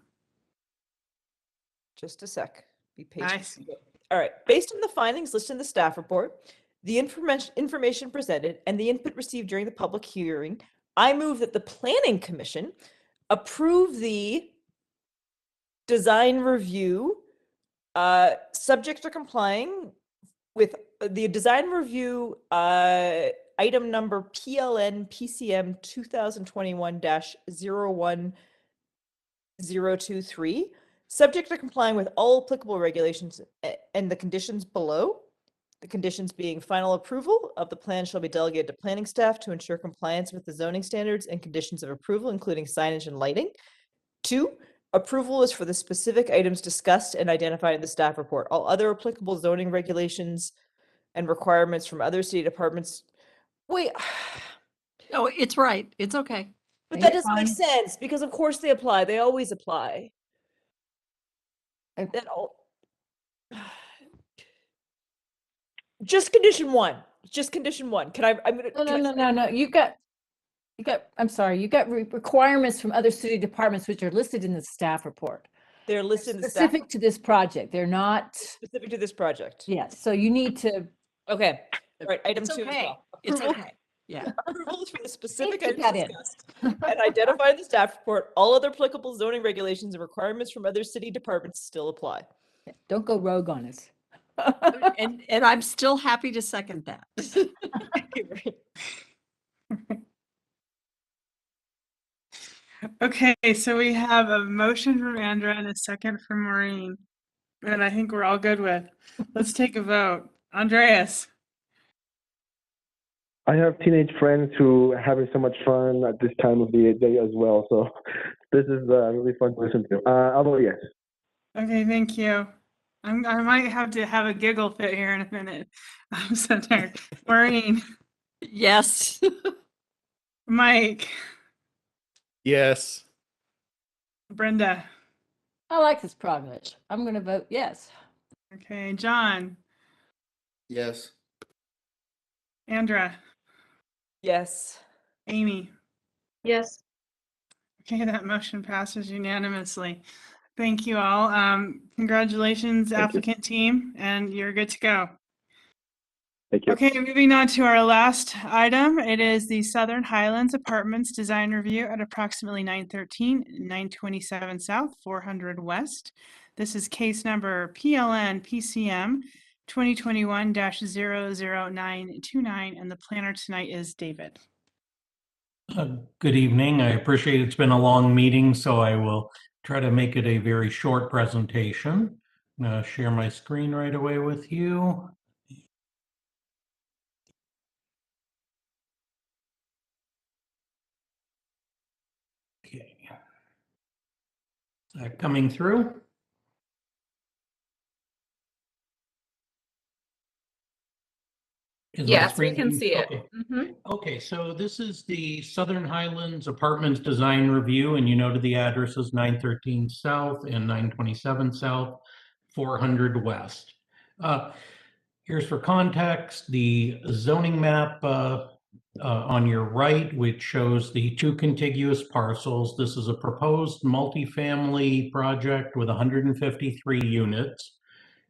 Just a sec. Be patient. I see. All right. Based on the findings listed in the staff report, the information presented, and the input received during the public hearing, I move that the Planning Commission approve the design review, subject to complying with the design review item number PLN PCM 2021-01023, subject to complying with all applicable regulations and the conditions below. The conditions being final approval of the plan shall be delegated to planning staff to ensure compliance with the zoning standards and conditions of approval, including signage and lighting. 2, approval is for the specific items discussed and identified in the staff report. All other applicable zoning regulations and requirements from other city departments. Wait. No, it's right. It's okay. But that doesn't make sense because of course they apply. They always apply. That all. Just condition one. Just condition one. Can I? I'm gonna. No, can I no, no, no, no. I'm sorry, you got requirements from other city departments which are listed in the staff report. They're listed in the staff. Specific to this project. They're not. Specific to this project. Yes, so you need to. Okay. All right. Item It's 2 as okay. well. It's Approval. okay. Yeah. Approval is for the specific keep items that in. discussed and identify in the staff report. All other applicable zoning regulations and requirements from other city departments still apply. Don't go rogue on us. And I'm still happy to second that. Okay, so we have a motion from Andra and a second from Maureen. And I think we're all good with. Let's take a vote. Andreas. I have teenage friends who are having so much fun at this time of the day as well. So this is really fun to listen to. I'll vote yes. Okay, thank you. I might have to have a giggle fit here in a minute. I'm so tired. Maureen. Yes. Mike. Yes. Brenda. I like this project. I'm going to vote yes. Okay, John. Yes. Andra. Yes. Amy. Yes. Okay, that motion passes unanimously. Thank you all. Congratulations, applicant team, and you're good to go. Thank you. Okay, moving on to our last item. It is the Southern Highlands Apartments Design Review at approximately 913, 927 South, 400 West. This is case number PLN PCM 2021-00929, and the planner tonight is David. Good evening. I appreciate it's been a long meeting, so I will try to make it a very short presentation. I'm going to share my screen right away with you. Okay. Is that coming through? Is my Yes, we screen can being- see it. okay. Mhm. Okay, so this is the Southern Highlands Apartments Design Review, and you noted the addresses 913 South and 927 South, 400 West. Here's for context, the zoning map on your right, which shows the two contiguous parcels. This is a proposed multifamily project with 153 units.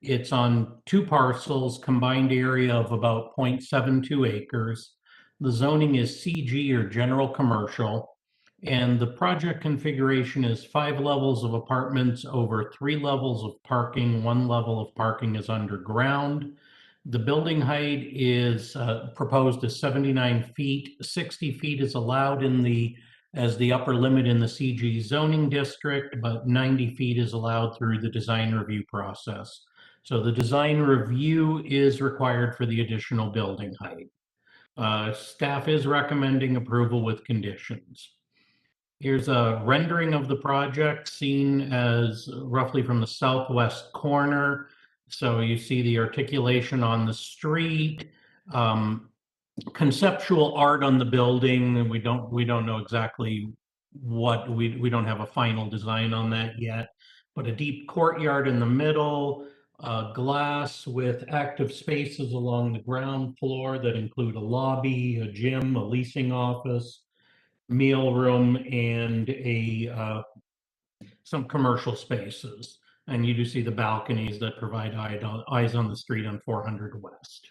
It's on two parcels, combined area of about 0.72 acres. The zoning is CG or general commercial, and the project configuration is 5 levels of apartments over 3 levels of parking. 1 level of parking is underground. The building height is proposed as 79 feet. 60 feet is allowed as the upper limit in the CG zoning district, but 90 feet is allowed through the design review process. So the design review is required for the additional building height. Staff is recommending approval with conditions. Here's a rendering of the project seen as roughly from the southwest corner. So you see the articulation on the street, conceptual art on the building. We don't know exactly what, we don't have a final design on that yet, but a deep courtyard in the middle, glass with active spaces along the ground floor that include a lobby, a gym, a leasing office, meal room, and some commercial spaces. And you do see the balconies that provide eyes on the street on 400 West.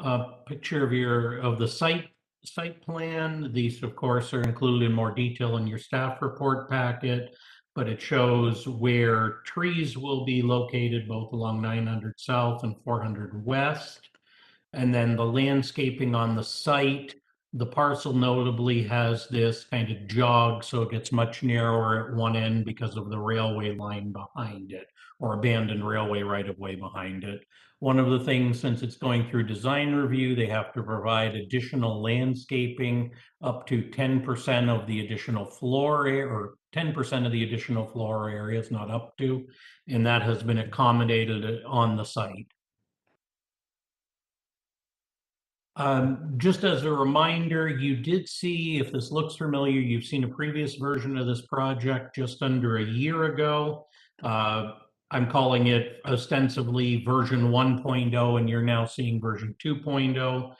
A picture of the site plan. These, of course, are included in more detail in your staff report packet, but it shows where trees will be located both along 900 South and 400 West. And then the landscaping on the site. The parcel notably has this kind of jog, so it gets much narrower at one end because of the railway line behind it, or abandoned railway right-of-way behind it. One of the things, since it's going through design review, they have to provide additional landscaping up to 10% of the additional floor area, or 10% of the additional floor areas, not up to, and that has been accommodated on the site. Just as a reminder, you did see, if this looks familiar, you've seen a previous version of this project just under a year ago. I'm calling it ostensibly version 1.0, and you're now seeing version 2.0.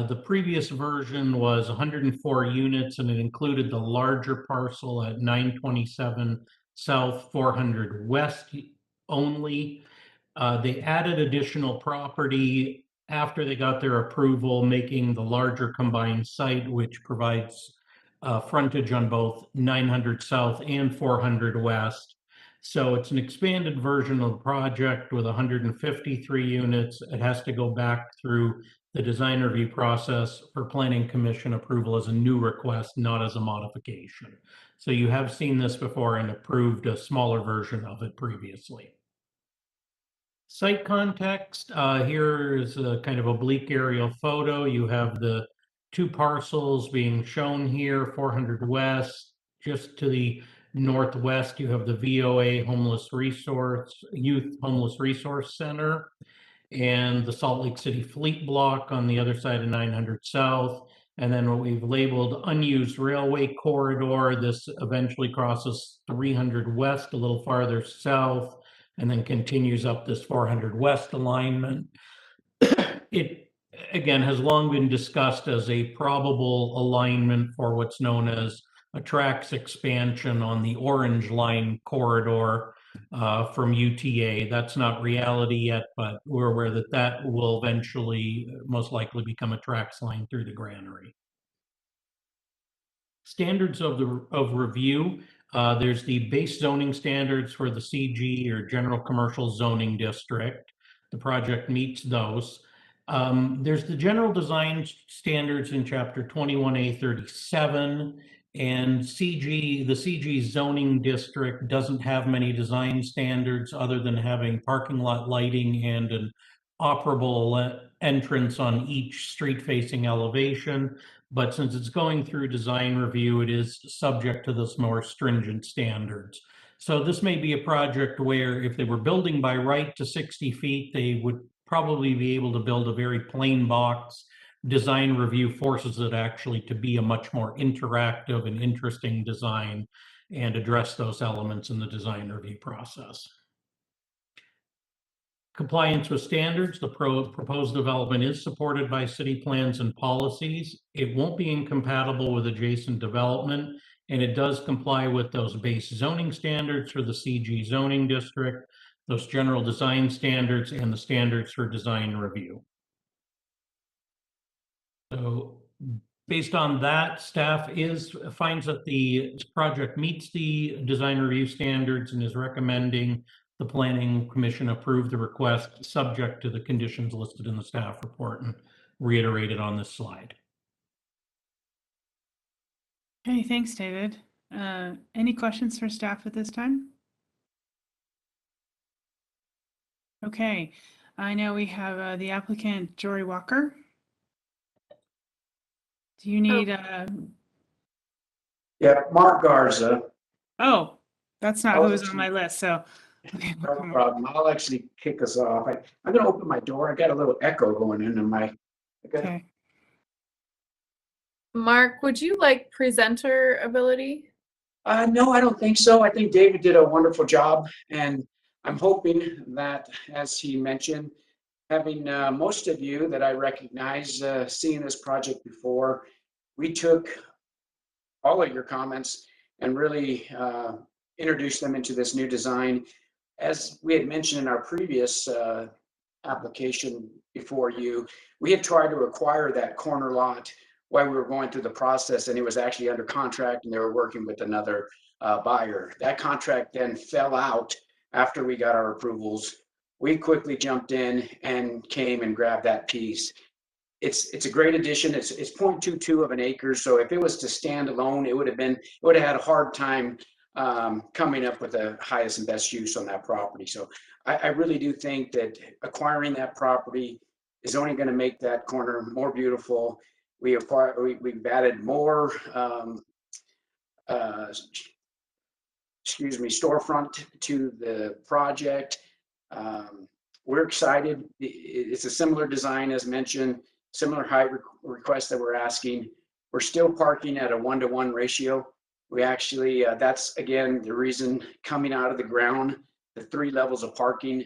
The previous version was 104 units, and it included the larger parcel at 927 South, 400 West only. They added additional property after they got their approval, making the larger combined site, which provides frontage on both 900 South and 400 West. So it's an expanded version of the project with 153 units. It has to go back through the design review process for Planning Commission approval as a new request, not as a modification. So you have seen this before and approved a smaller version of it previously. Site context, here is a kind of oblique aerial photo. You have the two parcels being shown here, 400 West. Just to the northwest, you have the VOA Youth Homeless Resource Center, and the Salt Lake City Fleet Block on the other side of 900 South. And then what we've labeled unused railway corridor. This eventually crosses 300 West a little farther south, and then continues up this 400 West alignment. It, again, has long been discussed as a probable alignment for what's known as a tracks expansion on the Orange Line corridor from UTA. That's not reality yet, but we're aware that that will eventually most likely become a tracks line through the granary. Standards of review. There's the base zoning standards for the CG or General Commercial Zoning District. The project meets those. There's the general design standards in Chapter 21A37, and the CG zoning district doesn't have many design standards other than having parking lot lighting and an operable entrance on each street-facing elevation. But since it's going through design review, it is subject to those more stringent standards. So this may be a project where if they were building by right to 60 feet, they would probably be able to build a very plain box. Design review forces it actually to be a much more interactive and interesting design and address those elements in the design review process. Compliance with standards. The proposed development is supported by city plans and policies. It won't be incompatible with adjacent development, and it does comply with those base zoning standards for the CG zoning district, those general design standards, and the standards for design review. So based on that, staff finds that the project meets the design review standards and is recommending the Planning Commission approve the request subject to the conditions listed in the staff report and reiterated on this slide. Okay, thanks, David. Any questions for staff at this time? Okay, I know we have the applicant, Jory Walker. Do you need Yeah, Mark Garza. Oh, that's not who was on my list, so. Okay, No problem. I'll actually kick us off. I'm going to open my door. I got a little echo going into my. Okay. Mark, would you like presenter ability? No, I don't think so. I think David did a wonderful job, and I'm hoping that, as he mentioned, having most of you that I recognize seeing this project before, we took all of your comments and really introduced them into this new design. As we had mentioned in our previous application before you, we had tried to acquire that corner lot while we were going through the process, and it was actually under contract and they were working with another buyer. That contract then fell out after we got our approvals. We quickly jumped in and came and grabbed that piece. It's a great addition. It's 0.22 of an acre. So if it was to stand alone, it would have had a hard time coming up with the highest and best use on that property. So I really do think that acquiring that property is only going to make that corner more beautiful. We've added more storefront to the project. We're excited. It's a similar design as mentioned, similar height request that we're asking. We're still parking at a 1-to-1 ratio. We actually, that's again, the reason coming out of the ground, the 3 levels of parking.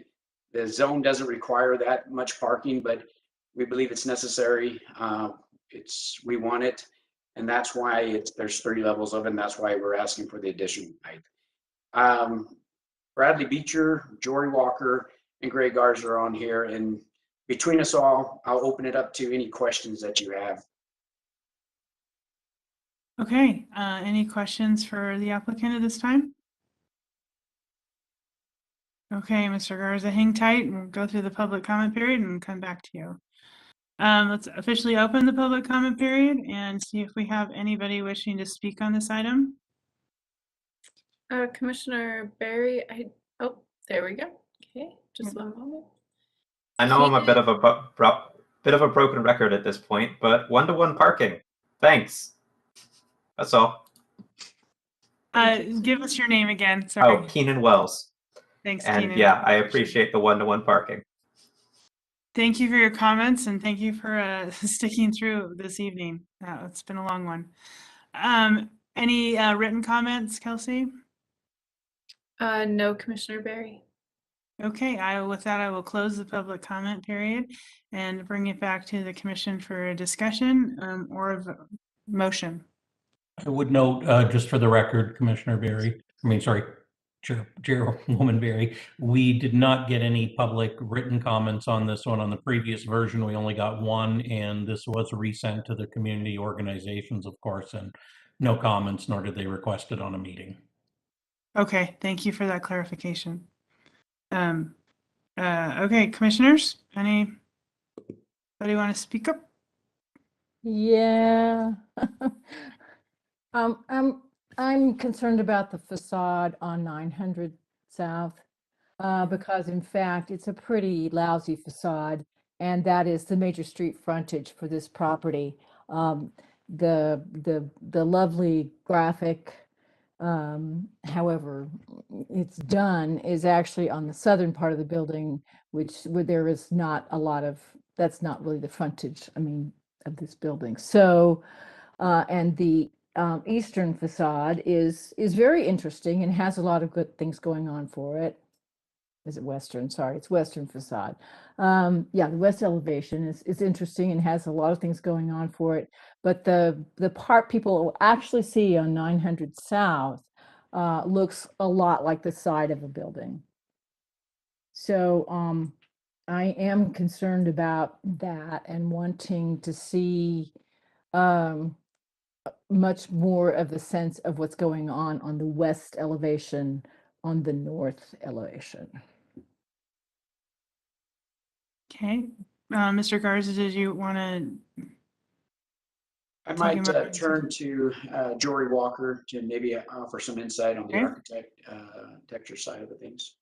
The zone doesn't require that much parking, but we believe it's necessary. We want it, and that's why there's 3 levels of it, and that's why we're asking for the additional height. Bradley Beecher, Jory Walker, and Greg Garza are on here, and between us all, I'll open it up to any questions that you have. Okay, any questions for the applicant at this time? Okay, Mr. Garza, hang tight and we'll go through the public comment period and come back to you. Let's officially open the public comment period and see if we have anybody wishing to speak on this item. Commissioner Barry, oh, there we go. Okay, just one moment. I know I'm a bit of a broken record at this point, but 1-to-1 parking. Thanks. That's all. Give us your name again. Sorry. Oh, Keenan Wells. Thanks, And Keenan. yeah, I appreciate the 1-to-1 parking. Thank you for your comments and thank you for sticking through this evening. It's been a long one. Any written comments, Kelsey? No, Commissioner Barry. Okay, with that, I will close the public comment period and bring it back to the commission for a discussion or a motion. I would note, just for the record, Commissioner Barry, Chairwoman Barry, we did not get any public written comments on this one. On the previous version, we only got one, and this was resent to the community organizations, of course, and no comments, nor did they request it on a meeting. Okay, thank you for that clarification. Okay, commissioners, anybody want to speak up? Yeah. I'm concerned about the facade on 900 South because in fact, it's a pretty lousy facade and that is the major street frontage for this property. The lovely graphic, however it's done, is actually on the southern part of the building, where there is not a lot of, that's not really the frontage, I mean, of this building. So, and the eastern facade is very interesting and has a lot of good things going on for it. Is it western? Sorry, it's western facade. Yeah, the west elevation is interesting and has a lot of things going on for it. But the part people will actually see on 900 South looks a lot like the side of a building. So I am concerned about that and wanting to see much more of the sense of what's going on the west elevation, on the north elevation. Okay, Mr. Garza, did you want to? I might turn to Jory Walker to maybe offer some insight on the architecture side of the things.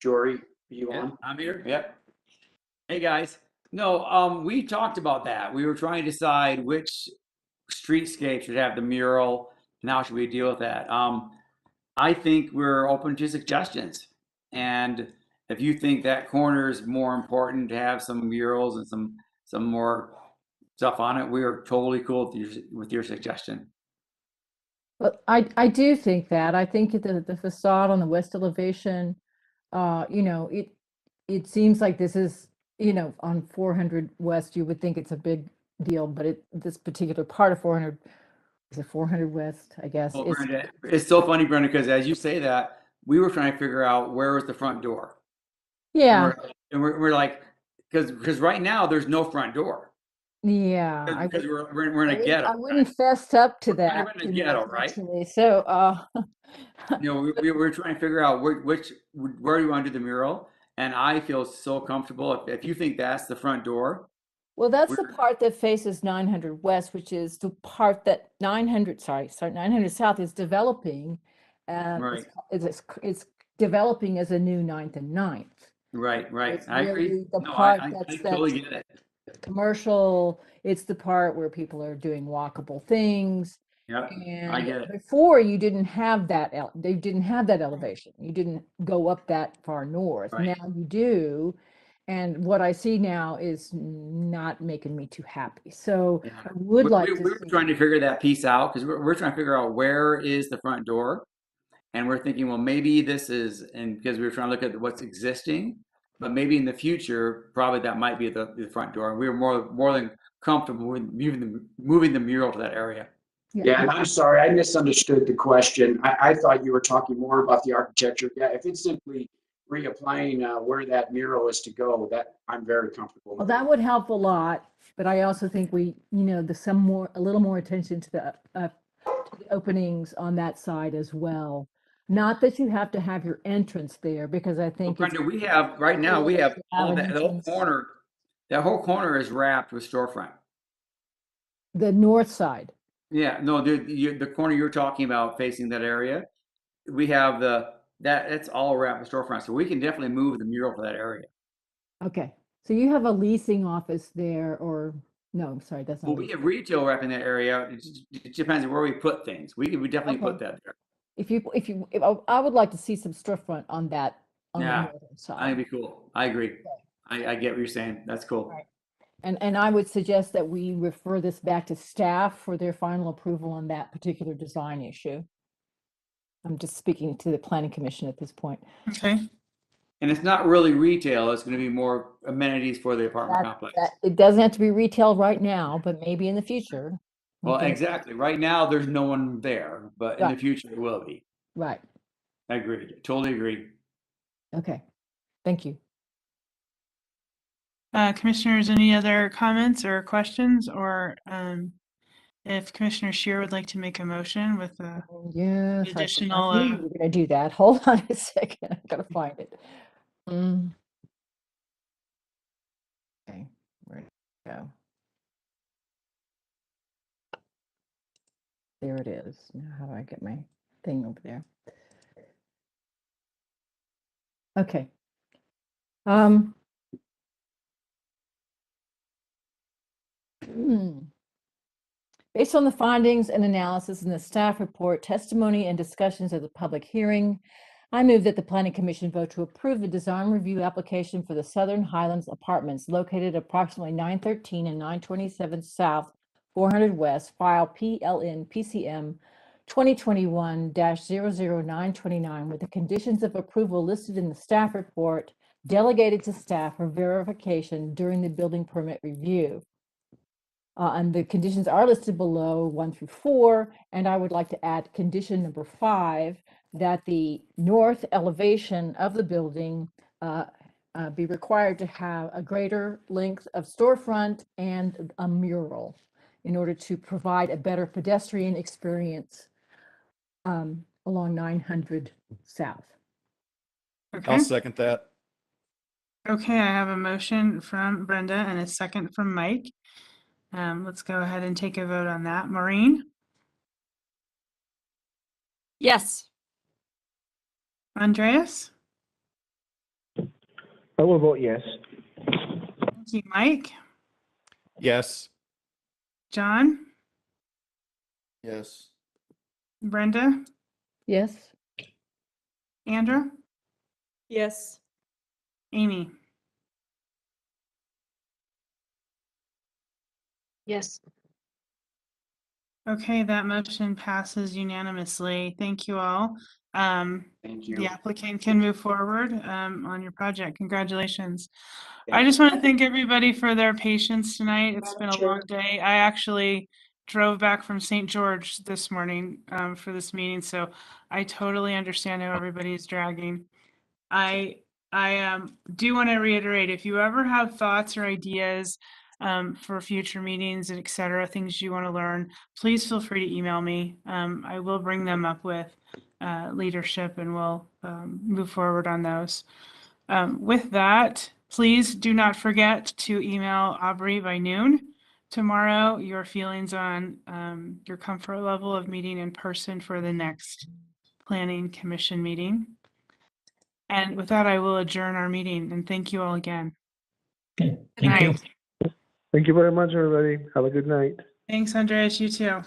Jory, you on? I'm here. Yep. Hey guys. No, we talked about that. We were trying to decide which streetscape should have the mural and how should we deal with that. I think we're open to suggestions. And if you think that corner is more important to have some murals and some more stuff on it, we are totally cool with your suggestion. But I do think that. I think the facade on the west elevation, you know, it seems like this is, you know, on 400 West, you would think it's a big deal, but this particular part of 400, is it 400 West, I guess. Well, Brenda, it's so funny, Brenda, because as you say that, we were trying to figure out where was the front door. Yeah. And we're like, because right now there's no front door. Yeah. Because we're in a ghetto. I wouldn't fess up to that. We're in a ghetto, right? So, you know, we were trying to figure out where do you want to do the mural, and I feel so comfortable if you think that's the front door. Well, that's the part that faces 900 West, which is the part that 900 South is developing. Right. It's developing as a new 9th and 9th. Right. It's I agree. really the No, part I that's totally get it. Commercial. It's the part where people are doing walkable things. Yep, And I get it. before you didn't have that, they didn't have that elevation. You didn't go up that far north. Right. Now you do. And what I see now is not making me too happy. So Yeah. I would like to we're trying to figure that piece out because we're trying to figure out where is the front door. And we're thinking, well, maybe this is, and because we were trying to look at what's existing, but maybe in the future, probably that might be the front door. And we were more than comfortable with moving the mural to that area. Yeah, and I'm sorry, I misunderstood the question. I thought you were talking more about the architecture. Yeah, if it's simply reapplying where that mural is to go, that I'm very comfortable Well, with. that would help a lot, but I also think we, a little more attention to the openings on that side as well. Not that you have to have your entrance there, because I think Brenda, we have, right now, we have all that, the whole corner, that whole corner is wrapped with storefront. the north side. Yeah, no, the corner you're talking about facing that area, we have that's all wrapped with storefront. So we can definitely move the mural to that area. Okay, so you have a leasing office there, or no, I'm sorry, that's not. Well, we have retail wrapping that area. It depends on where we put things. We definitely put that there. If I would like to see some storefront on that, on the Yeah, northern side. that'd be cool. I agree. I get what you're saying. That's cool. Right. And I would suggest that we refer this back to staff for their final approval on that particular design issue. I'm just speaking to the planning commission at this point. Okay. And it's not really retail. It's going to be more amenities for the apartment complex. It doesn't have to be retail right now, but maybe in the future. Well, exactly. Right now, there's no one there, but in the future, it will be. Right. I agree. Totally agree. Okay. Thank you. Commissioners, any other comments or questions, or if Commissioner Scheer would like to make a motion with Yes, additional. I knew you were going to do that. Hold on a second. I've got to find it. Okay, where did it go? There it is. Now, how do I get my thing over there? Okay. Based on the findings and analysis in the staff report, testimony and discussions of the public hearing, I move that the Planning Commission vote to approve the design review application for the Southern Highlands Apartments located approximately 913 and 927 South, 400 West, file PLN PCM 2021-00929 with the conditions of approval listed in the staff report delegated to staff for verification during the building permit review. And the conditions are listed below 1 through 4, and I would like to add condition number 5, that the north elevation of the building be required to have a greater length of storefront and a mural in order to provide a better pedestrian experience along 900 South. Okay. I'll second that. Okay, I have a motion from Brenda and a second from Mike. Let's go ahead and take a vote on that. Maureen? Yes. Andreas? I will vote yes. Thank you, Mike. Yes. John? Yes. Brenda? Yes. Andrew? Yes. Amy? Yes. Okay, that motion passes unanimously. Thank you all. Thank you. The applicant can move forward on your project. Congratulations. I just want to thank everybody for their patience tonight. It's been a long day. I actually drove back from St. George this morning for this meeting, so I totally understand how everybody is dragging. I do want to reiterate, if you ever have thoughts or ideas for future meetings and et cetera, things you want to learn, please feel free to email me. I will bring them up with leadership and we'll move forward on those. With that, please do not forget to email Aubrey by noon tomorrow your feelings on your comfort level of meeting in person for the next Planning Commission meeting. And with that, I will adjourn our meeting and thank you all again. Okay, Good night. Thank you very much, everybody. Have a good night. Thanks, Andreas. You too.